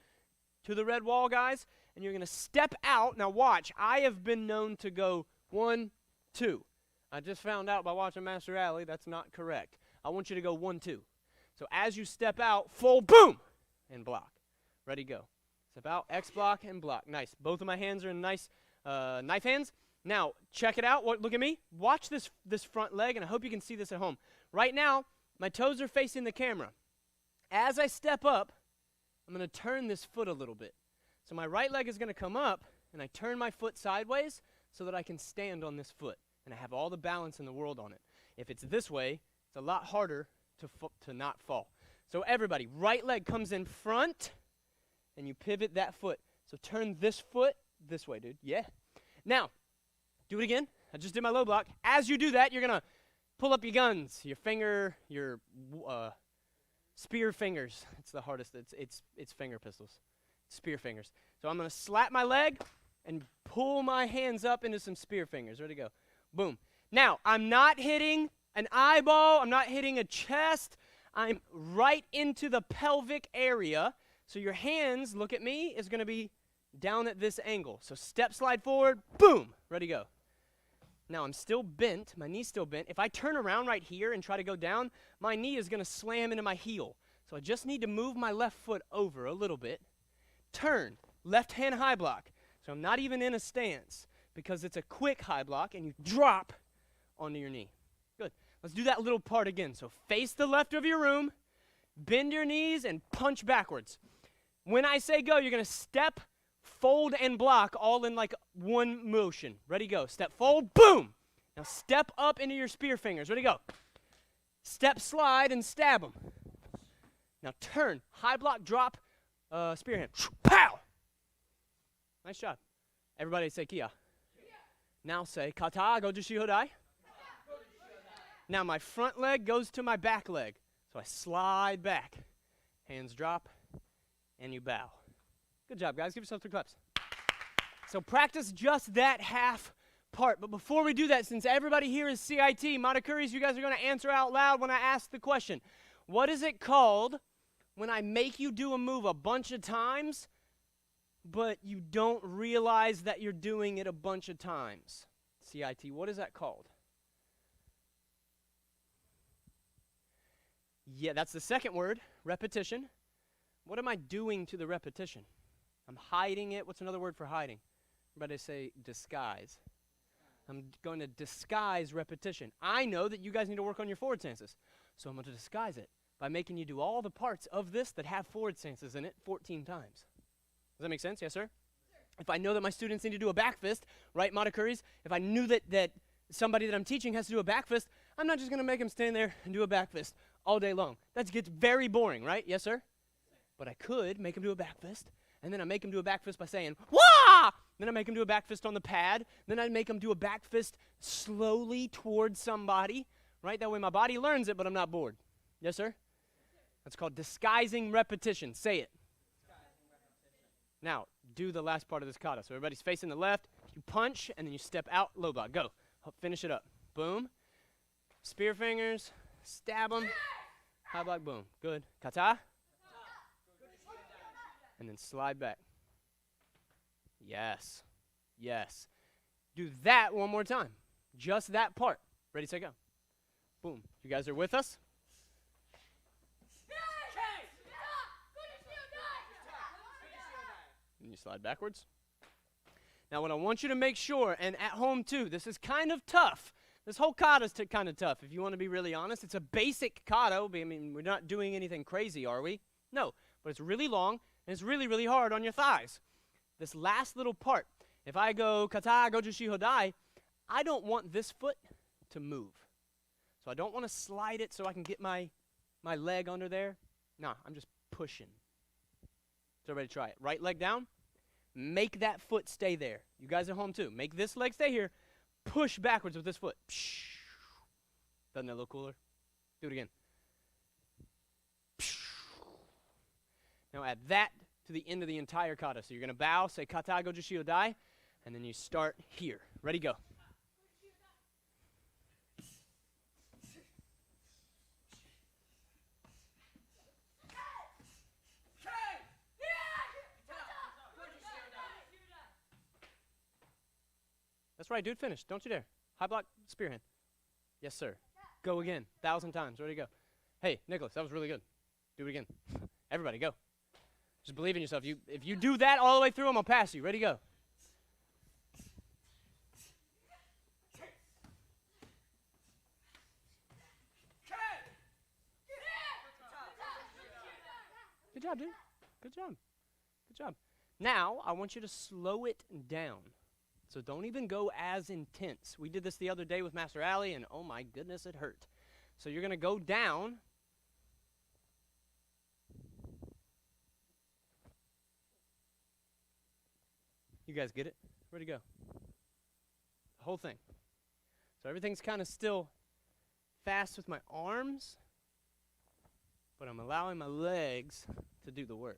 to the red wall, guys. And you're going to step out. Now watch. I have been known to go 1, 2. I just found out by watching Master Alley that's not correct. I want you to go 1, 2. So as you step out, fold, boom, and block. Ready, go. Step out, X block, and block. Nice. Both of my hands are in nice knife hands. Now, check it out. Look at me. Watch this front leg, and I hope you can see this at home. Right now, my toes are facing the camera. As I step up, I'm going to turn this foot a little bit. So my right leg is going to come up, and I turn my foot sideways so that I can stand on this foot, and I have all the balance in the world on it. If it's this way, it's a lot harder to not fall. So everybody, right leg comes in front, and you pivot that foot. So turn this foot this way, dude. Yeah. Now, do it again. I just did my low block. As you do that, you're going to pull up your guns, your finger, your spear fingers. It's the hardest. It's finger pistols. Spear fingers. So I'm going to slap my leg and pull my hands up into some spear fingers. Ready to go. Boom. Now, I'm not hitting an eyeball. I'm not hitting a chest. I'm right into the pelvic area. So your hands, look at me, is going to be down at this angle. So step, slide forward, boom, ready, go. Now I'm still bent. My knee's still bent. If I turn around right here and try to go down, my knee is going to slam into my heel. So I just need to move my left foot over a little bit. Turn, left hand high block. So I'm not even in a stance because it's a quick high block, and you drop onto your knee. Good. Let's do that little part again. So face the left of your room, bend your knees, and punch backwards. When I say go, you're going to step, fold, and block all in like one motion. Ready, go. Step, fold, boom. Now step up into your spear fingers. Ready, go. Step, slide, and stab them. Now turn, high block, drop, spear hand. Pow! Nice job. Everybody say Kia. Now say Kata Gojushi Hodai. Now my front leg goes to my back leg. So I slide back. Hands drop, and you bow. Good job, guys. Give yourself 3 claps. So practice just that half part. But before we do that, since everybody here is CIT, Montecurries, you guys are going to answer out loud when I ask the question. What is it called when I make you do a move a bunch of times, but you don't realize that you're doing it a bunch of times? CIT, what is that called? Yeah, that's the second word, repetition. What am I doing to the repetition? I'm hiding it. What's another word for hiding? Everybody say disguise. I'm going to disguise repetition. I know that you guys need to work on your forward stances, so I'm going to disguise it by making you do all the parts of this that have forward stances in it 14 times. Does that make sense? Yes, sir? If I know that my students need to do a back fist, right, Montecurries? If I knew that somebody that I'm teaching has to do a back fist, I'm not just going to make them stand there and do a back fist all day long. That gets very boring, right? Yes, sir? But I could make them do a back fist, and then I make them do a back fist by saying, wah! Then I make them do a back fist on the pad. Then I make them do a back fist slowly towards somebody, right? That way my body learns it, but I'm not bored. Yes, sir? That's called disguising repetition. Say it. Now, do the last part of this kata. So everybody's facing the left. You punch, and then you step out, low block. Go. Finish it up. Boom. Spear fingers. Stab them. High block, boom. Good. Kata. And then slide back. Yes. Yes. Do that one more time. Just that part. Ready, set, go. Boom. You guys are with us? And you slide backwards. Now what I want you to make sure, and at home too, this is kind of tough. This whole kata is kind of tough, if you want to be really honest. It's a basic kata. I mean, we're not doing anything crazy, are we? No, but it's really long, and it's really, really hard on your thighs. This last little part, if I go kata gojushi hodai, I don't want this foot to move. So I don't want to slide it so I can get my leg under there. Nah, I'm just pushing. So everybody try it. Right leg down, Make that foot stay there. You guys at home too. Make this leg stay here. Push backwards with this foot. Doesn't that look cooler? Do it again. Now add that to the end of the entire kata. So you're going to bow, say kata goju shiodai, and then you start here. Ready, go. That's right, dude, finish. Don't you dare. High block, spear hand. Yes, sir. Go again. 1,000 times. Ready to go. Hey, Nicholas, that was really good. Do it again. Everybody, go. Just believe in yourself. If you do that all the way through, I'm going to pass you. Ready, go. Good job, dude. Good job. Good job. Now, I want you to slow it down. So don't even go as intense. We did this the other day with Master Ali, and oh my goodness, it hurt. So you're going to go down. You guys get it? Where'd it go? The whole thing. So everything's kind of still fast with my arms, but I'm allowing my legs to do the work.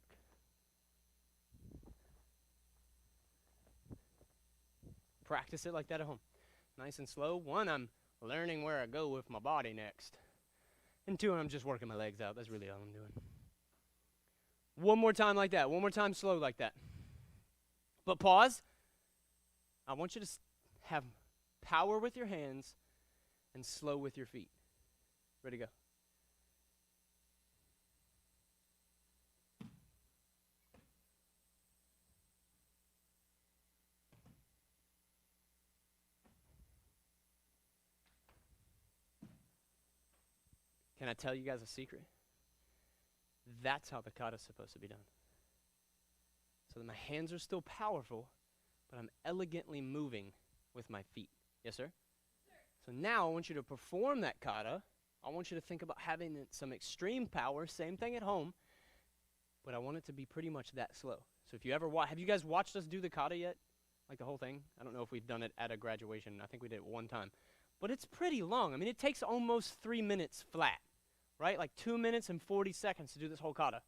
Practice it like that at home. Nice and slow. 1, I'm learning where I go with my body next. And 2, I'm just working my legs out. That's really all I'm doing. 1 more time like that. 1 more time slow like that. But pause. I want you to have power with your hands and slow with your feet. Ready to go. Can I tell you guys a secret? That's how the kata is supposed to be done. So that my hands are still powerful, but I'm elegantly moving with my feet. Yes, sir? So now I want you to perform that kata. I want you to think about having some extreme power, same thing at home, but I want it to be pretty much that slow. So if you ever have you guys watched us do the kata yet? Like the whole thing? I don't know if we've done it at a graduation. I think we did it 1 time. But it's pretty long. I mean, it takes almost 3 minutes flat, right? Like 2 minutes and 40 seconds to do this whole kata.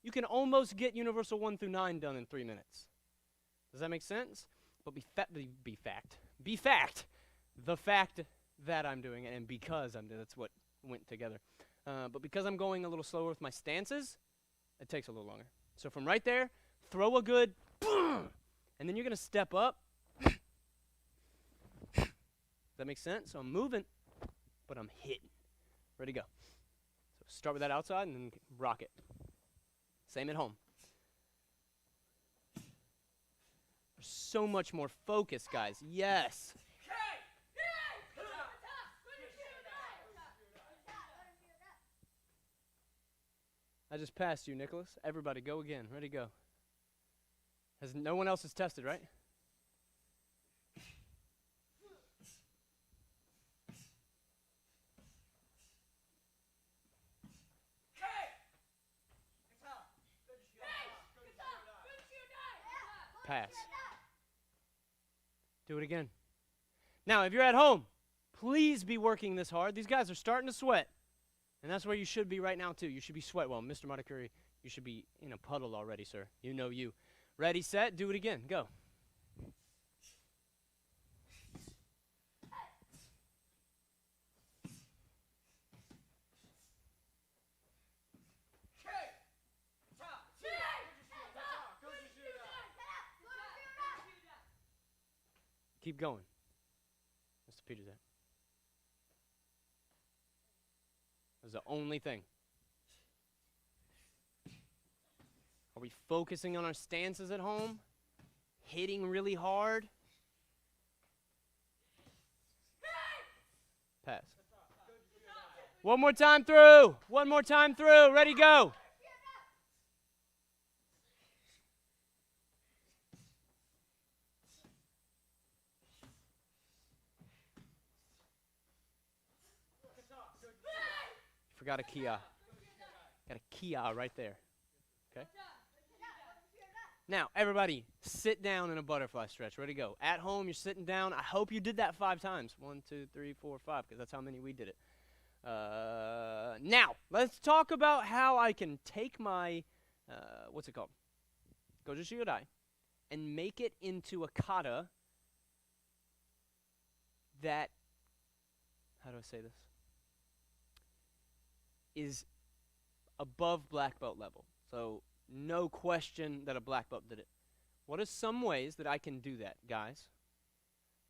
You can almost get Universal 1 through 9 done in 3 minutes. Does that make sense? But the fact that I'm doing it, and because I'm doing it, that's what went together. But because I'm going a little slower with my stances, it takes a little longer. So from right there, throw a good boom, and then you're going to step up. Does that make sense? So I'm moving, but I'm hitting. Ready to go. So start with that outside and then rock it. Same at home. There's so much more focus, guys. Yes. I just passed you, Nicholas. Everybody, go again. Ready to go. No one else has tested, right? Pass. Do it again. Now, if you're at home, please be working this hard. These guys are starting to sweat. And that's where you should be right now, too. You should be sweat. Well, Mr. Matakuri, you should be in a puddle already, sir. You know you. Ready, set, do it again. Go. Keep going. Mr. Peters there. That's the only thing. Are we focusing on our stances at home? Hitting really hard? Pass. 1 more time through. 1 more time through. Ready, go. Forgot a kia. Got a kia right there. Okay? Now, everybody, sit down in a butterfly stretch. Ready to go. At home, you're sitting down. I hope you did that 5 times. 1, 2, 3, 4, 5, because that's how many we did it. Now, let's talk about how I can take my, what's it called? Goju Shiodai, and make it into a kata that, how do I say this, is above black belt level. So, no question that a black belt did it. What are some ways that I can do that, guys?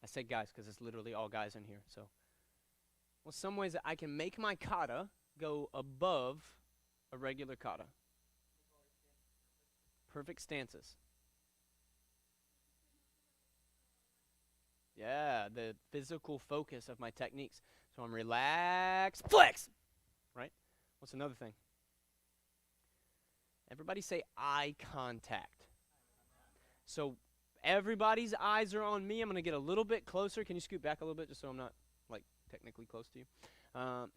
I say guys because it's literally all guys in here. So, well, some ways that I can make my kata go above a regular kata. Perfect stances. Yeah, the physical focus of my techniques. So I'm relaxed, flex, right? What's another thing? Everybody say eye contact. So everybody's eyes are on me. I'm going to get a little bit closer. Can you scoot back a little bit just so I'm not, like, technically close to you?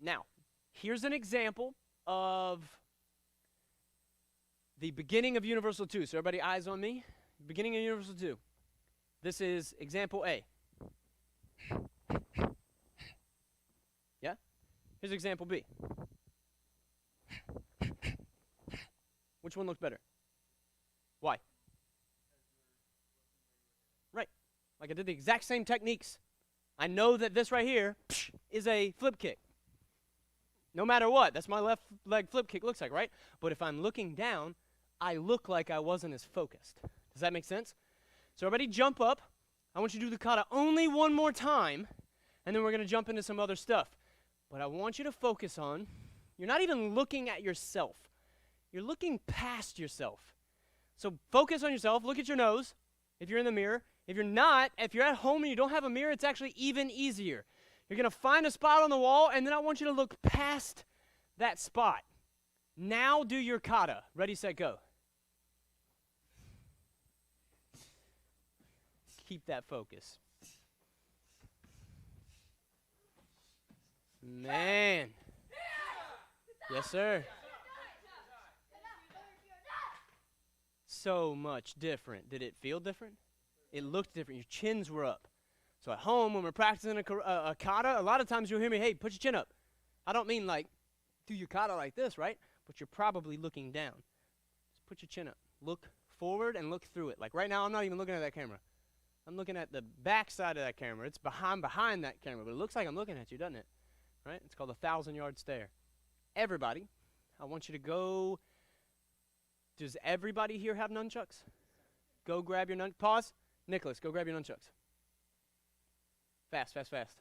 Now, here's an example of the beginning of Universal 2. So everybody eyes on me. Beginning of Universal 2. This is example A. Yeah? Here's example B. Which one looks better? Why? Right. Like I did the exact same techniques. I know that this right here is a flip kick. No matter what, that's my left leg flip kick looks like, right? But if I'm looking down, I look like I wasn't as focused. Does that make sense? So everybody jump up. I want you to do the kata only one more time, and then we're going to jump into some other stuff. But I want you to focus on, you're not even looking at yourself. You're looking past yourself. So focus on yourself. Look at your nose if you're in the mirror. If you're not, if you're at home and you don't have a mirror, it's actually even easier. You're going to find a spot on the wall, and then I want you to look past that spot. Now do your kata. Ready, set, go. Keep that focus. Man. Yes, sir. So much different. Did it feel different? It looked different. Your chins were up. So at home, when we're practicing a kata, a lot of times you'll hear me, hey, put your chin up. I don't mean like do your kata like this, right? But you're probably looking down. Just put your chin up. Look forward and look through it. Like right now, I'm not even looking at that camera. I'm looking at the back side of that camera. It's behind that camera, but it looks like I'm looking at you, doesn't it? Right? It's called a 1,000-yard stare. Everybody, I want you to go. Does everybody here have nunchucks? Go grab your nunchucks. Pause. Nicholas, go grab your nunchucks. Fast, fast, fast.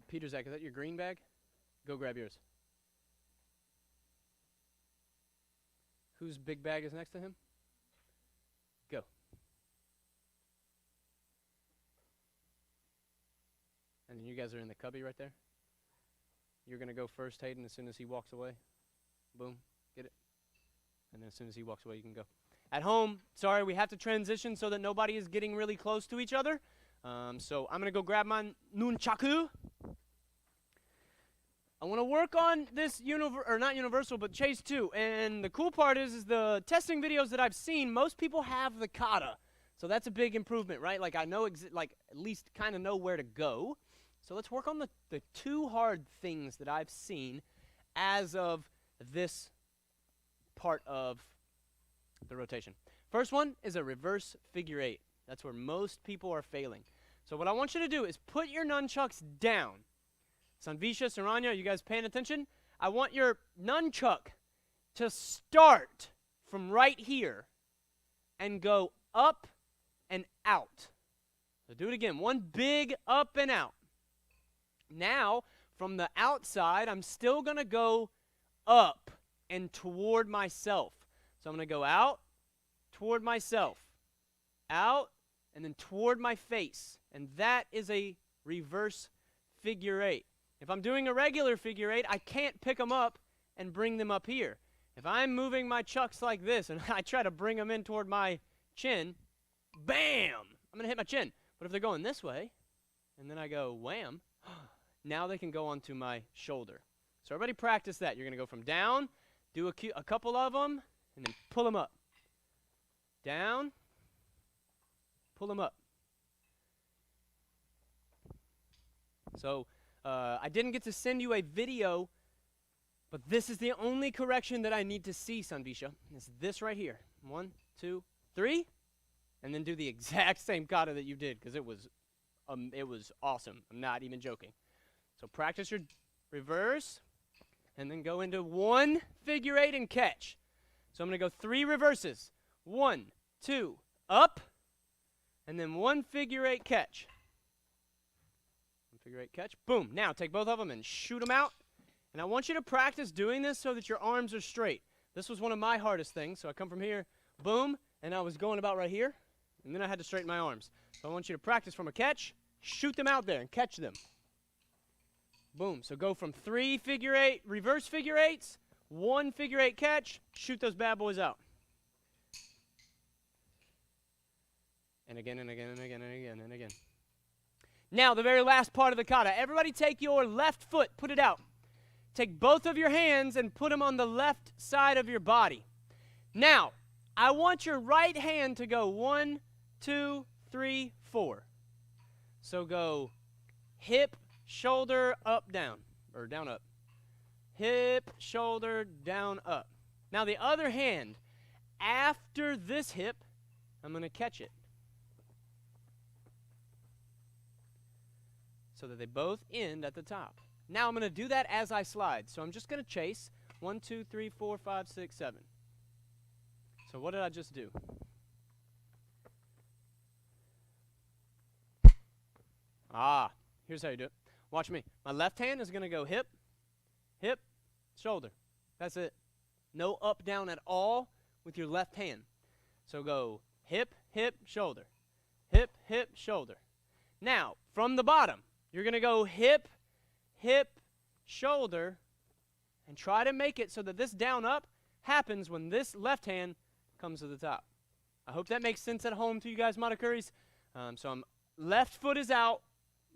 Peter, Zach, is that your green bag? Go grab yours. Whose big bag is next to him? Go. And then you guys are in the cubby right there. You're going to go first, Hayden, as soon as he walks away. Boom. Get it? And then as soon as he walks away, you can go. At home, sorry, we have to transition so that nobody is getting really close to each other. So I'm going to go grab my nunchaku. I want to work on this, not universal, but chase 2. And the cool part is the testing videos that I've seen, most people have the kata. So that's a big improvement, right? Like I know, at least kind of know where to go. So let's work on the 2 hard things that I've seen as of this part of the rotation. First one is a reverse figure 8. That's where most people are failing. So what I want you to do is put your nunchucks down. Sanvisha, Saranya, are you guys paying attention? I want your nunchuck to start from right here and go up and out. So do it again. One big up and out. Now, from the outside, I'm still going to go up and toward myself. So I'm going to go out, toward myself, out, and then toward my face. And that is a reverse figure 8. If I'm doing a regular figure 8, I can't pick them up and bring them up here. If I'm moving my chucks like this and I try to bring them in toward my chin, bam, I'm going to hit my chin. But if they're going this way, and then I go wham, now they can go onto my shoulder. So everybody practice that. You're going to go from down, do a couple of them, and then pull them up. Down, pull them up. So I didn't get to send you a video, but this is the only correction that I need to see, Sanvisha. It's this right here. 1, 2, 3, and then do the exact same kata that you did, because it was awesome. I'm not even joking. So practice your reverse, and then go into 1 figure 8 and catch. So I'm going to go 3 reverses. 1, 2, up, and then 1 figure 8 catch. 1 figure 8 catch. Boom. Now take both of them and shoot them out. And I want you to practice doing this so that your arms are straight. This was one of my hardest things. So I come from here, boom, and I was going about right here, and then I had to straighten my arms. So I want you to practice from a catch, shoot them out there and catch them. Boom. So go from 3 figure 8, reverse figure 8s, 1 figure 8 catch, shoot those bad boys out. And again, and again, and again, and again, and again. Now, the very last part of the kata. Everybody take your left foot, put it out. Take both of your hands and put them on the left side of your body. Now, I want your right hand to go 1, 2, 3, 4. So go hip, shoulder, up, down, or down, up. Hip, shoulder, down, up. Now, the other hand, after this hip, I'm going to catch it. So that they both end at the top. Now I'm going to do that as I slide. So I'm just going to chase 1, 2, 3, 4, 5, 6, 7. So what did I just do? Here's how you do it. Watch me. My left hand is going to go hip, hip, shoulder. That's it. No up, down at all with your left hand. So go hip, hip, shoulder. Hip, hip, shoulder. Now, from the bottom, you're going to go hip, hip, shoulder, and try to make it so that this down up happens when this left hand comes to the top. I hope that makes sense at home to you guys, Matakuris. So I'm left foot is out,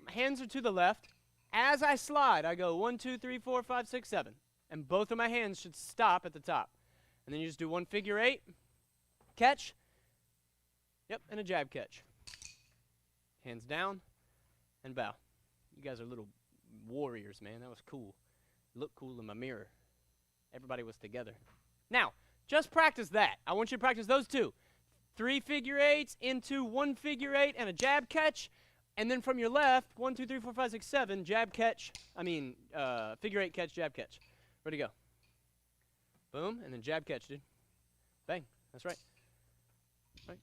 my hands are to the left. As I slide, I go 1, 2, 3, 4, 5, 6, 7. And both of my hands should stop at the top. And then you just do 1 figure 8, catch, yep, and a jab catch. Hands down, and bow. You guys are little warriors, man. That was cool. Look cool in my mirror. Everybody was together. Now, just practice that. I want you to practice those 2. 3 figure 8s into 1 figure 8 and a jab catch. And then from your left, 1, 2, 3, 4, 5, 6, 7, jab catch. Figure 8 catch, jab catch. Ready to go. Boom, and then jab catch, dude. Bang. That's right. Right.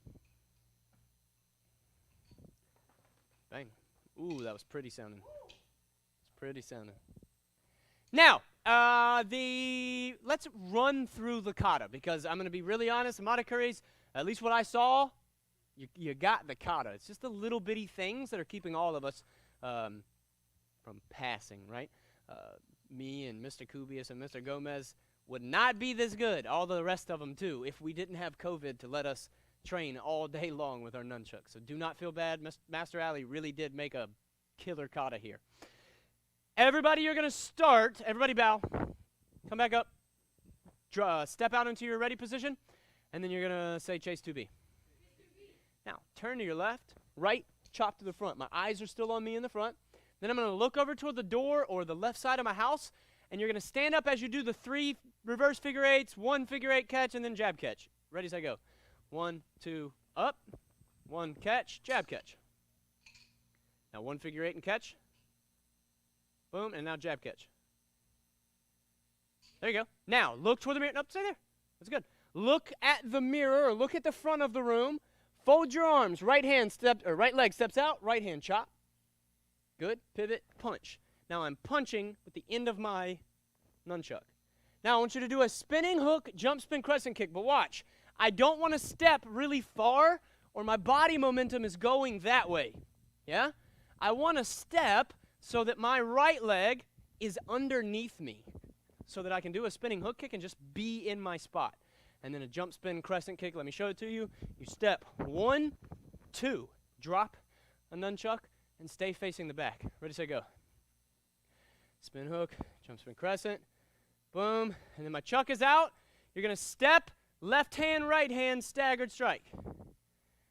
Bang. Ooh, that was pretty sounding. It's pretty sounding. Now, let's run through the kata, because I'm going to be really honest, Matakuris, at least what I saw, you got the kata. It's just the little bitty things that are keeping all of us from passing, right? Me and Mr. Kubius and Mr. Gomez would not be this good, all the rest of them too, if we didn't have COVID to let us train all day long with our nunchucks. So do not feel bad. Master Ali really did make a killer kata here. Everybody, you're going to start. Everybody bow. Come back up. Step out into your ready position. And then you're going to say chase 2B. Now, turn to your left. Right, chop to the front. My eyes are still on me in the front. Then I'm going to look over toward the door or the left side of my house. And you're going to stand up as you do the 3 reverse figure 8s, 1 figure 8 catch, and then jab catch. Ready, set, go. 1, 2, up. 1 catch, jab catch. Now 1 figure 8 and catch. Boom, and now jab catch. There you go. Now, look toward the mirror. Nope, stay there. That's good. Look at the mirror, or look at the front of the room. Fold your arms. Right leg steps out, right hand chop. Good. Pivot, punch. Now I'm punching with the end of my nunchuck. Now I want you to do a spinning hook, jump spin, crescent kick, but watch. I don't want to step really far, or my body momentum is going that way. Yeah? I want to step so that my right leg is underneath me, so that I can do a spinning hook kick and just be in my spot. And then a jump spin crescent kick. Let me show it to you. You step 1, 2, drop a nunchuck, and stay facing the back. Ready, set, go. Spin hook, jump spin crescent, boom, and then my chuck is out. You're going to step left hand, right hand, staggered strike.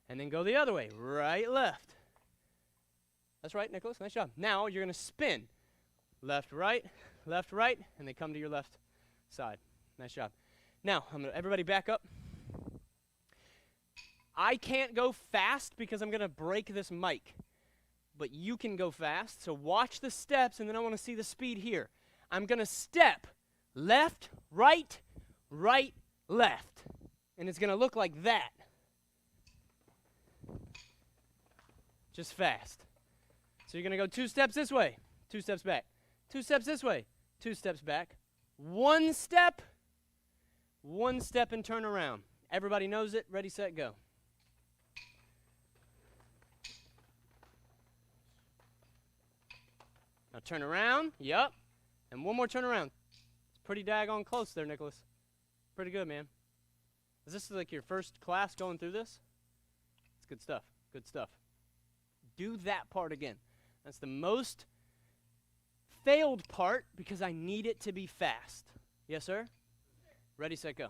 And then go the other way, right, left. That's right, Nicholas, nice job. Now you're going to spin. Left, right, and they come to your left side. Nice job. Now, everybody back up. I can't go fast because I'm going to break this mic. But you can go fast, so watch the steps, and then I want to see the speed here. I'm going to step left, right, left. And it's going to look like that. Just fast. So you're going to go 2 steps this way, 2 steps back. 2 steps this way, 2 steps back. 1 step and turn around. Everybody knows it. Ready, set, go. Now turn around. Yup. And 1 more turn around. It's pretty daggone close there, Nicholas. Pretty good, man. Is this like your first class going through this? It's good stuff. Good stuff. Do that part again. That's the most failed part because I need it to be fast. Yes, sir? Ready, set, go.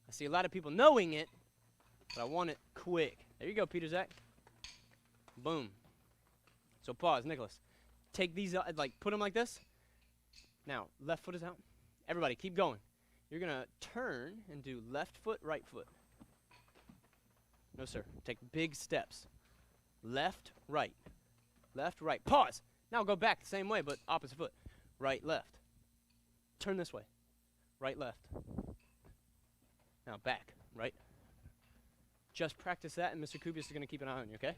I see a lot of people knowing it, but I want it quick. There you go, Peter Zach. Boom. So pause, Nicholas. Take these, put them like this. Now, left foot is out. Everybody, keep going. You're going to turn and do left foot, right foot. No, sir. Take big steps. Left, right. Left, right. Pause. Now go back the same way, but opposite foot. Right, left. Turn this way. Right, left. Now back. Right. Just practice that, and Mr. Kubius is going to keep an eye on you, okay?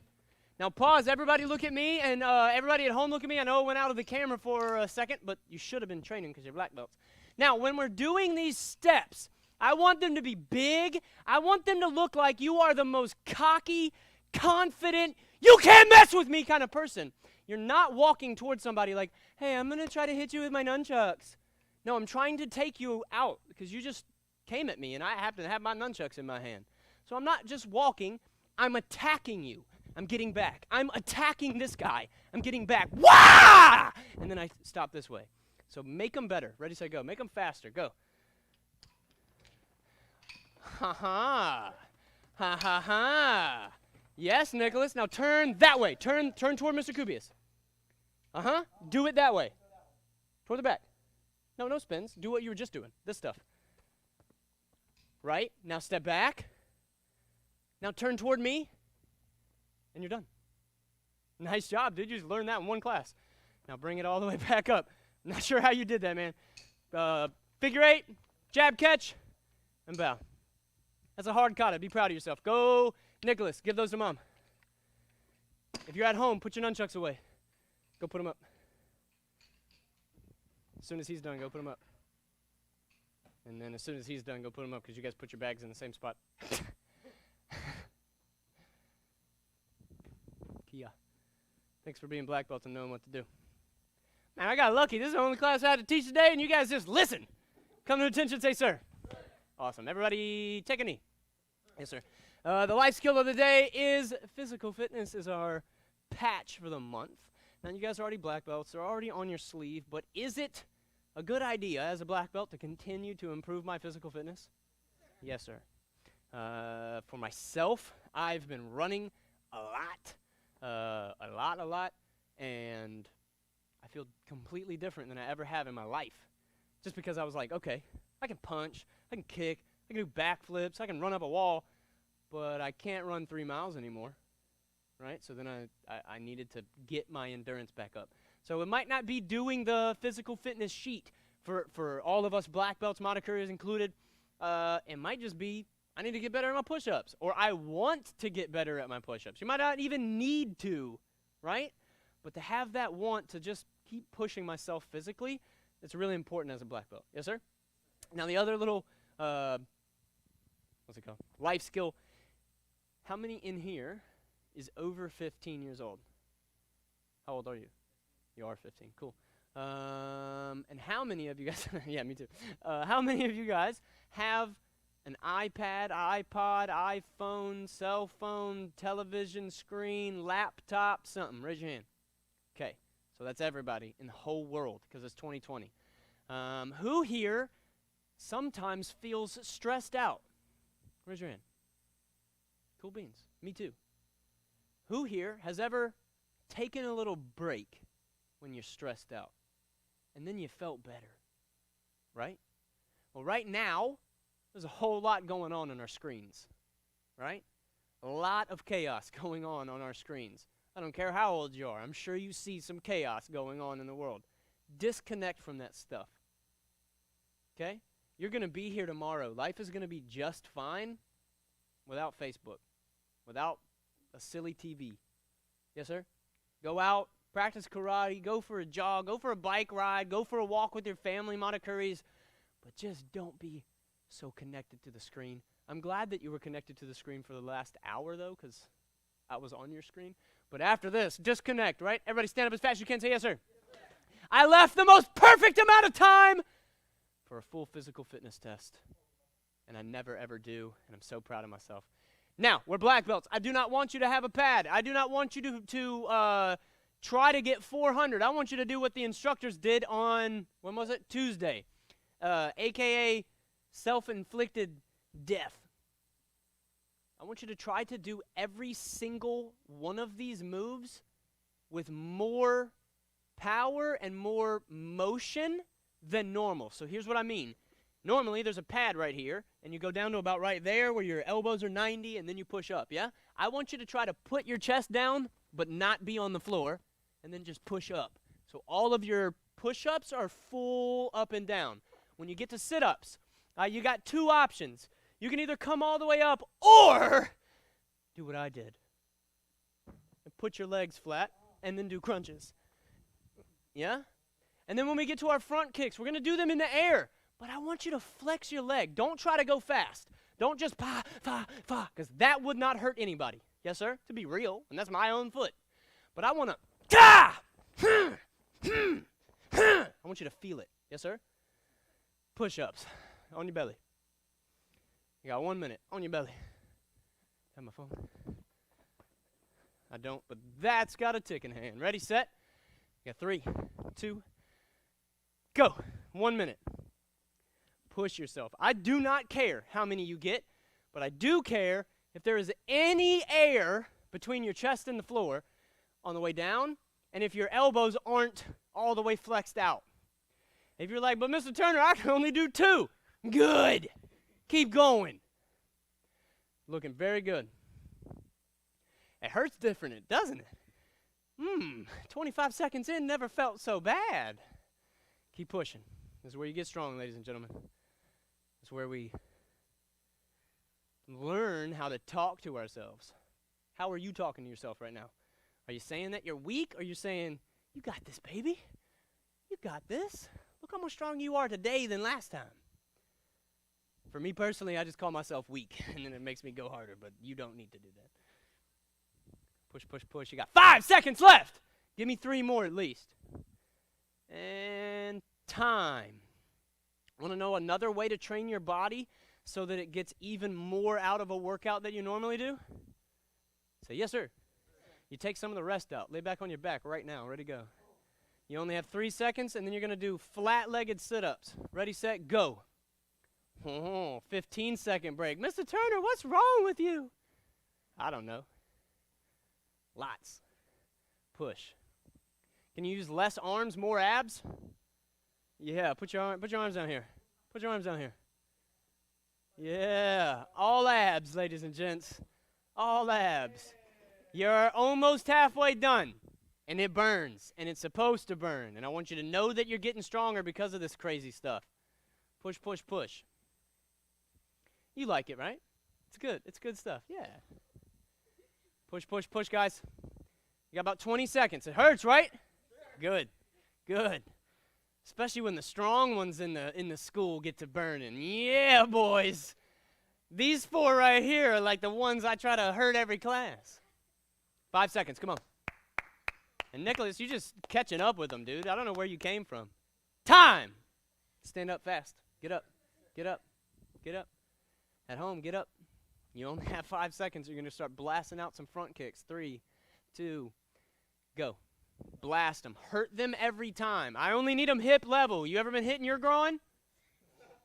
Now pause. Everybody look at me, and everybody at home look at me. I know it went out of the camera for a second, but you should have been training because you're black belts. Now, when we're doing these steps, I want them to be big. I want them to look like you are the most cocky, confident, you can't mess with me kind of person. You're not walking towards somebody like, hey, I'm going to try to hit you with my nunchucks. No, I'm trying to take you out because you just came at me, and I happen to have my nunchucks in my hand. So I'm not just walking. I'm attacking you. I'm getting back. I'm attacking this guy. I'm getting back. Wah! And then I stop this way. So make them better. Ready, set, go. Make them faster. Go. Ha-ha. Ha-ha-ha. Yes, Nicholas. Now turn that way. Turn toward Mr. Kubius. Uh-huh. Do it that way. Toward the back. No spins. Do what you were just doing. This stuff. Right. Now step back. Now turn toward me. And you're done. Nice job, dude. You just learned that in 1 class. Now bring it all the way back up. Not sure how you did that, man. Figure 8, jab catch, and bow. That's a hard kata. Be proud of yourself. Go, Nicholas. Give those to Mom. If you're at home, put your nunchucks away. Go put them up. As soon as he's done, go put them up. And then as soon as he's done, go put them up because you guys put your bags in the same spot. Kia. Thanks for being black belts and knowing what to do. Man, I got lucky. This is the only class I had to teach today, and you guys just listen. Come to attention, say sir. Awesome. Everybody take a knee. Yes, sir. The life skill of the day is physical fitness is our patch for the month. Now, you guys are already black belts. They're already on your sleeve, but is it a good idea as a black belt to continue to improve my physical fitness? Yes, sir. For myself, I've been running a lot, and I feel completely different than I ever have in my life. Just because I was like, okay, I can punch, I can kick, I can do backflips, I can run up a wall, but I can't run 3 miles anymore, right? So then I needed to get my endurance back up. So it might not be doing the physical fitness sheet for all of us black belts, monikers included. It might just be I need to get better at my push-ups, or I want to get better at my push-ups. You might not even need to, right? But to have that want to just keep pushing myself physically, it's really important as a black belt. Yes, sir? Now, the other little, what's it called? Life skill. How many in here is over 15 years old? How old are you? You are 15. Cool. And how many of you guys, yeah, me too. How many of you guys have an iPad, iPod, iPhone, cell phone, television screen, laptop, something? Raise your hand. Okay, so that's everybody in the whole world because it's 2020. Who here sometimes feels stressed out? Raise your hand. Cool beans. Me too. Who here has ever taken a little break when you're stressed out and then you felt better? Right? Well, right now, there's a whole lot going on our screens. Right? A lot of chaos going on our screens. I don't care how old you are. I'm sure you see some chaos going on in the world. Disconnect from that stuff. Okay? You're going to be here tomorrow. Life is going to be just fine without Facebook, without a silly TV. Yes, sir? Go out, practice karate, go for a jog, go for a bike ride, go for a walk with your family, Montecuries, but just don't be so connected to the screen. I'm glad that you were connected to the screen for the last hour, though, because I was on your screen. But after this, disconnect, right? Everybody stand up as fast as you can. Say yes, sir. Yes, sir. I left the most perfect amount of time for a full physical fitness test. And I never, ever do, and I'm so proud of myself. Now, we're black belts. I do not want you to have a pad. I do not want you to try to get 400. I want you to do what the instructors did on, when was it? Tuesday. AKA self-inflicted death. I want you to try to do every single one of these moves with more power and more motion than normal. So here's what I mean. Normally, there's a pad right here, and you go down to about right there where your elbows are 90, and then you push up, yeah? I want you to try to put your chest down, but not be on the floor, and then just push up. So all of your push-ups are full up and down. When you get to sit-ups, you got two options. You can either come all the way up or do what I did and put your legs flat and then do crunches. Yeah? And then when we get to our front kicks, we're going to do them in the air. But I want you to flex your leg. Don't try to go fast. Don't just fa, because that would not hurt anybody. Yes, sir? To be real, and that's my own foot. But I want to, I want you to feel it. Yes, sir? Push-ups on your belly. You got 1 minute on your belly. Have my phone? I don't, but that's got a ticking hand. Ready, set? You got 3, 2, go. 1 minute. Push yourself. I do not care how many you get, but I do care if there is any air between your chest and the floor on the way down, and if your elbows aren't all the way flexed out. If you're like, but Mr. Turner, I can only do 2. Good. Keep going. Looking very good. It hurts different, doesn't it? 25 seconds in never felt so bad. Keep pushing. This is where you get strong, ladies and gentlemen. This is where we learn how to talk to ourselves. How are you talking to yourself right now? Are you saying that you're weak, or are you saying, you got this, baby? You got this. Look how much stronger you are today than last time. For me personally, I just call myself weak, and then it makes me go harder, but you don't need to do that. Push, push, push. You got 5 seconds left. Give me 3 more at least. And time. Want to know another way to train your body so that it gets even more out of a workout that you normally do? Say, yes, sir. You take some of the rest out. Lay back on your back right now. Ready to go. You only have 3 seconds, and then you're going to do flat-legged sit-ups. Ready, set, go. 15-second break. Mr. Turner, what's wrong with you? I don't know. Lots. Push. Can you use less arms, more abs? Yeah, put your arms down here. Put your arms down here. Yeah, all abs, ladies and gents. All abs. You're almost halfway done, and it burns, and it's supposed to burn, and I want you to know that you're getting stronger because of this crazy stuff. Push, push, push. You like it, right? It's good. It's good stuff. Yeah. Push, push, push, guys. You got about 20 seconds. It hurts, right? Good. Good. Especially when the strong ones in the school get to burning. Yeah, boys. These 4 right here are like the ones I try to hurt every class. 5 seconds. Come on. And Nicholas, you're just catching up with them, dude. I don't know where you came from. Time. Stand up fast. Get up. Get up. Get up. At home, get up. You only have 5 seconds. You're going to start blasting out some front kicks. 3, 2, go. Blast them. Hurt them every time. I only need them hip level. You ever been hitting your groin?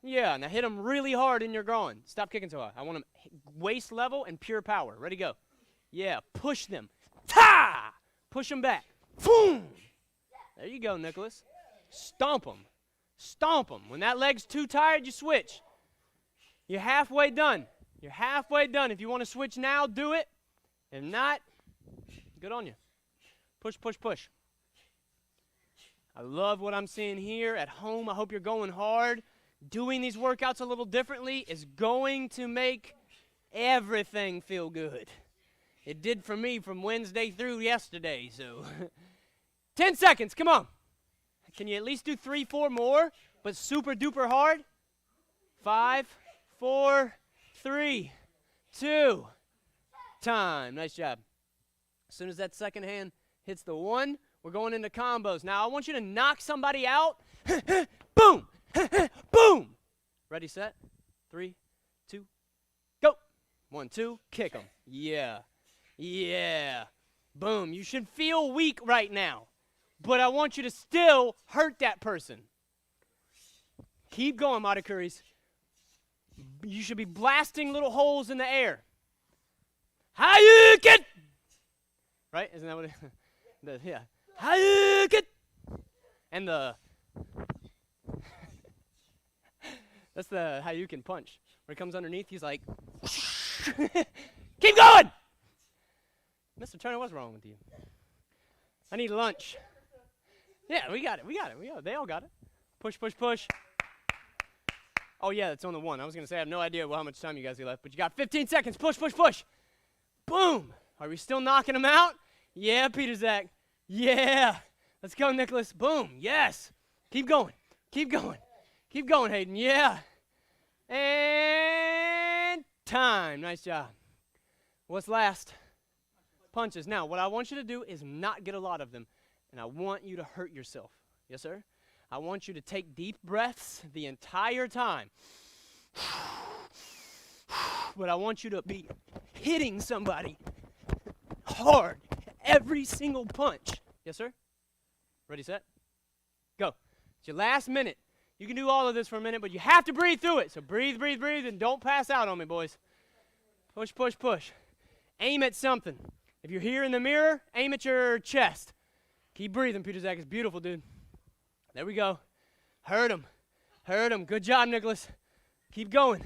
Yeah, now hit them really hard in your groin. Stop kicking so hard. I want them waist level and pure power. Ready, go. Yeah, push them. Ta! Push them back. Boom! There you go, Nicholas. Stomp them. Stomp them. When that leg's too tired, you switch. You're halfway done. You're halfway done. If you want to switch now, do it. If not, good on you. Push, push, push. I love what I'm seeing here at home. I hope you're going hard. Doing these workouts a little differently is going to make everything feel good. It did for me from Wednesday through yesterday, so 10 seconds, come on. Can you at least do 3, 4 more, but super duper hard? 5, 4, 3, 2, time. Nice job. As soon as that second hand hits the 1, we're going into combos. Now, I want you to knock somebody out. Boom! Boom! Ready, set? 3, 2, go. 1, 2, kick them. Yeah. Yeah. Boom. You should feel weak right now, but I want you to still hurt that person. Keep going, Matakuris. You should be blasting little holes in the air. Hayuken! Right? Isn't that what it yeah. Hayuken! And the that's the Hayuken punch. When it comes underneath, he's like, keep going! Mr. Turner, what's wrong with you? I need lunch. Yeah, we got it. They all got it. Push, push, push. Oh, yeah, it's on the 1. I was going to say I have no idea how much time you guys got left, but you got 15 seconds. Push, push, push. Boom. Are we still knocking them out? Yeah, Peter Zach. Yeah. Let's go, Nicholas. Boom. Yes. Keep going. Keep going. Keep going, Hayden. Yeah. And time. Nice job. What's last? Punches. Now, what I want you to do is not get a lot of them, and I want you to hurt yourself. Yes, sir? I want you to take deep breaths the entire time. But I want you to be hitting somebody hard every single punch. Yes, sir? Ready, set? Go. It's your last minute. You can do all of this for a minute, but you have to breathe through it. So breathe, breathe, breathe, and don't pass out on me, boys. Push, push, push. Aim at something. If you're here in the mirror, aim at your chest. Keep breathing, Peter Zach. It's beautiful, dude. There we go. Hurt him. Hurt him. Good job, Nicholas. Keep going.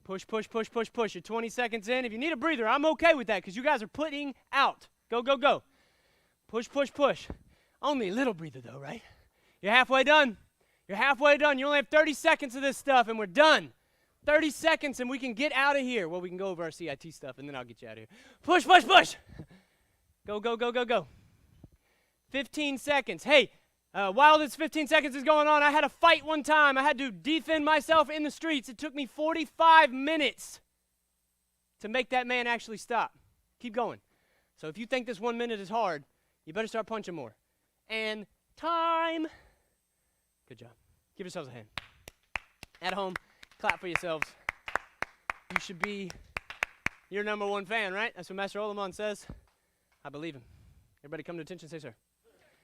Push, push, push, push, push. You're 20 seconds in. If you need a breather, I'm okay with that because you guys are putting out. Go, go, go. Push, push, push. Only a little breather, though, right? You're halfway done. You're halfway done. You only have 30 seconds of this stuff, and we're done. 30 seconds, and we can get out of here. Well, we can go over our CIT stuff, and then I'll get you out of here. Push, push, push. Go, go, go, go, go. 15 seconds. Hey, while this 15 seconds is going on, I had a fight one time. I had to defend myself in the streets. It took me 45 minutes to make that man actually stop. Keep going. So if you think this 1 minute is hard, you better start punching more. And time. Good job. Give yourselves a hand. At home, clap for yourselves. You should be your number 1 fan, right? That's what Master Olamon says. I believe him. Everybody come to attention, say sir.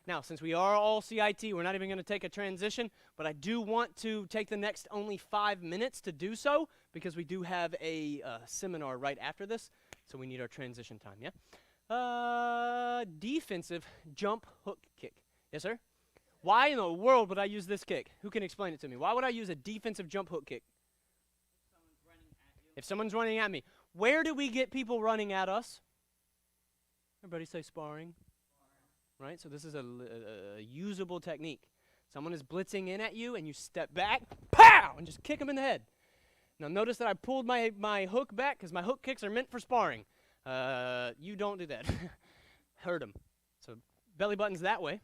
Now, since we are all CIT, we're not even going to take a transition, but I do want to take the next only 5 minutes to do so because we do have a seminar right after this, so we need our transition time, yeah? Defensive jump hook kick. Yes, sir? Why in the world would I use this kick? Who can explain it to me? Why would I use a defensive jump hook kick? If someone's running at me. Where do we get people running at us? Everybody say sparring. Right? So this is a usable technique. Someone is blitzing in at you, and you step back, pow, and just kick them in the head. Now notice that I pulled my hook back because my hook kicks are meant for sparring. You don't do that. Hurt them. So belly button's that way.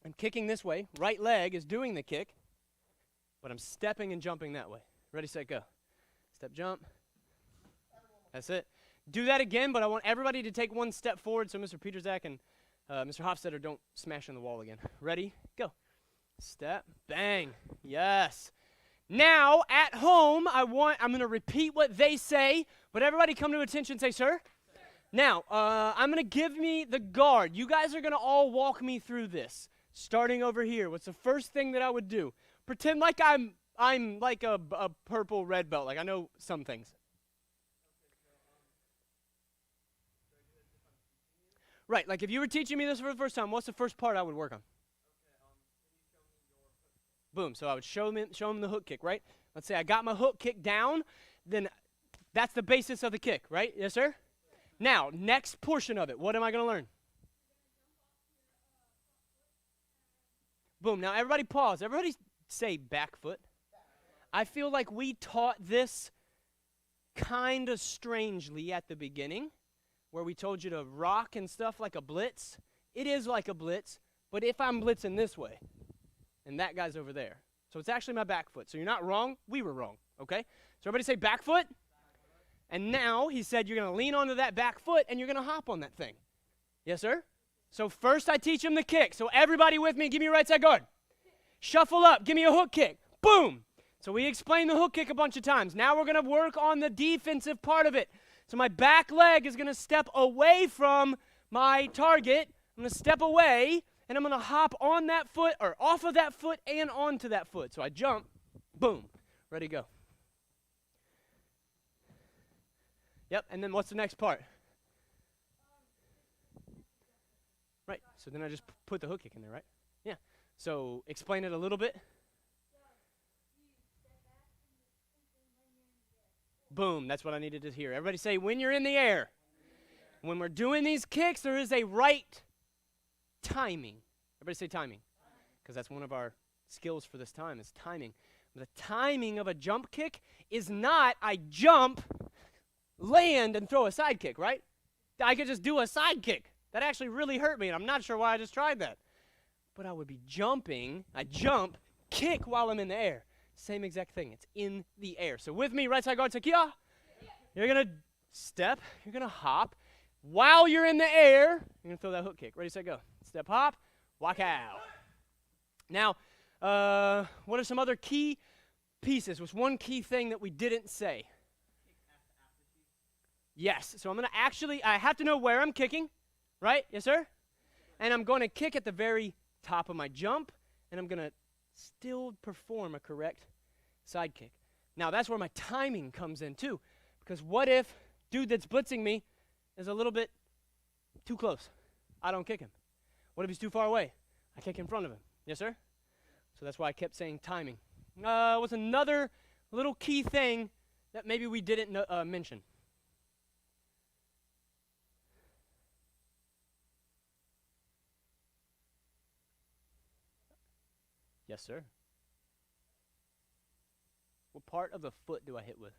I'm kicking this way. Right leg is doing the kick, but I'm stepping and jumping that way. Ready, set, go. Step, jump. That's it. Do that again, but I want everybody to take 1 step forward so Mr. Peter Zach and Mr. Hofstetter don't smash in the wall again. Ready, go. Step, bang. Yes. Now, at home, I'm going to repeat what they say, but everybody come to attention, say, sir. Now, I'm going to give me the guard. You guys are going to all walk me through this. Starting over here, what's the first thing that I would do? Pretend like I'm like a purple red belt. Like I know some things. Right, like if you were teaching me this for the first time, what's the first part I would work on? Boom, so I would show him the hook kick, right? Let's say I got my hook kick down, then that's the basis of the kick, right? Yes, sir? Now, next portion of it, what am I going to learn? Boom, now everybody pause. Everybody say back foot. I feel like we taught this kind of strangely at the beginning, where we told you to rock and stuff like a blitz. It is like a blitz, but if I'm blitzing this way, and that guy's over there. So it's actually my back foot. So you're not wrong, we were wrong, okay? So everybody say back foot. And now he said you're going to lean onto that back foot and you're going to hop on that thing. Yes, sir? So first I teach him the kick. So everybody with me, give me your right side guard. Shuffle up, give me a hook kick. Boom! So we explained the hook kick a bunch of times. Now we're going to work on the defensive part of it. So my back leg is going to step away from my target. I'm going to step away, and I'm going to hop on that foot, or off of that foot and onto that foot. So I jump, boom, ready to go. Yep, and then what's the next part? Right, so then I just put the hook kick in there, right? Yeah. So explain it a little bit. Boom, that's what I needed to hear. Everybody say, when you're in the air. When we're doing these kicks, there is a right timing. Everybody say timing. Because that's one of our skills for this time is timing. The timing of a jump kick is not I jump, land, and throw a side kick, right? I could just do a side kick. That actually really hurt me, and I'm not sure why I just tried that. But I would be jumping, I jump, kick while I'm in the air. Same exact thing. It's in the air. So with me, right side guard, Takia. You're going to step. You're going to hop. While you're in the air, you're going to throw that hook kick. Ready, set, go. Step, hop, walk out. Now, what are some other key pieces? What's one key thing that we didn't say? Yes. So I'm going to I have to know where I'm kicking, right? Yes, sir? And I'm going to kick at the very top of my jump, and I'm going to still perform a correct side kick. Now, that's where my timing comes in, too. Because what if dude that's blitzing me is a little bit too close? I don't kick him. What if he's too far away? I kick in front of him. Yes, sir? So that's why I kept saying timing. What's another little key thing that maybe we didn't mention? Yes, sir. What part of the foot do I hit with?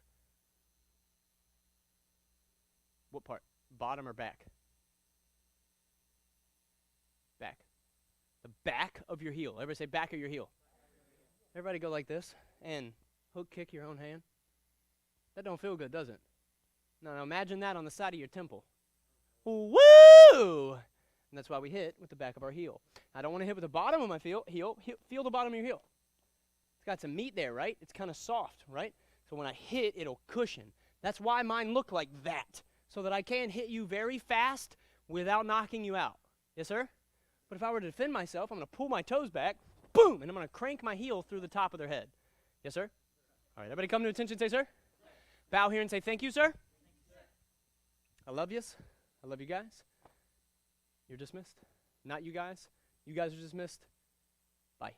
What part? Bottom or back? Back. The back of your heel. Everybody say back of your heel. Everybody go like this and hook kick your own hand. That don't feel good, does it? Now imagine that on the side of your temple. Woo! And that's why we hit with the back of our heel. I don't want to hit with the bottom of my heel. Feel the bottom of your heel. It's got some meat there, right? It's kind of soft, right? So when I hit, it'll cushion. That's why mine look like that, so that I can hit you very fast without knocking you out. Yes, sir? But if I were to defend myself, I'm going to pull my toes back, boom, and I'm going to crank my heel through the top of their head. Yes, sir? All right, everybody come to attention, say, sir. Bow here and say, thank you, sir. I love yous. I love you guys. You're dismissed. Not you guys. You guys are dismissed. Bye.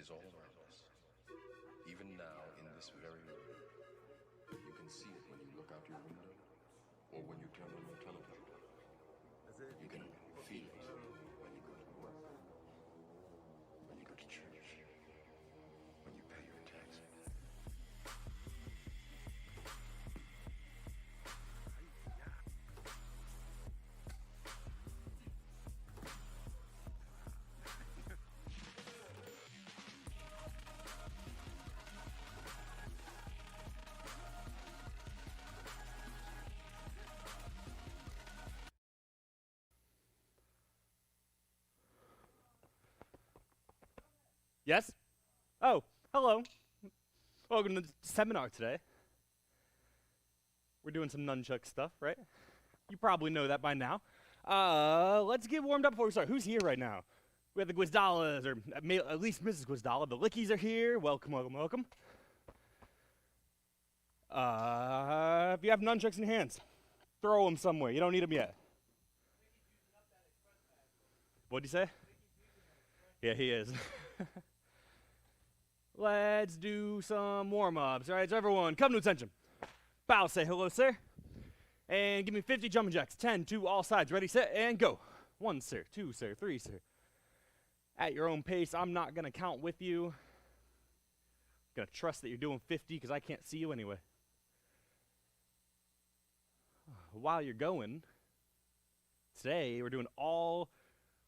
is all around us. Even now, in this very room. You can see it when you look out your window or when you turn on your television. You can feel it when you go to work, when you go to church, when you pay your taxes. Yes? Oh, hello. Welcome to the seminar today. We're doing some nunchuck stuff, right? You probably know that by now. Let's get warmed up before we start. Who's here right now? We have the Guizdalas, or at least Mrs. Guizdala. The Lickies are here. Welcome, welcome, welcome. If you have nunchucks in your hands, throw them somewhere. You don't need them yet. What'd you say? Yeah, he is. Let's do some warm-ups. All right, so everyone, come to attention. Bow, say hello, sir. And give me 50 jumping jacks. 10 to all sides. Ready, set, and go. 1, sir. 2, sir. 3, sir. At your own pace. I'm not going to count with you. I'm going to trust that you're doing 50 because I can't see you anyway. While you're going, today we're doing all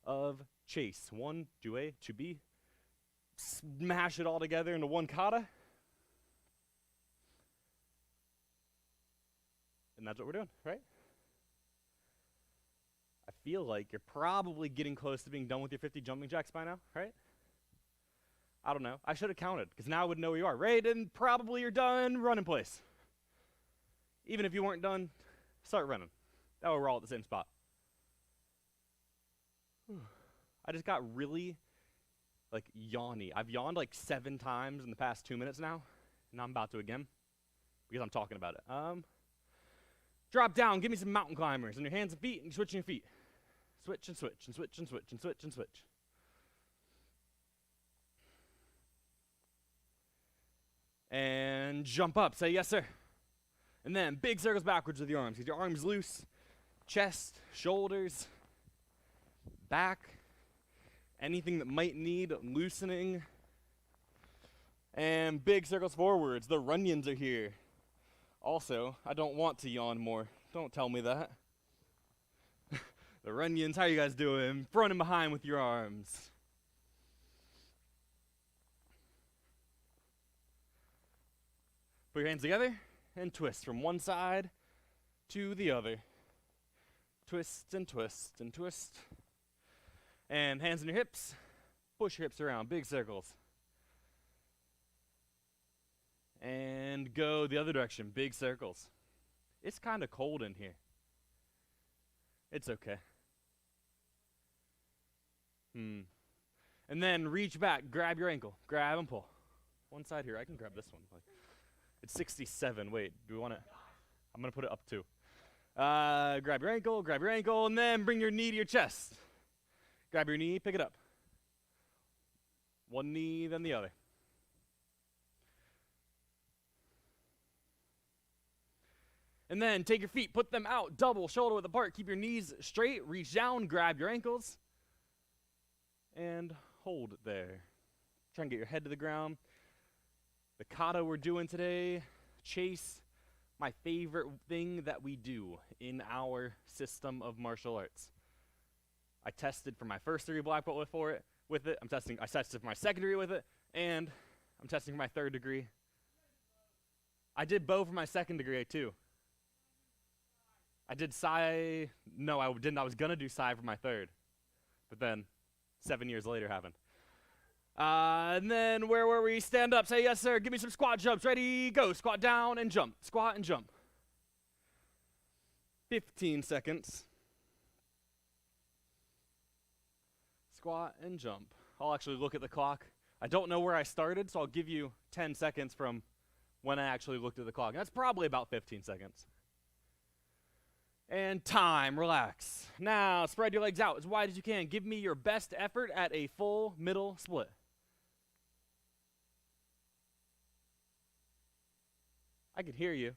of chase. 1, 2A, 2B. Smash it all together into one kata. And that's what we're doing, right? I feel like you're probably getting close to being done with your 50 jumping jacks by now, right? I don't know. I should have counted, because now I would know where you are, right? And probably you're done, run in place. Even if you weren't done, start running. That way we're all at the same spot. I just got really yawny. I've yawned 7 times in the past 2 minutes now, and I'm about to again, because I'm talking about it. Drop down, give me some mountain climbers on your hands and feet, and you're switching your feet. Switch and switch and switch and switch and switch and switch. And jump up, say yes sir. And then big circles backwards with your arms. Get your arms loose, chest, shoulders, back. Anything that might need loosening. And big circles forwards. The Runyons are here. Also, I don't want to yawn more. Don't tell me that. The Runyons, how you guys doing? Front and behind with your arms. Put your hands together and twist from one side to the other. Twist and twist and twist. And hands on your hips, push your hips around, big circles. And go the other direction, big circles. It's kind of cold in here. It's okay. And then reach back, grab your ankle, grab and pull. One side here, I can grab this one. It's 67, wait, do we want to? I'm gonna put it up too. Grab your ankle, and then bring your knee to your chest. Grab your knee, pick it up. One knee, then the other. And then take your feet, put them out, double, shoulder width apart. Keep your knees straight, reach down, grab your ankles, and hold it there. Try and get your head to the ground. The kata we're doing today, chase, my favorite thing that we do in our system of martial arts. I tested for my first degree black belt with it. I tested for my second degree with it, and I'm testing for my third degree. I did bow for my second degree too. I did Sai. No, I didn't. I was gonna do Sai for my third, but then 7 years later happened. And then where were we? Stand up. Say yes, sir. Give me some squat jumps. Ready? Go. Squat down and jump. Squat and jump. 15 seconds. Squat and jump. I'll actually look at the clock. I don't know where I started, so I'll give you 10 seconds from when I actually looked at the clock. That's probably about 15 seconds. And time, relax. Now, spread your legs out as wide as you can. Give me your best effort at a full middle split. I could hear you.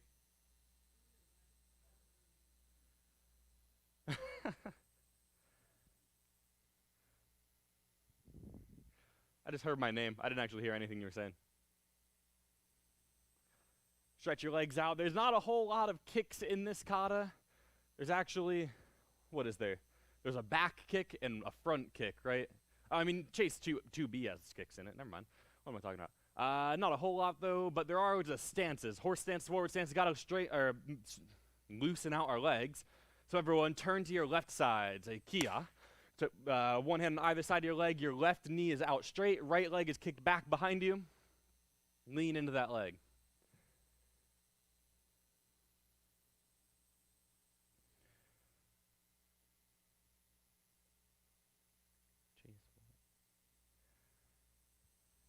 I just heard my name. I didn't actually hear anything you were saying. Stretch your legs out. There's not a whole lot of kicks in this kata. There's actually, what is there? There's a back kick and a front kick, right? I mean, Chase 2B has kicks in it. Never mind. What am I talking about? Not a whole lot, though, but there are just stances. Horse stance, forward stance. Got to straight or loosen out our legs. So everyone, turn to your left side. Say Kia. So, one hand on either side of your leg. Your left knee is out straight. Right leg is kicked back behind you. Lean into that leg.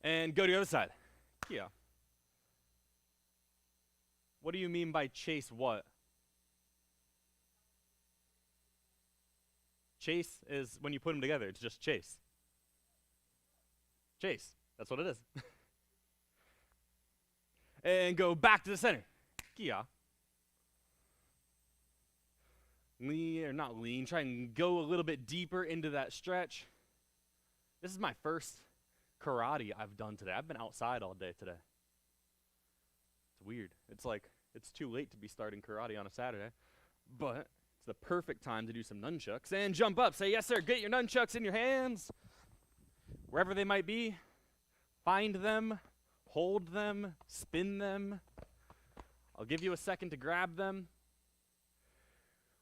And go to the other side. Kia. What do you mean by chase what? Chase is when you put them together. It's just chase. Chase. That's what it is. And go back to the center. Kia. Lean, or not lean. Try and go a little bit deeper into that stretch. This is my first karate I've done today. I've been outside all day today. It's weird. It's like, it's too late to be starting karate on a Saturday. But it's the perfect time to do some nunchucks. And jump up. Say, yes, sir. Get your nunchucks in your hands. Wherever they might be. Find them. Hold them. Spin them. I'll give you a second to grab them.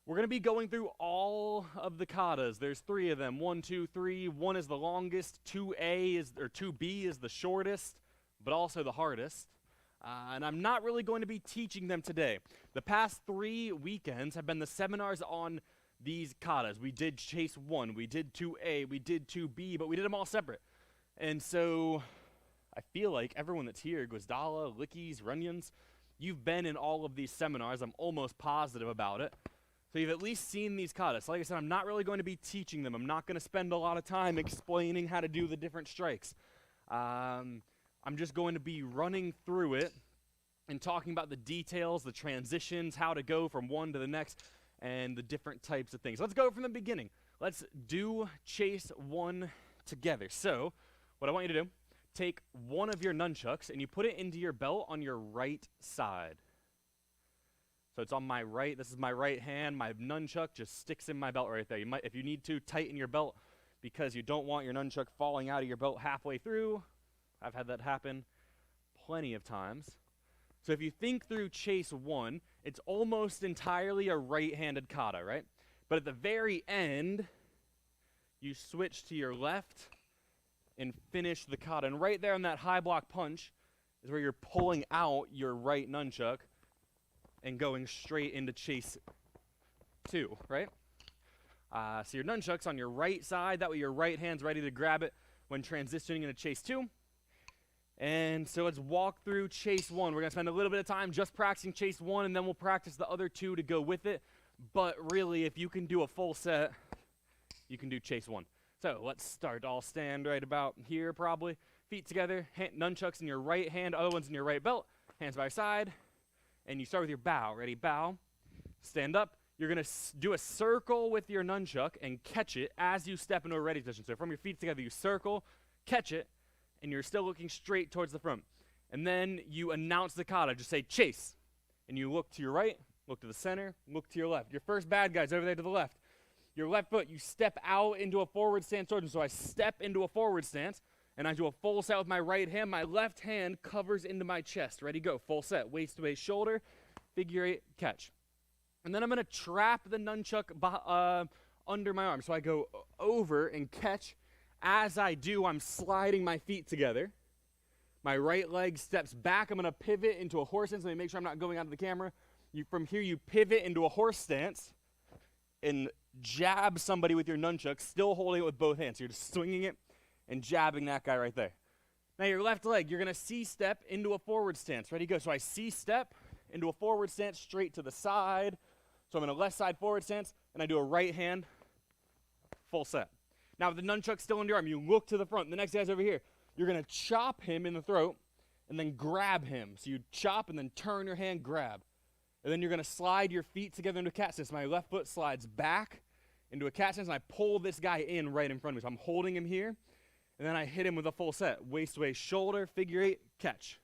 We're going to be going through all of the katas. There's 3 of them. 1, 2, 3. 1 is the longest. 2B is the shortest, but also the hardest. And I'm not really going to be teaching them today. The past 3 weekends have been the seminars on these katas. We did Chase 1, we did 2A, we did 2B, but we did them all separate. And so I feel like everyone that's here, Guazdala, Lickies, Runyons, you've been in all of these seminars. I'm almost positive about it. So you've at least seen these katas. Like I said, I'm not really going to be teaching them. I'm not going to spend a lot of time explaining how to do the different strikes. I'm just going to be running through it and talking about the details, the transitions, how to go from one to the next, and the different types of things. Let's go from the beginning. Let's do Chase 1 together. So what I want you to do, take one of your nunchucks and you put it into your belt on your right side. So it's on my right. This is my right hand. My nunchuck just sticks in my belt right there. You might, if you need to, tighten your belt because you don't want your nunchuck falling out of your belt halfway through. I've had that happen plenty of times. So if you think through Chase 1, it's almost entirely a right-handed kata, right? But at the very end, you switch to your left and finish the kata. And right there on that high block punch is where you're pulling out your right nunchuck and going straight into Chase 2, right? So your nunchuck's on your right side. That way your right hand's ready to grab it when transitioning into Chase 2. And so let's walk through Chase 1. We're going to spend a little bit of time just practicing Chase 1, and then we'll practice the other 2 to go with it. But really, if you can do a full set, you can do Chase 1. So let's start. I'll stand right about here probably. Feet together, nunchucks in your right hand, other ones in your right belt, hands by your side. And you start with your bow. Ready? Bow. Stand up. You're going to do a circle with your nunchuck and catch it as you step into a ready position. So from your feet together, you circle, catch it, and you're still looking straight towards the front. And then you announce the kata. Just say, Chase. And you look to your right, look to the center, look to your left. Your first bad guy's over there to the left. Your left foot, you step out into a forward stance towards him. So I step into a forward stance. And I do a full set with my right hand. My left hand covers into my chest. Ready, go. Full set. Waist to waist, shoulder, figure 8, catch. And then I'm going to trap the nunchuck under my arm. So I go over and catch. As I do, I'm sliding my feet together. My right leg steps back. I'm going to pivot into a horse stance. Let me make sure I'm not going out of the camera. From here, you pivot into a horse stance and jab somebody with your nunchuck, still holding it with both hands. So you're just swinging it and jabbing that guy right there. Now your left leg, you're going to C-step into a forward stance. Ready, go. So I C-step into a forward stance straight to the side. So I'm in a left side forward stance, and I do a right hand full set. Now with the nunchuck still in your arm, you look to the front. The next guy's over here. You're going to chop him in the throat, and then grab him. So you chop and then turn your hand, grab. And then you're going to slide your feet together into a cat stance. My left foot slides back into a cat stance, and I pull this guy in right in front of me. So I'm holding him here, and then I hit him with a full set. Waist, waist, shoulder, figure 8, catch.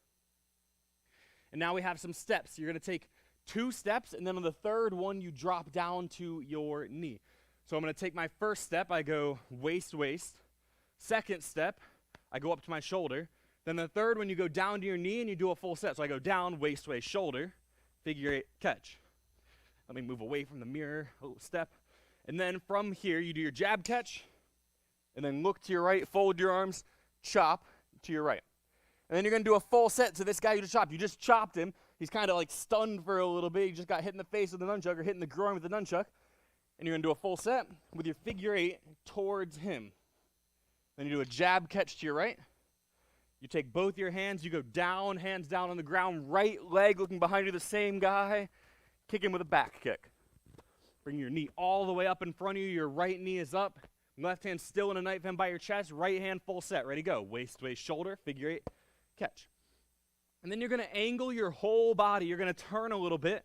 And now we have some steps. You're going to take 2 steps, and then on the third one, you drop down to your knee. So I'm going to take my first step. I go waist, waist. Second step, I go up to my shoulder. Then the third one, you go down to your knee, and you do a full set. So I go down, waist, waist, shoulder, figure 8, catch. Let me move away from the mirror, a little step. And then from here, you do your jab catch, and then look to your right, fold your arms, chop to your right. And then you're going to do a full set to this guy you just chopped. You just chopped him. He's kind of like stunned for a little bit. He just got hit in the face with the nunchuck or hit in the groin with the nunchuck. And you're going to do a full set with your figure 8 towards him. Then you do a jab catch to your right. You take both your hands. You go down, hands down on the ground. Right leg looking behind you, the same guy. Kick him with a back kick. Bring your knee all the way up in front of you. Your right knee is up. Left hand still in a knife hand by your chest. Right hand full set. Ready, go. Waist, waist, shoulder, figure 8, catch. And then you're going to angle your whole body. You're going to turn a little bit.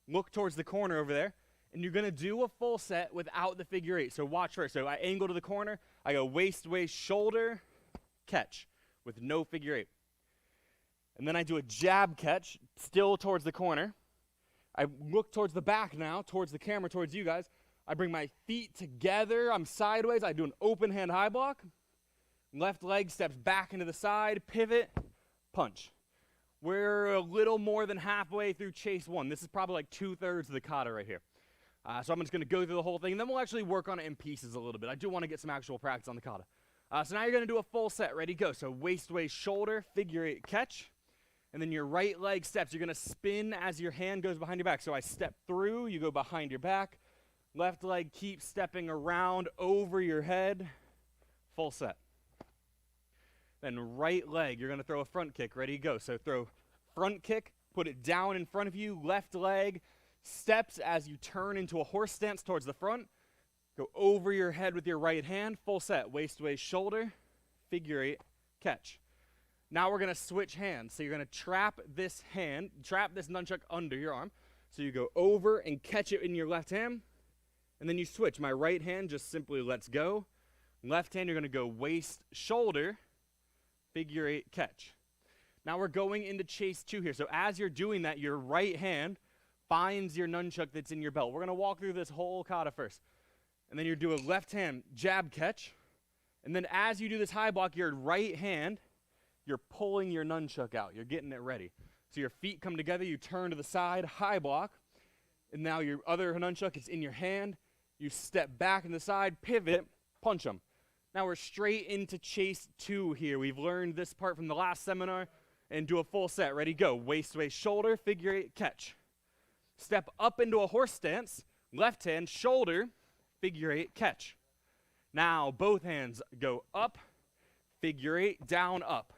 Look towards the corner over there. And you're going to do a full set without the figure 8. So watch first. So I angle to the corner. I go waist, waist, shoulder, catch with no figure 8. And then I do a jab catch, still towards the corner. I look towards the back now, towards the camera, towards you guys. I bring my feet together. I'm sideways. I do an open hand high block. Left leg steps back into the side, pivot, punch. We're a little more than halfway through chase 1. This is probably like 2/3 of the kata right here. So I'm just going to go through the whole thing, and then we'll actually work on it in pieces a little bit. I do want to get some actual practice on the kata. So now you're going to do a full set. Ready, go. So waist, waist, shoulder, figure 8, catch. And then your right leg steps. You're going to spin as your hand goes behind your back. So I step through, you go behind your back. Left leg keeps stepping around over your head. Full set. Then right leg, you're going to throw a front kick. Ready, go. So throw front kick, put it down in front of you. Left leg steps as you turn into a horse stance towards the front. Go over your head with your right hand. Full set. Waist, waist, shoulder, figure 8, catch. Now we're going to switch hands. So you're going to trap this nunchuck under your arm. So you go over and catch it in your left hand. And then you switch. My right hand just simply lets go. Left hand, you're going to go waist, shoulder, figure 8, catch. Now we're going into chase 2 here. So as you're doing that, your right hand finds your nunchuck that's in your belt. We're going to walk through this whole kata first. And then you do a left hand jab catch. And then as you do this high block, your right hand, you're pulling your nunchuck out. You're getting it ready. So your feet come together, you turn to the side, high block. And now your other nunchuck is in your hand. You step back in the side, pivot, punch them. Now we're straight into chase 2 here. We've learned this part from the last seminar. And do a full set. Ready, go. Waist, waist, shoulder, figure 8, catch. Step up into a horse stance. Left hand, shoulder, figure 8, catch. Now both hands go up, figure 8, down, up.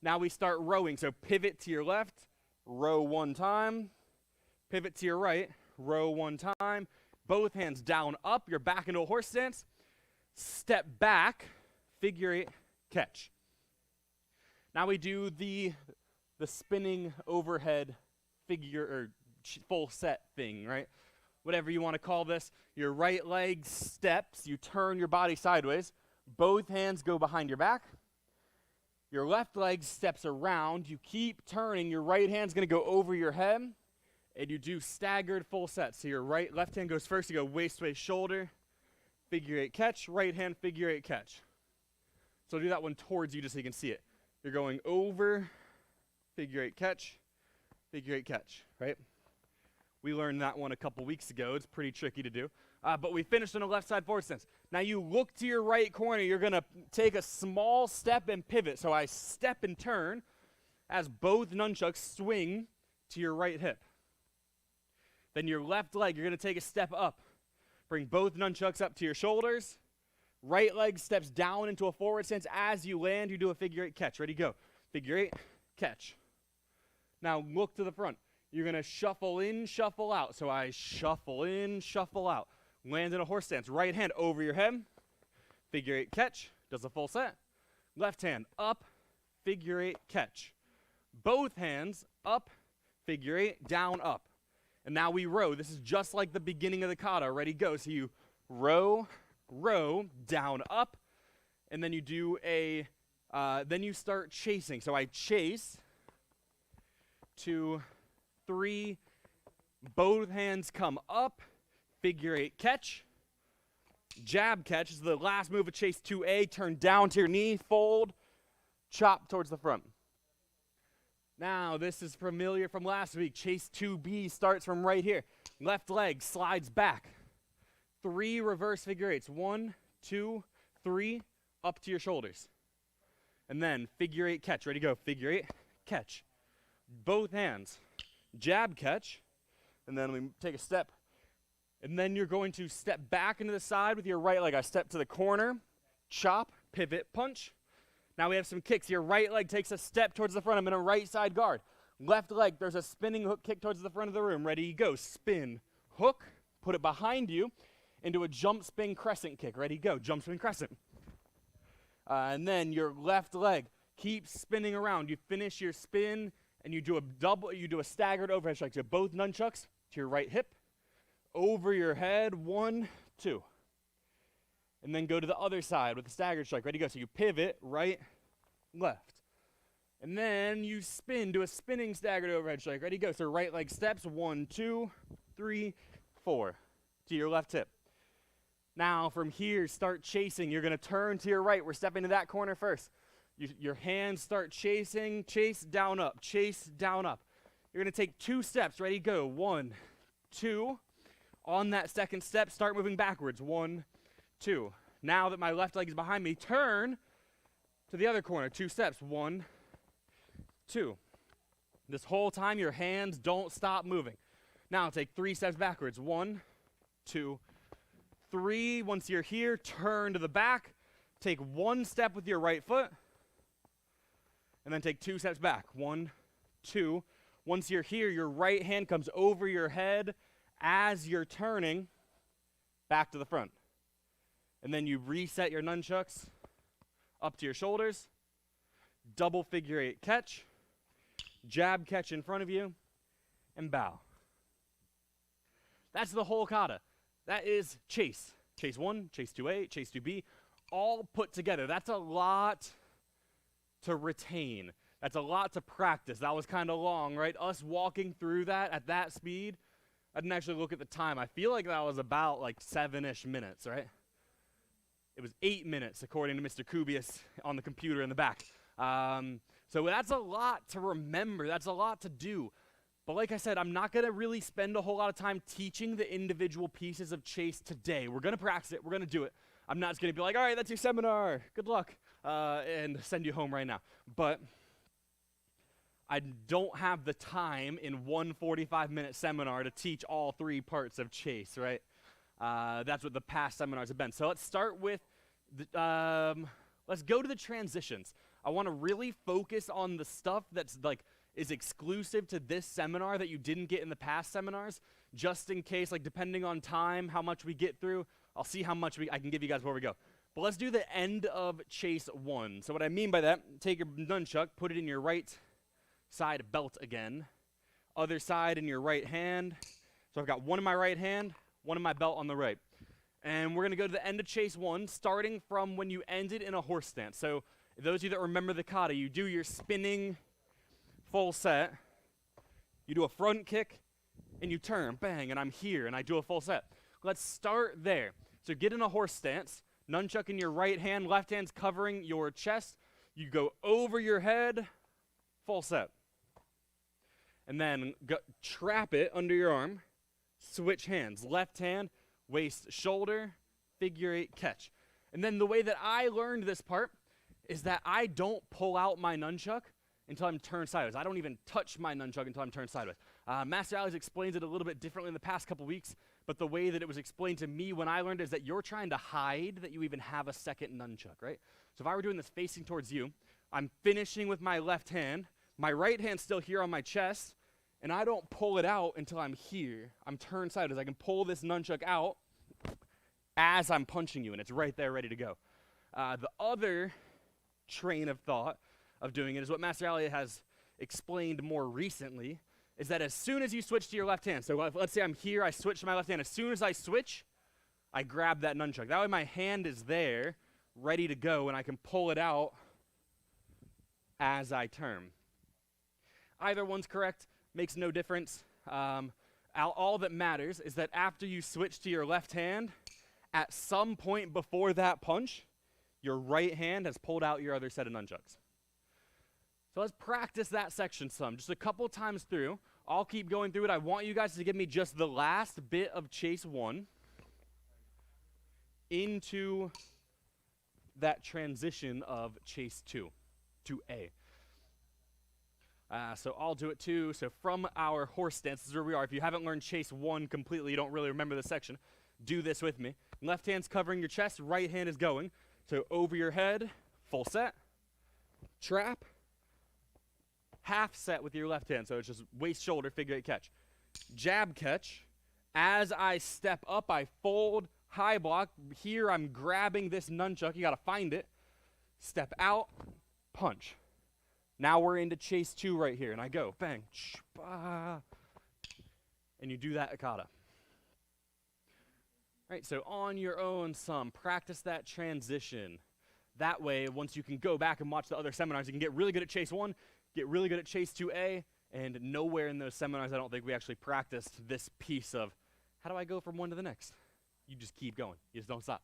Now we start rowing. So pivot to your left, row 1 time. Pivot to your right, row 1 time. Both hands down, up. You're back into a horse stance. Step back, figure 8, catch. Now we do the spinning overhead figure or full set thing, right? Whatever you want to call this. Your right leg steps. You turn your body sideways. Both hands go behind your back. Your left leg steps around. You keep turning. Your right hand's going to go over your head. And you do staggered full sets. So your left hand goes first. You go waist, waist, shoulder, figure 8, catch. Right hand, figure 8, catch. So do that one towards you just so you can see it. You're going over, figure 8, catch, figure 8, catch, right? We learned that one a couple weeks ago. It's pretty tricky to do. But we finished on a left side forward stance. Now you look to your right corner. You're going to take a small step and pivot. So I step and turn as both nunchucks swing to your right hip. Then your left leg, you're going to take a step up. Bring both nunchucks up to your shoulders. Right leg steps down into a forward stance. As you land, you do a figure 8 catch. Ready, go. Figure 8, catch. Now look to the front. You're going to shuffle in, shuffle out. So I shuffle in, shuffle out. Land in a horse stance. Right hand over your head. Figure 8, catch. Does a full set. Left hand up, figure 8, catch. Both hands up, figure 8, down, up. And now we row. This is just like the beginning of the kata. Ready, go. So you row, row, down, up, and then you do a, then you start chasing. So I chase, 2, 3, both hands come up, figure 8, catch, jab catch is the last move of chase 2A, turn down to your knee, fold, chop towards the front. Now, this is familiar from last week. Chase 2B starts from right here. Left leg slides back. 3 reverse figure 8s. 1, 2, 3, up to your shoulders. And then figure 8 catch. Ready, go. Figure 8, catch. Both hands. Jab catch. And then we take a step. And then you're going to step back into the side with your right leg. I step to the corner, chop, pivot, punch. Now we have some kicks. Your right leg takes a step towards the front. I'm in a right side guard. Left leg, there's a spinning hook kick towards the front of the room. Ready, go. Spin, hook, put it behind you into a jump, spin, crescent kick. Ready, go. Jump, spin, crescent. And then your left leg keeps spinning around. You finish your spin, and you do a staggered overhead strike. So both nunchucks to your right hip, over your head, 1, 2. And then go to the other side with a staggered strike. Ready, go. So you pivot, right, left. And then you spin, do a spinning staggered overhead strike. Ready, go. So right leg steps, 1, 2, 3, 4, to your left hip. Now from here, start chasing. You're going to turn to your right. We're stepping to that corner first. Your hands start chasing, chase, down, up, chase, down, up. You're going to take 2 steps. Ready, go. 1, 2. On that second step, start moving backwards. 1, 2. Now that my left leg is behind me, turn to the other corner. 2 steps. 1, 2. This whole time, your hands don't stop moving. Now take 3 steps backwards. 1, 2, 3. Once you're here, turn to the back. Take 1 step with your right foot. And then take 2 steps back. 1, 2. Once you're here, your right hand comes over your head as you're turning back to the front. And then you reset your nunchucks up to your shoulders. Double figure 8 catch. Jab catch in front of you. And bow. That's the whole kata. That is chase. Chase 1, chase 2A, chase 2B, all put together. That's a lot to retain. That's a lot to practice. That was kind of long, right? Us walking through that at that speed. I didn't actually look at the time. I feel like that was about like 7-ish minutes, right? It was 8 minutes, according to Mr. Kubius on the computer in the back. So that's a lot to remember. That's a lot to do. But like I said, I'm not going to really spend a whole lot of time teaching the individual pieces of chase today. We're going to practice it. We're going to do it. I'm not just going to be like, all right, that's your seminar. Good luck. And send you home right now. But I don't have the time in one 45-minute seminar to teach all 3 parts of chase, right? That's what the past seminars have been. So let's start with, let's go to the transitions. I want to really focus on the stuff that's like is exclusive to this seminar that you didn't get in the past seminars, just in case, like depending on time, how much we get through, I'll see how much I can give you guys before we go. But let's do the end of chase 1. So what I mean by that, take your nunchuck, put it in your right side belt again, other side in your right hand. So I've got one in my right hand, one in my belt on the right. And we're going to go to the end of chase 1, starting from when you ended in a horse stance. So those of you that remember the kata, you do your spinning full set, you do a front kick, and you turn, bang, and I'm here, and I do a full set. Let's start there. So get in a horse stance, nunchuck in your right hand, left hand's covering your chest. You go over your head, full set. And then trap it under your arm, switch hands, left hand, waist, shoulder, figure 8, catch. And then the way that I learned this part is that I don't pull out my nunchuck until I'm turned sideways. I don't even touch my nunchuck until I'm turned sideways. Master Alex explains it a little bit differently in the past couple weeks, but the way that it was explained to me when I learned is that you're trying to hide that you even have a second nunchuck, right? So if I were doing this facing towards you, I'm finishing with my left hand, my right hand's still here on my chest, and I don't pull it out until I'm here. I'm turned sideways. I can pull this nunchuck out as I'm punching you, and it's right there ready to go. The other train of thought of doing it is what Master Ali has explained more recently is that as soon as you switch to your left hand, so let's say I'm here, I switch to my left hand. As soon as I switch, I grab that nunchuck. That way my hand is there, ready to go, and I can pull it out as I turn. Either one's correct, makes no difference. All that matters is that after you switch to your left hand, at some point before that punch, your right hand has pulled out your other set of nunchucks. So let's practice that section some, just a couple times through. I'll keep going through it. I want you guys to give me just the last bit of chase 1 into that transition of chase 2 to A. So I'll do it too. So from our horse stance, this is where we are. If you haven't learned chase 1 completely, you don't really remember this section, do this with me. Left hand's covering your chest, right hand is going. So over your head, full set, trap, half set with your left hand. So it's just waist, shoulder, figure 8 catch. Jab catch. As I step up, I fold, high block. Here I'm grabbing this nunchuck. You got to find it. Step out, punch. Now we're into chase 2 right here. And I go, bang, and you do that ikata. Right, so on your own some, practice that transition. That way, once you can go back and watch the other seminars, you can get really good at chase 1, get really good at chase 2A, and nowhere in those seminars I don't think we actually practiced this piece of, how do I go from one to the next? You just keep going. You just don't stop.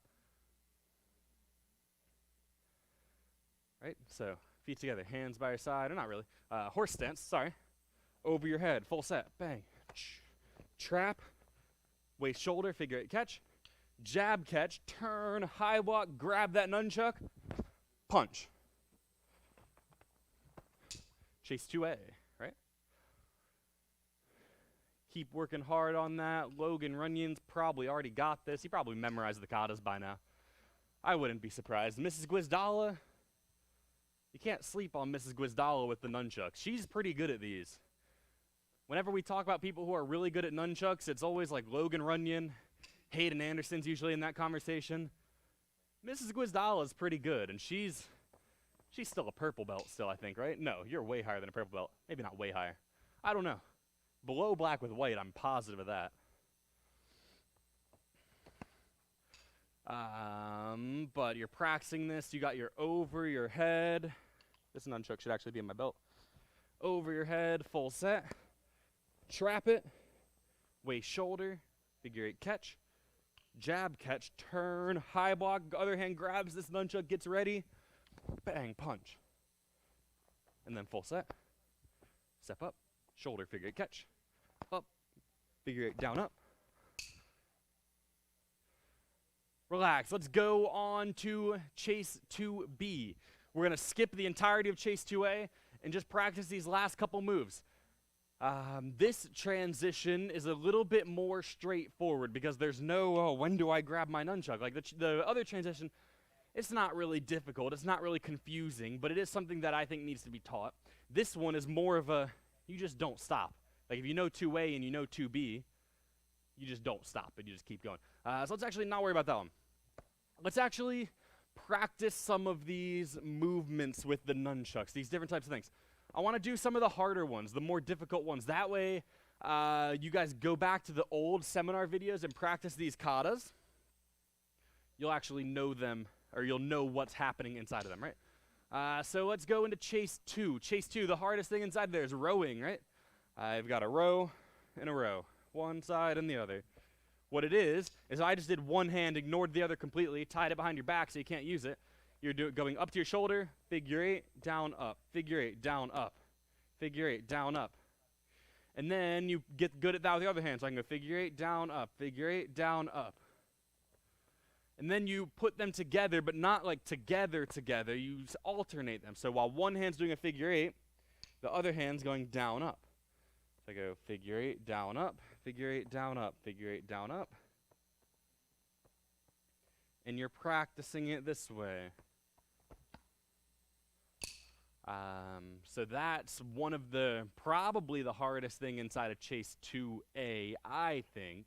Right, so feet together, hands by your side, or not really. Horse stance, sorry. Over your head, full set, bang. Trap, waist, shoulder, figure 8 catch. Jab catch, turn, high block, grab that nunchuck, punch. Chase 2A, right? Keep working hard on that. Logan Runyon's probably already got this. He probably memorized the katas by now. I wouldn't be surprised. Mrs. Gwizdala, you can't sleep on Mrs. Gwizdala with the nunchucks. She's pretty good at these. Whenever we talk about people who are really good at nunchucks, it's always like Logan Runyon, Hayden Anderson's usually in that conversation. Mrs. Gwizdala is pretty good, and she's still a purple belt still, I think, right? No, you're way higher than a purple belt. Maybe not way higher. I don't know. Below black with white, I'm positive of that. But you're practicing this. You got your over your head. This nunchuck should actually be in my belt. Over your head, full set. Trap it. Waist shoulder. Figure 8 catch. Jab catch. Turn. High block. Other hand grabs this nunchuck. Gets ready. Bang. Punch. And then full set. Step up. Shoulder. Figure 8 catch. Up. Figure 8 down up. Relax. Let's go on to chase 2B. We're going to skip the entirety of chase 2A and just practice these last couple moves. This transition is a little bit more straightforward because there's no, oh, when do I grab my nunchuck? Like the other transition, it's not really difficult. It's not really confusing, but it is something that I think needs to be taught. This one is more of a, you just don't stop. Like if you know 2A and you know 2B, you just don't stop and you just keep going. So let's actually not worry about that one. Let's actually practice some of these movements with the nunchucks, these different types of things. I want to do some of the harder ones, the more difficult ones. That way, you guys go back to the old seminar videos and practice these katas. You'll actually know them, or you'll know what's happening inside of them, right? So let's go into chase 2. Chase 2, the hardest thing inside there is rowing, right? I've got a row and a row, one side and the other. What it is I just did one hand, ignored the other completely, tied it behind your back so you can't use it. You're going up to your shoulder, figure 8, down, up, figure 8, down, up, figure 8, down, up. And then you get good at that with the other hand. So I can go figure 8, down, up, figure 8, down, up. And then you put them together, but not like together. You alternate them. So while one hand's doing a figure 8, the other hand's going down, up. So I go figure 8, down, up, figure 8, down, up, figure 8, down, up. And you're practicing it this way. So that's one of the, probably the hardest thing inside of chase 2A, I think.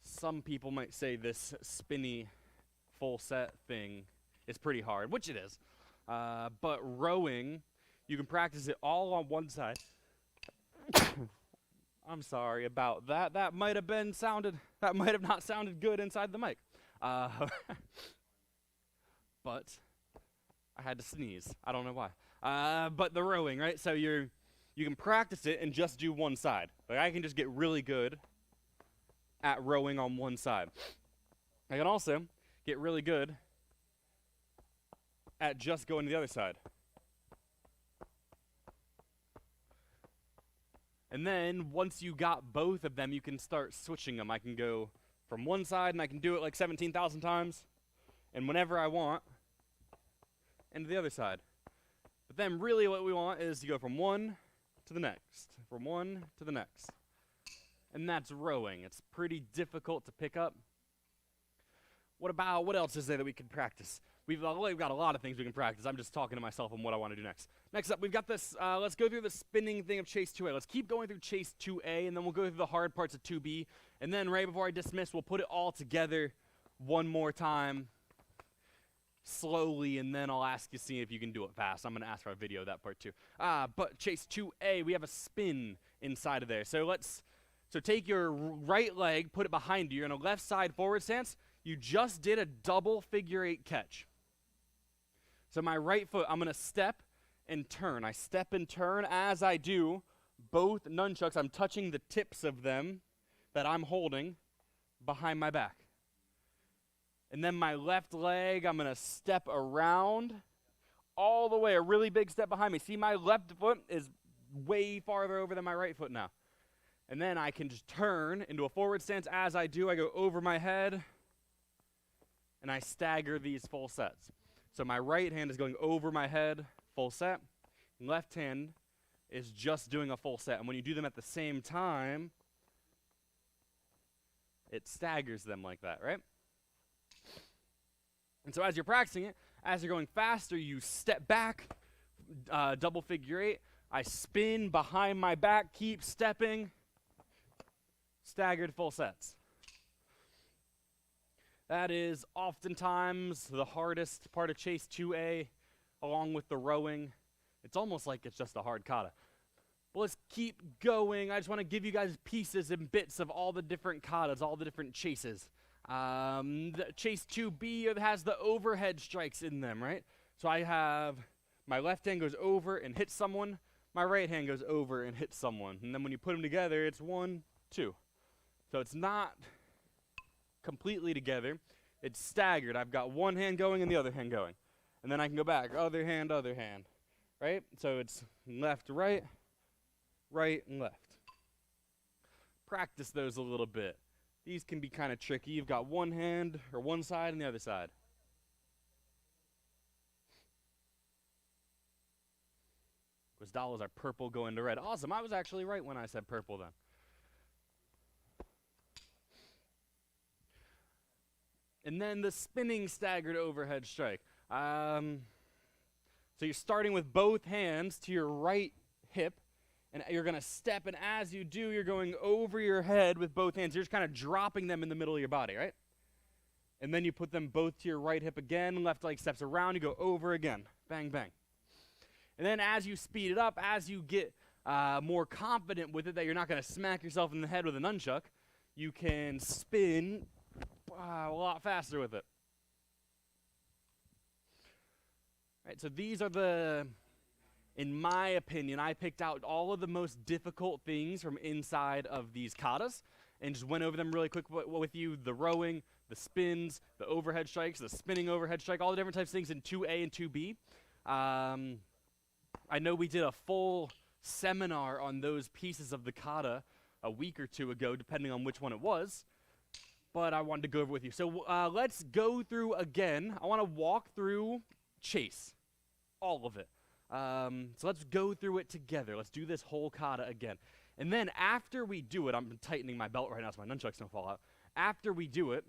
Some people might say this spinny full set thing is pretty hard, which it is. But rowing, You can practice it all on one side. I'm sorry about that. That might have not sounded good inside the mic. But I had to sneeze. I don't know why. But the rowing, right? So you can practice it and just do one side. Like I can just get really good at rowing on one side. I can also get really good at just going to the other side. And then once you got both of them, you can start switching them. I can go from one side and I can do it like 17,000 times and whenever I want, and to the other side. But then really what we want is to go from one to the next, from one to the next. And that's rowing. It's pretty difficult to pick up. What else is there that we can practice? We've got a lot of things we can practice. I'm just talking to myself on what I want to do next. Next up, we've got this, let's go through the spinning thing of Chase 2A. Let's keep going through Chase 2A, and then we'll go through the hard parts of 2B. And then right before I dismiss, we'll put it all together one more time, slowly, and then I'll ask you to see if you can do it fast. I'm going to ask for a video of that part too. But Chase 2A, we have a spin inside of there. So take your right leg, put it behind you. You're in a left side forward stance. You just did a double figure 8 catch. So my right foot, I'm going to step and turn. I step and turn. As I do, both nunchucks, I'm touching the tips of them that I'm holding behind my back. And then my left leg, I'm going to step around all the way, a really big step behind me. See, my left foot is way farther over than my right foot now. And then I can just turn into a forward stance. As I do, I go over my head, and I stagger these full sets. So my right hand is going over my head, full set. Left hand is just doing a full set. And when you do them at the same time, it staggers them like that, right? And so as you're practicing it, as you're going faster, you step back, double figure 8. I spin behind my back, keep stepping, staggered full sets. That is oftentimes the hardest part of Chase 2A, along with the rowing. It's almost like it's just a hard kata. But let's keep going. I just want to give you guys pieces and bits of all the different katas, all the different chases. The Chase 2B has the overhead strikes in them, right? So I have my left hand goes over and hits someone. My right hand goes over and hits someone. And then when you put them together, it's 1, 2. So it's not completely together. It's staggered. I've got one hand going and the other hand going. And then I can go back, other hand, right? So it's left, right, right, and left. Practice those a little bit. These can be kind of tricky. You've got one hand or one side and the other side. Gwisdalas are purple going to red. Awesome. I was actually right when I said purple then. And then the spinning staggered overhead strike. So you're starting with both hands to your right hip, and you're going to step, and as you do, you're going over your head with both hands. You're just kind of dropping them in the middle of your body, right? And then you put them both to your right hip again, left leg steps around, you go over again. Bang, bang. And then as you speed it up, as you get more confident with it that you're not going to smack yourself in the head with a nunchuck, you can spin a lot faster with it. Right, so these are the, in my opinion, I picked out all of the most difficult things from inside of these katas and just went over them really quick with you. The rowing, the spins, the overhead strikes, the spinning overhead strike, all the different types of things in 2A and 2B. I know we did a full seminar on those pieces of the kata a week or two ago, depending on which one it was. But I wanted to go over with you. So let's go through again. I want to walk through Chase, all of it. So let's go through it together. Let's do this whole kata again. And then after we do it, I'm tightening my belt right now so my nunchucks don't fall out. After we do it,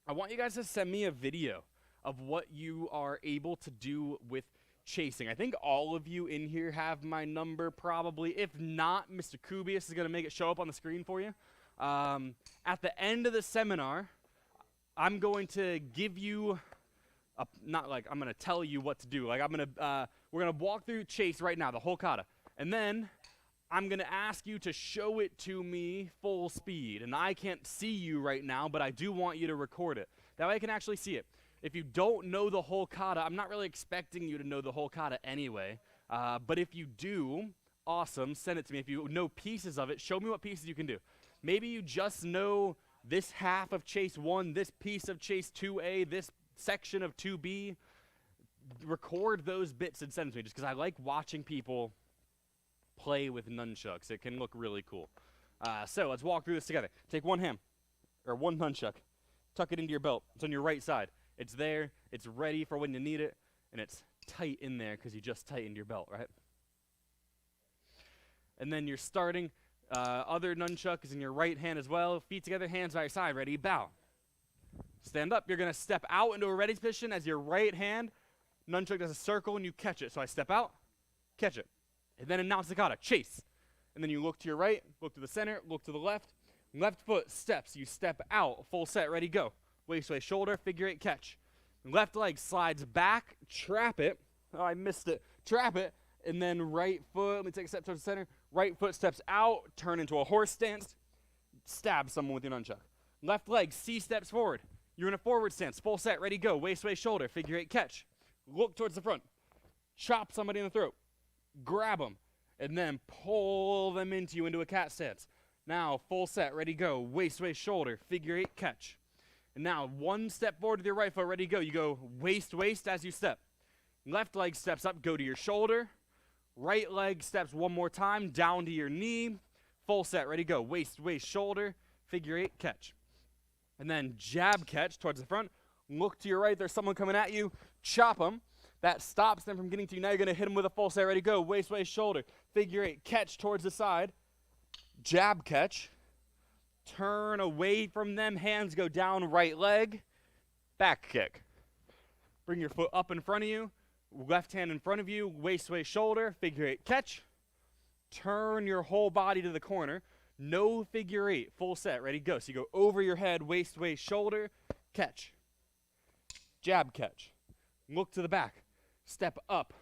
I want you guys to send me a video of what you are able to do with chasing. I think all of you in here have my number probably. If not, Mr. Kubius is going to make it show up on the screen for you. At the end of the seminar, I'm going to give you not like I'm gonna tell you what to do. Like we're gonna walk through chase right now, the whole kata, and then I'm gonna ask you to show it to me full speed. And I can't see you right now, but I do want you to record it. That way I can actually see it. If you don't know the whole kata, I'm not really expecting you to know the whole kata anyway. But if you do, awesome, send it to me. If you know pieces of it, show me what pieces you can do. Maybe you just know this half of chase 1, this piece of chase 2A, this section of 2B. Record those bits and send it to me, just because I like watching people play with nunchucks. It can look really cool. So let's walk through this together. Take one nunchuck, tuck it into your belt. It's on your right side. It's there, it's ready for when you need it, and it's tight in there because you just tightened your belt, right? And then you're starting, other nunchuck is in your right hand as well. Feet together, hands by your side, ready, bow. Stand up, you're gonna step out into a ready position as your right hand, nunchuck does a circle and you catch it. So I step out, catch it. And then announce the kata, chase. And then you look to your right, look to the center, look to the left. Left foot steps, you step out, full set, ready, go. Waist, waist, shoulder, figure 8, catch. Left leg slides back, trap it. Oh, I missed it. Trap it, and then right foot, let me take a step towards the center. Right foot steps out, turn into a horse stance, stab someone with your nunchuck. Left leg, C steps forward. You're in a forward stance, full set, ready, go. Waist, waist, shoulder, figure 8, catch. Look towards the front. Chop somebody in the throat. Grab them, and then pull them into a cat stance. Now, full set, ready, go. Waist, waist, shoulder, figure 8, catch. And now, one step forward with your right foot, ready, go. You go waist, waist as you step. Left leg steps up, go to your shoulder. Right leg steps one more time, down to your knee. Full set, ready, go. Waist, waist, shoulder, figure 8, catch. And then jab catch towards the front. Look to your right, there's someone coming at you. Chop them. That stops them from getting to you. Now you're going to hit them with a full set, ready, go. Waist, waist, shoulder, figure 8, catch towards the side. Jab catch. Turn away from them, hands go down, right leg, back kick. Bring your foot up in front of you, left hand in front of you, waist, waist, shoulder, figure 8, catch. Turn your whole body to the corner, no figure 8, full set, ready, go. So you go over your head, waist, waist, shoulder, catch. Jab catch. Look to the back, step up,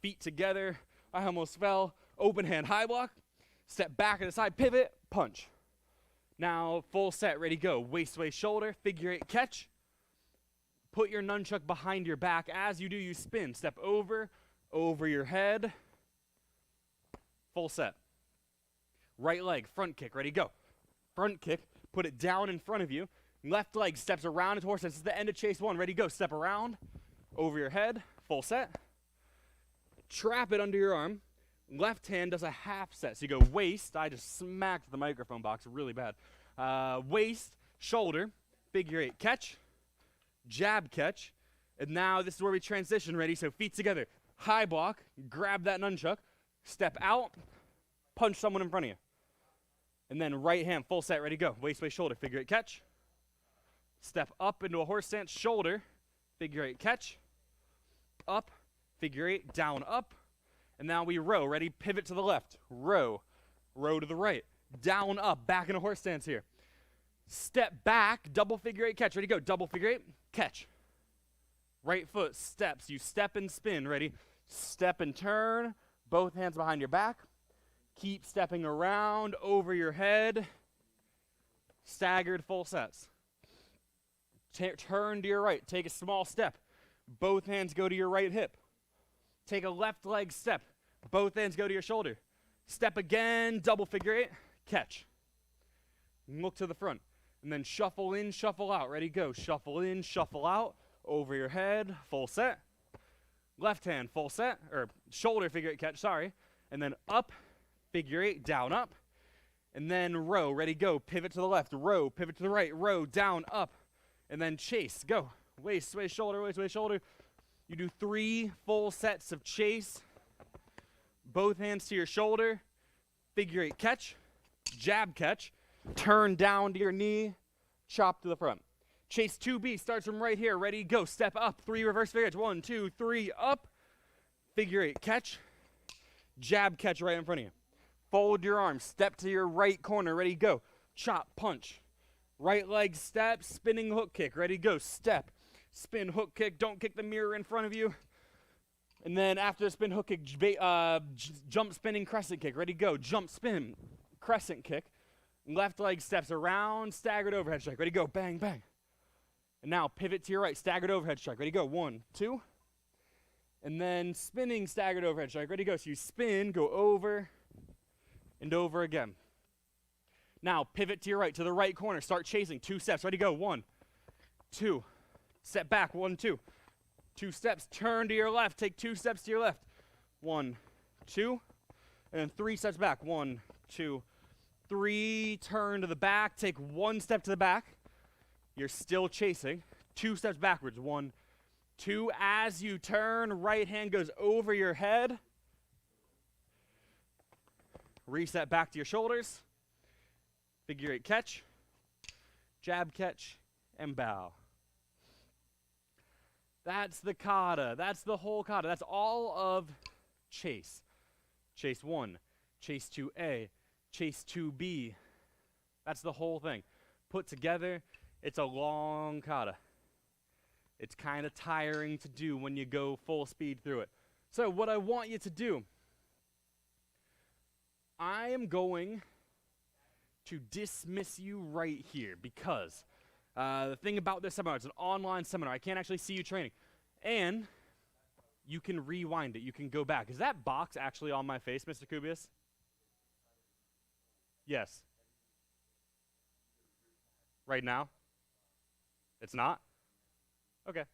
feet together, I almost fell, open hand high block, step back to the side, pivot, punch. Now, full set, ready, go. Waist, waist, shoulder, figure 8, catch. Put your nunchuck behind your back. As you do, you spin. Step over your head. Full set. Right leg, front kick, ready, go. Front kick, put it down in front of you. Left leg steps around into horse stance. This is the end of chase 1. Ready, go. Step around, over your head, full set. Trap it under your arm. Left hand does a half set. So you go waist. I just smacked the microphone box really bad. Waist, shoulder, figure 8, catch. Jab catch. And now this is where we transition. Ready? So feet together. High block. Grab that nunchuck. Step out. Punch someone in front of you. And then right hand, full set, ready, go. Waist, waist, shoulder, figure 8, catch. Step up into a horse stance, shoulder, figure 8, catch. Up, figure 8, down, up. And now we row. Ready? Pivot to the left. Row. Row to the right. Down, up. Back in a horse stance here. Step back. Double figure 8. Catch. Ready? Go. Double figure 8. Catch. Right foot steps. You step and spin. Ready? Step and turn. Both hands behind your back. Keep stepping around over your head. Staggered full sets. Turn to your right. Take a small step. Both hands go to your right hip. Take a left leg step. Both hands go to your shoulder. Step again, double figure 8, catch. Look to the front. And then shuffle in, shuffle out. Ready, go. Shuffle in, shuffle out. Over your head, full set. Left hand, full set. Or shoulder figure 8, catch, sorry. And then up, figure 8, down, up. And then row. Ready, go. Pivot to the left. Row, pivot to the right. Row, down, up. And then chase. Go. Waist, waist, shoulder, waist, waist, shoulder. You do 3 full sets of chase. Both hands to your shoulder. Figure 8 catch. Jab catch. Turn down to your knee. Chop to the front. Chase 2B starts from right here. Ready, go. Step up. 3 reverse figure 8. 1, 2, 3, up. Figure 8 catch. Jab catch right in front of you. Fold your arms. Step to your right corner. Ready, go. Chop, punch. Right leg step, spinning hook kick. Ready, go. Step. spin hook kick. Don't kick the mirror in front of you. And then after the spin hook kick, jump spinning crescent kick. Ready, go. Jump, spin, crescent kick. Left leg steps around, staggered overhead strike. Ready, go. Bang, bang. And now pivot to your right, staggered overhead strike. Ready, go. 1, 2. And then spinning staggered overhead strike. Ready, go. So you spin, go over and over again. Now pivot to your right, to the right corner. Start chasing. 2 steps. Ready, go. 1, 2. Step back. 1, 2. 2 steps, turn to your left, take 2 steps to your left. 1, 2, and then 3 steps back. 1, 2, 3, turn to the back, take 1 step to the back. You're still chasing. 2 steps backwards. 1, 2, as you turn, right hand goes over your head. Reset back to your shoulders. Figure 8 catch, jab catch, and bow. That's the kata. That's the whole kata. That's all of chase. Chase 1, chase 2A, chase 2B. That's the whole thing. Put together, it's a long kata. It's kind of tiring to do when you go full speed through it. So what I want you to do, I am going to dismiss you right here because the thing about this seminar, it's an online seminar. I can't actually see you training. And you can rewind it. You can go back. Is that box actually on my face, Mr. Kubius? Yes. Right now? It's not? Okay.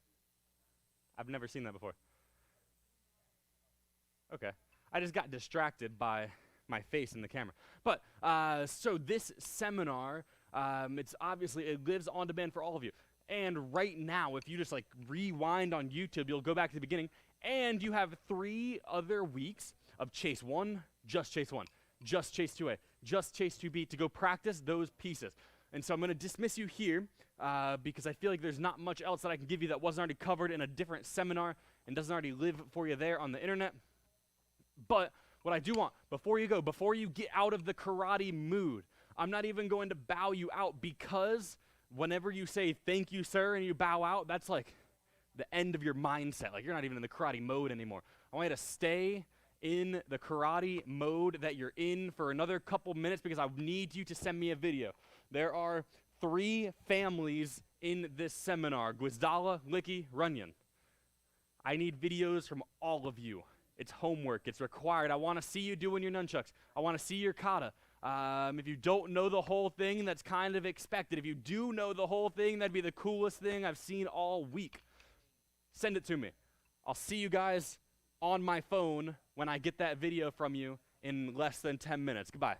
I've never seen that before. Okay. I just got distracted by my face in the camera. But, so this seminar, it lives on demand for all of you. And right now, if you just like rewind on YouTube, you'll go back to the beginning, and you have 3 other weeks of Chase 1, just Chase 1, just Chase 2A, just Chase 2B to go practice those pieces. And so I'm going to dismiss you here because I feel like there's not much else that I can give you that wasn't already covered in a different seminar and doesn't already live for you there on the internet. But what I do want, before you go, before you get out of the karate mood, I'm not even going to bow you out because whenever you say thank you, sir, and you bow out, that's like the end of your mindset. Like you're not even in the karate mode anymore. I want you to stay in the karate mode that you're in for another couple minutes because I need you to send me a video. There are 3 families in this seminar, Gwizdala, Licky, Runyon. I need videos from all of you. It's homework. It's required. I want to see you doing your nunchucks. I want to see your kata. If you don't know the whole thing, that's kind of expected. If you do know the whole thing, that'd be the coolest thing I've seen all week. Send it to me. I'll see you guys on my phone when I get that video from you in less than 10 minutes. Goodbye.